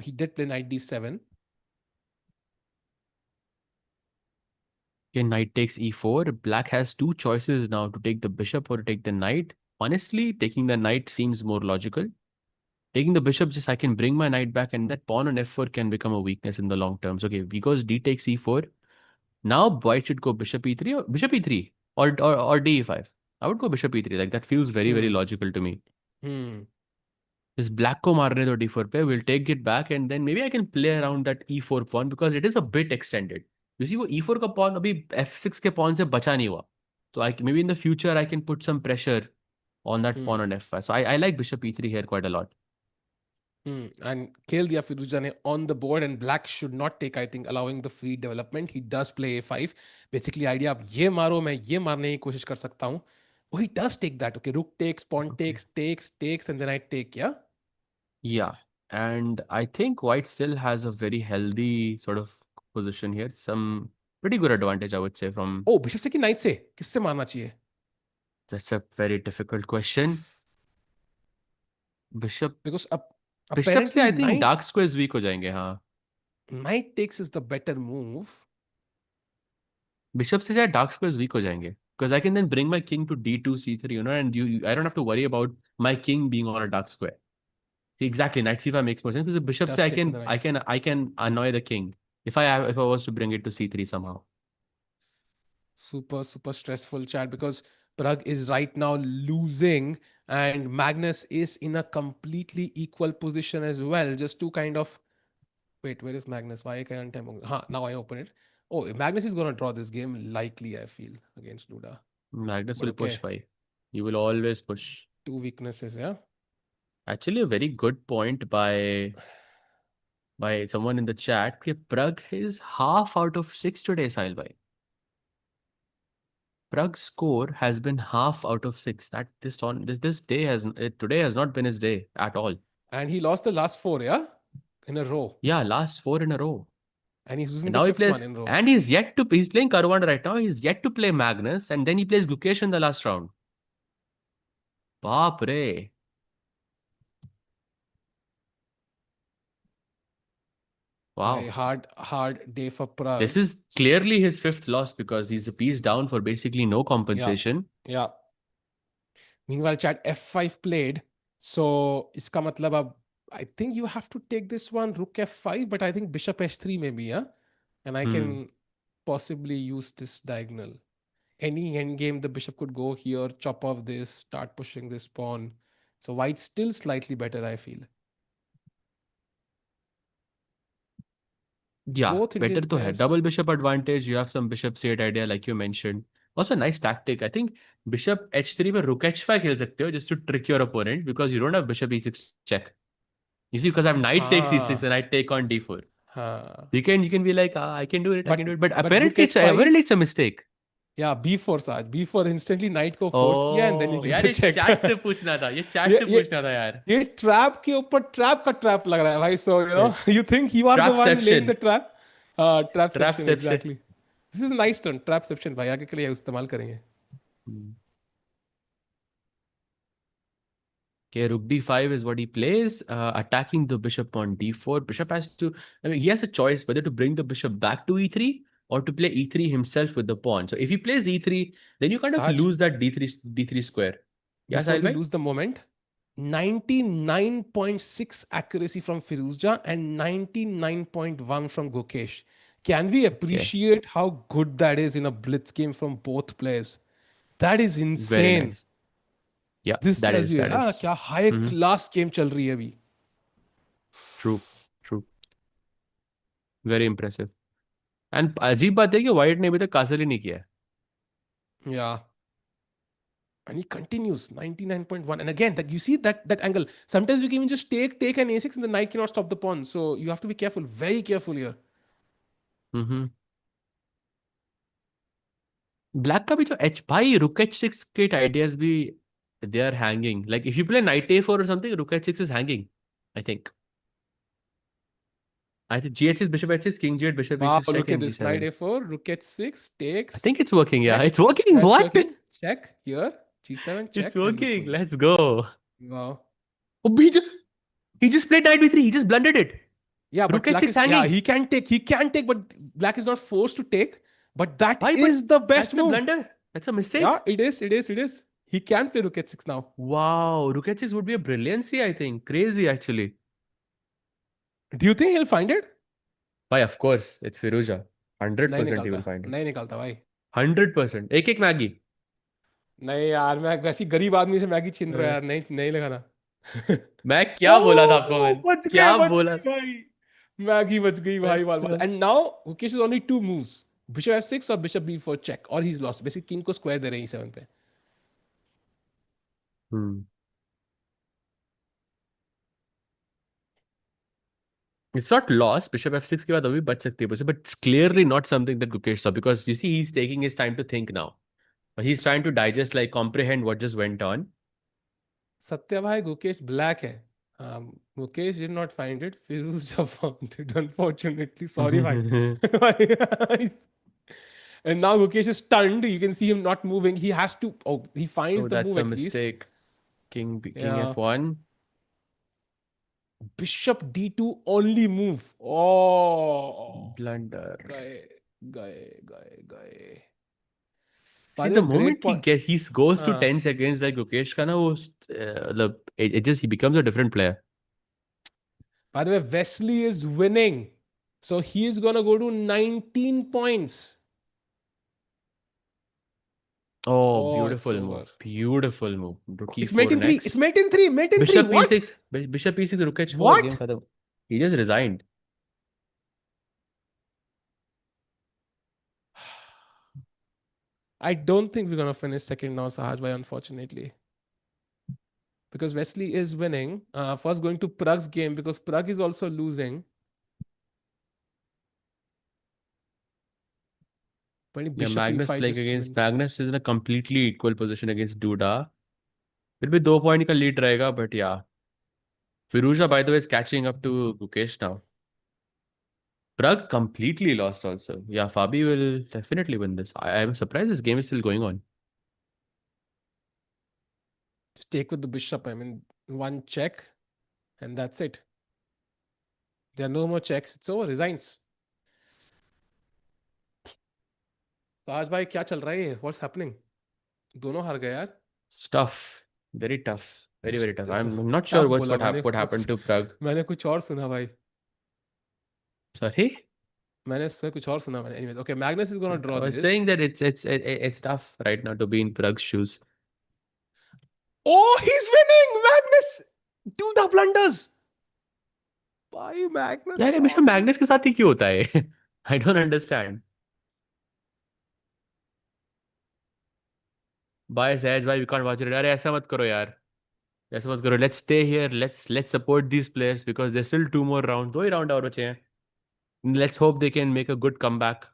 He did play knight d7. Okay, knight takes e4. Black has two choices now, to take the bishop or to take the knight. Honestly, taking the knight seems more logical. Taking the bishop, just I can bring my knight back, and that pawn on f4 can become a weakness in the long term. So, okay, because d takes e4. Now white should go bishop e3 or bishop e3 or d e5. I would go bishop e3. Like that feels very, very Hmm. logical to me. Hmm. This black ko marne do d4 pe, we'll take it back, and then maybe I can play around that e4 pawn because it is a bit extended. You see, वो e4 का pawn अभी f6 के pawn से बचा नहीं हुआ. So maybe in the future I can put some pressure on that pawn Hmm. on f5. So I like bishop e3 here quite a lot. And खेल दिया फिरोजा ने on the board and black should not take, I think, allowing the free development. He does play a5. Basically idea आप ये मारो मैं ये मारने की कोशिश कर सकता हूँ. Oh, he does take that. Okay, rook takes, pawn Okay. takes, and then I take, yeah? Yeah, and I think white still has a very healthy sort of position here. Some pretty good advantage, I would say, from. Oh, bishop से कि knight से? किससे मारना चाहिए? That's a very difficult question. Bishop. Because Bishop से apparently I think dark squares weak हो जाएंगे, हाँ. knight takes is the better move. Bishop से शायद dark squares weak हो जाएंगे. Because I can then bring my king to d2, c3, and I don't have to worry about my king being on a dark square. See, exactly, knight c5 makes more sense because the bishop say Does I take with can the I knight. can I can annoy the king if I was to bring it to c3 somehow. Super, super stressful chat because Prague is right now losing and Magnus is in a completely equal position as well. Just to kind of wait, where is Magnus? Why can't I? Now I open it. Oh, Magnus is gonna draw this game likely, I feel, against Duda. Magnus But will push okay, by. He will always push. two weaknesses, yeah. Actually, a very good point by someone in the chat. कि Prag is half out of six today, Sahil bhai. Prag's score has been half out of six. That this day today has not been his day at all. And he lost the last four, yeah, in a row. Yeah, last four in a row. And he's losing And the now he fifth one plays, in a row. and he's playing Karwand right now. He's yet to play Magnus, and then he plays Gukesh in the last round. Baap re. By Wow. hard day for This Prague. is clearly his fifth loss because he's a piece down for basically no Yeah, compensation. yeah. Meanwhile, chat f5 played. So इसका मतलब अब I think you have to take this one rook f5, but I think bishop h3 maybe, yeah? And I Hmm. can possibly use this diagonal. Any endgame, the bishop could go here, chop off this, start pushing this pawn. So white's still slightly better, I feel. Yeah, Both better Indian to have players. double bishop advantage. You have some bishop c8 idea like you mentioned. Also a nice tactic. I think bishop h3 में rook h5 खेल सकते हो just to trick your opponent because you don't have bishop e6 check. You see, because I have knight takes e6 Ah, and I take on d4. huh. You can be like, ah, I can do it, I But can do it. But but rook apparently h5. it's a mistake. Yeah, b4 Saj. b4 instantly knight को force किया and then he Oh, get यार the ये check. Chat से पूछना था, ये chat ये से ये पूछना था यार. ये ट्रैप के ऊपर ट्रैप का ट्रैप लग रहा है भाई. So you think you are the one laying Trapception. The trap. Trapception Trapception. Exactly. This is nice turn trapception भाई. आगे के लिए इस्तेमाल करेंगे. Hmm. Okay, rook d5 is what he plays, attacking the bishop on d4. Bishop has to, I mean, he has a choice whether to bring the bishop back to e3 or to play e3 himself with the pawn. So if he plays e3, then you kind of Sahaj, lose that d3 square. Yeah, before Sahil we bhai? lose the moment, 99.6 accuracy from Firuzja and 99.1 from Gukesh. Can we Okay. appreciate how good that is in a blitz game from both players? That is Very insane. nice. Yeah, This that tells is, you that यार is. क्या high Mm-hmm. Class game चल रही है अभी. True. True. Very impressive. And अजीब बात है कि वाइट ने अभी तक कासल ही नहीं किया है. Yeah. And he continues 99.1. And again, that you see that angle. Sometimes you can even just take an a6 and the knight cannot stop the pawn. So you have to be careful, very careful here. Mm-hmm. Black का भी जो H भाई रुक h six के ideas भी they are hanging like if you play knight a four और something rook h six is hanging I think. I think GH is bishop h6, king g8, bishop Wow, e6, check, look at and this. Knight g7. a4, rook h6, I takes, think it's working. Yeah, check. it's working. Yeah, it's What? working. Check here. G7, It's check, and rook working. wins. Let's go. Wow. Oh, he just played knight b3. He just blundered it. Yeah, Rook but black h6 is, yeah, hanging. he can take, but black is not forced to take. But that Why? But is the best that's a move. blunder. That's a Yeah, mistake. it is. He can play rook h6 now. Wow. Rook h6 would be a brilliancy, I think. Crazy, actually. Do you think he'll find it? Why, of course. It's Firuza. नहीं 100% he निकालता, will find it. नहीं निकालता भाई. 100%. एक Maggi. नहीं यार, मैं वैसी गरीब आदमी से मैगी छीन रहा अ, यार, नहीं नहीं लगाना. मैं क्या बोला था आपको Oh, मैंने? क्या बच बोला? गए भाई. मैगी बच गई भाई. Let's वाल. go. And now Gukesh is only two moves. Bishop f6 or bishop b4 check, or he's lost. Basically king को square दे रहे हैं e7 पे. Hmm. It's not lost. Bishop f6 के बाद अभी बच सकती है position, but it's clearly not something that Gukesh saw because you see he's taking his time to think now. He's trying to digest, like comprehend what just went on. Satya भाई, Gukesh black है. Gukesh did not find it. Firuz just found it. Unfortunately, sorry भाई. And now Gukesh is stunned. You can see him not moving. He has to. Oh, he finds Oh, the that's move a at least. mistake. King Yeah. f1. Bishop d2 only move. Oh, Blunder. guy, guy. By See, the the way, great moment point. he goes to Uh, 10 seconds like Gukesh का ना वो it just he becomes a different player. by the way, Wesley is winning, so he is gonna go to 19 points. Oh, Oh, it's beautiful over. move. Beautiful move. Rook It's e4 mate in three. It's next. mate in three. Mate in three. Bishop What? e6. Bishop e6 rook h4 game What? खत्म. He just resigned. I don't think we're gonna finish second now, Sahaj bhai, unfortunately. Because Wesley is winning. First going to Prag's game because Prag is also losing. But Yeah, Bishop Magnus e5 playing just against wins. Magnus is in a completely equal position against Duda. फिर भी 2 point का lead रहेगा but yeah. Firuza by the way is catching up to Gukesh now. Prag completely lost also. Yeah, Fabi will definitely win this. I'm surprised this game is still going on. Stake with the bishop. I mean, one check, and that's it. There are no more checks. It's over. Resigns. तो आज भाई क्या चल रहा है ये? What's happening? दोनों हार गए यार. It's tough. Very tough. Very, very tough. I'm not sure tough बोला मैंने. what happened to Prag. मैंने कुछ और सुना भाई. Sorry? मैंने उससे कुछ और सुना मैंने. Anyways, okay, Magnus is gonna I draw was saying this. that it's tough right now to be in Prag's shoes. Oh, he's winning! Magnus! Do the blunders! भाई Magnus यार हमेशा बाप रे. मैग्नस के साथ ही क्यों होता है? I don't understand. Bye Sahaj भाई, we can't watch it. अरे ऐसा मत करो यार. ऐसा मत करो. Let's stay here. Let's support these players because there's still 2 more rounds. 2 he round और बचे हैं. Let's hope they can make a good comeback.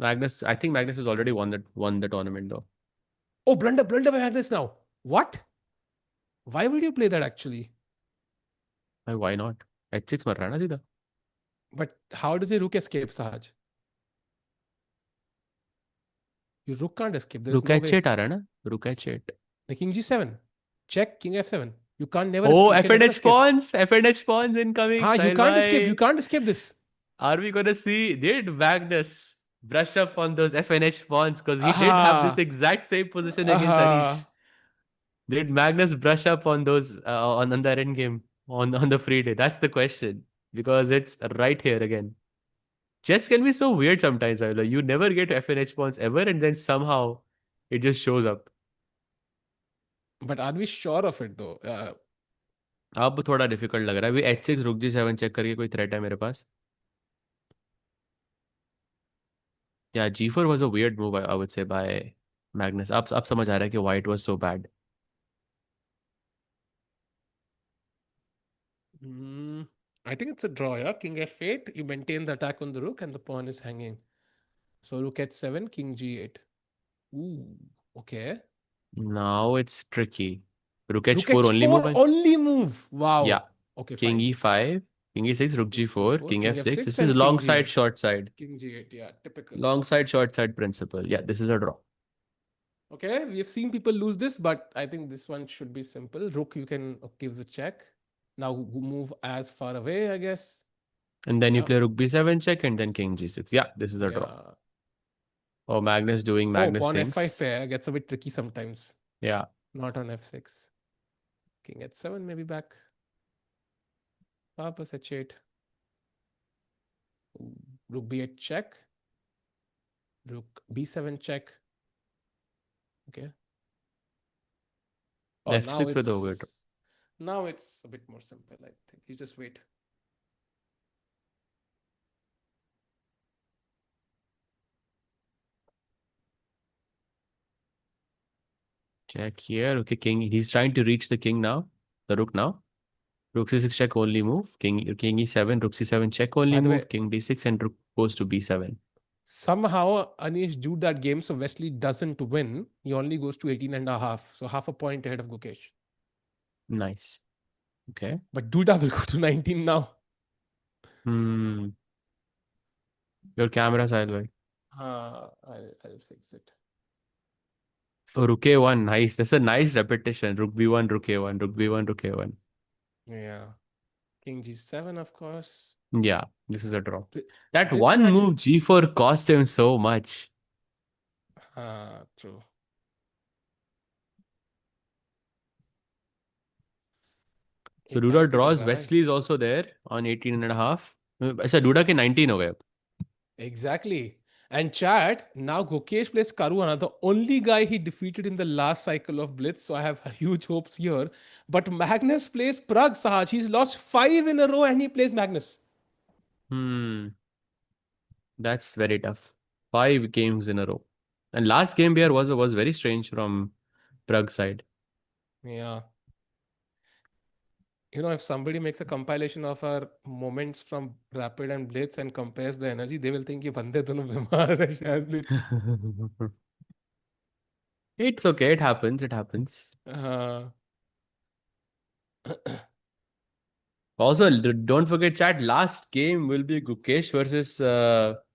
I think Magnus has already won the tournament though. Oh, blunder by Magnus now. What? Why would you play that actually? Why not? H6 मर रहा है ना सीधा. But how does a rook escape, Sahaj? Your rook can't escape. There is Rook no way. H8 आ रहा है ना? Rook H8. The king g7. Check, king f7. You can't never Oh, escape. You can never FNH escape. pawns. FNH pawns incoming. Ah, you Sahil can't escape. You bhai. can't escape this. Are we gonna see? Did Magnus brush up on those FNH pawns? Because he did have this Aha. exact same position against Anish. Aha. Did Magnus brush up on those on the end game on the free day? That's the question. Because it's right here again. Chess can be so weird sometimes. Like you never get FNH pawns ever, and then somehow it just shows up. But are we sure of it though? अब थोड़ा difficult लग रहा है अभी H6 रुक G7 check करके कोई threat है मेरे पास या G4 was a weird move I would say by Magnus अब समझ आ रहा है कि white was so bad. Mm, I think it's a draw, yeah. King f8, you maintain the attack on the rook and the pawn is hanging. So rook h7, king g8. Ooh, okay. Now it's tricky. Rook Rook H4 only h4 move only move. yeah. Wow. Okay, King fine. E5 King E6 Rook Rook G4 e4, King king F6 f6 this is and king long side g8. short side King g8, yeah, typical. long side short side principle yeah this is a draw. Okay, we have seen people lose this, but I think this one should be simple. Rook, you can gives a check. Now move as far away, I guess. And then you Yeah, play Rook B7 check and then King G6 yeah this is a draw. yeah. Oh Magnus doing Oh, Magnus pawn f5 things pair gets a bit tricky sometimes. yeah. Not on f6. King h7 maybe back. Papas h8. Rook b8 check. Rook b7 check. Okay. Oh, F6 with over now it's a bit more simple. I think you just wait. check here okay king he's trying to reach the king now the rook now Rook C6 check only move. King E7, Rook C7 check only By the way, move. King D6 and Rook goes to B7. somehow Anish drew that game, so Wesley doesn't win. He only goes to 18 and a half, so half a point ahead of Gukesh. Nice. Okay. But Duda will go to 19 now. Hmm. Your camera sideways. I'll fix it. Oh, Rook A1. Nice. That's a nice repetition. Rook B1, Rook A1, Rook B1, Rook A1. Yeah. King G7, of course. Yeah, this is a draw. That This one match, move G4 cost him so much. true. So एक Duda time पे चल draws. रहा है भाई. Wesley is also there on 18 and a half. अच्छा Duda के 19 हो गए अब. Exactly. And chat, now Gukesh plays Caruana, the only guy he defeated in the last cycle of Blitz. So I have huge hopes here. But Magnus plays Prag, Sahaj. He's lost 5 in a row and he plays Magnus. Hmm. That's very tough. 5 games in a row. And last game here was very strange from Prague side. Yeah. You know, if somebody makes a compilation of our moments from Rapid and Blitz and compares the energy, they will think ये बंदे दोनों बीमार है शायद Blitz. It's okay. It happens. It happens. Uh, Also, don't forget, chat. Last game will be Gukesh versus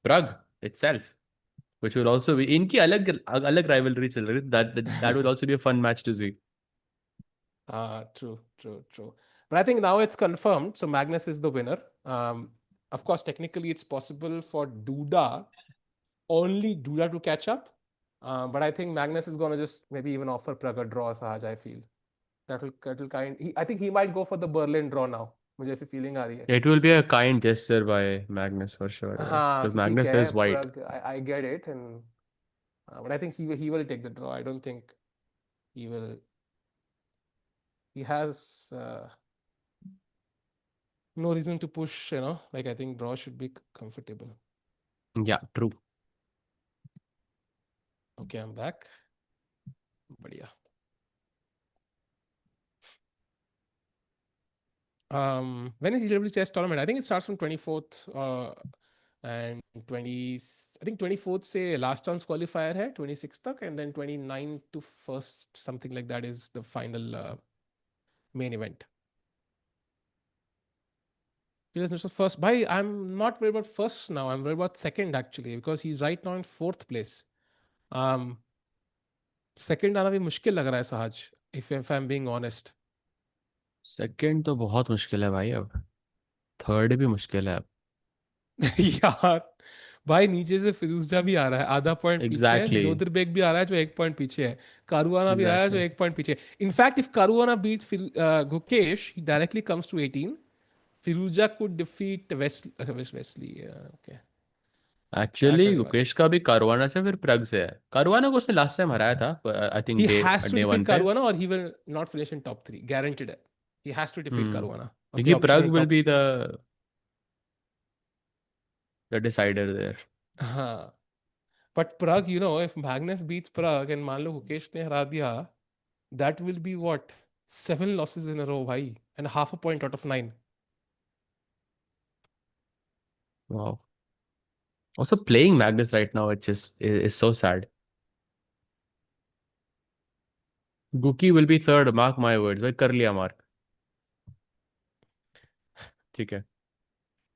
Prague itself, which will also be इनकी अलग rivalry चल रही है. That will also be a fun match to see. true. But I think now it's confirmed. So Magnus is the winner. Of course, technically, it's possible for only Duda to catch up. But I think Magnus is going to just maybe even offer Prague a draw, Sahaj, I feel. I think he might go for the Berlin draw now. मुझे ऐसी feeling आ रही है. It will be a kind gesture by Magnus for sure. Yes, हाँ because कि ठीक Magnus है is white. Prague, I get it. But I think he will take the draw. I don't think he will. He has no reason to push, like I think draw should be comfortable. Yeah, true. Okay, I'm back. Badhiya. When is EW chess tournament? I think it starts from 24th and 20. I think 24th say last chance qualifier hai, 26th tak, and then 29 to first something like that is the final main event. First, bhai, I'm not worried about first now. I'm worried about second actually because he's right now in fourth place. Second आना भी मुश्किल लग रहा है सहज if I'm being honest. Second तो बहुत मुश्किल है भाई अब थर्ड भी मुश्किल है अब यार भाई नीचे से फिरोजजा भी आ रहा है आधा पॉइंट पीछे है एग्जैक्टली लोदरबेग भी आ रहा है जो 1 पॉइंट पीछे है कारुआना भी आ रहा है जो एग्जैक्टली 1 पॉइंट पीछे है in fact if Caruana beats Gukesh he directly comes to 18 Firouzja could defeat Wesley okay क्या एक्चुअली करेगा? गुकेश का भी कारुआना से फिर प्रग से है। कारुआना को उसने लास्ट टाइम हराया था, I think He day has to day defeat one पे। Caruana or he will not finish in top three. Guaranteed है. He has to defeat hmm. Caruana. और कोई क्योंकि ऑप्शन प्रग नहीं will top. Be the decider there. हाँ. But Prague, if Magnus beats Prague and मान लो Gukesh ने हरा दिया, that will be what? 7 losses in a row, भाई. And half a point out of 9. Wow. Also playing Magnus right now, it just is so sad. Guki will be third, mark my words। भाई कर लिया mark. ठीक है।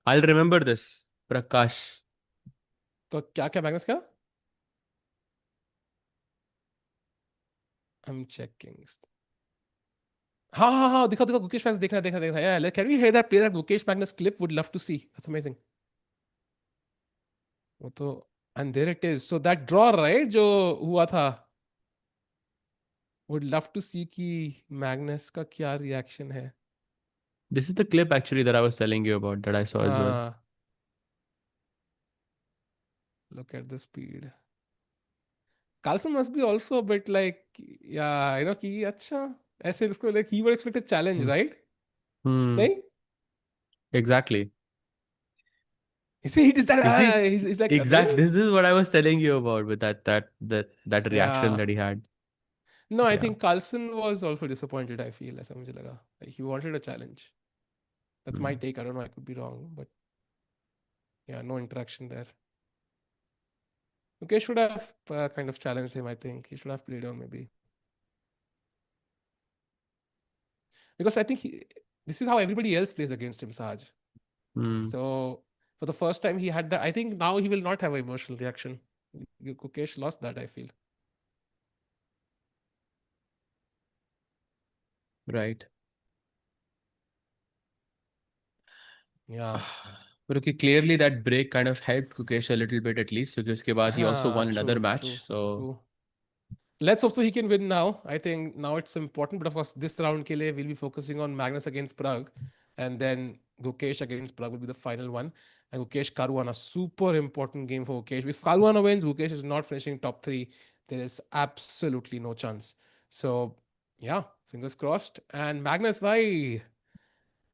I'll remember this। प्रकाश। तो क्या क्या Magnus का? I'm checking. हाँ हाँ हाँ, दिखा दिखा Gukesh Magnus, देखना देखना देखना. Yeah, can we hear that, play that Gukesh Magnus clip? Would love to see. That's amazing. वो तो, and there it is. So that draw, right, जो हुआ था. Would love to see कि Magnus का क्या reaction है. This is the clip actually that I was telling you about that I saw as well। हाँ. Look at the speed. Carlsen must be also a bit like, yeah, कि अच्छा, ऐसे इसको like he would expect a challenge, Hmm. right? Hmm. नहीं? Exactly। He say he does that. You see, He's like, exact. really? This is what I was telling you about with that reaction Yeah. that he had। No, I Yeah। think Carlsen was also disappointed, I feel, ऐसा मुझे लगा. Like, he wanted a challenge. That's my Hmm. take. I don't know. I could be wrong, but yeah, no interaction there. Okay, should have kind of challenged him. I think he should have played on maybe, because I think this is how everybody else plays against him, Saj. Hmm. So for the first time he had that. I think now he will not have an emotional reaction. Gukesh lost that, I feel. Right। Yeah. But okay, clearly that break kind of helped Gukesh a little bit at least, because उसके बाद he also won another True, match, true, so true. Let's hope so he can win now. I think now it's important, but of course, this round ke liye we'll be focusing on Magnus against Prague, and then Gukesh against Prague will be the final one. And Gukesh Caruana, super important game for Gukesh. If Caruana wins, Gukesh is not finishing top three. There is absolutely no chance. So, yeah, fingers crossed. And Magnus, bhai,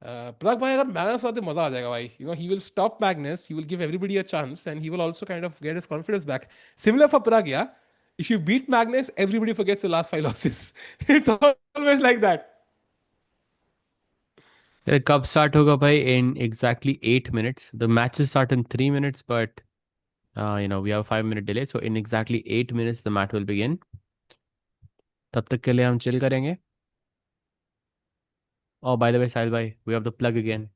Prag bhai, अगर Magnus आते मजा आ जाएगा भाई. He will stop Magnus. He will give everybody a chance, and he will also kind of get his confidence back. Similar for Prag, yeah. If you beat Magnus, everybody forgets the last 5 losses. It's always like that. ये कब start होगा भाई? In exactly 8 minutes। The matches start in 3 minutes, but we have a 5 minute delay, so in exactly 8 minutes the match will begin। तब तक के लिए हम chill करेंगे। Oh, by the way, Sahil bhai, we have the plug again।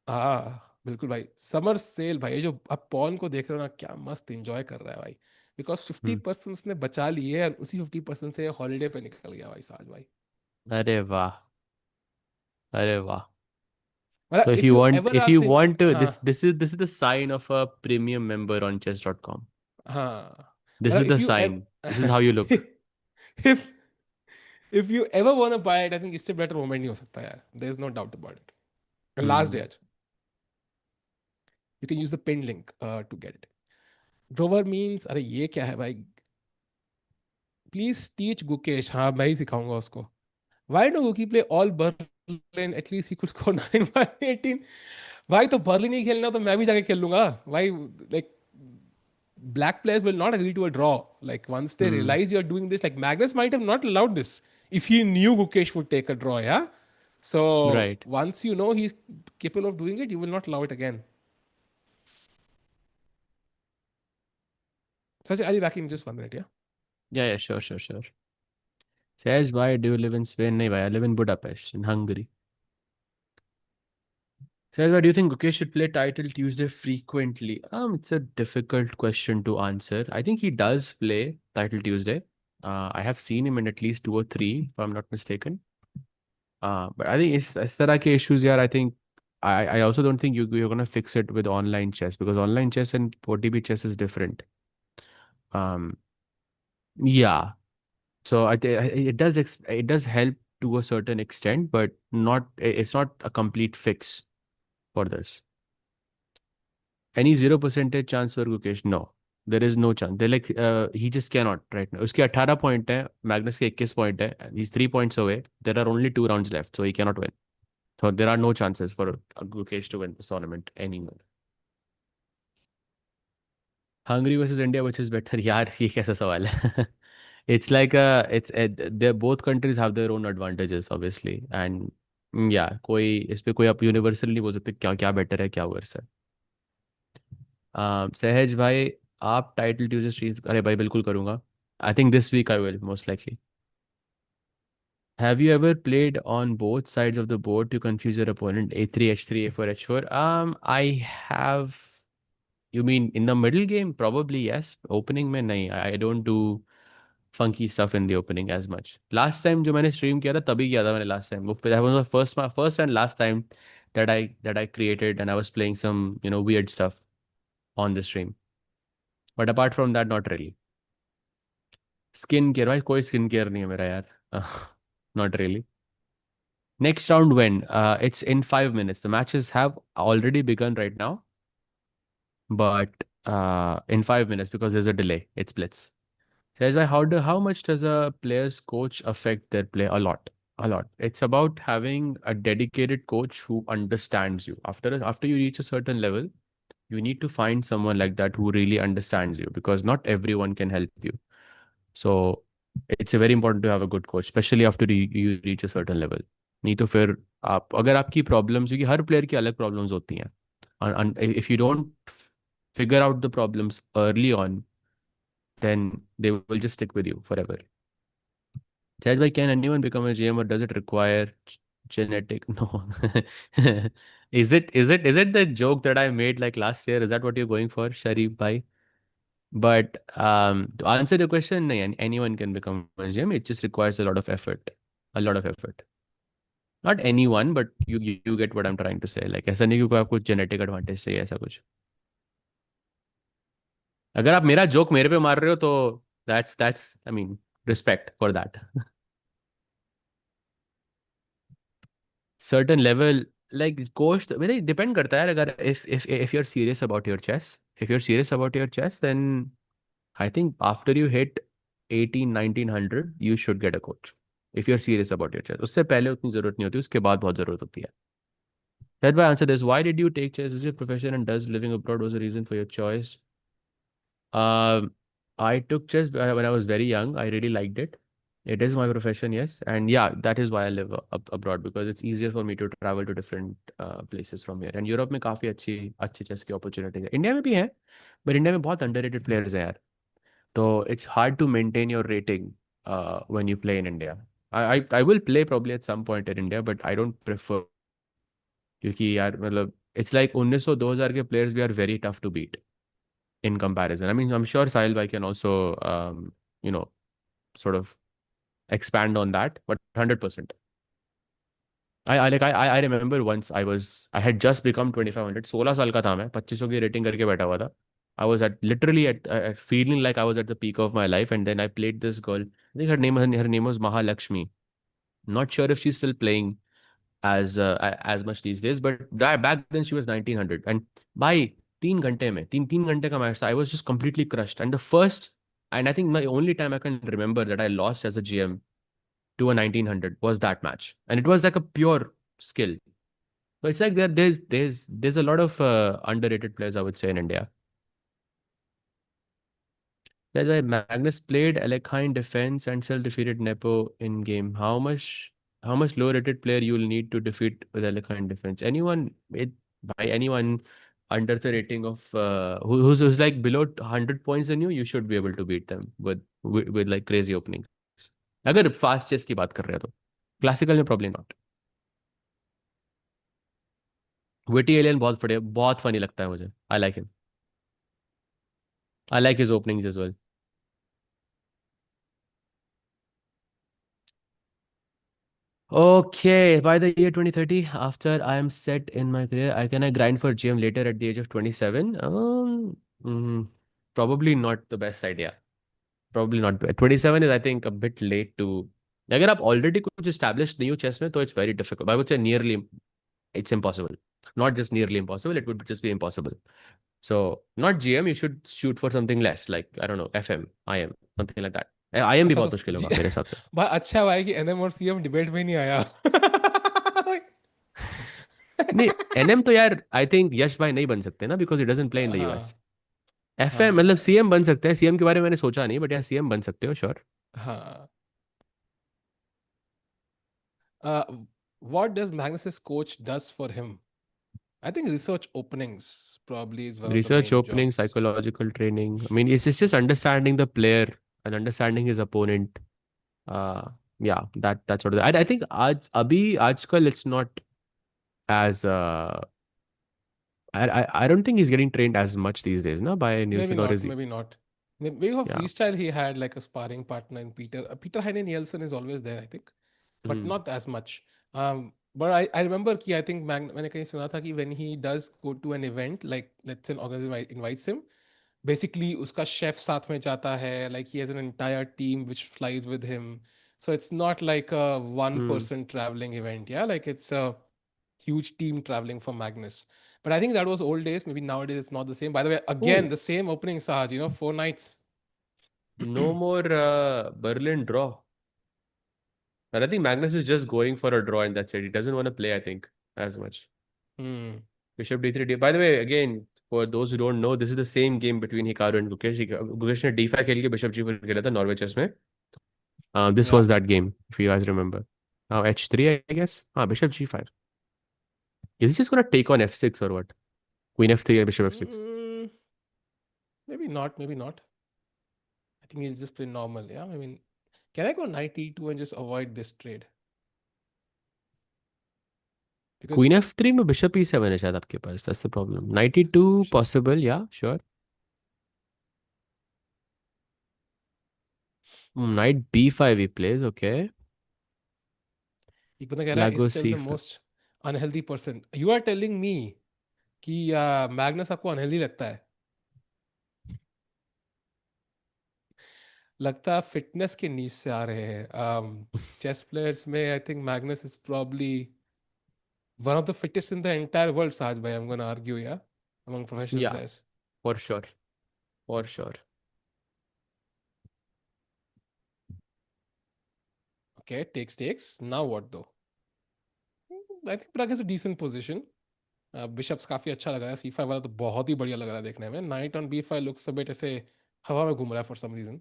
बिल्कुल भाई, summer sale भाई, ये जो आप पॉन को देख रहे हो ना, क्या मस्त एंजॉय कर रहा है भाई. बिकॉज 50% उसने बचा लिए और उसी 50% से हॉलीडे पे निकल गया भाई साज भाई. अरे वाह। अरे वाह। So मतलब if if you you want, ever if are you thinking, want to, हाँ this is the sign of a premium member on chess.com। हाँ, This is मतलब the if you sign। This is how you look। If if you ever want to buy it, I think इससे better moment नहीं हो सकता यार. There is no doubt about it. Last day Hmm। आज, you can use the pin link to get it. ड्रोवर means, अरे ये क्या है भाई. Please teach Gukesh. हाँ, मैं ही सिखाऊंगा उसको. Why do Gookie play all Berlin? At least he could score 9 by 18. भाई तो बर्लिन ही खेलना, तो मैं भी जाके खेल लूंगा भाई. Like, black players will not agree to a draw. Like, once they Hmm। realize you're doing this, like Magnus might have not allowed this if he knew Gukesh would take a draw. Yeah. So Right। once you know he's capable of doing it, you will not allow it again. Such, I'll be back in just 1 minute. Yeah. Yeah, yeah, sure, sure, sure। Says, why do you live in Spain? नहीं भाई, I live in Budapest in Hungary। Says, why do you think Gukesh should play Title Tuesday frequently? It's a difficult question to answer। I think he does play Title Tuesday। I have seen him in at least two or three, if I'm not mistaken। But I think इस तरह के issues यार, I think I also don't think you're gonna fix it with online chess, because online chess and OTP chess is different। Um, yeah, so it does help to a certain extent, but not it's not a complete fix for this। Any 0% chance for Gukesh? No. There is no chance. They're like, he just cannot right now. उसके 18 point है, Magnus के 21 point है. He's 3 points away. There are only 2 rounds left, so he cannot win. So there are no chances for Gukesh to win this tournament anymore. Hungary versus India, which is better? यार ये कैसा सवाल है? It's like they both countries have their own advantages obviously, and yeah, कोई इस पे कोई आप यूनिवर्सल नहीं बोल सकते क्या क्या बेटर है क्या वर्स है. सहज भाई, आप टाइटल ट्यूजडे स्ट्रीम? अरे भाई बिल्कुल करूंगा. I think this week I will most likely. Have you ever played on both sides of the board to confuse your opponent? A3, H3, A4, H4. I have. You mean in the middle game? Probably yes. Opening में नहीं. I don't do funky stuff in the opening as much. Last time जो मैंने stream किया था तभी किया था मैंने last time. That was my first and last time that I created and I was playing some weird stuff on the stream. But apart from that, not really. Skin care भाई, कोई skin care नहीं है मेरा यार. Not really. Next round when? It's in 5 minutes. The matches have already begun right now, but in 5 minutes because there's a delay. It's Blitz. Says by how much does a player's coach affect their play? A lot, a lot. It's about having a dedicated coach who understands you. After you reach a certain level, you need to find someone like that who really understands you because not everyone can help you. So it's very important to have a good coach, especially after you reach a certain level. नहीं तो फिर आप अगर आपकी problems, क्योंकि हर player की अलग problems होती हैं, and if you don't figure out the problems early on, then they will just stick with you forever. Judge by, can anyone become a GM or does it require genetic? No. Is it the joke that I made like last year? Is that what you're going for, Sharif bhai? But to answer the question, nahi, anyone can become a GM. It just requires a lot of effort. A lot of effort. Not anyone, but you get what I'm trying to say. Like ऐसा नहीं कि कोई आपको genetic advantage चाहिए ऐसा कुछ. अगर आप मेरा जोक मेरे पे मार रहे हो तो that's I mean respect for that. Certain level, like coach मेरे depend करता है यार. अगर if you're serious about your chess, if you're serious about your chess, then I think after you hit 18 1900 you should get a coach. If you're serious about your chess, उससे पहले उतनी जरूरत नहीं होती, उसके बाद बहुत जरूरत होती है. Let me answer this. Why did you take chess? Is it a profession and does living abroad was a reason for your choice? Um, I took chess when I was very young. I really liked it. It is my profession, yes. And yeah, that is why I live abroad because it's easier for me to travel to different places from here. And Europe में काफी अच्छी अच्छी chess की opportunity है. India में भी है, but India में बहुत underrated players हैं यार. So it's hard to maintain your rating when you play in India. I will play probably at some point in India, but I don't prefer, क्योंकि यार मतलब it's like 1900 2000 के players भी are very tough to beat in comparison. I mean, I'm sure Sahil bhai can also you know sort of expand on that, but 100%. I remember once I had just become 2500. 16 साल का था मैं, 2500 की rating करके बैठा हुआ था. I was at literally at feeling like I was at the peak of my life, and then I played this girl. I think her name was Mahalakshmi. Not sure if she's still playing as much these days, but back then she was 1900. And by 3 घंटे में तीन घंटे का match था, I was just completely crushed. And I think my only time I can remember that I lost as a GM to a 1900 was that match, and it was like a pure skill. So it's like there's a lot of underrated players, I would say, in India. That's why Magnus played Alekhine defense and still defeated Nepo in game. How much low rated player you will need to defeat with Alekhine defense? By anyone under the rating of who's like below 100 points than you should be able to beat them with like crazy openings. अगर fast chess की बात कर रहे हो तो classical में problem not. Witty alien बहुत फनी लगता है मुझे. I like him. I like his openings as well. Okay, by the year 2030, after I am set in my career, I grind for GM later at the age of 27? Probably not the best idea. Probably not. 27 is, I think, a bit late to. अगर आप already कुछ established नहीं हो chess में तो it's very difficult. I would say nearly it's impossible. Not just nearly impossible, it would just be impossible. So not GM, you should shoot for something less, like I don't know, FM, IM, something like that. IM भी अच्छा तो बहुत मुश्किल जी होगा मेरे हिसाब से। भाई अच्छा भाई कि एनएम और सीएम डिबेट में ही नहीं आया। नहीं, एनएम तो यार आई थिंक यश भाई नहीं बन सकते ना, because it doesn't play in the US. हाँ एफएम मतलब हाँ सीएम बन सकते हैं, सीएम के बारे में मैंने सोचा नहीं, बट यार सीएम बन सकते हो श्योर। हाँ। What does Magnus's coach does for him? I think research openings probably is one of the Research main opening, jobs. psychological training. I mean, it's just understanding the player and understanding his opponent. Uh, yeah, that sort of. I think अभी आजकल it's not as I don't think he's getting trained as much these days, no, by Maybe Nielsen, or not, is he? maybe not. Maybe for Yeah. freestyle he had like a sparring partner in Peter. Peter Heine Nielsen is always there, I think, but Hmm. not as much. But I remember कि I think मैंने कहीं सुना था कि when he does go to an event, like let's say an organizer invites him, basically उसका chef साथ में जाता है, like he has an entire team which flies with him. So it's not like a one Hmm. person traveling event, yeah, like it's a huge team traveling for Magnus. But I think that was old days. Maybe nowadays it's not the same. By the way, again, Oh, the same opening, Sahaj, 4 nights. no more Berlin draw. And I think Magnus is just going for a draw and that's it. He doesn't want to play, I think, as much. Hmm. Bishop d3 d. By the way, again, for those who don't know, this is the same game between Hikaru and Gukesh. Gukesh ने d5 खेल के Bishop g4 खेला था Norway chess में. This Yeah. was that game, if you guys remember. Now h3, I guess. Bishop g5. Is he just gonna take on f6 or what? Queen f3 and Bishop f6. Mm, maybe not. Maybe not. I think he'll just play normal. Yeah. I mean, can I go knight e2 and just avoid this trade? Queen Because f3 में Bishop e7 है शायद आपके पास. That's the problem. Knight e2 possible, yeah, sure. Knight b5 he plays, okay. एक बंदा कह रहा है Black goes still the c5. most unhealthy person. You are telling me कि मैग्नस आपको अनहेल्दी लगता है? लगता है फिटनेस के नीच से आ रहे हैं. चेस प्लेयर्स में I think Magnus is probably one of the fittest in the entire world, Saj bhai. I'm going to argue, yeah, among professional Yeah, players. for sure. For sure. Okay, takes. Now what though? I think Prag is a decent position. Bishops काफी अच्छा लग रहा है. C5 वाला तो बहुत ही बढ़िया लग रहा है देखने में. Knight on B5 looks a bit ऐसे हवा में घूम रहा है for some reason.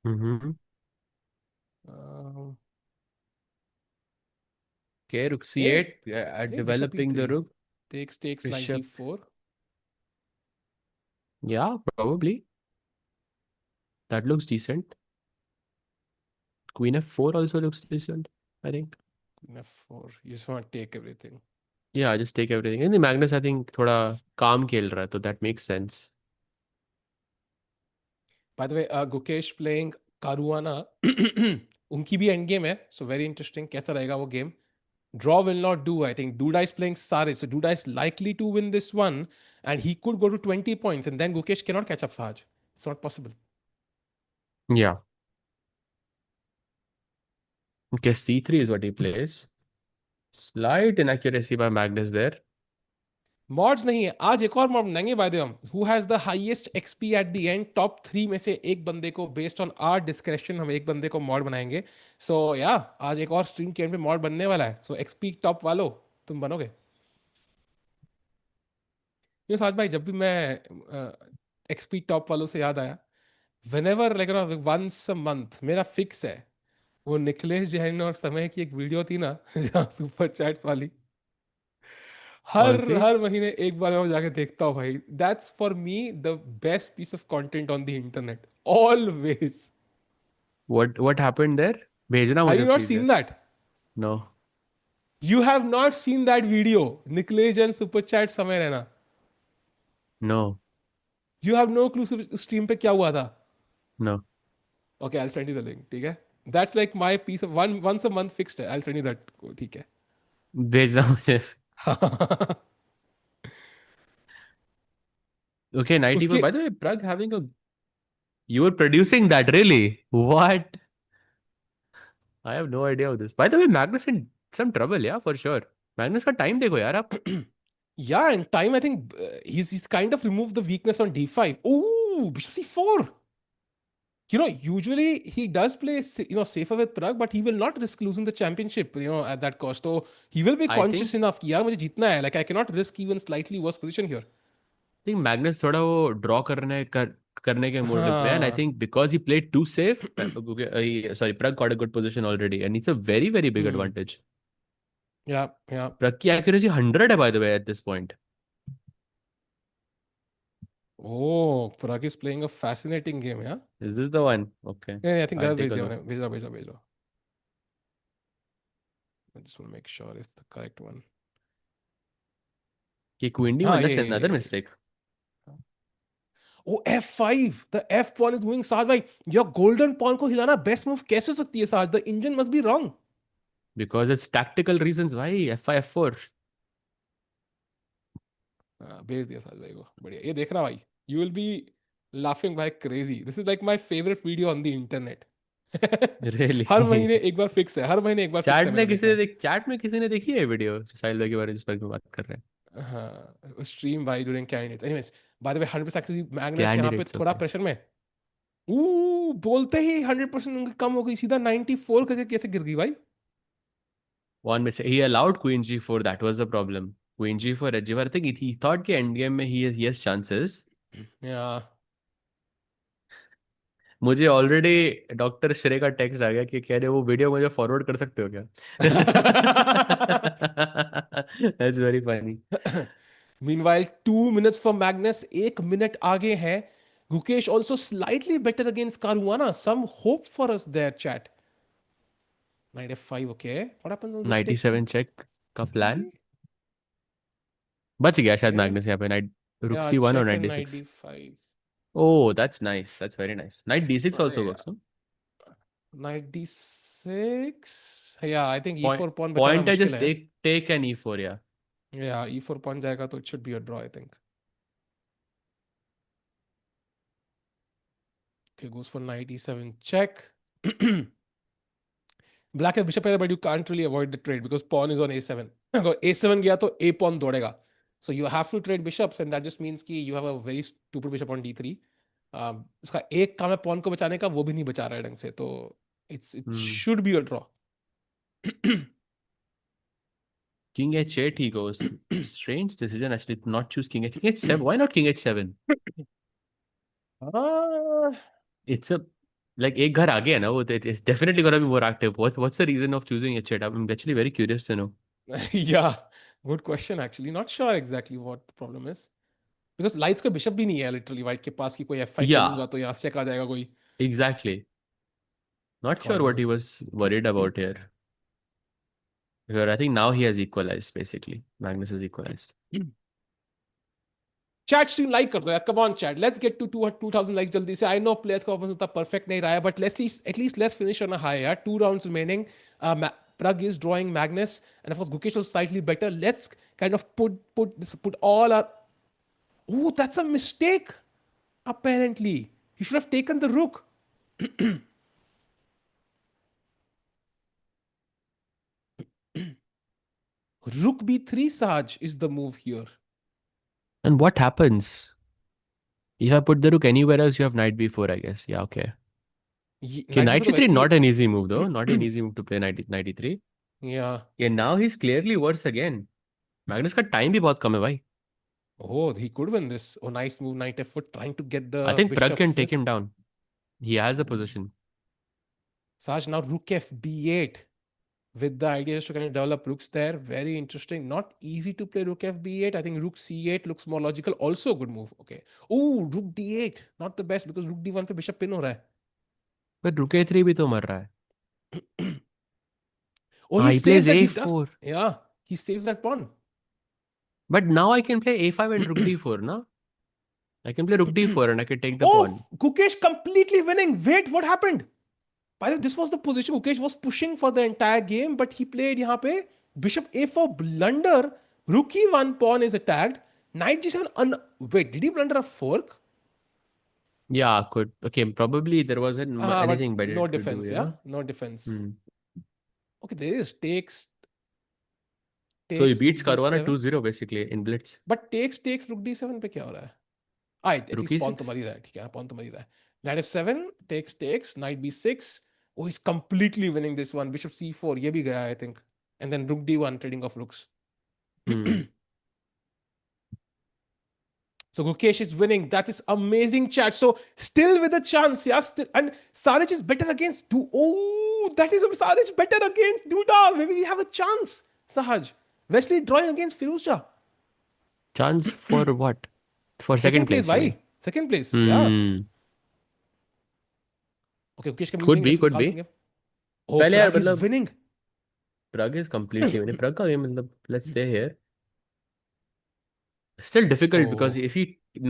Mm-hmm. Okay, rook a c8, a bishop developing E3. the rook. Takes knight Bishop, D4. yeah, probably. That looks decent. Queen f4 also looks decent, I think. Queen F4. You just want to take everything. Yeah, just take everything. And the Magnus, I think, थोड़ा calm खेल रहा है, so that makes sense. By the way, Gukesh playing Caruana. उनकी भी end game है. So very interesting कैसा रहेगा वो game. Draw will not do. I think Duda is playing Sare. So Duda is likely to win this one. And he could go to 20 points. And then Gukesh cannot catch up Sahaj. It's not possible. Yeah. Okay, c3 is what he plays. Slight inaccuracy by Magnus there. Mods नहीं है आज. एक और mod बनाएंगे bye the वे हम. Who has the highest XP at the end. Top 3 में से एक बंदे को बेस्ड ऑन आवर डिस्क्रिप्शन हम एक बंदे को मॉड बनाएंगे. सो या आज एक और स्ट्रीम के एंड पे मॉड बनने वाला है. सो एक्सपी टॉप वालों तुम बनोगे. ये साज भाई जब भी मैं एक्सपी टॉप वालों से याद आया. whenever like once a month मेरा फिक्स है. वो निखिलेश जैन और समय की एक वीडियो थी ना जहाँ सुपर चैट्स वाली. हर कौन सी? हर महीने एक बार मैं वो जाके देखता हूँ भाई. That's for me the best piece of content on the internet always. What happened there? भेजना हैव मुझे यू नॉट please यार. Seen that? No, you have not seen that video. Nikhilesh Jain super chat समय रहना. no, you have no clue stream पे क्या हुआ था. no. Okay I send you the link. ठीक है. That's like my piece of one once a month fixed है. आई send you that. ठीक है. भेजना मुझे. Okay, knight e4. उसके By the way, Prag having a. You were producing that, really? What? I have no idea of this. By the way, Magnus in some trouble, yeah, for sure. Magnus का time देखो यार आप. Yeah, in time, I think he's kind of removed the weakness on d5. Ooh, bishop c4. Usually he does play, safer with Prague, but he will not risk losing the championship, at that cost. So he will be I think conscious enough कि यार मुझे जीतना है. Like I cannot risk even slightly worse position here. Think Magnus थोड़ा वो draw करने के mood पे, एंड आई हाँ. Think because he played too safe, sorry Prag got a good position already and it's a very very big Hmm. Advantage. Yeah, yeah. Prag की accuracy 100 है by the way at this point. Oh, Prague is playing a fascinating game, yeah? Is this the one? Okay, Yeah, yeah, I think I गलत take भेज अ दिया look. मैंने. भेज रहा, भेज रहा, भेज रहा. I just want to make sure it's the correct one. कि क्वीन डी हाँ, वन, दैट्स अनदर ये. Mistake. Oh, F5. The F pawn is moving. Saj भाई, your golden pawn को हिलाना best move कैसे हो सकती है Saj? The engine must be wrong. Because it's tactical reasons भाई. F5 F4. हाँ, भेज दिया साज भाई को. बढ़िया. ये देखना भाई. You will be laughing like crazy. This is like my favorite video on the internet. Really? हर महीने एक बार फिक्स है. हर महीने एक बार फिक्स है मेरा देखना. चैट में किसी ने देखी है वीडियो साहिल भाई के बारे में जिस पर बात कर रहे हैं? हाँ, स्ट्रीम भाई during candidates. Anyways, bye the way 100% actually मैग्नेस यहाँ पे कैंडिडेट्स, थोड़ा ओके. प्रेशर में. बोलते ही 100% उनकी कम हो गई. सीधा 94 कैसे कैसे गिर गई भाई. One mistake. He allowed Queen G4. That was the problem. Queen G4 H4. I think he thought कि end game में he has chances. या. मुझे ऑलरेडी डॉक्टर श्रेय का टेक्स्ट आ गया कि कह रहे वो वीडियो मुझे फॉरवर्ड कर सकते हो क्या? That's very funny. Meanwhile, 2 minutes for Magnus, 1 minute आगे है. Gukesh also slightly better against Caruana. Some hope for us there, chat. Knight f5, okay. What happens when rook takes 97 check का plan c3? बच गया शायद Okay. Magnus यहाँ पे. Night रुक Yeah, C1 और check night and knight D6. d5. Oh, that's nice. That's very nice. Knight D6 also बढ़िया. works, no? Knight d6. Yeah, I think Point e4 pawn बचाना point है, मुश्किल just है. take an E4, yeah. Yeah, e4 pawn जाएगा तो it should be a draw, I think. Okay, goes for knight e7 check. Black has bishop here, but you can't really avoid the trade because pawn is on a7. अगर a7 गया तो a pawn दौड़ेगा. So you have to trade bishops, and that just means कि you have a very stupid bishop on d3. उसका एक काम है pawn को बचाने का, वो भी नहीं बचा रहा है ढंग से. तो it Hmm. should be a draw. King H8 he goes. Strange decision actually to not choose King H. King H7. Why not King H7? Ah, It's a like एक घर आगे है ना वो. It's definitely gonna be more active. What's the reason of choosing H8? I'm actually very curious to know. yeah, good question actually. Not sure exactly what the problem is. Because lights का bishop भी नहीं है literally white के पास कि कोई f5 Yeah, खेलूंगा तो यहाँ से check आ जाएगा कोई. exactly. Not God sure what he knows. was worried about here. Because I think now he has equalized basically. Magnus has equalized. Chat stream like कर दो यार. Come on chat, let's get to 2000 like जल्दी से. I know players का performance उतना perfect नहीं रहा है, but let's at least let's finish on a high यार. 2 rounds remaining. Prag is drawing Magnus, and of course Gukesh was slightly better. Let's kind of put all our. Oh, that's a mistake. Apparently, he should have taken the rook. Rook b3 Saj is the move here. And what happens? If I put the rook anywhere else, you have knight b4, I guess. Yeah, okay. Okay, Knight knight b4 तो c3, वैसे not भी. an easy move though. Not an easy move to play knight e3. Yeah. Yeah, now he's clearly worse again. Magnus का time भी बहुत कम है भाई. Oh, he could win this. Oh, nice move, knight f4, trying to get I the think Prag bishop can here. take him down. He has the Ooh. position. Saj, now rook f b8 with the idea is to kind of develop rooks there. Very interesting. Not easy to play rook f b8. I think rook c8 looks more logical. Also a good move. Okay. Oh, rook d8. Not the best because rook d1 पे bishop pin हो रहा But rook a3 भी तो मर रहा है. है. Oh, Ah, he he saves plays that. He does. a4. Yeah, he saves that pawn. But now I can play a5 and rook d4, no? I can play rook d4 and I can take the Oh, pawn. Gukesh completely winning. Wait, what happened? By the way, this was the position Gukesh was pushing for the entire game, but he played यहाँ पे bishop a4 blunder. Rook e1 pawn is attacked. Knight g7 wait, did he blunder a fork? Yeah, could. Okay, probably there wasn't But anything better no to do, defense, you yeah? know? No defense. Hmm. Okay, there is takes. So he takes rook beats Caruana d7. 2-0 basically in Blitz. But takes rook d7 पे क्या हो रहा है? Ah, at Rook least pawn तो e6. मर ही रहा है, ठीक है, pawn तो मर ही रहा है. Knight f7 takes knight b6. Oh, he's completely winning this one. Bishop c4 ये भी गया, I think. And then rook d1 trading off rooks. Hmm. So Gukesh is winning. That is amazing, chat. So still with a chance, yeah. Still, and Saraj is better against. Oh, that is Saraj better against Duda. Maybe we have a chance. Sahaj. Wesley drawing against Firuzja. Chance for what? For second Second place, place, you why? mean? Second place, yeah. Hmm. Okay, Gukesh can be Could winning. be, Let's look could Carlsen be. game. Oh, पहले यार Prague is मतलब winning. Prague is completely winning. Prague का game मतलब let's stay here. Still difficult because Oh, if he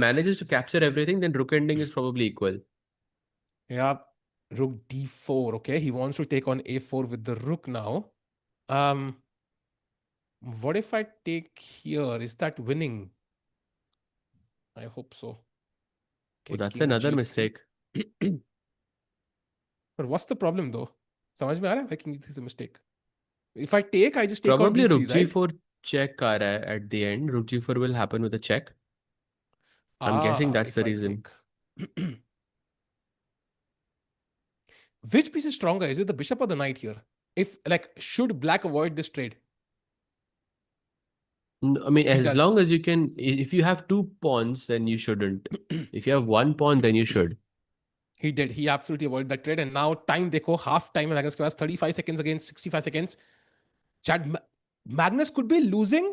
manages to capture everything, then rook ending is probably equal. yeah. Rook d4. Okay, he wants to take on a4 with the rook now. Um, what if I take here? Is that winning? I hope so. Oh, Okay, that's king another g3. mistake. But what's the problem though? समझ में आ रहा है? King g3 is a mistake. If I take, I just take on Probably rook d3, right? g4 check आ रहा है at the end. Rook g4 will happen with a check. I'm guessing Ah, that's if the I reason. take. Which piece is stronger? Is it the bishop or the knight here? If, like, should black avoid this trade? I mean, as long as you Because can, if you have two pawns, then you shouldn't. If you have one pawn, then you should. he did. He absolutely avoided that trade. And now time देखो, half time है Magnus के पास 35 seconds against 65 seconds. Chad, Magnus could be losing.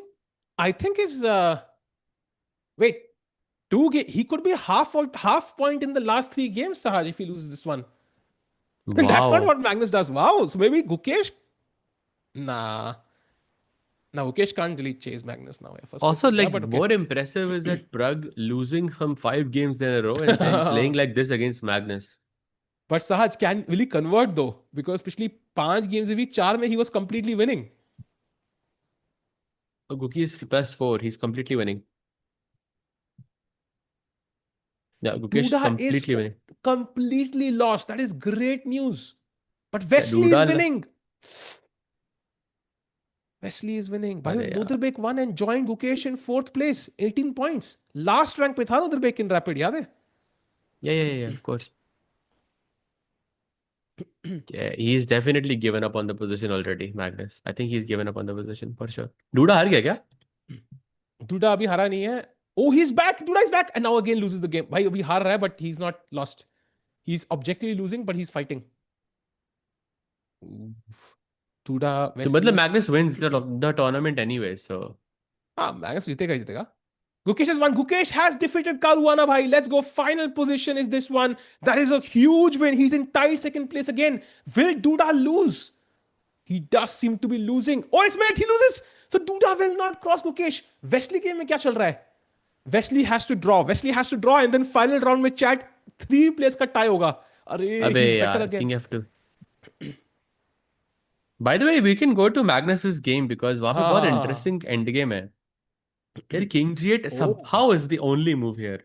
I think is wait, he could be half point in the last three games, Sahaj, if he loses this one. That's not Wow. what Magnus does. Wow. So maybe Gukesh. Nah. Now Gukesh can't really chase Magnus now. First place Also, पे गया, like but okay. more impressive is that Prague losing from 5 games in a row and then playing like this against Magnus. But Sahaj can will he convert though? Because पिछली 5 games में भी 4 में he was completely winning. So Guki is +4. He's completely winning. Yeah, Gukesh is Duda is completely winning. completely lost. That is great news. But Yeah, Wesley is Doodle. winning. Wesley is winning. Bhai, अरे यार. Nodrbek won and joined Gukesh in fourth place, 18 points. Last rank पे था Nodrbek in Rapid, याद है? Yeah, of course. Yeah, he's definitely given up on the position already, Magnus. I think he's given up on the position for sure. Duda हार गया क्या? Duda अभी हारा नहीं है. Oh, he's back. Duda is back and now again loses the game. भाई अभी हार रहा है, but he's not lost. He's objectively losing, but he's fighting. Duda, तो मतलब Wesley. Magnus wins the tournament anyway, so. हाँ, Magnus जीतेगा ही जीतेगा. Gukesh has won. Gukesh has defeated Caruana bhai. Let's go. Final position is this one. That is a huge win. He's in tied second place again. Will Duda lose? He does seem to be losing. Oh, it's mate. He loses. So Duda will not cross Gukesh. Wesley game में क्या चल रहा है? Wesley has to draw. Wesley has to draw, and then final round में chat 3 players का tie होगा. अरे, अबे he's better यार, again. King F2. By the way, we can go to Magnus's game because वहाँ पे बहुत हाँ. interesting end game है. यार King G8 Oh. somehow is the only move here.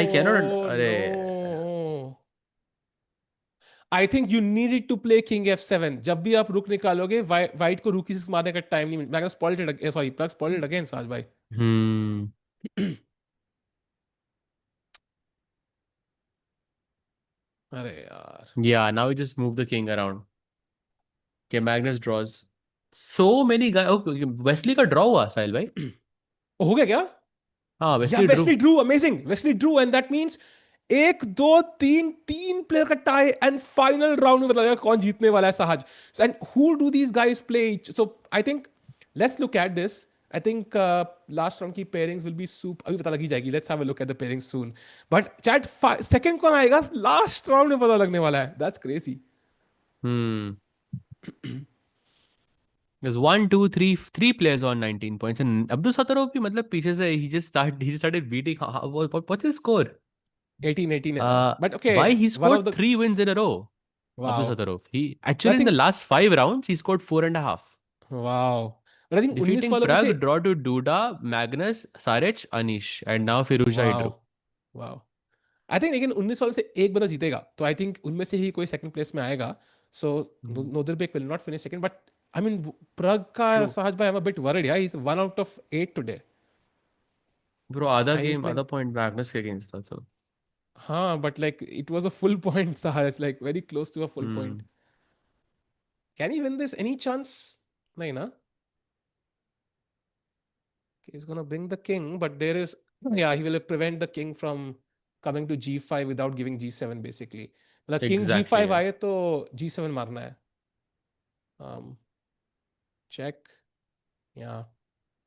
I cannot. Oh अरे no. I think you needed to play king F7. जब भी आप रुक निकालोगे, वाइट को रुकी से मारने का टाइम नहीं मिलता. मैंने सॉरी, प्लग स्पॉइल्ड अगेन साज भाई. Hmm. अरे यार. Yeah, now we just move the king around. Okay, Magnus draws. So many guys. Okay, Wesley का draw हुआ साहिल भाई. हो गया क्या? हाँ, या Wesley Wesley drew. Drew. Amazing. Wesley Drew and that means एक दो तीन तीन प्लेयर का टाई एंड फाइनल राउंड में बता देगा कौन जीतने वाला है सहज. And who do these guys play? So I think let's look at this. I think last round की पेयरिंग्स विल बी सूप. अभी पता लगी जाएगी. Let's have a look at the pairings soon. But chat second कौन आएगा last round में पता लगने वाला है. That's crazy. Hmm. There's one, two, three players on 19 points, and Abdul Sattarov भी मतलब पीछे से he started beating. What's his score? 18 है now. But Why okay, he one of scored the 3 wins in a row? Abdul wow. Sattarov. He But I actually in the think last 5 rounds he scored 4.5, wow. But I think 19 defeating वालों में से Prague, draw to Duda, Magnus, Saric, Anish, and now Firuza he drew. wow. Wow. I think लेकिन 19 साल से एक बंदा जीतेगा, तो आई थिंक उनमें से ही कोई सेकंड प्लेस में आएगा. So Hmm. Nodirbek will not finish second, but I mean, Prag ka True. Sahaj bhai, I'm a bit worried. Yeah, he's 1 out of 8 today, Bro, other and he's game, playing. other point Magnus के against था so. Huh, but like it was a full point, Sahaj, like very close to a full point. Hmm. Can he win this? Any chance? No, na. He's gonna bring the king, but there is, yeah, he will prevent the king from coming to g5 without giving g7 basically. मतलब king Exactly. g5 Yeah. आए तो g7 मारना है. Um, check, yeah,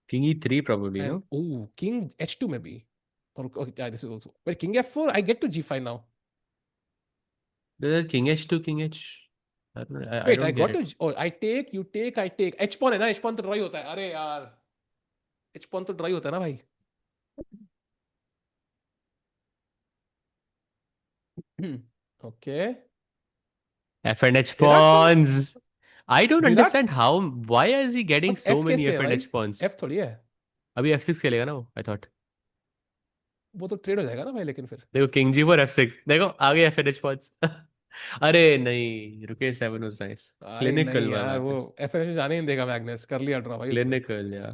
King E3 probably, and no? oh, king h2 maybe, or yeah, this is also. Wait, king f4. I get to g5 now. There's King H2, King H. I Wait, I don't get got to. it. Oh, I take, you take, I take. H pawn है ना? H pawn तो draw ही होता है. अरे यार, H pawn तो draw ही होता है ना भाई. Okay. F and H There are some. pawns. I don't There are. understand how. Why is he getting But so F many कैसे F है and भाई? H pawns? F थोड़ी है. अभी F6 खेलेगा ना वो I thought. वो तो ट्रेड हो जाएगा ना भाई, लेकिन फिर. देखो King G4 F6. देखो आगे F and H pawns. अरे नहीं रुके 7 was nice. भाई नहीं Clinical by यार, वो Magnus. एफ एन जाने ही नहीं देगा मैग्नस. कर लिया ड्रॉ भाई उसने. Clinical, yeah.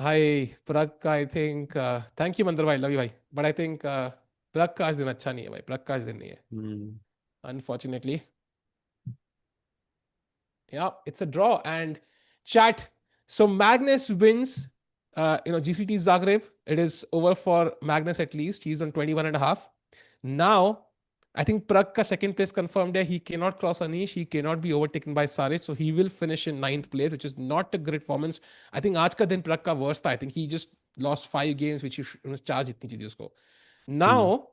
भाई प्रग का आई थिंक, थैंक यू मंदर भाई, लव यू भाई, बट आई थिंक प्रग का आज दिन अच्छा नहीं है भाई. प्रग का आज दिन नहीं है, Hmm. Unfortunately. Yeah, it's a draw. And chat. So Magnus wins, GCT Zagreb. It is over for Magnus at least. He's on 21 and a half. Now, I think Prag ka second place confirmed. He cannot cross Anish. He cannot be overtaken by Saric. So he will finish in ninth place, which is not a great performance. I think आज का दिन Prag का worst था. I think he just lost 5 games, which he charge इतनी चीजें उसको. Hmm. Now,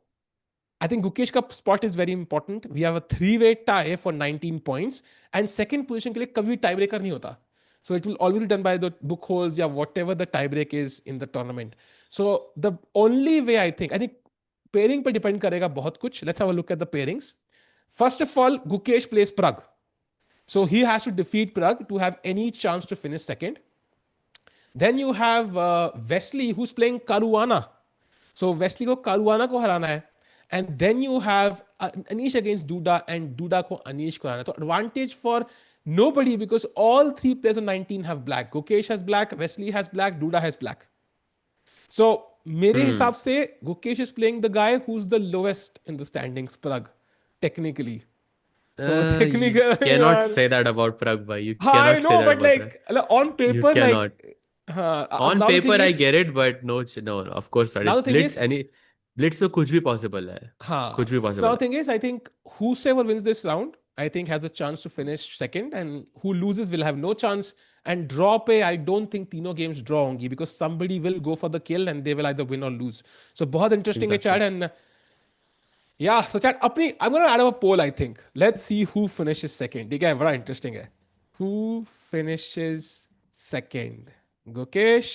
I think Gukesh का spot is very important. We have a three-way tie for 19 points, and second position के लिए कभी tiebreaker नहीं होता. So it will always be done by the book holes या whatever the tiebreak is in the tournament. So the only way I think pairing पे depend करेगा बहुत कुछ. Let's have a look at the pairings. First of all, Gukesh plays Prague. So he has to defeat Prague to have any chance to finish second. Then you have Wesley who's playing Caruana. So Wesley को Caruana को हराना है. And then you have Anish against Duda, and Duda को Anish को हराना है. So advantage for nobody because all three players on 19 have black. Gukesh has black, Wesley has black, Duda has black. So मेरे हिसाब Hmm. से Gukesh is playing the guy who's the lowest in the standings, Prague, technically. So You technically, cannot यार. say that about Prag, bhai. You I cannot say know, that but about Prag. like on You paper, cannot. like On now the paper, thing I is, get it, but no, no, no, of course not. now It's the thing Blitz. is, Any Blitz में कुछ भी possible है. huh. कुछ भी So now possible the है. thing is, I think whosoever wins this round, I think has a chance to finish second, and who loses will have no chance. And draw pay, I don't think तीनों games draw होंगी because somebody will go for the kill and they will either win or lose. So बहुत interesting है Exactly. chat. And yeah, so chat अपनी, I'm gonna add up a poll. I think let's see who finishes second. ठीक है, बड़ा interesting है. Who finishes second? Gukesh,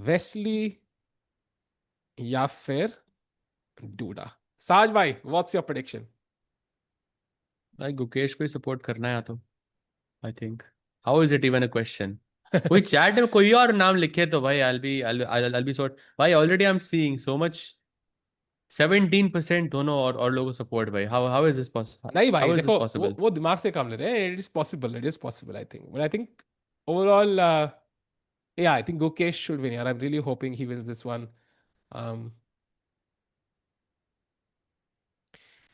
Wesley या फिर Duda? Saj bhai, what's your prediction? भाई गुकेश को ही support करना है या तो I think. How is it even a question? कोई chat में कोई और नाम लिखे तो भाई I'll be sort. भाई already I'm seeing so much 17% दोनों और लोगों को support भाई. How is this possible? नहीं How भाई is देखो, this वो possible? वो दिमाग से काम ले रहे हैं. It is possible I think, but I think overall yeah, I think Gukesh should win here. I'm really hoping he wins this one. um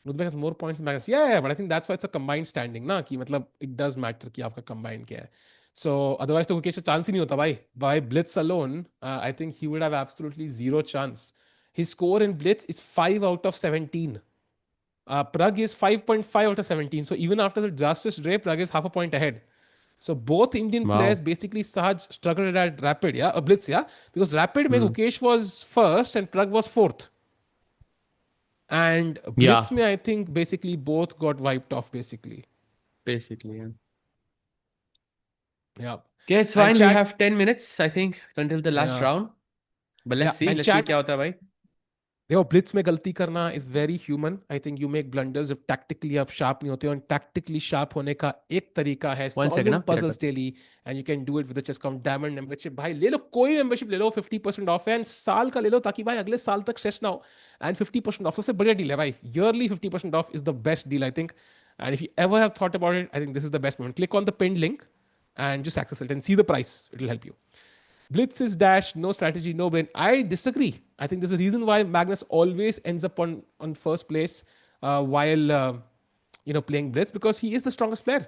Rudbek has more points than Magnus. Yeah, but I think that's why it's a combined standing ना, कि मतलब it does matter कि आपका combined क्या है. So otherwise तो Gukesh का chance ही नहीं होता भाई. By Blitz alone, I think he would have absolutely zero chance. His score in Blitz is 5 out of 17. Prague is 5.5 out of 17. So even after the disastrous draw, Prague is half a point ahead. So both Indian players Wow. basically Sahaj struggled at Rapid, yeah, Blitz, yeah, because Rapid mein Hmm. Gukesh was first and Prague was fourth. And Blitz Yeah, mein I think basically both got wiped off basically. basically. Yeah. Yeah. Okay, it's And fine. We chat, have 10 minutes, I think, until the last yeah, round. But yeah, let's see. and Let's see chat, क्या होता है भाई. देखो Blitz में गलती करना is very human. I think you make blunders जब tactically आप शार्प नहीं होते हो. एंड टैक्टिकली शार्प होने का एक तरीका है One second, सॉल्विंग ना मेरे पजल्स पास. Daily. And you can do it with the chess com diamond membership. भाई ले लो, कोई मेंबरशिप ले लो, 50% ऑफ है. एंड साल का ले लो ताकि भाई अगले साल तक स्ट्रेस ना हो. एंड 50% ऑफ सबसे बढ़िया डील है भाई. Yearly 50% of is the best deal I think. And if you ever have thought about it, I think this is the best moment. Click on the pinned link and just access it and see the price. It will help you. Blitz is dash, no strategy, no brain. I disagree. I think there's a reason why Magnus always ends up on first place while playing Blitz, because he is the strongest player.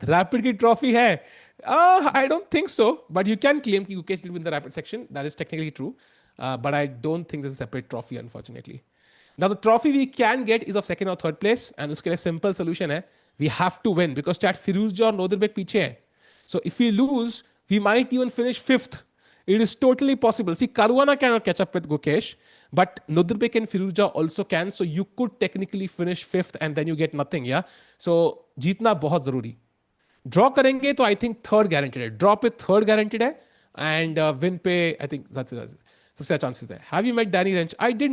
Rapid की trophy है. I don't think so, but you can claim कि Gukesh did win the rapid section. That is technically true, but I don't think there's a separate trophy, unfortunately. Now the trophy we can get is of second or third place, and उसके लिए simple solution है. We have to win because chat Firuzja और Noderbek पीछे हैं. So if we lose, we might even finish fifth. It is totally possible. See, Caruana cannot catch up with Gukesh, but Noderbek and Firuzja also can. So you could technically finish fifth and then you get nothing. Yeah. So जीतना बहुत जरूरी. Draw करेंगे तो I think third guaranteed है. Draw पे third guaranteed है and win पे I think सबसे ज्यादा चांसेस है. Have you met Danny Rensch? I did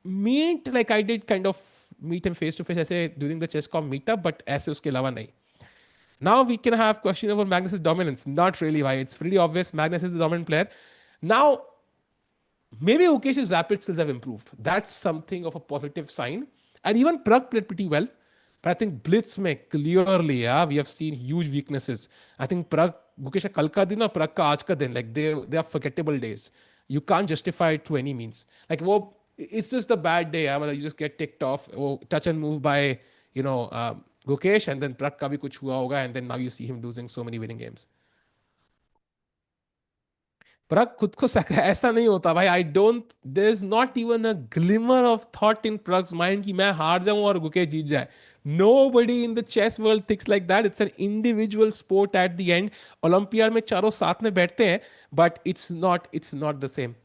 meet like I did kind of meet him face to face ऐसे during the chess com meetup, but ऐसे उसके अलावा नहीं. Now we can have question over Magnus's dominance. Not really, why? It's pretty obvious Magnus is the dominant player. Now, maybe Ukesh's rapid skills have improved. That's something of a positive sign. And even Prag played pretty well. But I think Blitz में clearly, yeah, we have seen huge weaknesses. I think Prag, Gukesh का कल का दिन और Prag का आज का दिन, like they are forgettable days. You can't justify it through any means. Like वो, it's just a bad day. Yeah? You just get ticked off. वो touch and move by, Gukesh, and then Prag का भी कुछ हुआ होगा, and then now you see him losing so many winning games. प्रग खुद को ऐसा नहीं होता भाई. I don't, there is not even a glimmer of thought in Prag's mind कि मैं हार जाऊं और गुकेश जीत जाए. Nobody in the chess world thinks like that. It's an individual sport at the end. Olympiad में चारों साथ में बैठते हैं, but it's not the same.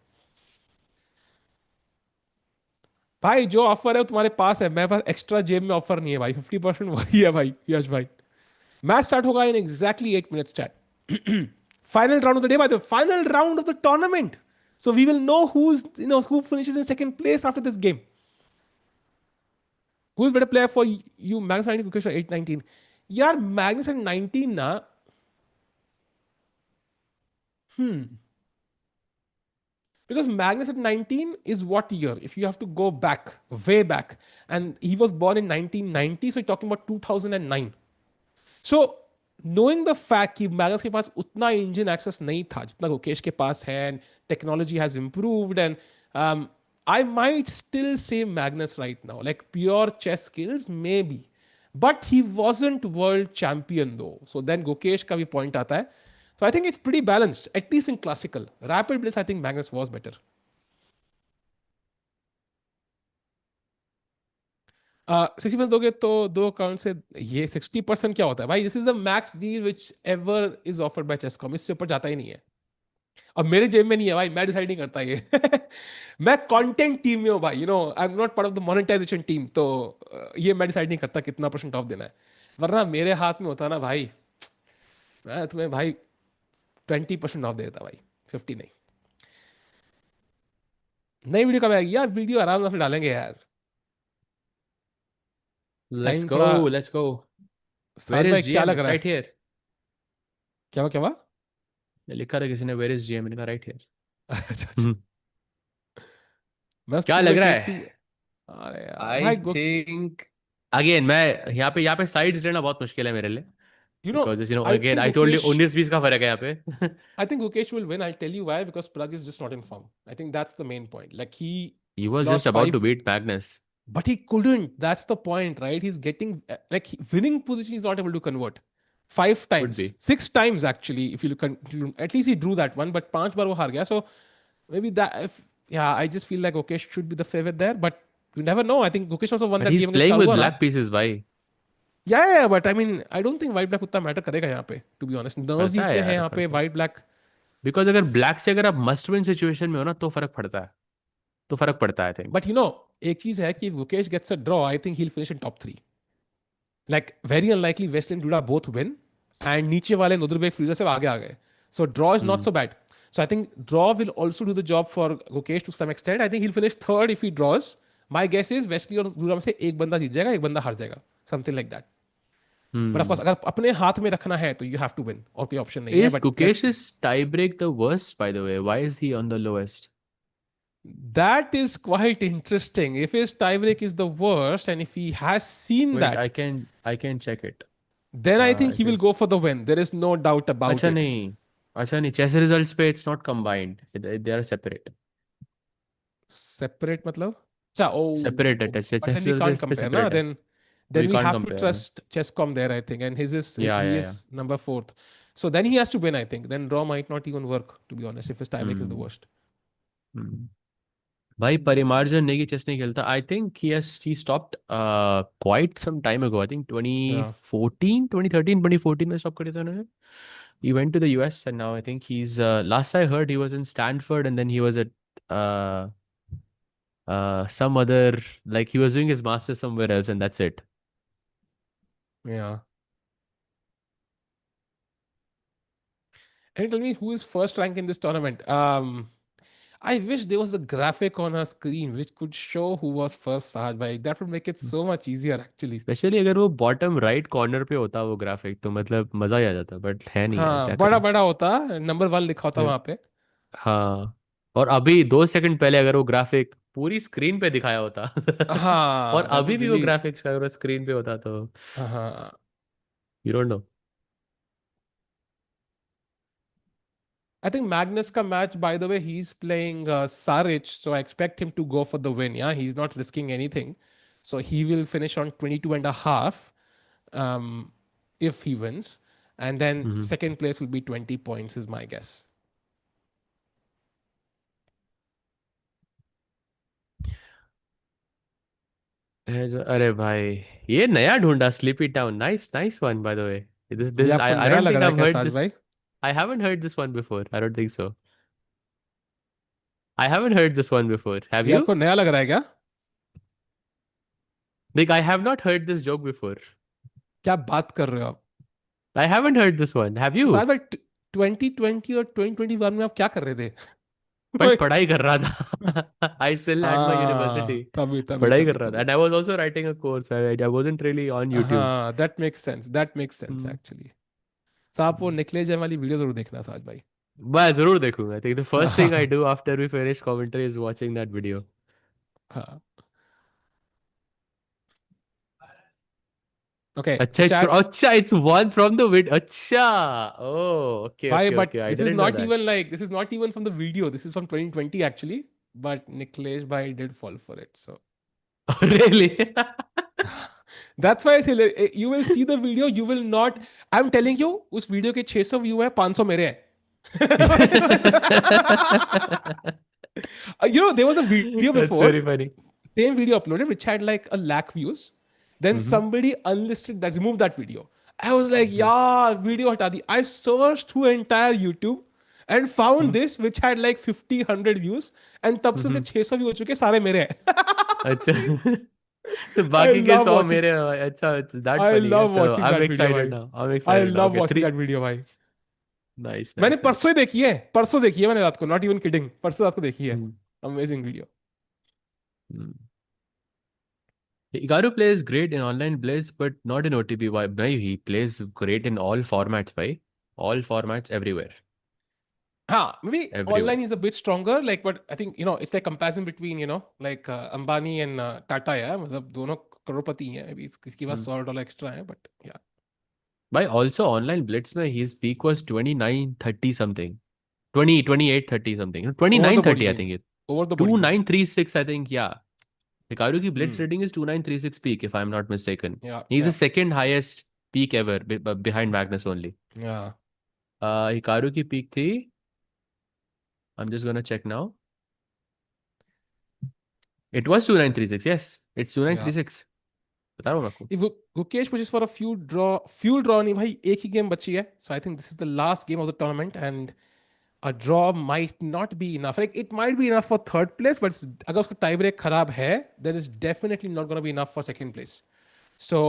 भाई जो ऑफर है वो तुम्हारे पास है, मेरे पास एक्स्ट्रा जेब में ऑफर नहीं है भाई. 50% वही है भाई यश भाई. मैच स्टार्ट होगा in exactly 8 minutes chat. Final round of the day, by the final round of the tournament. So we will know who finishes in second place after this game. Who is better player for you, Magnus 19, Gukesh 8-19? Yeah, Magnus at 19 na. Because Magnus at 19 is what year? If you have to go back, way back. And he was born in 1990, so you're talking about 2009. So knowing the fact कि Magnus के पास उतना engine access नहीं था जितना गुकेश के पास है, and technology has improved, and I might still say Magnus right now, like pure chess skills maybe, but he wasn't world champion though. So then Gukesh का भी point आता है. So I think it's pretty balanced, at least in classical. Rapid Blitz, I think Magnus was better. 60% दोगे तो दो account से ये 60% क्या होता है भाई? This is the max deal which ever is offered by chess com. इससे ऊपर जाता ही नहीं है. और मेरे जेब में नहीं है भाई, मैं डिसाइड नहीं करता ये. मैं कंटेंट टीम में हूँ भाई. I am not part of the monetization team. तो ये मैं डिसाइड नहीं करता कितना % ऑफ देना है. वरना मेरे हाथ में होता ना भाई, मैं तुम्हें भाई 20% ऑफ दे देता भाई, 50 नहीं. नई वीडियो कब आएगी यार? वीडियो आराम से डालेंगे यार. Let's टाइम थोड़ा. go, let's go. Where साज भाई is क्या GM? लग It's रहा right है? here. क्या क्या हुआ? लिखा था किसी ने where is GM? मैंने कहा right here. अच्छा अच्छा. मैं क्या तुम्हें लग रहा ट्वीट है? भी. अरे यार I भाई think again मैं यहाँ पे sides लेना बहुत मुश्किल है मेरे लिए. You know Because I again think I told you Gukesh 19-20 का फर्क है यहाँ पे. I think Gukesh will win. I'll tell you why. Because Plug is just not in form. I think that's the main point. Like he He was just lost about to five, beat Magnus. but he couldn't. That's the point, right? He's getting like winning position. He's not able to convert. Five Could times, be. 6 times actually. If you look, at least he drew that one. But पांच बार वो हार गया. So maybe that. If, yeah, I just feel like Gukesh should be the favorite there. But you never know. I think Gukesh also won But that he's game against playing with Caruana. black pieces भाई. Yeah, but I mean, I don't think white black उतना matter करेगा यहाँ पे. To be honest, nerves ही करता है इतने हैं यार, यहाँ पे. करता है. White black. बिकॉज अगर ब्लैक से अगर आप मस्ट विन सिचुएशन में हो ना तो फर्क पड़ता है. तो फर्क पड़ता है आई थिंक. But एक चीज है कि Gukesh gets a draw. I think he'll finish in top 3. Like very unlikely Wesley and Duda both win, and नीचे वाले नोदरबेक फ्रीजर से आगे आ गए. So draw is not so bad. So I think draw will also do the job for Gukesh to some extent. I think he'll finish third if he draws. My guess is Wesley और Duda में से एक बंदा जीत जाएगा, एक बंदा हार जाएगा. Something like that. But of course अगर अपने हाथ में रखना है तो you have to win. और कोई option नहीं है. Is But let's see. Gukesh's tiebreak the worst, by the way? Why is he on the lowest? That is quite interesting. If his tiebreak is the worst, and if he has seen Wait, that, I can check it. then I think It he will is. go for the win. There is no doubt about अच्छा it. नहीं, अच्छा नहीं, chess results पे it's not combined. They are separate. Separate matlab? Oh, Separated. oh, but then Chess we can't results पे compare, na? separate है. Then We we can't have to compare ना. trust Chesscom there, I think, and his is Yeah, he yeah, yeah. is number fourth. So then he has to win, I think. Then draw might not even work, to be honest, if his tiebreak is the Hmm. worst. Hmm. भाई परिमार्जन Negi chess नहीं खेलता. I think he stopped quite some time ago. I think Yeah, 2014 2013 2014 में stop कर दिया था उन्होंने. He went to the US and now I think he's last I heard he was in Stanford and then he was at uh some other, like he was doing his master's somewhere else and that's it. yeah. And tell me who is first rank in this tournament? I wish there was a graphic on our screen which could show who was first, Sahaj bhai. That would make it so much easier, actually. Specially अगर वो bottom right corner पे होता वो graphic तो मतलब मजा ही आ जाता, but है नहीं यार, हाँ, क्या बड़ा करें. बड़ा होता, नंबर वन लिखा होता फिर वहां पे। हाँ. और अभी 2 सेकंड पहले अगर वो ग्राफिक पूरी स्क्रीन पे दिखाया होता और हाँ, that अभी would भी वो really. ग्राफिक्स अगर स्क्रीन पे होता तो हाँ. You don't know. I think Magnus ka match, by the way, he's playing Saric, so I expect him to go for the win. Yeah, he's not risking anything. So he will finish on 22 and a half if he wins. And then second place will be 20 points, is my guess. अरे भाई, ये नया ढूंढा sleepy town. Nice nice one by the वे. ये this आपको आई नया don't लग think रहा आई है हैव क्या, हर्ड साज दिस. भाई? I haven't heard this one before. I don't think so. I haven't heard this one before. Have ये you? आपको नया लग रहा है क्या? Like, I have not heard this joke before. क्या बात कर रहे हो आप? I haven't heard this one. Have तो साज you? भाई 2020 और 2021 में आप क्या कर रहे थे? मैं पढ़ाई कर रहा था. I still at my university. हाँ, तभी तभी पढ़ाई कर तभी रहा था. तभी. And I was also writing a course. I wasn't really on YouTube. हाँ, that makes sense. That makes sense Hmm. actually. साहब वो Hmm. निकले जाए वाली वीडियो जरूर देखना साज भाई. मैं जरूर देखूंगा. I think the first thing I हाँ. do after we finish commentary is watching that video. हाँ. Okay, अच्छा, chat. it's one from the video. अच्छा. Oh, okay, Bye, okay, but okay. I this is didn't know not that. even like this is not even from the video. This is from 2020 actually. But Niklesh Bhai did fall for it. So Oh, really? that's why I say you will see the video. You will not. I'm telling you, उस video के 600 view है, 500 मेरे हैं. There was a video That's before, very funny. same video uploaded, which had like a lakh views. Then Mm-hmm. somebody unlisted that, removed that video. I was like, Mm-hmm. yeah, video hata di. I searched through entire YouTube and found this, which had like 50, 100 views. And तब से उसके Mm-hmm. 600 view हो चुके, सारे मेरे हैं. अच्छा. तो I बाकी के love 100 watching. मेरे. अच्छा, it's that I funny. love चलो, watching I'm that video, excited भाई. now. I'm I excited now. love Okay, watching three. that video, भाई. Nice, मैंने nice, परसों nice. ही देखी है. परसों देखी है मैंने रात को. Not even kidding. परसों रात को देखी है. Mm. Amazing video. Mm. Hikaru plays great in online Blitz, but not in OTP. Why? He plays great in all formats, why? All formats everywhere. Maybe Everywhere. online is a bit stronger. Like, but I think it's like comparison between like Ambani and Tata. Yeah, मतलब दोनों करोड़पति हैं. Maybe किसके पास Mm. $100 extra है, but yeah. By also online Blitz, mein, his peak was 2930 something. 2830 something. No, Over the body 2930, I game. think it. Over the body game. 2936, I think, yeah. Hikaru ki Blitz Hmm. rating is 2936 peak, if I'm not mistaken. Yeah, He's the yeah, second highest peak ever, behind Magnus only. yeah, Hikaru ki peak thi, I'm just gonna check now. It was 2936, yes. It's yeah. 2936. बता रहा हूँ मैं आपको. If Gukesh pushes for a few draw नहीं भाई, एक ही game बची है. So I think this is the last game of the tournament and a draw might not be enough. Like it might be enough for third place, but अगर उसका tie break खराब है, then it's definitely not going to be enough for second place. So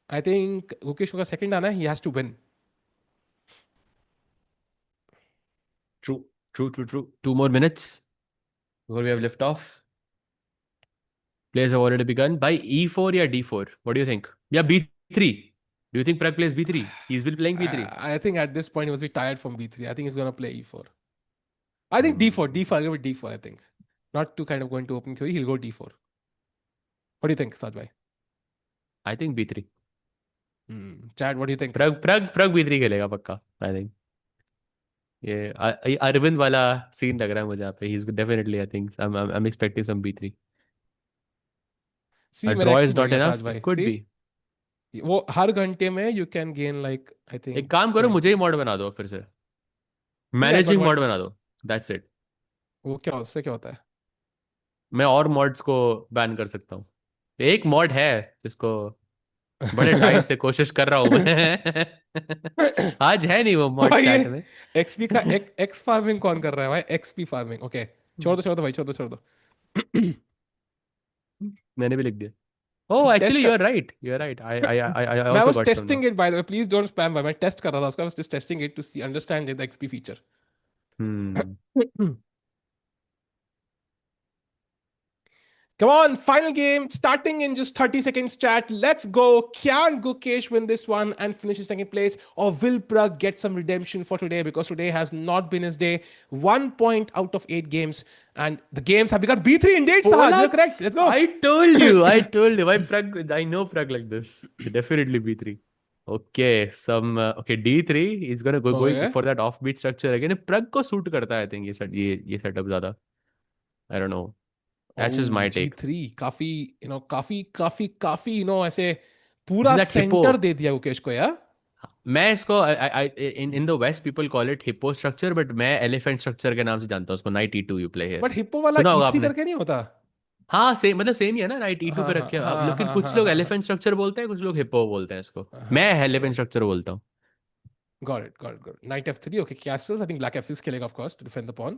I think Gukesh को अगर second आना है, he has to win. True, true, true, true. 2 more minutes before we have lift off. Players have already begun. By E4 or D4? What do you think? Yeah, B3. Do you think Prag plays B3? He's been playing B3. I think at this point he must be tired from B3. I think he's going to play E4. I think D4. Hmm. D4. I'll give it D4, I think. Not to kind of go into opening theory, he'll go d4. What do you think, Sajbhai? I think b3. Chad, what do you think? प्रग b3 खेलेगा पक्का, आई think. ये अरविंद वाला scene लग रहा है मुझे यहाँ पे, he is definitely, I think I am expecting some b3। See मेरा ड्रॉ एक्सपी इज बढ़ नॉट गया इनफ, साज इट भाई, कुड सी बी। वो हर घंटे में you can gain like I एक थिंक काम करो, मुझे ही 70। मॉड बना दो फिर से, see I got managing one. Mod बना दो, दैट्स इट। वो क्या, उससे क्या होता है? मैं और मॉड्स को बैन कर सकता हूँ। एक मॉड है जिसको बड़े टाइम से कोशिश कर रहा हूँ मैं। आज है नहीं वो मॉड भाई ये चैट में। एक्सपी का एक्स फार्मिंग कौन कर रहा है भाई? XP farming, okay. छोड़ दो भाई, छोड़ दो। मैंने भी लिख दिया। ओह टेस्ट एक्चुअली कर। You are right, you are right, I मैं also was got some now. Testing it by the way, please don't spam भाई, मैं टेस्ट कर रहा था उसका, I was just testing it to see understand the XP feature. Hmm. Come on, final game starting in just 30 seconds, chat. Let's go. Can Gukesh win this one and finish in second place? Or will Prag get some redemption for today? Because today has not been his day. 1 point out of 8 games. And the games have become B3 indeed, Sahaj. बोला, You're correct. Let's go. I told you भाई, Prag I know Prag like this, definitely b3। Okay some, okay d3 is gonna going Okay. For that of beat structure again, Prag को suit करता है I think ये set, ये setup ज्यादा, I don't know, that's is Oh, my take. G3. काफी, ऐसे this is पूरा that hippo. Centre दे दिया गुकेश को यार. मैं इसको in in the waste people call it hippo structure, but मैं एलिफेंट स्ट्रक्चर के नाम से जानता हूँ उसको, night e2 you play here. But hippo वाला सुना होगा E3 आपने। करके नहीं होता? हाँ सेम, मतलब सेम ही है ना, नाइट e2 पे हाँ हाँ रखे अब, हाँ लेकिन हाँ कुछ हाँ लोग हाँ हाँ एलिफेंट स्ट्रक्चर बोलते हैं, कुछ लोग हिप्पो बोलते हैं इसको, मैं हाँ. एलिफेंट स्ट्रक्चर बोलता हूँ। Got it. Knight F3. Okay, castles. I think Black F6 killing, of course, to defend the pawn.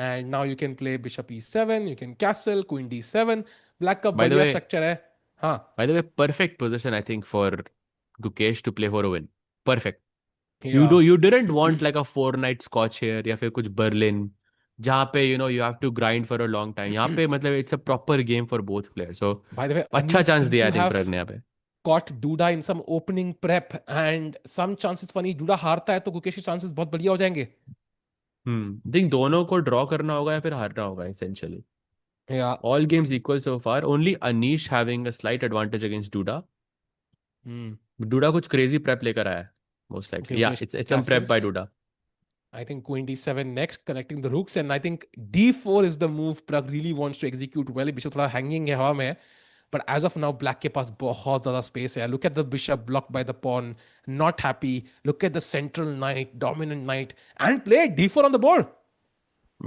And now you can play Bishop E7. You can castle, Queen D7. Black का by the बढ़िया way, structure है. हाँ. Perfect position I think for Gukesh to play for a win, perfect. Yeah. You didn't want like a 4 knight scotch here या फिर कुछ Berlin, जहाँ पे you have to grind for a long time, यहाँ पे मतलब it's a proper game for both players, so By the way, अच्छा Anish chance seem दिया to आई थिंक have प्रग ने यहाँ पे। caught Duda in some opening prep. And some chances funny. Duda हारता है तो गुकेश के chances बहुत बढ़िया हो जाएंगे. थिंक दोनों को ड्रॉ करना होगा या फिर हारना होगा essentially. Yeah. All games equal so far, only Anish having a slight advantage against Duda. Hmm. Duda कुछ क्रेजी प्रेप लेकर आया है, मोस्ट Okay, लाइकली, या Gukesh it's some prep by castles. Duda. I think Queen D7 next, connecting the rooks, and I think D4 is the move Prag really wants to execute well. Bishop थोड़ा hanging है हवा में. But as of now, black के पास बहुत ज़्यादा space है. Look at the bishop blocked by the pawn. Not happy. Look at the central knight, dominant knight, and play D4 on the board.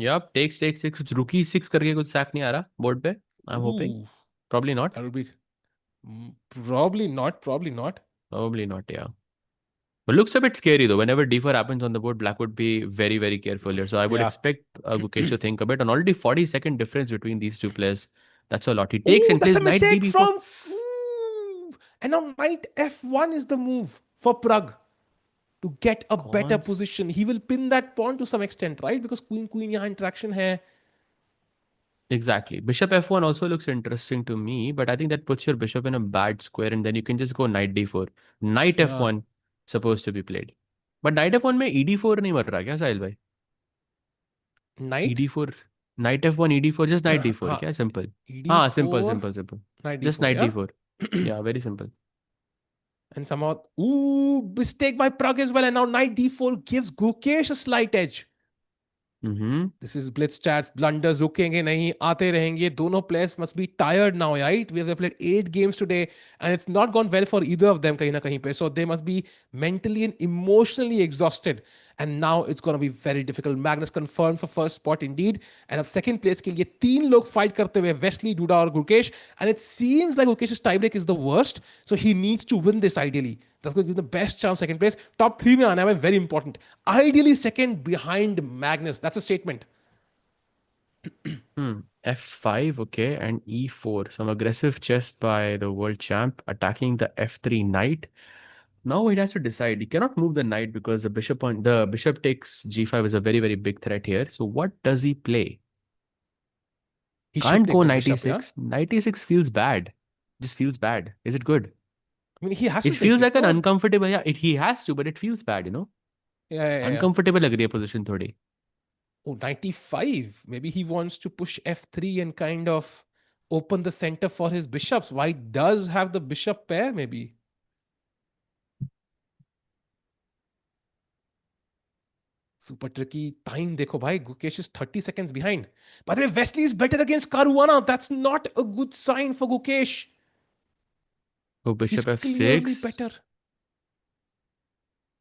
या takes कुछ रुकी 6 करके कुछ सैक नहीं आ रहा बोर्ड पे, I am hoping, Ooh, probably not, that would be probably not. Probably not. probably not, yeah. But looks a bit scary though. Whenever d4 happens on the board, black would be very, very careful here. So I would Yeah. expect Gukesh to think a bit. And already 40-second difference between these two players. That's a lot. He takes Ooh, and that's plays a knight mistake db4. from. Ooh. And now knight F1 is the move for Prag to get a better Cons. position. He will pin that pawn to some extent, right? Because queen यहाँ interaction है. Exactly. Bishop f1 also looks interesting to me, but I think that puts your bishop in a bad square, and then you can just go knight d4. Knight Yeah. f1 supposed to be played. But knight f1 में ed4 नहीं मर रहा क्या साहिल भाई? Knight. ed4, knight f1 ed4, just knight d4 हाँ. क्या, simple. हाँ, simple, D4. simple, simple. Knight Just D4. knight Yeah. d4. Yeah, very simple. And somehow, ooh, mistake by Prag as well. And now knight D4 gives Gukesh a slight edge. Mm-hmm. This is Blitz chats, blunders रुकेंगे नहीं, आते रहेंगे. दोनों players must be tired now, right? We have played 8 games today, and it's not gone well for either of them कहीं ना कहीं पे. So they must be mentally and emotionally exhausted. And now it's going to be very difficult. Magnus confirmed for first spot indeed. And अब second place के लिए 3 लोग fight करते हुए, Wesley, Duda और Gukesh. And it seems like Gukesh's tiebreak is the worst. So he needs to win this ideally. That's going to give him the best chance second place. Top 3 में आना है, very important. Ideally second behind Magnus. That's a statement. f5, okay, and e4. Some aggressive chess by the world champ attacking the f3 knight. Now he has to decide. He cannot move the knight because the bishop takes g5 is a very, very big threat here. So what does he play? He should Can't take go the knight bishop, yeah? e6. Knight e6 feels bad. Just feels bad. Is it good? I mean, he has It to take feels it, like an no? uncomfortable. Yeah, he has to, but it feels bad. Yeah. Uncomfortable लग रही है position थोड़ी. Oh, 95. Maybe he wants to push f3 and kind of open the center for his bishops. White does have the bishop pair, maybe. Super tricky. Time देखो भाई. Gukesh is 30 seconds behind. By the way, Wesley is better against Caruana. That's not a good sign for Gukesh. Oh, He's bishop clearly f6. better.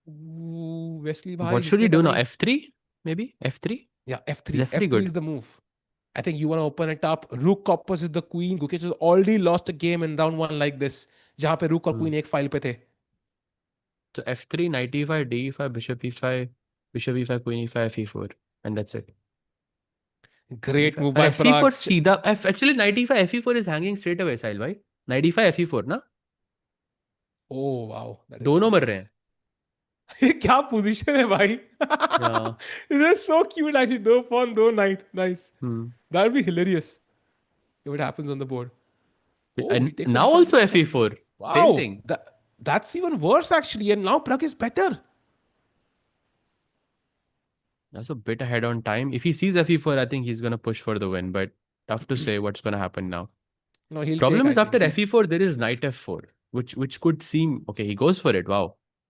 Ooh, Wesley What bhai, should he hitne ka do now? nahi. f3? Maybe? f3? Yeah, Is f3. f3 F3 good? is the move. I think you want to open it up. Rook opposite the queen. Gukesh has already lost a game in round one like this. जहां पे rook और Hmm. queen एक file पे थे. So f3, knight e5, d5, bishop e5, queen e5, e4. And that's it. Great e5. move by fe4 Prague. सीधा actually knight e5 fe4 is hanging straight away, Sahil bhai. Knight e5 fe4 ना? Oh wow, that is दोनों nice. मर रहे हैं. ये क्या position है भाई? Yeah. It is so cute actually. दो pawn, दो knight. Nice. Hmm. That would be hilarious if it happens on the board. Oh, he And takes a now different also bishop. fe4. Same Wow, thing. that's even worse actually. And now Prague is better. That's a bit ahead on time. If he sees fe4, I think he's gonna push for the win. But tough to say what's gonna happen now. No, he'll take. Problem I is think after he. fe4 there is knight f4, which could seem okay. He goes for it. Wow.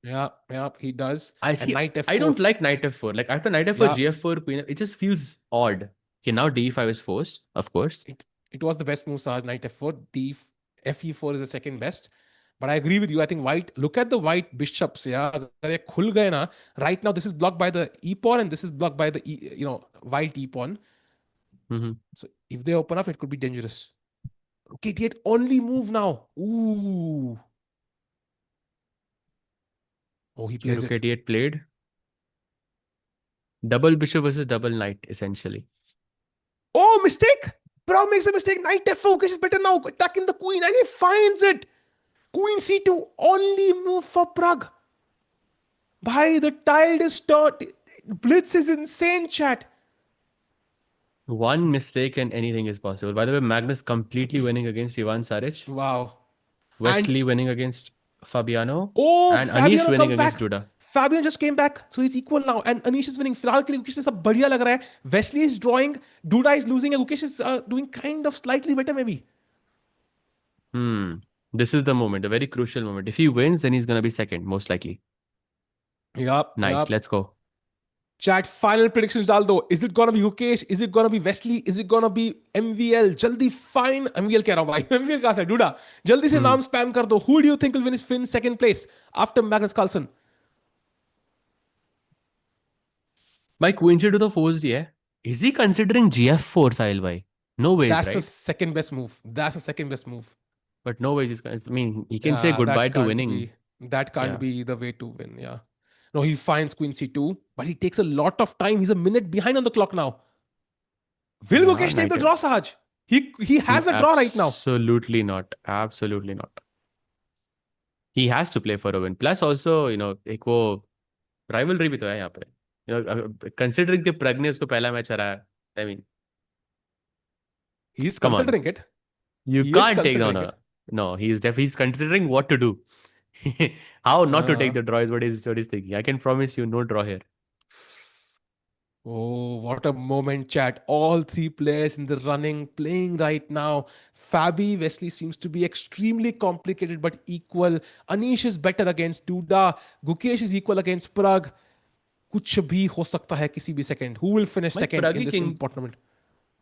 Yeah, yeah, he does. I And see. knight I f4. don't like knight f4. Like after knight f4, Yeah, gf4, queen. It just feels odd. Okay, now d5 is forced, of course. it was the best move. Sahaj, knight f4. Fe4 is the second best. But I agree with you. I think white. Look at the white bishops. Yeah, अगर ये खुल गए ना. Right now, this is blocked by the e pawn, and this is blocked by the white e pawn. Hmm. So if they open up, it could be dangerous. Rook 88 only move now. Ooh. Oh, he Okay, plays rook it. 88 played. Double bishop versus double knight, essentially. Oh, mistake! Brown makes a mistake. Knight f4. Gukesh is better now. Attacking the queen, and he finds it. Queen c2. Only move for Prague. Bhai, the tile is turned. Blitz is insane, chat. One mistake and anything is possible. By the way, Magnus completely winning against Ivan Saric. Wow. And Wesley winning against Fabiano. oh, And Anish Fabiano winning comes against back. Duda. Fabian just came back, so he's equal now. And Anish is winning. फिलहाल के लिए Gukesh ने सब बढ़िया लग रहा है. Wesley is drawing. Duda is losing, and Gukesh is doing kind of slightly better, maybe. This is the moment, a very crucial moment. If he wins, then he's gonna be second, most likely. Yup, Nice, yup. let's go. Chat, final predictions डाल दो. Is it gonna be Gukesh? Is it gonna be Wesley? Is it gonna be MVL? जल्दी fine MVL कह रहा हूँ भाई. MVL कहाँ से? Duda. जल्दी से Hmm. नाम spam कर दो. Who do you think will win second place after Magnus Carlsen? My queen to the forced, yeah. Is he considering GF4, Sahil bhai? No ways, That's the right? second best move. That's the second best move. But no ways. I mean, he can say Yeah, goodbye that to can't winning. be. That can't Yeah. be the way to win. Yeah. No, he finds Queen C2, but he takes a lot of time. He's a minute behind on the clock now. Will Yeah, Gukesh take knight. the draw, Sahaj? He has a draw right now. Absolutely not. Absolutely not. He has to play for a win. Plus, also, एक वो rivalry भी तो है यहाँ पे. Considering the Prague ने उसको पहला मैच हराया. I mean, He's come on. considering it. You He is can't take down considering a. it. No, he's considering what to do. How not to take Uh, the draw is what he's thinking. I can promise you no draw here. oh, what a moment, chat. All three players in the running, playing right now. Fabi Wesley seems to be extremely complicated but equal. Anish is better against Duda. Gukesh is equal against Prague. कुछ भी हो सकता है किसी भी second. Who will finish भाई second in this important moment?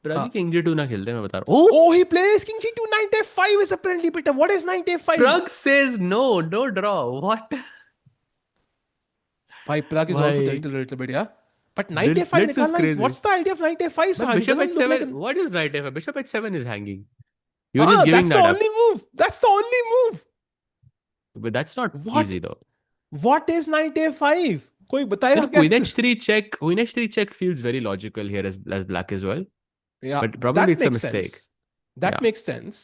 प्रागी हाँ. King जी 2 ना खेलते मैं बता रहा हूँ. Oh, Oh, he plays King G2. Knight F5 is apparently better. What is Knight F5? Prague says no draw. What? Bhai, Prague is also भाई tilted a little bit, yeah. But Knight F5 Blitz is निकालना is crazy. what's the idea of Knight F5, But Sahaj? It bishop doesn't look like h7. an. What is knight f5? Bishop h7 is hanging. You're just Ah, giving that's the that only up. move. That's the only move. But that's not What? easy though. What is Knight F5? कोई बताएगा क्या? Queen h3 check. Queen h3 check feels very logical here as black as well. Yeah, But probably that it's a makes mistake. sense. That Yeah. makes sense.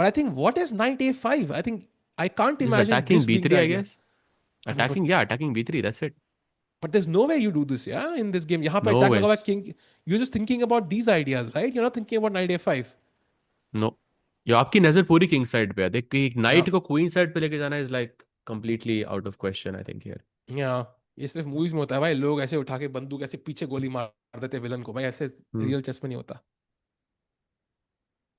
But I think what is Knight A5? I think I can't Just imagine attacking this being the b3, I idea. guess. I know, but Attacking b3. That's it. there's no way you do this, yeah, in this game. यहाँ पे No attack लगा हुआ है ways. king. You're just thinking about these ideas, right? You're not thinking about knight a5. No. यो आपकी नजर पूरी king side पे है. देख कि एक Yeah, नाइट को क्वीन साइड पे लेके जाना is like completely out of question, I think here. yeah. ये सिर्फ मूवीज में होता है भाई, लोग ऐसे उठा के बंदूक ऐसे पीछे गोली मार देते विलन को भाई, ऐसे Hmm. रियल चेस में नहीं होता।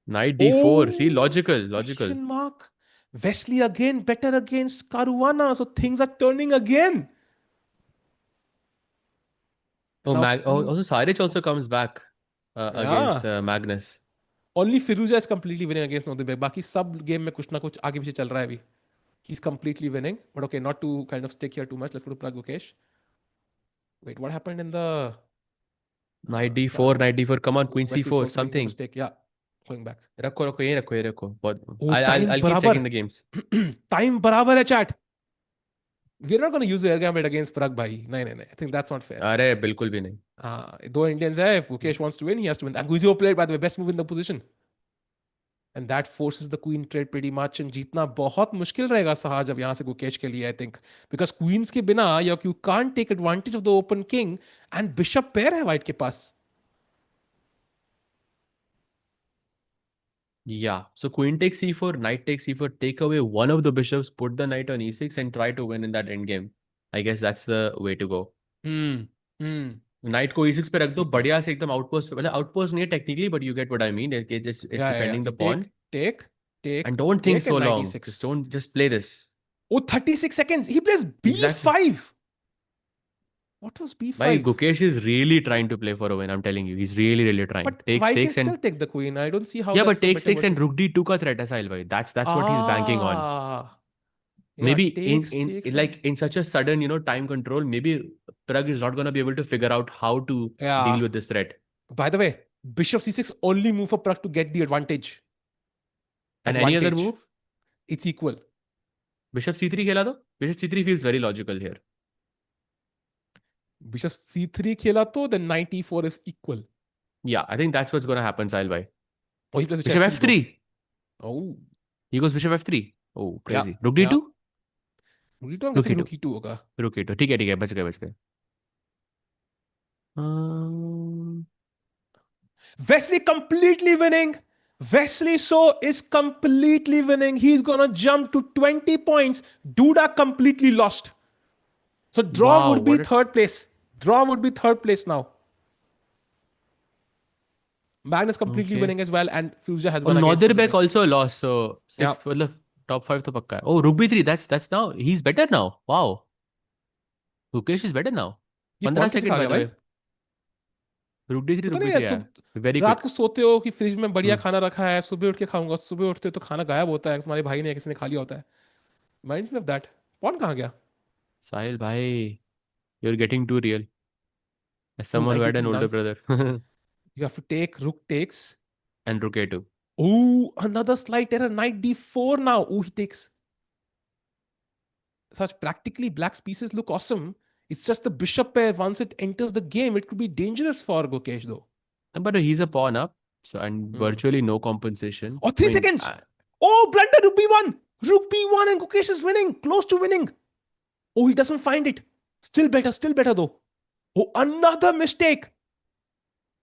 Knight d4. See, Oh, logical, logical. question mark. Wesley again better against Caruana, so things are turning again. Oh, Now Also Queen's, Saric also comes back against yeah. Magnus. Only Firuza is completely winning against Nodibek. बाकी सब game में कुछ ना कुछ आगे पीछे चल रहा है अभी. He's completely winning. But okay, not to kind of stick here too much. Let's go to Prag Gukesh. Wait, what happened in the Knight d4, Prag? knight d4. Come on, Oh, queen Wesley c4, Sosa making a something. mistake. Yeah, going back. रखो रखो ये रखो ये रखो बहुत Oh, I'll time keep बराबर. checking the games. Time बराबर है chat. We're not going to use the air gambit against Prag bhai. नहीं नहीं नहीं. I think that's not fair. अरे बिल्कुल भी नहीं. Though Indians है, if Gukesh wants to win, he has to win. And Guizio played, by the way, best move in the position. And that forces the queen trade pretty much. And जीतना बहुत मुश्किल रहेगा सहाज अब यहाँ से गुकेश के लिए, I think. Because queens के बिना you can't take advantage of the open king. And bishop pair है white के पास. Yeah. So queen takes c4, knight takes c4, take away one of the bishops, put the knight on e6 and try to win in that endgame. I guess that's the way to go. Hmm. Hmm. Night को e6 पे रख दो बढ़िया से एकदम outpost पे, मतलब outpost नहीं है technically but you get what I mean, it's Yeah. Defending You the pawn. take, and don't think take so and long, 96. Just don't just play this. Oh, 36 seconds. He plays exactly. b5. What was भाई b5? Gukesh is really trying to play for a win, I am telling you, he is really really trying. But takes white can takes and still take the queen. I don't see how या but that's a takes better takes and version. Rook d2 का threat है साहिल भाई, that's what he is banking on. Ah. Yeah, Maybe takes, in takes like and in such a sudden time control, maybe Prag is not going to be able to figure out how to yeah. deal with this threat. By the way, bishop c6 only move for Prag to get the advantage. And any other Advantage. move? It's equal. Bishop c3 खेला तो? Bishop c3 feels very logical here. Bishop c3 खेला तो then knight e4 is equal. Yeah, I think that's what's going to happen, Sahil bhai. Oh, he plays Bishop bishop f3 though. f3. Oh, He goes bishop f3. Oh, yeah, crazy. Rook yeah. d2? Rook e2, I'm Rook guessing e2. rook e2 होगा. Rook e2. ठीक है, बच गए, बच गए. Um, Wesley completely winning. Wesley So is completely winning. He's gonna jump to 20 points. Duda completely lost. So draw wow, would be what a... third place. Draw would be third place now. Magnus completely Okay. winning as well, and Fuja has Oh, won against Nodirbek Nodibek. also lost, so Yeah. sixth, मतलब top 5 तो पक्का है. Oh, Rook b3, that's now, he's better now. Wow. Gukesh is better now. ये 15 pawn कैसे second खा bye गया the भाई? वे. पता रुक नहीं भी यार, दिया है. वेरी रात क्विक. को सोते हो कि फ्रिज में बढ़िया हम्म. खाना रखा है, सुबह उठ के खाऊंगा, सुबह उठते तो खाना गायब होता है, तुम्हारे भाई ने किसी ने खा लिया होता है. Reminds me of that. Pawn कहाँ गया? साहिल भाई, you're getting too real. As Oh, someone who knight had an e3 older now. brother. You have to take, rook takes. And Rook a2. Oh, another slight error. Knight d4 now. Oh, he takes. Such practically black's pieces look awesome. It's just the bishop pair. Once it enters the game, it could be dangerous for Gukesh though. But he's a pawn up, so and Hmm. virtually no compensation. Oh, I 3 seconds. Oh, blunder. Rook b1. Rook b1 and Gukesh is winning. Close to winning. Oh, he doesn't find it. Still better though. Oh, another mistake.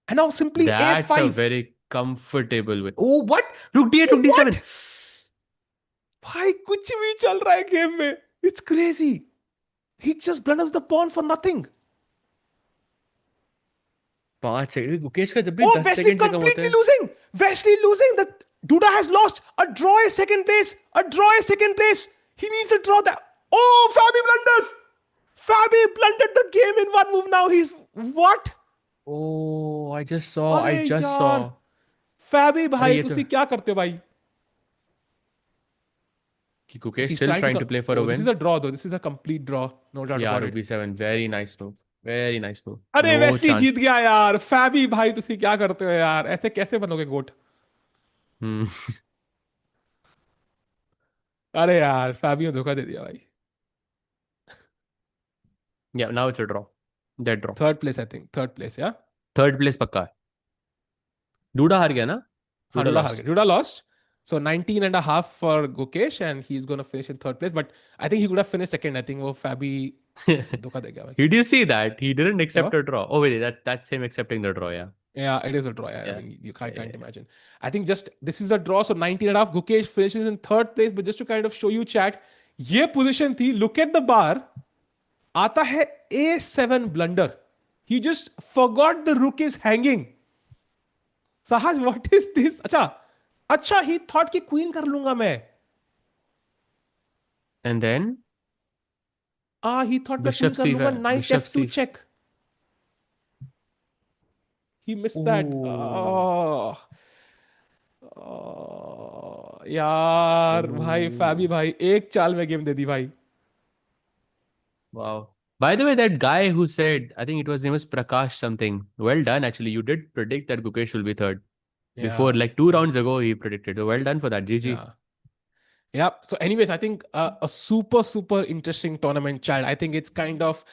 And now simply that's a a5. very comfortable win. Oh, what? Rook d8, Oh, Rook what? d7. भाई कुछ भी चल रहा है game में. It's crazy. He just blunders the pawn for nothing. 5 second Gukesh का जब भी Oh, 10 Wesley सेकंड से कम होते completely हैं. losing. Wesley losing. The Duda has lost. A draw is second place. A draw is second place. He needs a draw. That. Oh, Fabi blunders. Fabi blundered the game in one move. Now he's what? Oh, I just saw. I अरे just यार, saw. फैबी अरे भाई ये तो तुसी क्या करते हो भाई? कि Gukesh He's still trying to. trying to play for a Oh, this is win. a draw though. This is a complete draw. No doubt Yeah, about Rook it. b7. Very nice move. Very nice move. अरे No Wesley chance. जीत गया यार. फैबी भाई तुसी क्या करते हो यार? ऐसे कैसे बनोगे गोट? Hmm. अरे यार फैबी ने धोखा दे दिया भाई. Yeah, now it's a draw. Dead draw. Third place I think. Third place या. थर्ड प्लेस पक्का है. डूडा हार गया ना? हाँ, डूडा Duda हार लॉस्ट. गया. Duda lost. So 19 and a half for Gukesh and he's going to finish in third place. But I think he could have finished second. I think वो Fabi धोखा दे गया भाई. Did you see that? He didn't क्या accept हुआ? a draw. Oh wait, that's him accepting the draw, yeah. Yeah, it is a draw. Yeah, I Yeah. mean, you Yeah, can't yeah. imagine. I think just this is a draw. So 19 and a half. Gukesh finishes in third place. But just to kind of show you chat, ये position थी. Look at the bar. आता है A7 blunder. He just forgot the rook is hanging. Sahaj, what is this? अच्छा, अच्छा, he thought कि queen कर लूंगा मैं. And then He thought मैं queen bishop कर लूंगा. c5, Knight bishop f2 c. check. He missed that. Oh, यार भाई, फैबी oh, भाई एक चाल में गेम दे दी भाई. wow. By the way, that guy who said, I think it was name was Prakash something. Well done, actually. You did predict that Gukesh will be third. Before, Yeah, like two yeah, rounds ago, he predicted. So well done for that, GG. yeah. Yeah. So, anyways, I think a super, super interesting tournament, child. I think it's kind of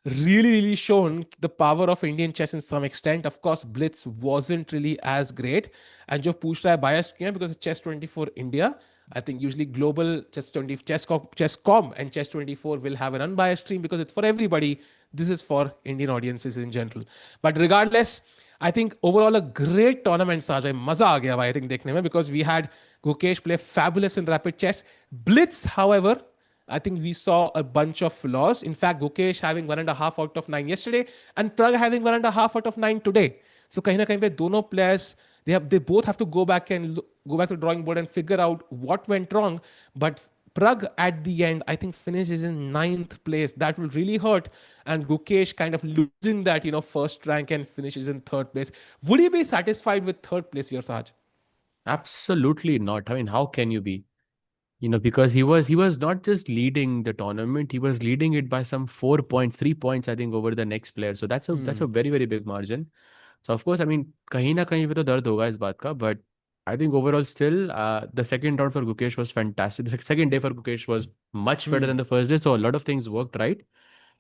really, really shown the power of Indian chess in some extent. Of course, Blitz wasn't really as great. And जो पूछ रहा है biased क्यों है? Because Chess 24 India, I think usually global Chesscom and Chess 24 will have an unbiased stream because it's for everybody. This is for Indian audiences in general. But regardless, I think overall a great tournament, Sajay. मजा आ गया भाई, I think देखने में, because we had Gukesh play fabulous in rapid chess. Blitz, however, I think we saw a bunch of flaws. In fact, Gukesh having 1.5 out of 9 yesterday and Prag having 1.5 out of 9 today. So कहीं ना कहीं पे दोनों players, they both have to go back and go back to the drawing board and figure out what went wrong. But Prag at the end, I think finishes in ninth place. That will really hurt. And Gukesh kind of losing that, first rank and finishes in third place. Would he be satisfied with third place here, Saj? Absolutely not. I mean, how can you be? Because he was not just leading the tournament, he was leading it by some 4.3 points, I think, over the next player. So that's a very, very big margin. So of course, I mean, कहीं ना कहीं पे तो दर्द होगा इस बात का, but I think overall still the second round for Gukesh was fantastic. The second day for Gukesh was much better than Hmm. the first day, so a lot of things worked right.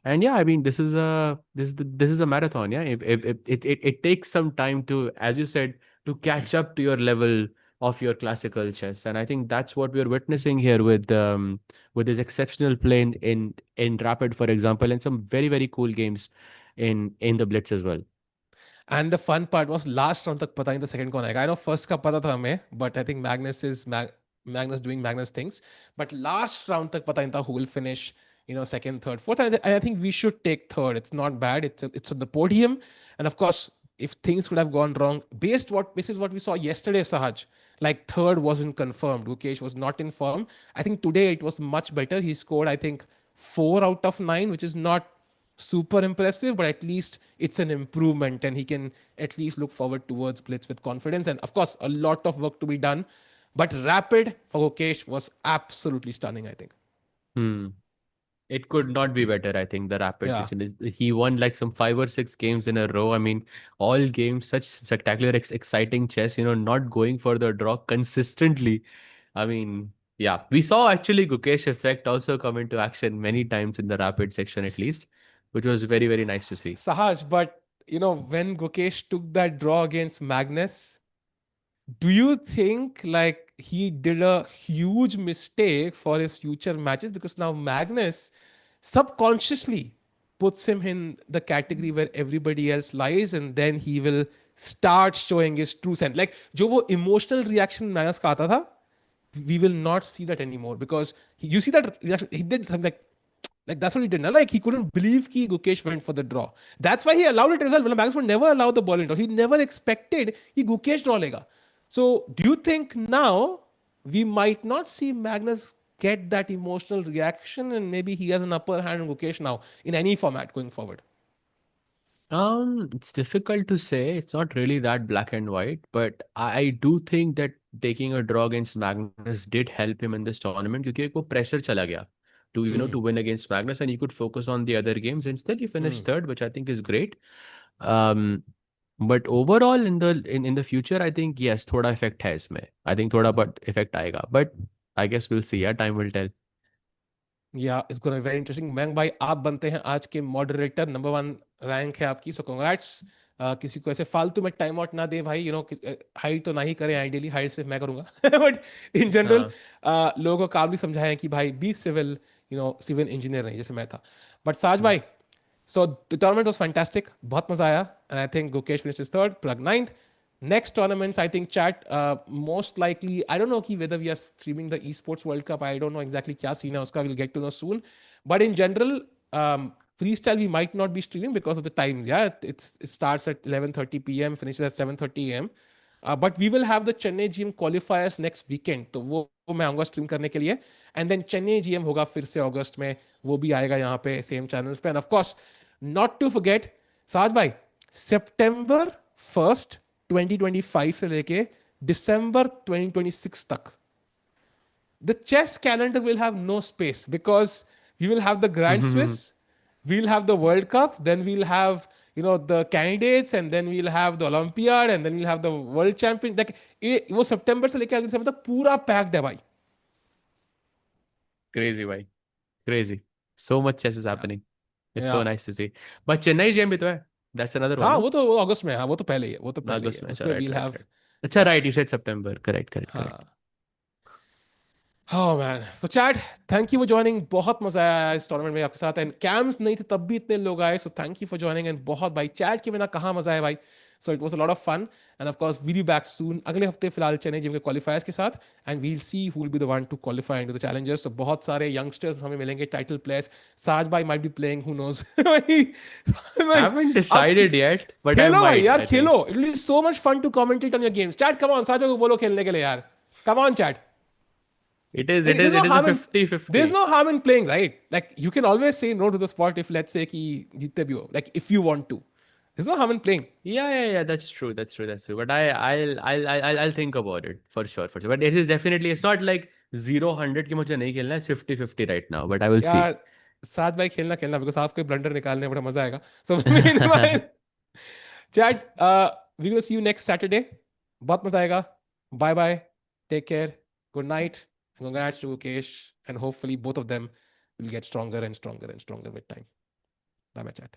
And yeah, I mean, this is a marathon. Yeah, it takes some time to, as you said, to catch up to your level of your classical chess, and I think that's what we're witnessing here with this exceptional play in Rapid, for example, and some very, very cool games in the Blitz as well. And the fun part was last round तक पता नहीं था second कौन आएगा. I know first का पता था हमें, but I think Magnus doing Magnus things. But last round तक पता नहीं था who will finish, second, third, fourth. And I think we should take third. It's not bad. It's on the podium. And of course, if things could have gone wrong, based what we saw yesterday, Sahaj, like third wasn't confirmed. Gukesh was not in form. I think today it was much better. He scored, I think, 4 out of 9, which is not super impressive, but at least it's an improvement and he can at least look forward towards Blitz with confidence. And of course, a lot of work to be done. But Rapid for Gukesh was absolutely stunning, I think. Hmm. It could not be better, I think, the Rapid Yeah. section. He won like some 5 or 6 games in a row. I mean, all games, such spectacular, exciting chess, not going for the draw consistently. I mean, yeah, we saw actually Gukesh effect also come into action many times in the Rapid section at least, which was very, very nice to see. Sahaj, but when Gukesh took that draw against Magnus, do you think like he did a huge mistake for his future matches? Because now Magnus subconsciously puts him in the category where everybody else lies, and then he will start showing his true sense. Like जो वो emotional reaction Magnus का आता था, we will not see that anymore because you see that reaction, he did something like that's what he did. Now. Like he couldn't believe कि Gukesh went for the draw. That's why he allowed it as well. Magnus would never allow the ball in draw. He never expected कि Gukesh draw लेगा. So do you think now we might not see Magnus get that emotional reaction and maybe he has an upper hand on Gukesh now in any format going forward? It's difficult to say. It's not really that black and white, but I do think that taking a draw against Magnus did help him in this tournament क्योंकि एक वो pressure चला गया to Hmm. win against Magnus and he could focus on the other games. Instead, he Hmm. finished third, which I think is great. Um, but overall in the future, I think yes, थोड़ा effect है इसमें. I think थोड़ा but effect आएगा. But I guess we'll see. Yeah, time will tell. या it's gonna be very interesting. Mayank भाई, आप बनते हैं आज के मॉडरेटर. नंबर 1 रैंक है आपकी, सो कंग्रेट्स. किसी को ऐसे फालतू में टाइम आउट ना दे भाई. हाइड तो ना ही करें, आइडियली हाइड सिर्फ मैं करूंगा. बट इन जनरल हाँ. लोगों को काम भी समझाएं कि भाई बी सिविल, सिविल इंजीनियर नहीं जैसे मैं था. बट साज भाई, so the tournament was fantastic. बहुत मजा आया. And I think Gukesh finishes third, Prag ninth. Next tournaments, I think chat most likely. I don't know whether we are streaming the esports World Cup. I don't know exactly क्या scene है उसका. We'll get to know soon. But in general, Freestyle we might not be streaming because of the times. Yeah, it starts at 11:30 p.m. finishes at 7:30 a.m. But we will have the Chennai GM qualifiers next weekend. तो वो मैं आऊँगा stream करने के लिए. And then Chennai GM होगा फिर से अगस्त में. वो भी आएगा यहाँ पे सेम चैनल्स पे. And of course, not to forget, साज भाई, सितंबर 1st 2025 से लेके दिसंबर 2026 तक the chess calendar will have no space because we will have the Grand Swiss, we'll have the World Cup, then we'll have the candidates, and then we'll have the Olympiad, and then we'll have the World Champion. Like वो सितंबर से लेकर अगले दिसंबर तक पूरा packed है भाई. Crazy, bhai. Crazy. So much chess is happening. It's so Yeah. nice to see. But Chennai GM भी तो है. That's another one, हाँ no? वो तो अगस्त में है. हाँ वो तो पहले ही है. वो तो पहले ही है. August में. अच्छा, उसमें right, we'll right, have. right. अच्छा, Yeah. right. You said September. Correct, correct, correct. हाँ. Oh man. So Chad, thank you for joining. बहुत मजा आया इस टूर्नामेंट में आपके साथ. एंड कैम्स नहीं थे तब भी इतने लोग आए. So thank you for joining. And बहुत भाई चैट के बिना कहाँ मजा है भाई. So it was a lot of fun. And of course, we'll be back soon. अगले हफ्ते फिलहाल चेन्नई जिम के क्वालिफायर्स के साथ. And we'll see who will be the one to qualify into the challengers. So बहुत सारे youngsters हमें मिलेंगे, title players. साज भाई might be playing, who knows. भाई भाई, Haven't आप decided yet, but I खेलो भाई might, यार I Khelo. think. It will be so much fun to commentate on your games. Chat, come on, साज भाई को बोलो खेलने के लिए यार. Come on, chat. It is, Like, it is, it is a 50 there's 50. no harm in playing, right? Like you can always say no to the spot if let's say कि जीतते भी हो. Like if you want to, there's no harm in playing. Yeah, yeah, yeah. That's true. That's true. That's true. But I'll think about it for sure, for sure. But it is definitely, it's not like 0 100 कि मुझे नहीं खेलना है. It's 50 50 right now. But I will see. यार साथ भाई खेलना खेलना बिकॉज आपको ब्लंडर निकालने में बड़ा मजा आएगा. So meanwhile, chat, we will see you next Saturday. बहुत मजा आएगा. Bye bye. Take care. Good night. And congrats to Gukesh. And hopefully both of them will get stronger and stronger and stronger with time. Bye bye, chat.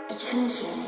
Attention.